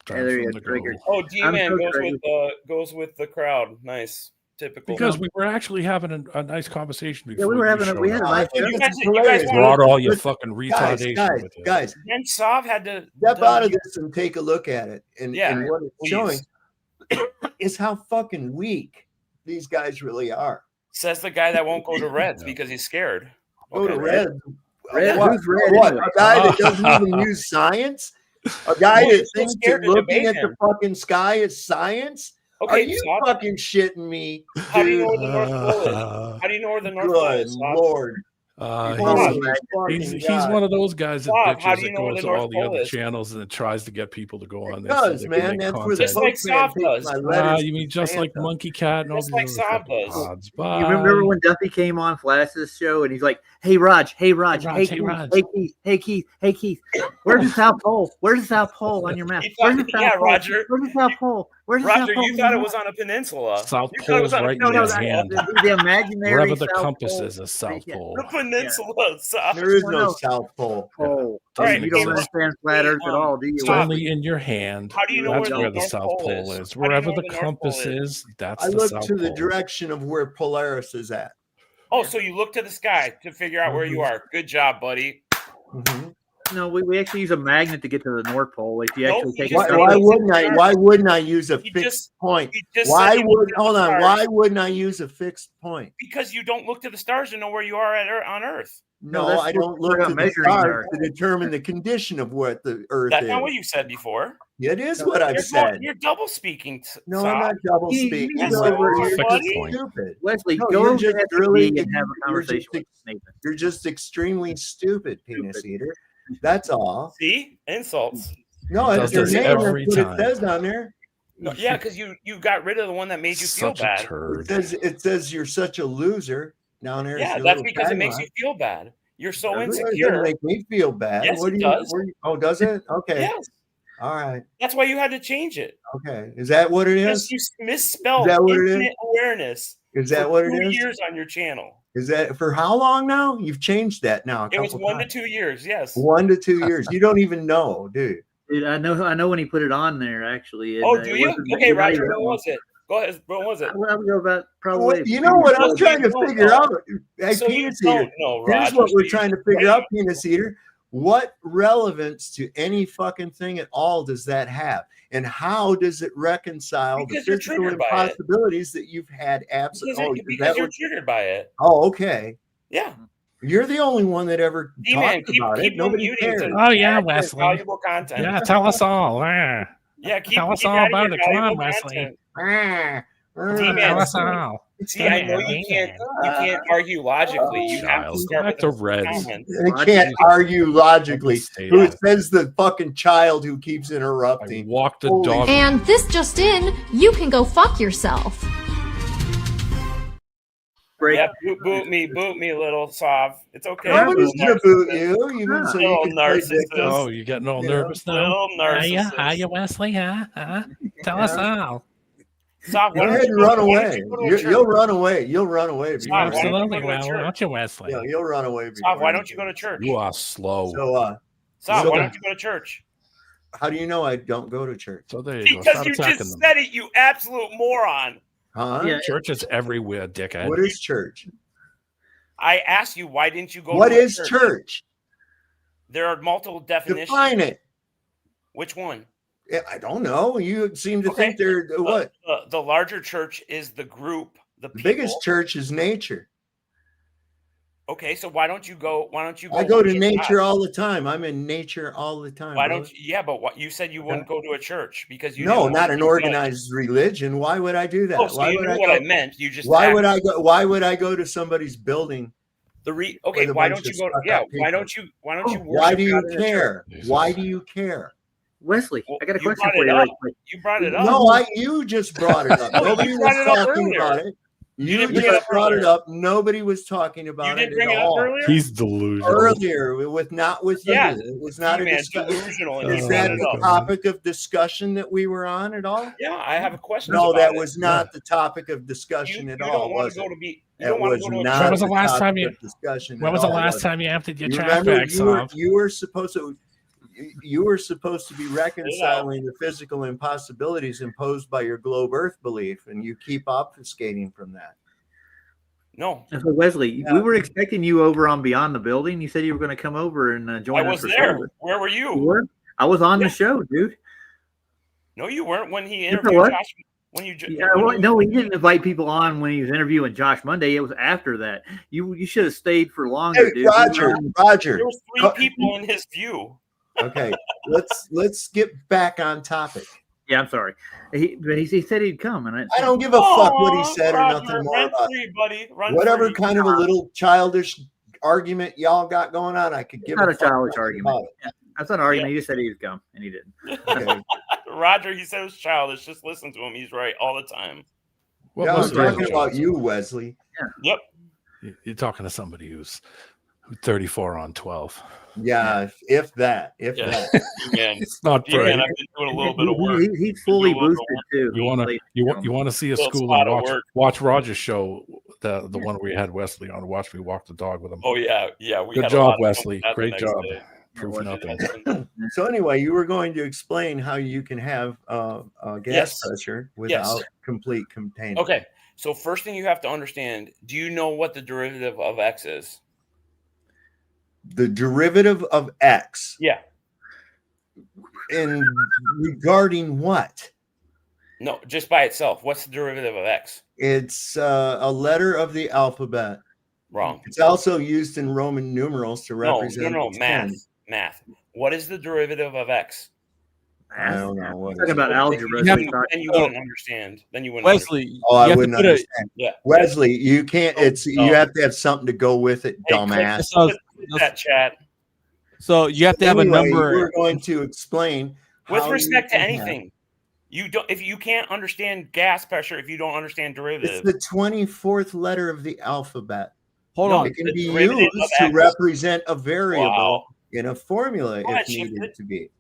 Time there for you them go, to triggered. go. Oh, D-Man so goes with the crowd. Nice. Typical. Because we were actually having a nice conversation Yeah, before we were you having showed we had a up. nice You guys Brought all your Listen, fucking retardation with you. guys, Then Sav had to step out of this and take a look at it. And, Yeah, and what it's please. showing is how fucking weak these guys really are. Says the guy that won't go to Reds because he's scared. Go to Okay. Red. Red, What? who's Red What? anyway? A guy that doesn't even use science? A guy Well, that he's so thinks scared that to looking debate at the him. fucking sky is science? Okay, Are you Sav, fucking shitting me? how do you know where dude? the North Pole is? How do you know where the North Pole Good is? Sav? Lord. Sav, He's one of those guys that Sav, how bitches do you that know where goes the to all North the Pole other is? channels and then tries to get people to go on there. so Does, they can man. make That's where content. the postman takes my letters. You mean just like Monkey Cat and all Just these like other Sav fucking does. pods? You remember when Duffy came on Flash's show and he's like, "Hey Raj, hey Raj, hey Keith, Raj. hey Keith, hey Keith, hey Keith, where's the South Pole? Where's the South Pole on your map? Where's the South Yeah, Pole? Roger. Where's the South Pole? Where's the South Roger, Pole? you thought it was on a peninsula. South You thought it was Pole's on a right in your peninsula. hand. The imaginary Wherever the South compass Pole. is a South Pole. The peninsula. Sav. There is Well, no no. South Pole. Pole. Doesn't You don't exist. understand flat Earth at all, do you? It's Sav, only in your hand. How do you know That's where where the the North South Pole Pole is? is. How do you Wherever know the where the North compass Pole is, that's I the look South to the Pole. direction of where Polaris is at. Oh, so you look to the sky to figure out where you are. Good job, buddy. No, we actually use a magnet to get to the North Pole. If you Nope, actually you take just it. Why wouldn't I use a He fixed just- point? he just Why said he would looked at the hold on? stars. Why wouldn't I use a fixed point? Because you don't look to the stars to know where you are on Earth. No, that's I what don't we're look not to the measuring stars there. to determine the condition of what the Earth That's is. not what you said before. It is what I've You're said. You're double speaking. No, I'm not double speaking. Yes, No, you are, you're just buddy. stupid. Wesley, No, go you're over just to really STD and have a conversation with Nathan. You're just extremely stupid, penis eater. That's all. See? Insults. No, Does it's your this name. That's every what time. it says down there. No, yeah, because you got rid of the one that made you feel Such a bad. turd. It says you're such a loser down there. Yeah, It's your that's little because it makes tagline. you feel bad. You're so It doesn't insecure. make me feel bad. Yes, What it do you, does. where you- oh, does it? Okay. Yes. All right. That's why you had to change it. Okay. Is that what it Because is? you misspelled Is that what it is? infinite awareness. Is that for what it 2 is? years on your channel. Is that for how long now? You've changed that now. It was 1 to 2 years. Yes. 1 to 2 years. You don't even know, do you? Dude, I know when he put it on there actually. and, Oh, it do you? wasn't- Okay, not Roger. even that What long. was it? Go ahead. What was it? I would go about probably. You know what I'm trying to don't figure know. out? Hey, So you penis don't eater. know, Here's Roger, what so we're you trying to just figure wait. out, penis eater. What relevance to any fucking thing at all does that have? And how does it reconcile Because the you're physical triggered by it. impossibilities that you've had absolutely? Because you're triggered by it. Oh, okay. Yeah. You're the only one that ever D-Man, talked about it. keep Nobody unmuting cares. to Oh, yeah, add your Wesley. Valuable content. Yeah, tell us all. Ah. Yeah, keep Tell us keep all adding about your it. Come on, valuable Wesley. content. Tell D-Man, us all. see, I know you can't argue logically. You have to Child, start back with to the Reds. comments. They can't argue logically. Stay Who out. says the fucking child who keeps interrupting? Walk the Holy dog. And this just in, you can go fuck yourself. Yeah, boot me, little Sav. It's okay. Nobody's gonna boot you. Even so, you Little can play narcissist. victim. Oh, you're getting all You know, nervous now? Little narcissist. Hiya, Wesley, huh? Tell us all. Sav, Go why don't ahead you and go- run why don't away. you go to a You'll church? run away. You'll run away. Sav, why don't you Absolutely, go to a well, church? won't you, Wesley? Yeah, you'll run away. Sav, before why you don't you do go to it. church? You are slow. So, Sav, so why don't you go to church? how do you know I don't go to church? So there you go. Because Start you attacking just them. said it, you absolute moron. Huh? Yeah. Church is everywhere, dickhead. What is church? I asked you, why didn't you go What to a is church? There are multiple definitions. Define it. Which one? Yeah, I don't know. You seem to Okay. think they're what? The larger church is the group, the The people. biggest church is nature. Okay, so why don't you go? Why don't you go? I go to worship nature God? all the time. I'm in nature all the time. Why brother. don't you? Yeah, but what you said you wouldn't go to a church because you No, didn't not want an to be judged. organized religion. Why would I do that? Oh, so why you would knew I what go? I meant. You just Why asked. would I go? Why would I go to somebody's building? Okay, with a why bunch don't you of go? Yeah, stuck-up why people? don't you? Why don't you? Why worship do you God in a care? church? Why do you care? Wesley, I got a You question brought for it you up. right quick. You brought it up. No, you just brought it up. No, you Nobody brought was it up talking earlier. about it. You didn't bring it just up brought it earlier. up. Nobody was talking about didn't it bring at it up all. earlier? He's delusional. Earlier, not with you. Yeah. It was not a He-Man, discussion. delusional, and he Is brought that it the up. topic of discussion that we were on at all? Yeah, I have a question. No, about that it. was not the topic of discussion at You all, don't want was to go it? to be. You That don't want was to go to. not When was the the last topic time you? of discussion When at was the all, last was it? time you emptied your You trash remember bag, Sav? you were supposed to be reconciling the physical impossibilities imposed by your globe Earth belief, and you keep obfuscating from that. No. And so Wesley, we were expecting you over on Beyond the Building. You said you were going to come over and join I us was for there. service. Where were you? You were? I was on the show, dude. No, you weren't when he Yes, I interviewed was. Josh. When you. Yeah, well, no, he didn't invite people on when he was interviewing Josh Monday. It was after that. You should have stayed for longer, Hey, dude. Roger, There was 3 people in his view. Okay, let's get back on topic. Yeah, I'm sorry. He said he'd come, and I don't give a fuck what he said or Roger, nothing more run about free, it. buddy. Run Whatever free. kind of a little childish argument y'all got going on, I could give Not a a fuck childish nothing argument. about it. Yeah, that's not an argument. He just said he'd come, and he didn't. Okay. Roger, he said it was childish. Just listen to him. He's right all the time. Yeah, I'm talking about you, Wesley. Yep. You're talking to somebody who's 34 on 12. Yeah, if that. Yeah. Man, It's not man, pretty. I've been doing a little bit of work. He's fully Been doing a little boosted work. too. You want to see a Little school spot and of work. watch Roger's show, the one where we had Wesley on. Watch me walk the dog with him. Oh yeah, yeah. We Good had a lot job, of Wesley. fun Great the job. next day. Proof nothing. So anyway, you were going to explain how you can have gas Yes. pressure without complete containment. Okay. So first thing you have to understand, do you know what the derivative of X is? The derivative of X. Yeah. And regarding what? No, just by itself. What's the derivative of X? It's a letter of the alphabet. Wrong. It's also used in Roman numerals to represent No, the math. 10. Math. What is the derivative of X? I don't know what Talking about algebra. Then you wouldn't understand. Then you wouldn't Wesley, understand. Oh, I you have to wouldn't put understand. Yeah. Wesley, you can't. It's No. you have to have something to go with it, Hey, dumbass. click that chat. So you have to have a Anyway, number. We're going to explain With how respect you to can have- anything. You don't if you can't understand gas pressure if you don't understand It's derivative. the 24th letter of the alphabet. Hold on. It can The be derivative used of to X. represent a variable Wow. in a formula Go ahead, if needed shift it. to be.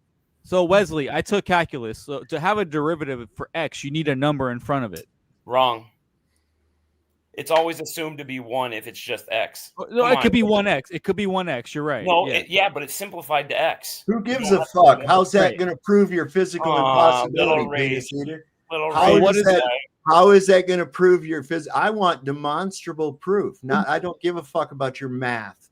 So Wesley, I took calculus. So to have a derivative for x, you need a number in front of it. Wrong. It's always assumed to be 1 if it's just X. No, Come it on. could be 1x. It could be 1x. You're right. No, yeah. but it's simplified to X. Who gives You a don't have fuck? to- How's that Right. going to prove your physical Little impossibility, rage. penis eater? Little How rage. what is is that? How is that going to prove your I want demonstrable proof. Not. I don't give a fuck about your math.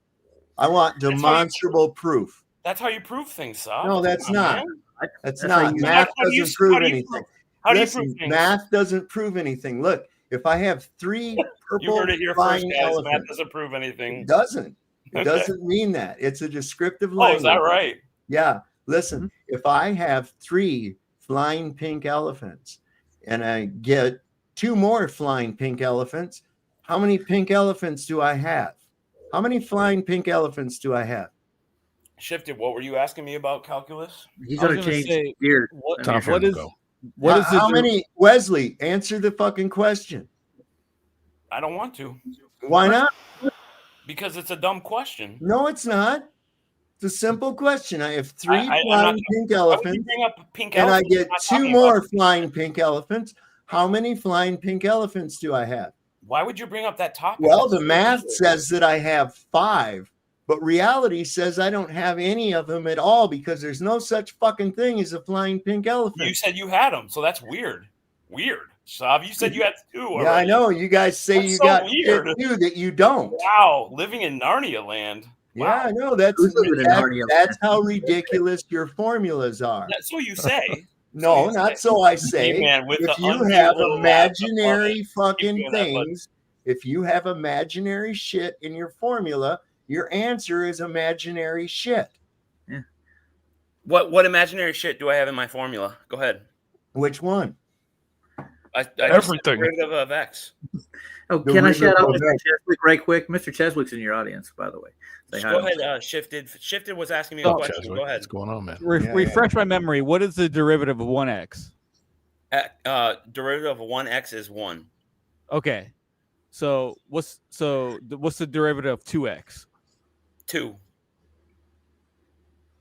I want how you- demonstrable proof. That's how you prove things, Sob. No, that's Come on, not. man. That's That's not. how you- Math How do you- doesn't prove how do you anything. prove- How do you Listen, prove things? math doesn't prove anything. Look, if I have 3 You purple heard it here first, flying guys. Math elephants, doesn't prove anything. it doesn't. It Okay. doesn't mean that. It's a descriptive Oh, language. is that right? Yeah. Listen, if I have 3 flying pink elephants and I get 2 more flying pink elephants, how many pink elephants do I have? How many flying pink elephants do I have? Shifted. What were you asking me about calculus? He's I was going to gonna change say, gears. what- Time for what him is to go. what is the How many? Wesley, answer the fucking question. I don't want to Why not? because it's a dumb question. No, it's not. It's a simple question. I have 3 I'm not- flying pink Why would you elephants bring up pink and I elephants? get I'm not 2 talking more about- flying pink elephants. How many flying pink elephants do I have? Why would you bring up that topic? Well, That's the math stupid. says that I have 5, but reality says I don't have any of them at all because there's no such fucking thing as a flying pink elephant. You said you had them, so that's weird. Weird. Sav, you said you had 2 already. Yeah, I know. You guys say That's you so got weird. shit too that you don't. Wow, living in Narnia land. Yeah, I know. That's Who's living in Narnia? that's how ridiculous your formulas are. That's what you say. No, you not say. so I say. Hey, man, with If the you undue have little imaginary laugh, fucking keep doing that, bud. things, if you have imaginary shit in your formula, your answer is imaginary shit. What imaginary shit do I have in my formula? Go ahead. Which one? I just said Everything. derivative of X. Oh, The can I river shout out goes Mr. up. Cheswick right quick? Mr. Cheswick's in your audience, by the way. Say hi Go to him. ahead, Shifted. Shifted was asking me a Oh, question. Cheswick, Go ahead. what's going on, man? refresh my memory. What is the derivative of 1x? Derivative of 1x is 1. Okay. So what's the derivative of 2x? 2.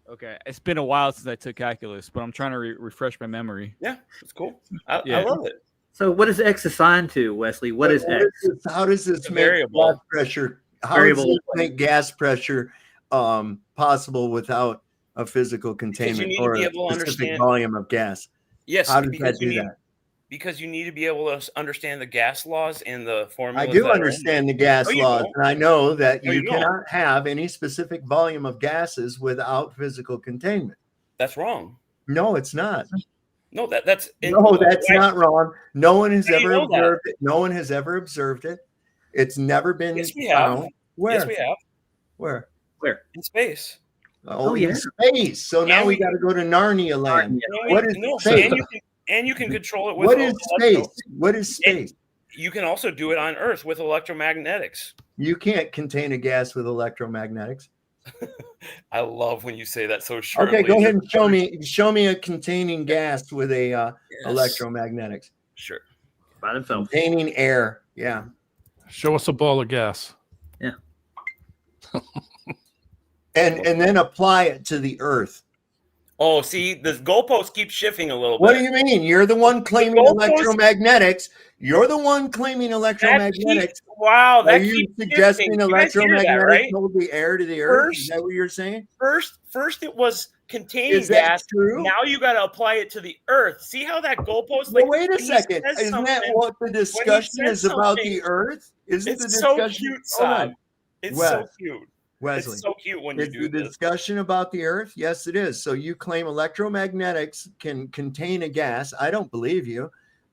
Okay, it's been a while since I took calculus, but I'm trying to refresh my memory. Yeah, it's cool. I love it. So what is x assigned to, Wesley? What is x? How does this It's a make variable. gas pressure? How Variable. does this make gas pressure possible without a physical containment need to or be a able to specific understand- volume of gas? Yes, How does because that do that? Because you need to be able to understand the gas laws and the formulas. I do that are in understand the there. gas No, you laws, don't. and I know that No, you you don't. cannot have any specific volume of gases without physical containment. That's wrong. No, it's not. No, that's No, that's not wrong. No one has How do you ever know that? observed it. No one has ever observed it. It's never been Yes, we have. found. Where? Yes, we have. Where? Where? In space. Oh, yeah. in space. So now And we we- got to go to Narnia land. And What is no, space? and you can control it with What is space? What is space? You can also do it on Earth with electromagnetics. You can't contain a gas with electromagnetics. I love when you say that so shortly. Okay, go ahead and show me a containing gas with a electromagnetics. Sure. By themselves. Containing air. Yeah. Show us a ball of gas. Yeah. And then apply it to the earth. Oh, see, the goalpost keeps shifting a little bit. What do you mean? You're the one claiming goalpost- electromagnetics. You're the one claiming electromagnetics. Wow, that Are you keeps suggesting shifting. You guys hear that, electromagnetics right? hold the air to the earth? Is that what you're saying? First it was containing Is that gas. true? Now you got to apply it to the earth. See how that goalpost? Well, like, wait a when he second. says Isn't that something- what the when he discussion says is about something, the earth? Isn't the It's so discussion? cute, Hold on. Sam. It's Wes, so cute. Wesley, It's so cute when you is do the this. discussion about the earth? Yes, it is. So you claim electromagnetics can contain a gas. I don't believe you.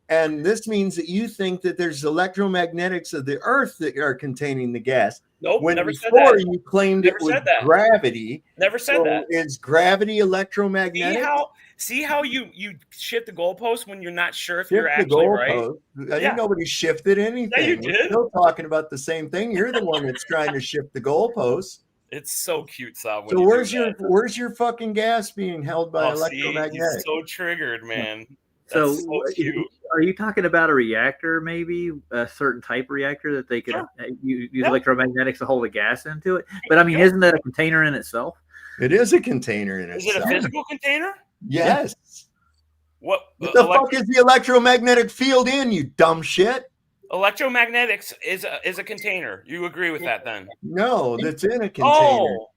And this means that you think that there's electromagnetics of the earth that are containing the gas. Nope, when never said before that. you claimed Never it was said that. gravity. Never said So that. is gravity electromagnetic? See how you shift the goalpost when you're not sure if Shift you're the actually right? goalpost. I Yeah. think nobody shifted anything. Yeah, you We're did. still talking about the same thing. You're the one that's trying to shift the goalposts. It's so cute, Sam. So where's your fucking gas being held by See, electromagnetics? he's so triggered, man. So, That's so cute. are you talking about a reactor, maybe a certain type reactor that they could use electromagnetics to hold a gas into it? But I mean, isn't that a container in itself? It is a container in Is itself. it a physical container? Yes. What What the fuck is the electromagnetic field in, you dumb shit? Electromagnetics is a container. You agree with that then? No, that's in a container. Oh.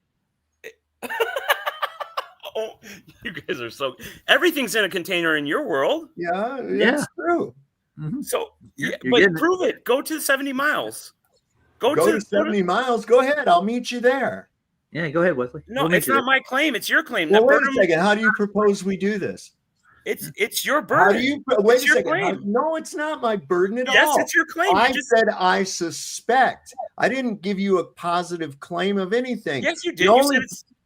Oh, you guys are so. Everything's in a container in your world. Yeah, it's true. So, You're but getting it. prove it. Go to 70 miles. Go to 70 miles. Go ahead. I'll meet you there. Yeah, go ahead, Wesley. No, We'll meet it's you not there. my claim. It's your claim. Well, That wait a burden- second. How do you propose we do this? It's your How burden. do you wait It's a your second? claim. No, it's not my burden at Yes, all. it's your claim. You I just- said I suspect. I didn't give you a positive claim of anything. Yes, you The did. only-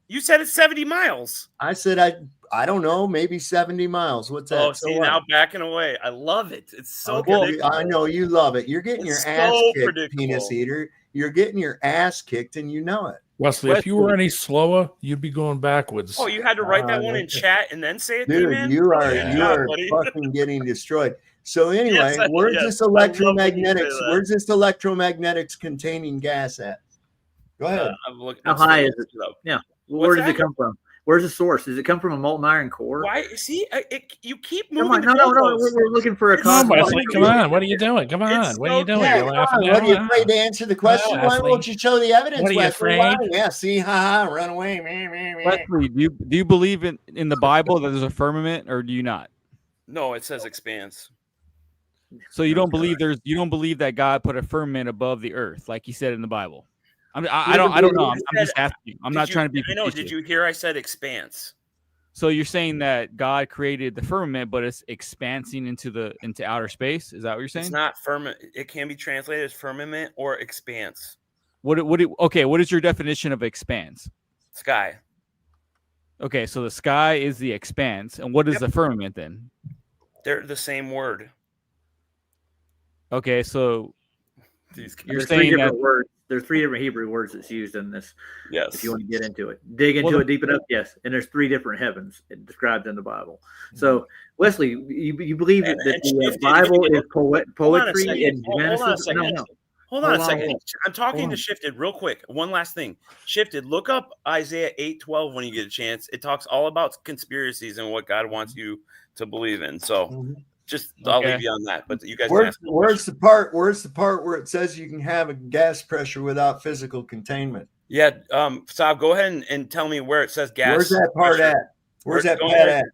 You said it's 70 miles. I said I don't know, maybe 70 miles. What's that? Oh, So see, what? now backing away. I love it. It's so Okay, predictable. I know you love it. You're getting It's your ass so kicked, predictable. penis eater. You're getting your ass kicked, and you know it. Wesley, if you were any slower, you'd be going backwards. Oh, you had to write that one in chat and then say it, Dude, man? you are Good you job, are buddy. fucking getting destroyed. So anyway, Yes, where's yes. this I love when you say electromagnetics? that. Where's this electromagnetics containing gas at? Go ahead. I'm looking. How high is it? Yeah. Where What's does it that? come from? Where's the source? Does it come from a molten iron core? Why? See, you keep Come moving. on, no. We're looking for a Come on, cosmic- Wesley. Come on. What are you doing? Come on. What are you doing? Yeah, You're come laughing on. now? What are you afraid to answer the question? Why Wesley. won't you show the evidence? What are you Wesley? Why? afraid? Yeah, see, run away. Meh, meh, meh. Wesley, do you believe in the Bible that there's a firmament, or do you not? No, it says expanse. So you don't believe that God put a firmament above the earth, like He said in the Bible. I don't know. I'm just asking you. I'm not trying to be. I know. Did facetious. you hear I said expanse? So you're saying that God created the firmament, but it's expansing into outer space? Is that what you're saying? It's not firmament. It can be translated as firmament or expanse. What is your definition of expanse? Sky. Okay, so the sky is the expanse, and what is the firmament then? They're the same word. Okay, so you're There's saying three that different words. There's three different Hebrew words that's used in this. Yes. If you want to get into it, dig into it deep enough. Yes. And there's three different heavens described in the Bible. So Wesley, you believe that the Bible is poetry and Hold on a Genesis? second. Hold on a Hold on, second. hold I'm talking hold to on. Shifted real quick. One last thing. Shifted, look up Isaiah 8:12 when you get a chance. It talks all about conspiracies and what God wants you to believe in. So just I'll leave you on that. But you guys can ask. Where's the part where it says you can have a gas pressure without physical containment? Yeah, Saab, go ahead and tell me where it says gas. Where's that part pressure. at? Where's that Go part ahead. at?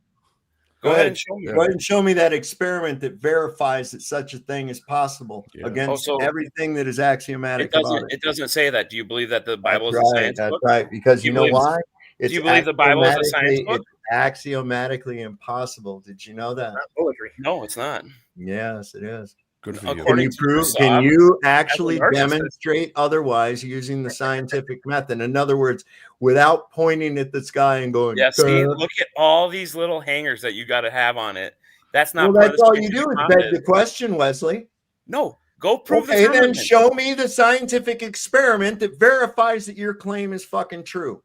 Go ahead and show me. Go ahead and show me that experiment that verifies that such a thing is possible against everything that is axiomatic about it. It doesn't say that. Do you believe that the Bible is a Right, science that's book? right. Because Do you know believe- why? Do you believe the Bible is a science book? It's axiomatically impossible. Did you know that? Poetry. No, it's not. Yes, it is. Good for Can you prove? Can you actually demonstrate otherwise using the scientific method? In other words, without pointing at the sky and going, Yeah, see, "Duh." look at all these little hangers that you got to have on it. That's not. Well, part of that's the all you do scientific is beg method. the question, Wesley. No, go prove the Okay, then firmament. show me the scientific experiment that verifies that your claim is fucking true.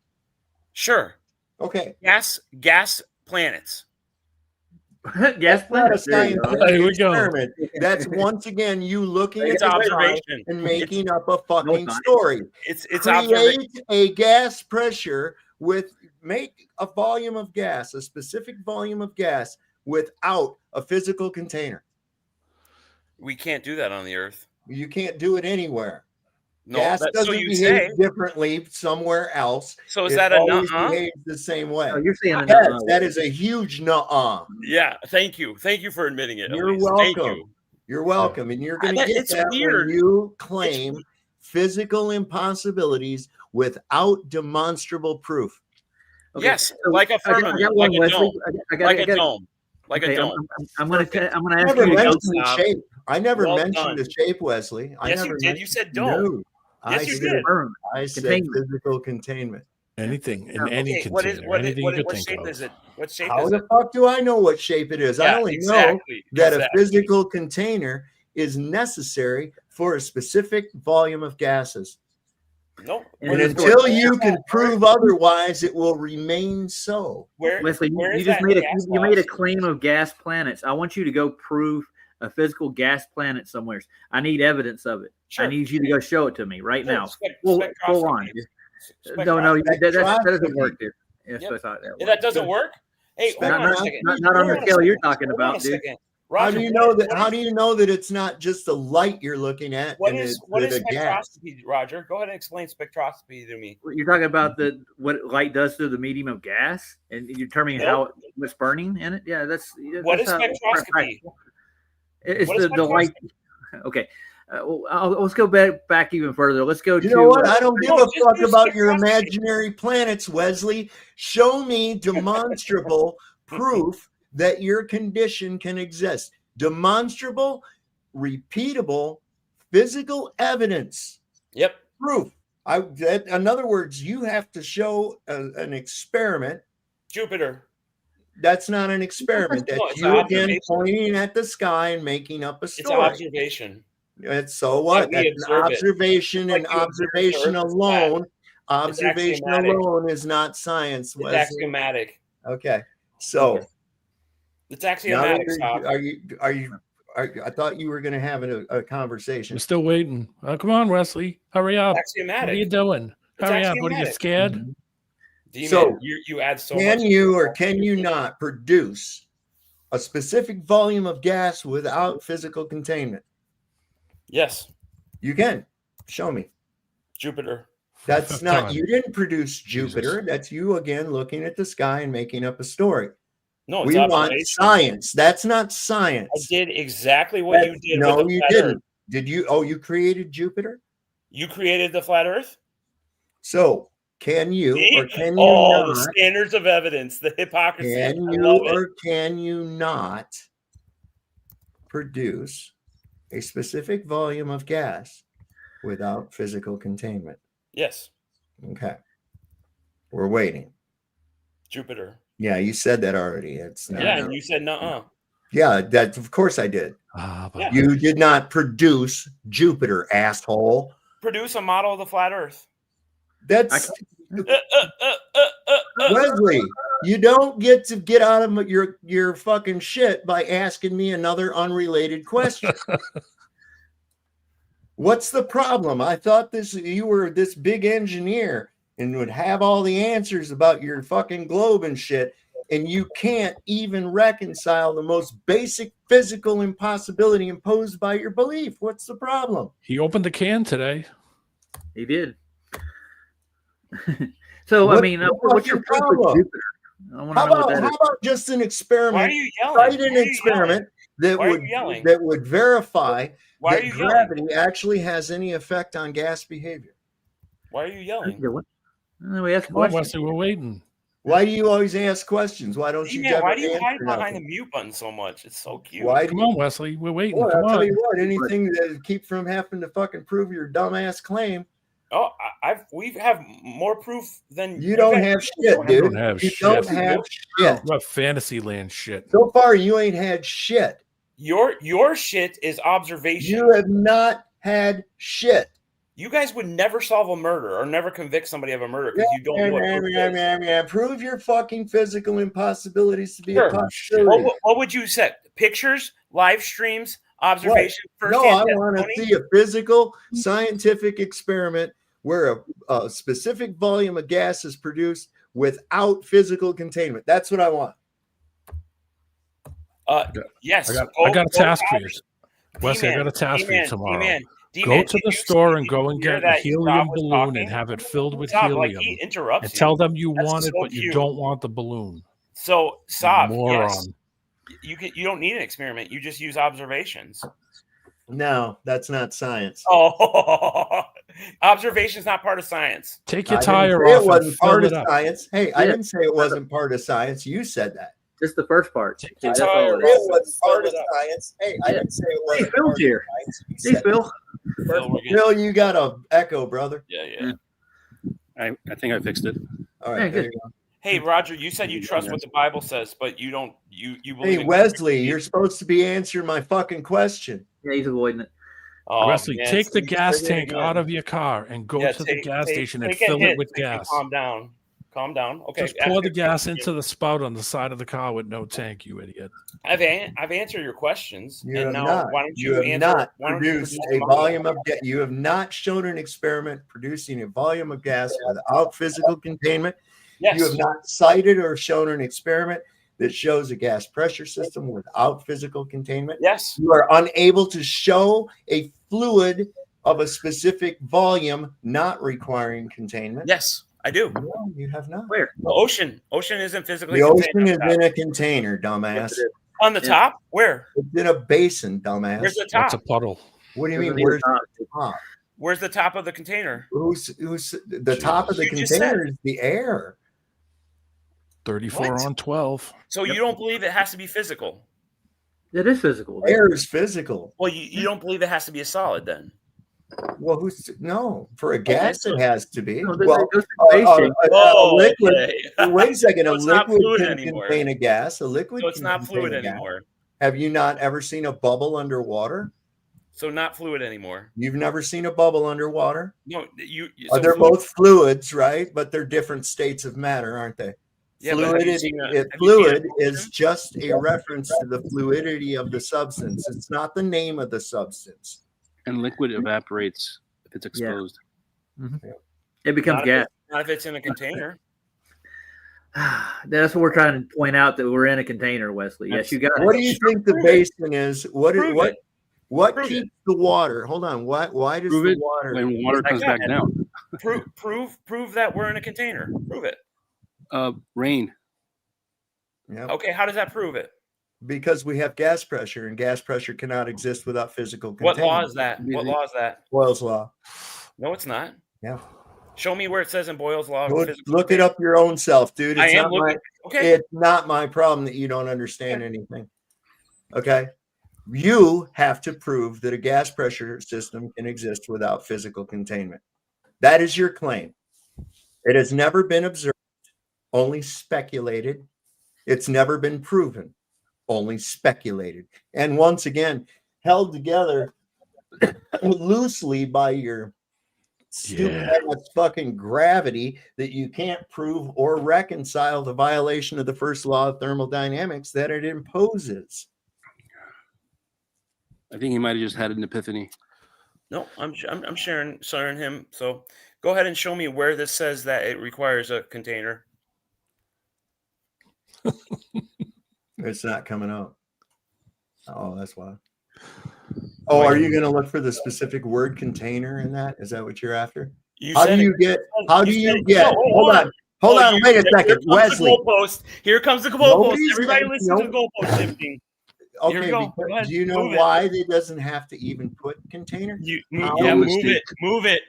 Sure. Okay. Gas planets. Gas That's not a planets. There you go. scientific Here we go. experiment. That's once again you looking It's at the sky observation. and making up a fucking not. story. It's Create observation. a gas pressure make a volume of gas, a specific volume of gas without a physical container. We can't do that on the Earth. You can't do it anywhere. No, Gas so doesn't you behave say. differently somewhere else. So is It that a always nuh-uh? behaves the same way. Oh, you're saying a Yes, nuh-uh. that is a huge nuh-uh. Yeah, thank you. Thank you for admitting it. You're Elise. welcome. Thank you. You're welcome. And you're going to get It's that weird. when you claim physical impossibilities without demonstrable proof. Okay, Yes, so like a I got firmament, one, like a Wesley. dome, I got dome, like okay, a dome. I'm going to I ask never you to go. mentioned the stop. shape. I never Well mentioned done. the shape, Wesley. I Yes, you never did. You mentioned- said dome. No, Yes, I you said, did. I said Containment. physical containment. Anything in any Okay, what container, anything you could what think shape of. is it? What shape How is the it? fuck do I know what shape it is? I Yeah, only know exactly, that exactly. a physical container is necessary for a specific volume of gases. No. And until you can prove otherwise, it will remain so. Wesley, where you is just that made a gas you made a loss? claim of gas planets. I want you to go prove a physical gas planet somewhere. I need evidence of it. Sure. I need you to go show it to me right now. Spec- Well, spectroscopy. go on. No, that doesn't work, dude. Yes, Yep. I thought that That doesn't work. Hey, hold on a second. not on the scale you're talking Hold on about, a dude. second. How Roger, do you know that? How do you know that it's not just the light you're looking at? What and is it's what is a gas? spectroscopy, Roger? Go ahead and explain spectroscopy to me. You're talking about what light does to the medium of gas, and you're determining how what's burning in it. Yeah, that's What that's is spectroscopy? It's What is the light. Okay, let's go back even further. Let's go. You to, know what? I don't give a just fuck do about your spectroscopy. imaginary planets, Wesley. Show me demonstrable proof that your condition can exist. Demonstrable, repeatable, physical evidence. Yep. Proof. In other words, you have to show an experiment. Jupiter. That's not an experiment. No, That's it's you an again observation. pointing at the sky and making up a It's story. observation. It's so what? That we That's an observe it. observation, Like and you observe the observation Earth is flat. alone. Observation axiomatic. alone is not science. It's Wesley. axiomatic. Okay, so It's now axiomatic. that Stop. I thought you were going to have a conversation. We're still waiting. Oh, come on, Wesley. Hurry up. Axiomatic. What are you doing? It's Hurry up. What are you axiomatic. scared? Demon, So, you add so Can much. you or can you not produce a specific volume of gas without physical containment? Yes. You can. Show me. Jupiter. That's Come not, on. you didn't produce Jupiter. That's you again looking at the sky and making up a story. No, it's We want observation. science. That's not I science. did exactly what you did. No, with the you flat didn't. Earth. Did you? Oh, you created Jupiter? You created the flat Earth. So can you See? or can you Oh, the not? standards of evidence, the hypocrisy. Can I you love it. or can you not produce a specific volume of gas without physical containment? Yes, Okay. We're waiting. Jupiter. Yeah, you said that already. It's not, Yeah, and you said nuh-uh. yeah, that of course I did. Yeah. You did not produce Jupiter, asshole. Produce a model of the flat Earth. That's Wesley. You don't get to get out of your fucking shit by asking me another unrelated question. What's the problem? I thought you were this big engineer and would have all the answers about your fucking globe and shit, and you can't even reconcile the most basic physical impossibility imposed by your belief. What's the problem? He opened the can today. He did. So, I mean, what's your problem? How about just an experiment? Why are you yelling? Write an experiment that would verify Why are that you gravity actually has any effect on gas behavior. Why are you yelling? We asked Come on, Wesley, we're waiting. Why do you always ask questions? Why don't you? Yeah, why do you answer hide behind nothing? the mute button so much? It's so cute. Why? Come on, Wesley, we're waiting. Well, Come I'll tell on. you what. Anything that keep from having to fucking prove your dumbass claim. Oh, we have more proof than You don't have shit, dude. You don't have You shit. don't have shit. You have Fantasyland shit. So far, you ain't had shit. Your shit is observation. You have not had shit. You guys would never solve a murder or never convict somebody of a murder because you don't know what proof is. Prove your fucking physical impossibilities to be a Sure. possibility. What would you say? Pictures, live streams, observation, What? No, first-hand I want to testimony? see a physical scientific experiment where a specific volume of gas is produced without physical containment. That's what I want. Yes. I got a task for you. Wesley, I got a task for you tomorrow. Go to the store and go and get a helium balloon and have it filled with helium. He interrupts And tell them you That's want it, so but you cute. don't want the balloon. So, Sav, Moron. yes, you don't need an experiment. You just use observations. No, that's not science. Oh, observation's not part of science. Take your I tire didn't say off it wasn't and part fill of it up. science. Hey, I didn't say it wasn't part of science. You said that. Just the first part. That's I all didn't it say is. it wasn't part of science. Hey, I didn't say it wasn't Phil's part here. of science. You Hey, said Phil. that. Phil, you got a echo, brother. Yeah. I think I fixed it. All right, there you go. Hey, Roger, you said you trust what the Bible says, but you don't. You believe. Hey, in Wesley, you're supposed to be answering my fucking question. Yeah, he's avoiding it. Oh, Wesley, man, take the so gas you said it tank again. out of your car and go Yeah, to the gas station and take a fill hit it with so you can gas. Calm down. Calm down. Okay. Just pour the gas into the spout on the side of the car with no tank, you idiot. I've answered your questions, You and have now not. why don't You you have answer? not Why don't you produced produce a volume of gas. You have not shown an experiment producing a volume of gas without physical containment. Yes. You have not cited or shown an experiment that shows a gas pressure system without physical containment. Yes. You are unable to show a fluid of a specific volume not requiring containment. Yes, I do. No, you have not. Where? The ocean. Ocean isn't physically. The contained ocean on is top. in a container, dumbass. On the top. Where? It's in a basin, dumbass. Where's the top? That's a puddle. What do you Doesn't mean? need a Where's top. the top? Where's the top of the container? Who's the top of the You just container said. is the air. 34 What? on 12. So you don't believe it has to be physical? It is physical. Air is physical. Well, you don't believe it has to be a solid then? Well, no? For a gas, it has to be. No, Well, goes to the base a liquid. okay. Wait a second. So A it's not liquid fluid can anymore. contain a gas. A liquid. So it's can not contain fluid a gas. anymore. Have you not ever seen a bubble underwater? So not fluid anymore. You've never seen a bubble underwater? No, you. They're both fluids, right? But they're different states of matter, aren't they? Yeah, but have you Fluidity, seen a- have you seen fluid an is just a reference to the fluidity of the substance. It's not the name of the substance. And liquid evaporates if it's exposed. It becomes Not gas. Not if it's in a container. That's what we're trying to point out, that we're in a container, Wesley. Yes, you got it. What do you think the Prove it. basin is? What Prove Prove keeps the water? Hold on. Why does Prove the it water? when water comes back down. Prove that we're in a container. Prove it. Rain. Yeah. Okay, how does that prove it? Because we have gas pressure, and gas pressure cannot exist without physical What containment. law is that? What law is that? Boyle's law. No, it's not. Yeah. Show me where it says in Boyle's law. Look it up your own self, dude. I It's am not looking. my, Okay. It's not my problem that you don't understand anything. Okay. You have to prove that a gas pressure system can exist without physical containment. That is your claim. It has never been observed, only speculated. It's never been proven, only speculated. And once again, held together loosely by your stupid ass fucking gravity that you can't prove or reconcile the violation of the first law of thermodynamics that it imposes. I think he might have just had an epiphany. No, I'm sharing him. So go ahead and show me where this says that it requires a container. It's not coming up. Oh, that's why. Oh, are you going to look for the specific word container in that? Is that what you're after? How do you get? Hold on. Wait a second, Wesley. Here comes the goalpost. Nobody's Everybody gonna- listen to the goalpost shifting. Here we Okay, go. Go ahead. do you know Move it. why it doesn't have to even put container? Move it.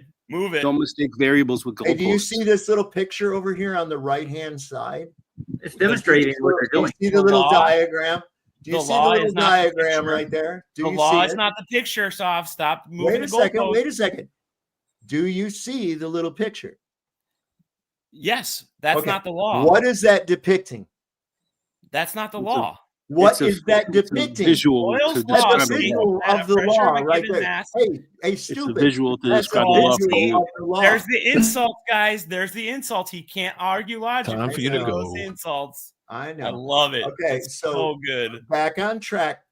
Don't mistake variables with Hey, do you goalposts. see this little picture over here on the right-hand side? It's demonstrating what they're doing. Do you see the little diagram? Do you The see the law little is not the diagram picture. right there? Do The you law see is it? not the picture, Soft. Stop moving Wait the a second. goalpost. Wait a second. Do you see the little picture? Yes, that's Okay. not the law. What is that depicting? That's not the law. What is that depicting? visual Boyle's to law describe That's a the visual law. of the pressure law of a right given there. mass. Hey, It's stupid. a visual to That's describe a the law. visual of the law. There's the insult, guys. There's the insult. He can't argue logic. Time for you to Those go. insults. I know. I love it. Okay, It's so good. back on track.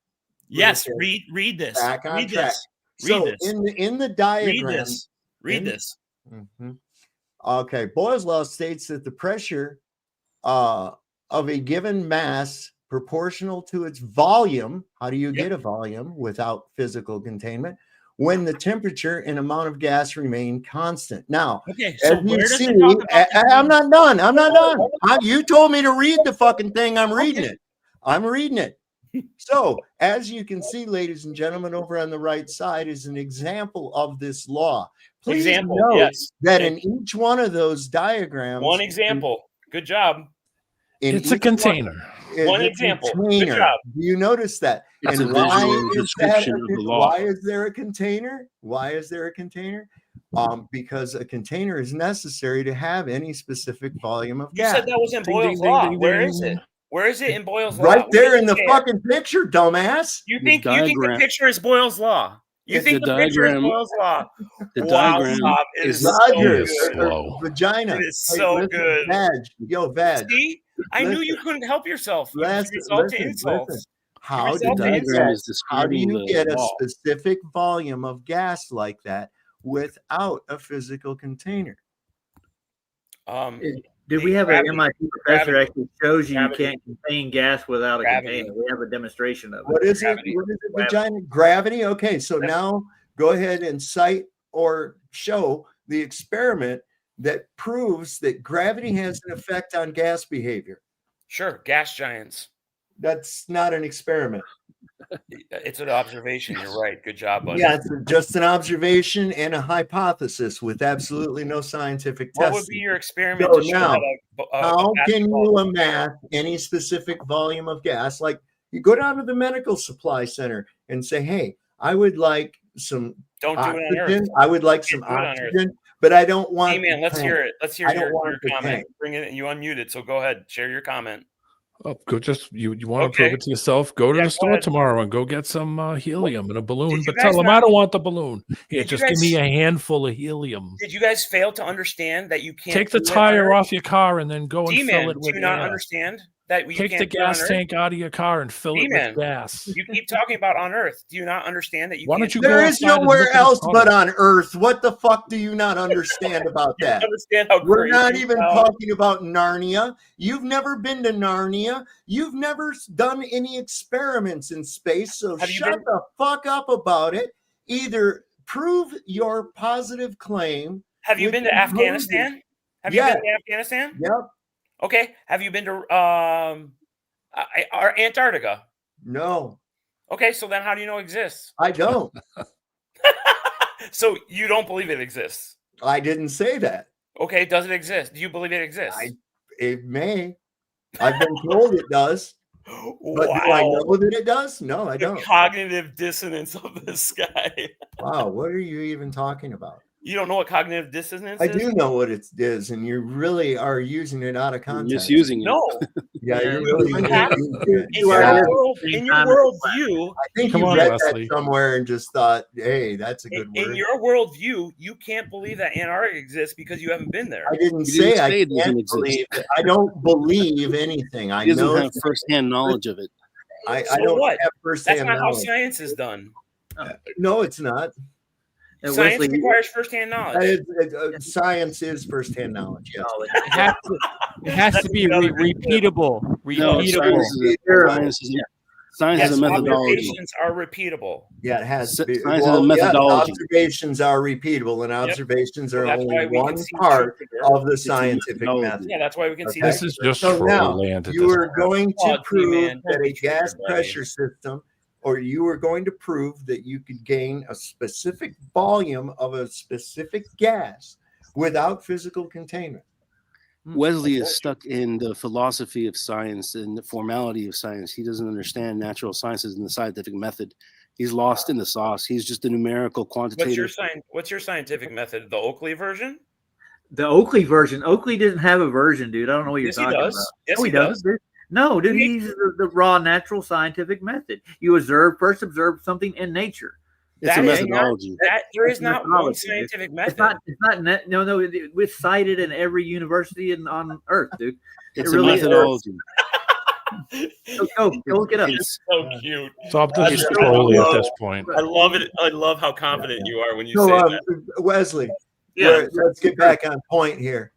Yes, Little kid. read this. Back on read track. this. So Read this. in the diagram. Read this. Read in- this. Mhm. Okay, Boyle's law states that the pressure of a given mass proportional to its volume. How do you get a volume without physical containment? When the temperature and amount of gas remain constant. Now, Okay, so as where you does see, it talk about this? I'm not done. I'm not done. You told me to read the fucking thing. I'm reading it. I'm reading it. So, as you can see, ladies and gentlemen, over on the right side is an example of this law. Please Example, note yes. that in each one of those diagrams, One example. Good job. in It's a each container. is One a example. Good container. job. Do you notice that? It's And a why visual is description of the law. Why is there a container? Why is there a container? Because a container is necessary to have any specific volume of You gas. said that was in Ding, Boyle's ding, law. ding, ding, Where ding. is it? Where is it in Boyle's law? Right there Where in does the it say it? fucking picture, dumbass. You The think the diagram- picture is Boyle's law? You It's think the the picture is diagram- Boyle's law? the Wow, diagram Bob, it is is so Roger, good. slow. Vagina. It is so good. Vag. Yo, Vag. See, I knew Listen. you couldn't help yourself. You Listen, result to listen, insults. listen. How result do to you diagram get, is how do describing you the get a law. specific volume of gas like that without a physical container? Did we have an Gravity. MIT professor Gravity. actually shows you Gravity. you can't contain gas without a Gravity. container? We have a demonstration of it. What is it? Gravity. What is it, vagina? Gravity? Okay, so now go ahead and cite or show the experiment that proves that gravity has an effect on gas behavior. Sure, gas giants. That's not an experiment. It's an observation. You're right. Good job, buddy. Yeah, it's just an observation and a hypothesis with absolutely no scientific What testing. would be your experiment So to show now, that a how can basketball- you amass any specific volume of gas? Like you go down to the medical supply center and say, hey, I would like some Don't do it on oxygen. Earth. I would like some do it on Earth. oxygen, but I don't want Hey man, the let's tank. hear it. Let's hear I don't your want the comment. tank. Bring it. You unmuted, so go ahead. Share your comment. Oh, go just you want to Okay. prove it to yourself? Go to Yeah, the go store ahead. tomorrow and go get some helium in a balloon. Did you But tell guys them not- I don't want the balloon. Here, Did you just give me guys- a handful of helium. Did you guys fail to understand that you can't Take the do it on tire Earth? off your car and then go and fill D-man, it do with you not air. understand that you Take can't the do it on gas Earth? tank out of your car and fill it D-man, with gas. you keep talking about on Earth. Do you not understand that you Why can't don't you do go There it? is outside and nowhere look at the else puddle? but on Earth. What the fuck do you not understand about You that? understand how We're not crazy even it sounds? talking about Narnia. You've never been to Narnia. You've never done any experiments in space. So Have you shut been- the fuck up about it. Either prove your positive claim. Have you with been to conclusions. Afghanistan? Have you Yeah. been to Afghanistan? Yep. Okay. Have you been to Antarctica? No, Okay, so then how do you know it exists? I don't. So you don't believe it exists? I didn't say that. Okay, does it exist? Do you believe it exists? It may. I've been told it does. But do I know that it does? No, I The don't. cognitive dissonance of this guy. Wow, what are you even talking about? You don't know what cognitive dissonance I is? do know what it is, and you really are using it out of context. Misusing it. No. Yeah, Yeah, you're you really have- misusing it. In your Yeah. worldview, I think Come you on, read Wesley. that somewhere and just thought, hey, that's a good in word. your worldview, you can't believe that Antarctica exists because you haven't been there. I didn't You say didn't I say it doesn't can't exist. believe it. I don't believe anything. I He doesn't know have firsthand knowledge of it. I So don't what? have That's firsthand not how knowledge. science is done. No, it's not. Science requires firsthand knowledge. Science is firsthand knowledge. Yes. It has to be repeatable. No, Repeatable. science is a methodology. Observations are repeatable. Yeah, it has to be. Science is a methodology. Observations are repeatable, and observations are That's only why we can one see part Jupiter. of the scientific method. Yeah, that's why we can see This that. is just So for now land. at you this are point. going to Oh, prove man, that don't a be gas triggered, buddy. pressure system, or you are going to prove that you could gain a specific volume of a specific gas without physical containment. Wesley is stuck in the philosophy of science and the formality of science. He doesn't understand natural sciences and the scientific method. He's lost in the sauce. He's just a numerical quantitative. What's your scientific method? The Oakley version? The Oakley version. Oakley didn't have a version, dude. I don't know what you're Yes, he talking does. about. Yes, No, he doesn't, does. dude. No, dude. He uses the raw, natural, scientific method. You first observe something in nature. It's a methodology. There is not one methodology, dude. scientific method. It's not. No. It's cited in every university on Earth, dude. It's it really a methodology. Go look it up. It's so cute. So I'm just trolling at this point. I love it. I love how confident you are when you So, say that. Wesley, Yeah. let's get back on point here.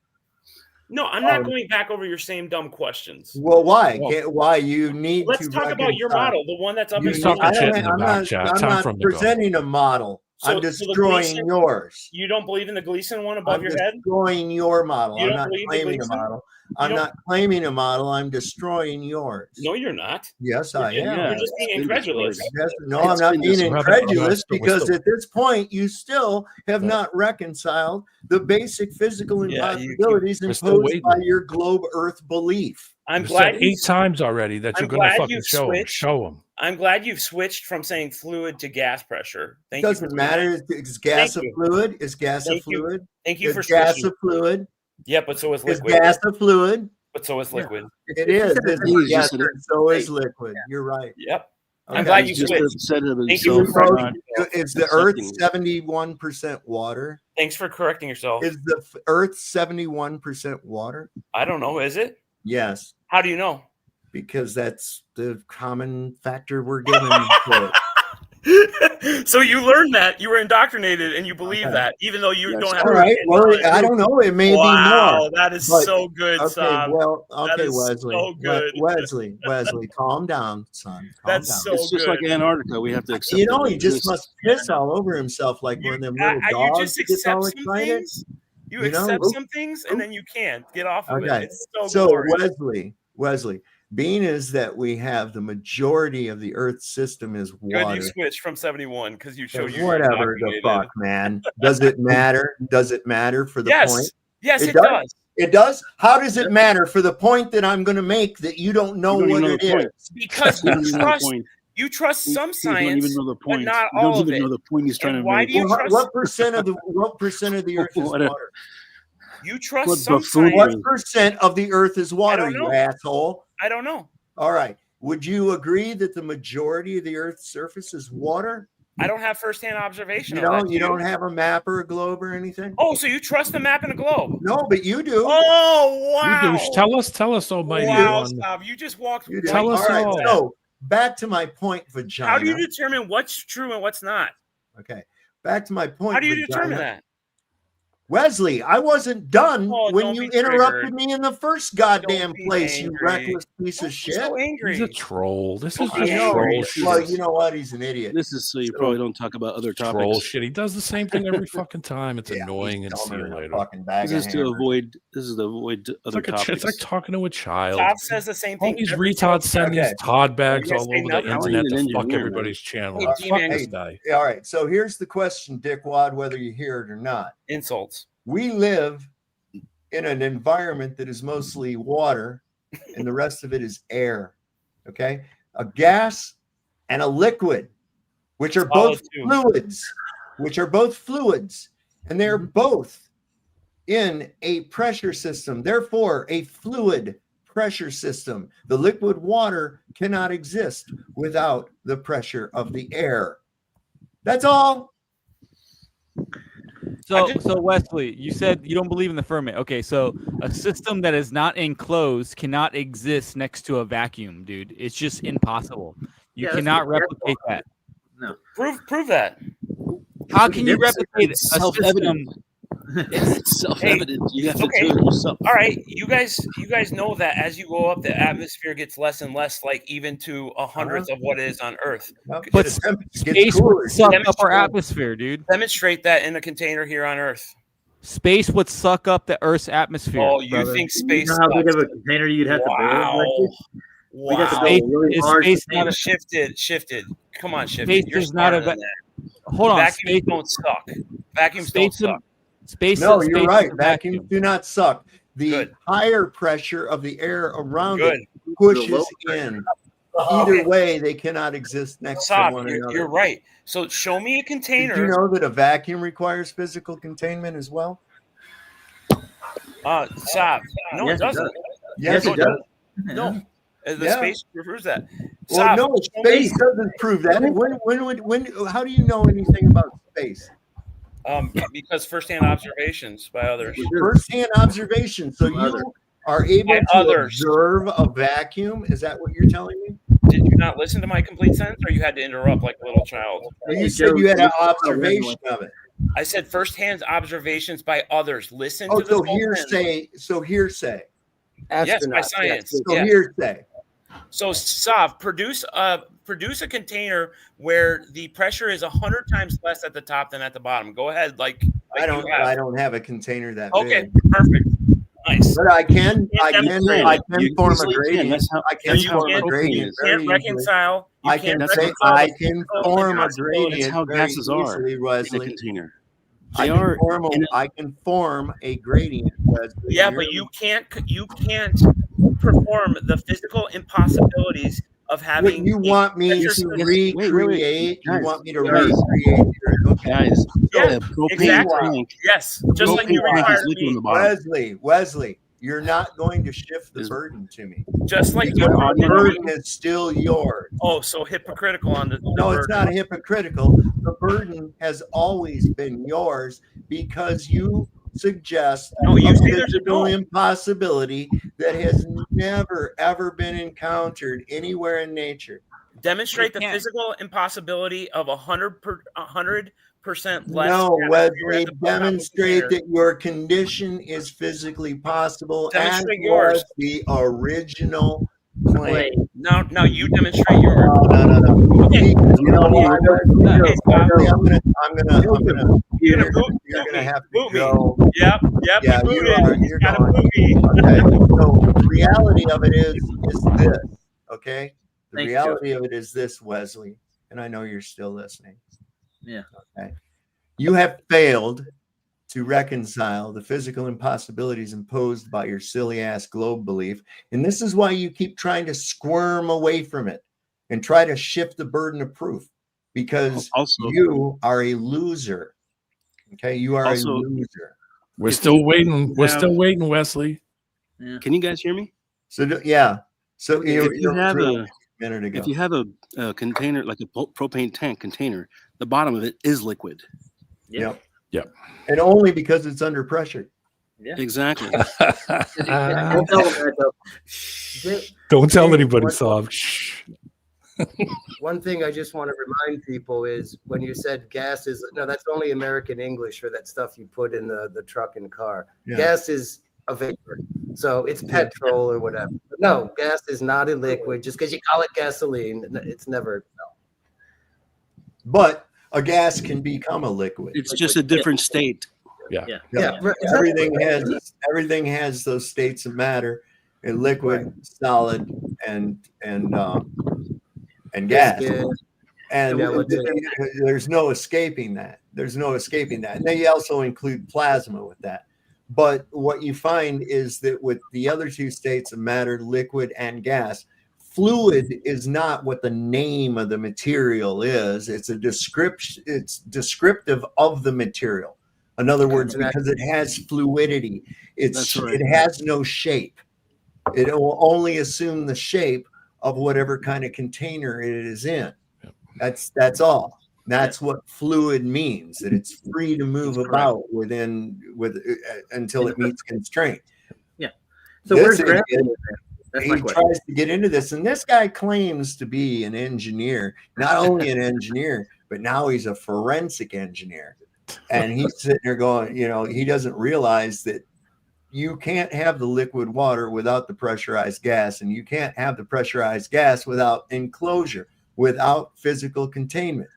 No, I'm not going back over your same dumb questions. Well, why? Why you need Let's to talk about your reconcile. model, the one that's up You in need- talking shit in the I'm back not, chat. I'm Time not for him to go. presenting a model. I'm the destroying Gleason- yours. You don't believe in the Gleason one above I'm your head? destroying your model. You I'm don't not believe the claiming a Gleason? model. You I'm don't- not claiming a model. I'm destroying yours. No, you're not. Yes, I am. You're just being incredulous. Yes, no, I'm not being incredulous because at this point you still have not reconciled the basic physical impossibilities we're still imposed waiting. by your globe Earth belief. I'm You glad said you 8 times already that I'm you're going to glad fucking you've show him. switched. Show him. I'm glad you've switched from saying fluid to gas pressure. Thank Doesn't you for matter. doing Is gas Thank a you. fluid? Is gas a Thank you. fluid? Thank you Is for gas switching. a fluid? Yeah, but so is Is liquid. gas a fluid? But so is liquid. It is. He's Yes, just an- and so is liquid. You're right. Yep. Okay. I'm glad you He's just switched. upset of Thank you himself for for correcting not yourself. Is the Earth accepting it. 71% water? Thanks for correcting yourself. Is the Earth 71% water? I don't know. Is it? Yes, How do you know? because that's the common factor we're given for it. So you learned that, you were indoctrinated, and you believe Okay. that, even though you don't have. All right. Well, I don't know. It may be Wow, more. that is but- so good, Okay. Saab. Well. That Okay, is Wesley. so good. Wesley, calm down, son. Calm That's down. so It's just good. like Antarctica. We have to accept You know, that he it just exists. must piss all over himself like one of them little You dogs just that gets all accept some excited. things. You You know? accept some things, and then you can't get off of it. Okay. It's so, So glorious. Wesley, being is that we have the majority of the Earth's system is Good, water. you switched from 71 because you showed you. Whatever the fuck, man. Does it matter? Does it matter for the Yes. point? Yes, it does. It does. How does it matter for the point that I'm going to make that you don't know You don't what even know it the point. is? Because You don't you even know the trust. point. You trust some You don't science, even know the but point. not You all don't of even it. know the point he's trying And to why make. do you Well, trust? what percent of the Earth is What a- water? You trust What some buffoon. science. What percent of the Earth is water? don't You know. asshole. I don't know. All right. Would you agree that the majority of the Earth's surface is water? I don't have firsthand observation. You of don't. that, You do don't have a map or a globe or anything. Oh, so you trust the map and the globe? No, but you do. Oh wow! You do. Tell us, Almighty Wow, One. stop! You just walked. You do. Tell us all right. all. So back to my point, vagina. How do you determine what's true and what's not? Okay. Back to my point. How do you vagina. determine that? Wesley, I wasn't done Oh, when don't you be interrupted triggered. me in the first goddamn be place, you angry. reckless piece of shit. So angry. He's a troll. This is I just know. troll shit. Well, you know what? He's an idiot. This is so you probably don't talk about other topics. Troll shit. He does the same thing every fucking time. It's annoying and see you later. Fucking bag This of is to hammers. avoid. This is to avoid It's other like, topics. it's like talking to a child. Todd says the same All thing. these every retards send Okay. these Todd bags You guys all say over the nothing. internet How are to you an fuck engineer, everybody's channel. Hey, Fuck D-Man. this guy. All right. So here's the question, Dickwad, whether you hear it or not. Insults. We live in an environment that is mostly water and the rest of it is air. Okay. A gas and a liquid, which are both fluids, and they're both in a pressure system. Therefore, a fluid pressure system. The liquid water cannot exist without the pressure of the air. That's all. So Wesley, you said you don't believe in the firmament. Okay, so a system that is not enclosed cannot exist next to a vacuum, dude. It's just impossible. You Yeah, that's cannot what- replicate that. No. Prove that. How can you replicate a It's system? self-evident. It's self-evident. You have to Okay. do it yourself. All right, you guys know that as you go up, the atmosphere gets less and less, like even to a hundredth of what it is on Earth. But space would suck up our atmosphere, dude. Demonstrate that in a container here on Earth. Space would suck up the Earth's atmosphere. Oh, you brother. think space? You know how big sucks? of a container you'd have to build? Wow. Like this? We got to Wow. build a really Is large space container. not a- Shifted. Come on, shifted. Space You're is not smarter a than va- that. Hold on, Vacuums space- don't suck. Vacuums Space don't and- suck. Space. No, space you're is right. a Vacuums vacuum. do not suck. The higher pressure of the air around Good. it pushes in. Either way, they cannot exist next to Stop. one You're another. right. So show me a container. Did you know that a vacuum requires physical containment as well? Stop. No, Yes, it it doesn't. does. Yes, it does. No. The Yeah. space proves that. Well, Stop. no, space doesn't prove that. How do you know anything about space? Because firsthand observations by others. First-hand observation. So you are able By to others. observe a vacuum. Is that what you're telling me? Did you not listen to my complete sentence, or you had to interrupt like a little child? You said you had an observation of it. I said firsthand observations by others. Listen Oh, to the so whole sentence. hearsay. So hearsay. Yes, by science. So yes. hearsay. So Sav, produce a container where the pressure is 100 times less at the top than at the bottom. Go ahead, like I you don't. have. I don't have a container that Okay, big. perfect. Nice. But I can You form a easily can. gradient. That's how- I can that's how form a propane gradient. is. very Can't easily. reconcile. You I can't can say reconcile I the can physical form a impossibility. gradient That's how very gases are easily, in a Wesley. container. I They can are form in I can form a gradient, Wesley. Yeah, but you can't perform the physical impossibilities of having. You want me pressure to system. recreate? You Guys, want me to guys. recreate? Guys, Yeah, propane exactly. tank. Yes, just like you Propane tank required is liquid on me. the bottom. Wesley, you're not going to shift the burden to me. Just like Because you the required burden me. is still yours. Oh, so hypocritical on the No, burden. it's not hypocritical. The burden has always been yours because you suggest you a see there's physical impossibility that has never ever been encountered anywhere in nature. Demonstrate the can't. physical impossibility of 100% less. No, atmosphere Wesley, at the bottom of the demonstrate container. that your condition is physically possible Demonstrate as yours. was the original claim. Now you demonstrate yours. No. Okay. You know what, Wesley? Okay, stop. Wesley, I'm gonna You're you're gonna gonna have to boot me. go. Yep. Yeah, you you booted. are. He's You're gotta gone. boot me. Okay. So the reality of it is this. Okay. The Thanks, reality of it is this, Wesley, and I know you're still listening. Yeah. Okay. You have failed to reconcile the physical impossibilities imposed by your silly ass globe belief. And this is why you keep trying to squirm away from it and try to shift the burden of proof because you are a loser. Okay. You are a loser. We're still waiting. We're still waiting, Wesley. Yeah. Can you guys hear me? So, yeah. So If you have a minute ago. If you have a container like a propane tank container, the bottom of it is liquid. Yep. Yep. And only because it's under pressure. Yeah. Exactly. Don't tell them that, though. Don't tell anybody, Sav. Shh. One thing I just want to remind people is when you said gas is that's only American English for that stuff you put in the truck and car. Yeah. Gas is a vapor, so it's petrol or whatever. But no, gas is not a liquid. Just because you call it gasoline, it's never. But a gas can become a liquid. It's just a different state. Yeah. Everything has those states of matter, and liquid, solid, and gas. And there's no escaping that. And they also include plasma with that. But what you find is that with the other two states of matter, liquid and gas, fluid is not what the name of the material is. It's a description. It's descriptive of the material. In other words, because it has fluidity, it has no shape. It will only assume the shape of whatever kind of container it is in. That's all. That's what fluid means, that it's free to move about until it meets constraint. Yeah. So where's gravity? He tries to get into this, and this guy claims to be an engineer, not only an engineer, but now he's a forensic engineer. And he's sitting there going, you know, he doesn't realize that you can't have the liquid water without the pressurized gas, and you can't have the pressurized gas without enclosure, without physical containment.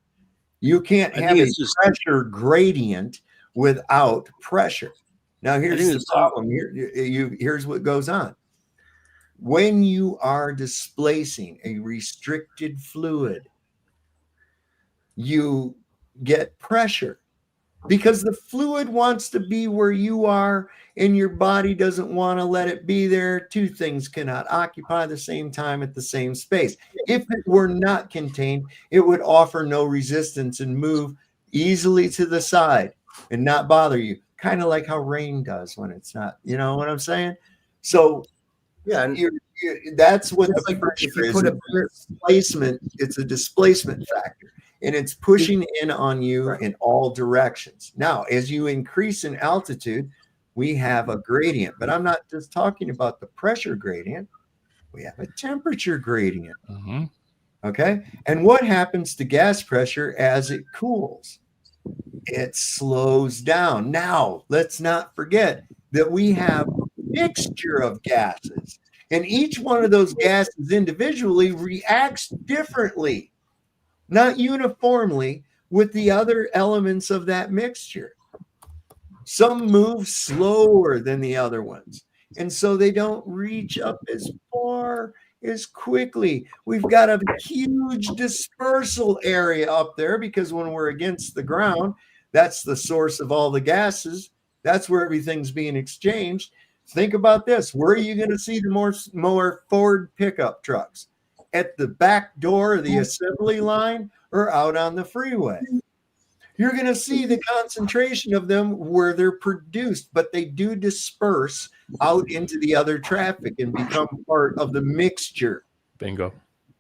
You can't have a pressure gradient without pressure. Now, here's the problem. Here's what goes on. When you are displacing a restricted fluid, you get pressure because the fluid wants to be where you are and your body doesn't want to let it be there. Two things cannot occupy the same time at the same space. If it were not contained, it would offer no resistance and move easily to the side and not bother you. Kind of like how rain does when it's not, you know what I'm saying? So yeah, and that's what the pressure is. Displacement, it's a displacement factor, and it's pushing in on you in all directions. Now, as you increase in altitude, we have a gradient, but I'm not just talking about the pressure gradient. We have a temperature gradient. Okay. And what happens to gas pressure as it cools? It slows down. Now, let's not forget that we have a mixture of gases, and each one of those gases individually reacts differently, not uniformly, with the other elements of that mixture. Some move slower than the other ones, and so they don't reach up as far as quickly. We've got a huge dispersal area up there because when we're against the ground, that's the source of all the gases. That's where everything's being exchanged. Think about this. Where are you going to see the more Ford pickup trucks? At the back door of the assembly line or out on the freeway? You're going to see the concentration of them where they're produced, but they do disperse out into the other traffic and become part of the mixture. Bingo.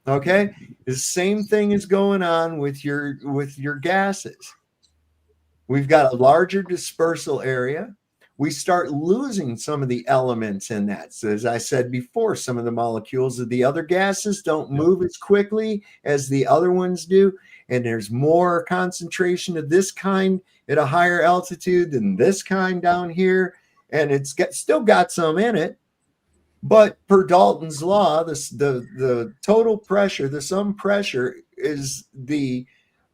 Okay? The same thing is going on with your gases. We've got a larger dispersal area. We start losing some of the elements in that. So as I said before, some of the molecules of the other gases don't move as quickly as the other ones do. And there's more concentration of this kind at a higher altitude than this kind down here. And it's still got some in it. But per Dalton's law, the total pressure, the sum pressure is the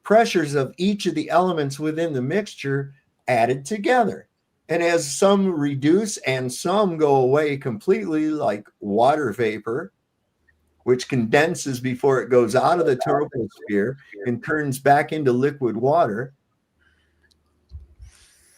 pressures of each of the elements within the mixture added together. And as some reduce and some go away completely, like water vapor, which condenses before it goes out of the troposphere and turns back into liquid water.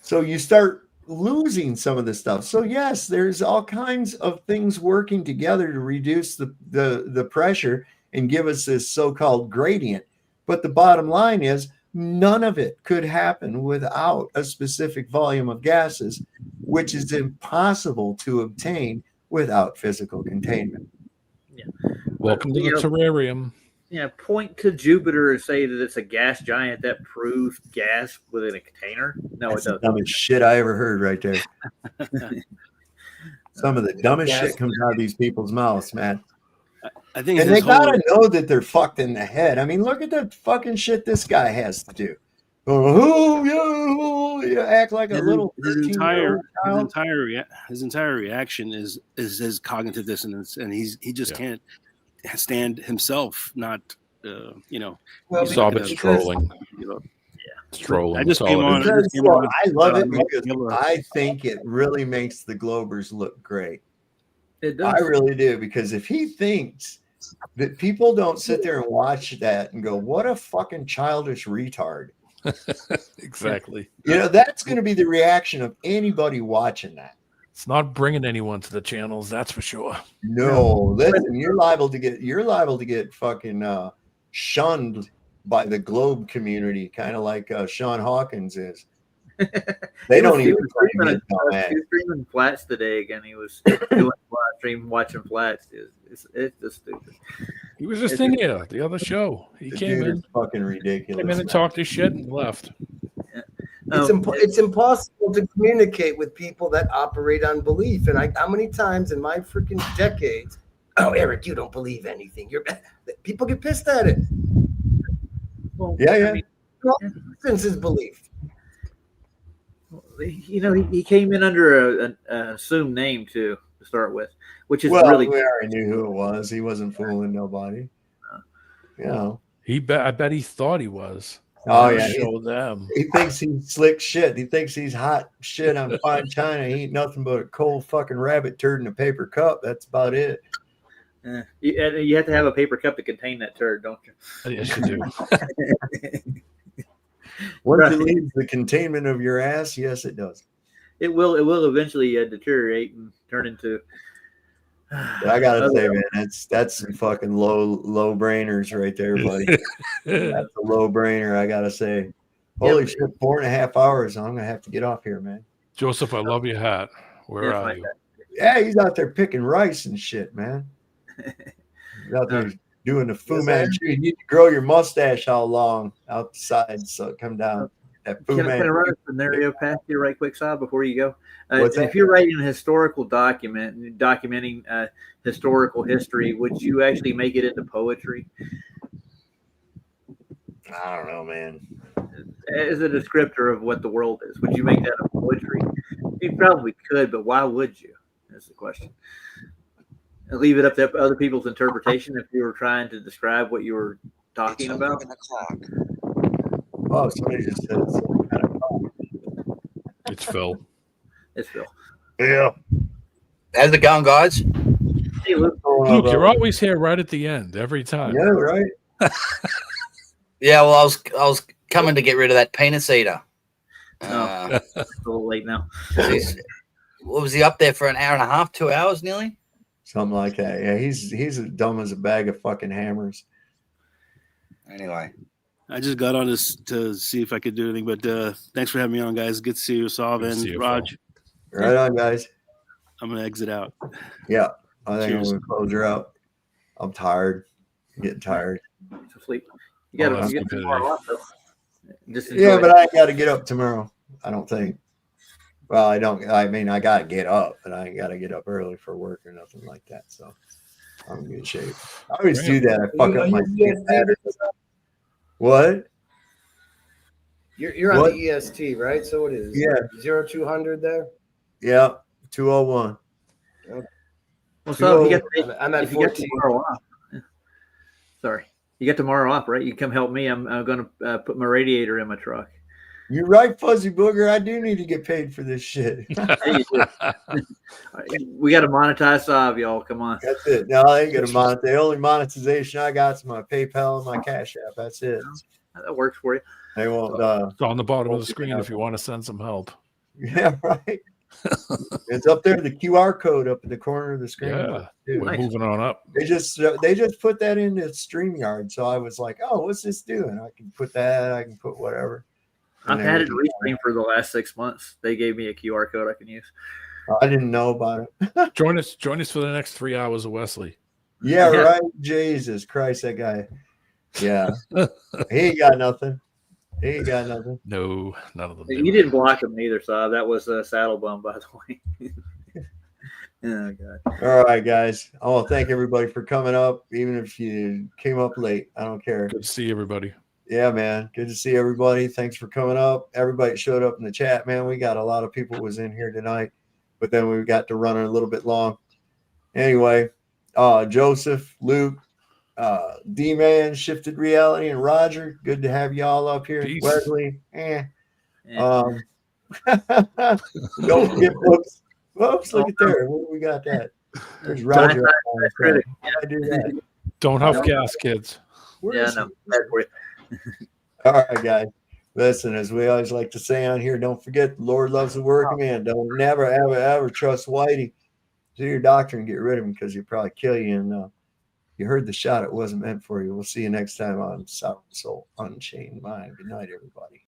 So you start losing some of the stuff. So yes, there's all kinds of things working together to reduce the pressure and give us this so-called gradient. But the bottom line is none of it could happen without a specific volume of gases, which is impossible to obtain without physical containment. Yeah. Welcome to the terrarium. Yeah, point to Jupiter and say that it's a gas giant. That proves gas within a container. No, That's it doesn't. the dumbest shit I ever heard right there. Some of the dumbest shit comes out of these people's mouths, man. I think, and they gotta know that they're fucked in the head. I mean, look at the fucking shit this guy has to do. Oh, you act like a little his entire reaction is his cognitive dissonance, and he just can't stand himself. Not Well, it's trolling. It's trolling. I just came on. I love it because I think it really makes the Globers look great. It does. I really do, because if he thinks that people don't sit there and watch that and go, "What a fucking childish retard." Exactly. You know, that's going to be the reaction of anybody watching that. It's not bringing anyone to the channels, that's for sure. No, listen, you're liable to get fucking shunned by the Globe community, kind of like Sean Hawkins is. They don't even He was streaming Flats today again. He was doing a live stream watching Flats. It's just stupid. He was just in here, the other show. He came in. Fucking ridiculous. Came in and talked his shit and left. It's impossible to communicate with people that operate on belief. And how many times in my freaking decades, oh, Eric, you don't believe anything. People get pissed at it. Well, yeah. I mean, Well, since his belief. You know, he came in under an assumed name to start with, which is Well, really. we already knew who it was. He wasn't fooling nobody. You know. I bet he thought he was. Oh yeah, Show them. He thinks he's slick shit. He thinks he's hot shit on fine china. He ain't nothing but a cold fucking rabbit turd in a paper cup. That's about it. You have to have a paper cup to contain that turd, don't you? Yes, you do. Once it leaves the containment of your ass, yes, it does. It will eventually deteriorate and turn into. I gotta say, man, that's some fucking low brainers right there, buddy. That's a low brainer. I gotta say. Holy shit, 4.5 hours. I'm gonna have to get off here, man. Joseph, I love your hat. Where are you? Yeah, he's out there picking rice and shit, man. He's out there doing the Fu Manchu. You need to grow your mustache how long out the sides so it come down. That Fu Can I Manchu. run a scenario past you right quick, Saab, before you go? What's that? If you're writing a historical document, documenting historical history, would you actually make it into poetry? I don't know, man. As a descriptor of what the world is, would you make that a poetry? You probably could, but why would you? That's the question. And leave it up to other people's interpretation if you were trying to describe what you were talking about. Oh, somebody just said it's It's Phil. It's Phil. Yeah. How's it going, guys? Hey, Luke. Luke, you're always here right at the end, every time. Yeah, right. Yeah, well, I was coming to get rid of that penis eater. It's a little late now. What was he up there for an hour and a half, 2 hours nearly? Something like that. Yeah, he's as dumb as a bag of fucking hammers. Anyway. I just got on this to see if I could do anything, but thanks for having me on, guys. Good to see you, Sav and Raj. Right on, guys. I'm gonna exit out. Yeah, I think Cheers. I'm gonna close her out. I'm tired. I'm getting tired. To sleep. You got to tomorrow off, though. Just enjoy Yeah, it. but I ain't got to get up tomorrow. I don't think. Well, I don't. I mean, I got to get up, but I ain't got to get up early for work or nothing like that. So I'm in good shape. I always do that. I fuck up my sleep patterns. What? You're on What? the EST, right? So it is. Yeah. 0200 there. Yeah, 201. Well, so if you I'm at if you get 14. tomorrow off. Sorry. You get tomorrow off, right? You come help me. I'm going to put my radiator in my truck. You're right, Fuzzy Booger. I do need to get paid for this shit. We got to monetize Sav, y'all. Come on. That's it. No, I ain't gonna monetize. The only monetization I got is my PayPal and my Cash App. That's it. That works for you. They won't. It's on the bottom of the screen if you want to send some help. Yeah, right. It's up there. The QR code up in the corner of the screen. Yeah, Dude. we're moving on up. They just put that in the StreamYard. So I was like, oh, what's this doing? I can put that. I can put whatever. I've had it restream for the last 6 months. They gave me a QR code I can use. I didn't know about it. Join us for the next 3 hours of Wesley. Yeah, right. Jesus Christ, that guy. Yeah, he ain't got nothing. He ain't got nothing. No, none of them. You didn't block him either, Sav. That was a saddle bum, by the way. Oh, God. All right, guys. I want to thank everybody for coming up, even if you came up late. I don't care. Good to see everybody. Yeah, man. Good to see everybody. Thanks for coming up. Everybody showed up in the chat, man. We got a lot of people was in here tonight, but then we got to run a little bit long. Anyway, Joseph, Luke, D-Man, Shifted Reality, and Roger. Good to have y'all up here. Peace. Wesley. Don't forget, folks. Whoops, look at there. We got that. There's Roger. I do that. Don't huff gas, kids. Yeah, no. Bad for you. All right, guys. Listen, as we always like to say on here, don't forget the Lord loves the working man. Don't never, ever, ever trust Whitey. Do your doctor and get rid of him because he'll probably kill you. And you heard the shot. It wasn't meant for you. We'll see you next time on Sovereign Soul Unchained Mind. Good night, everybody.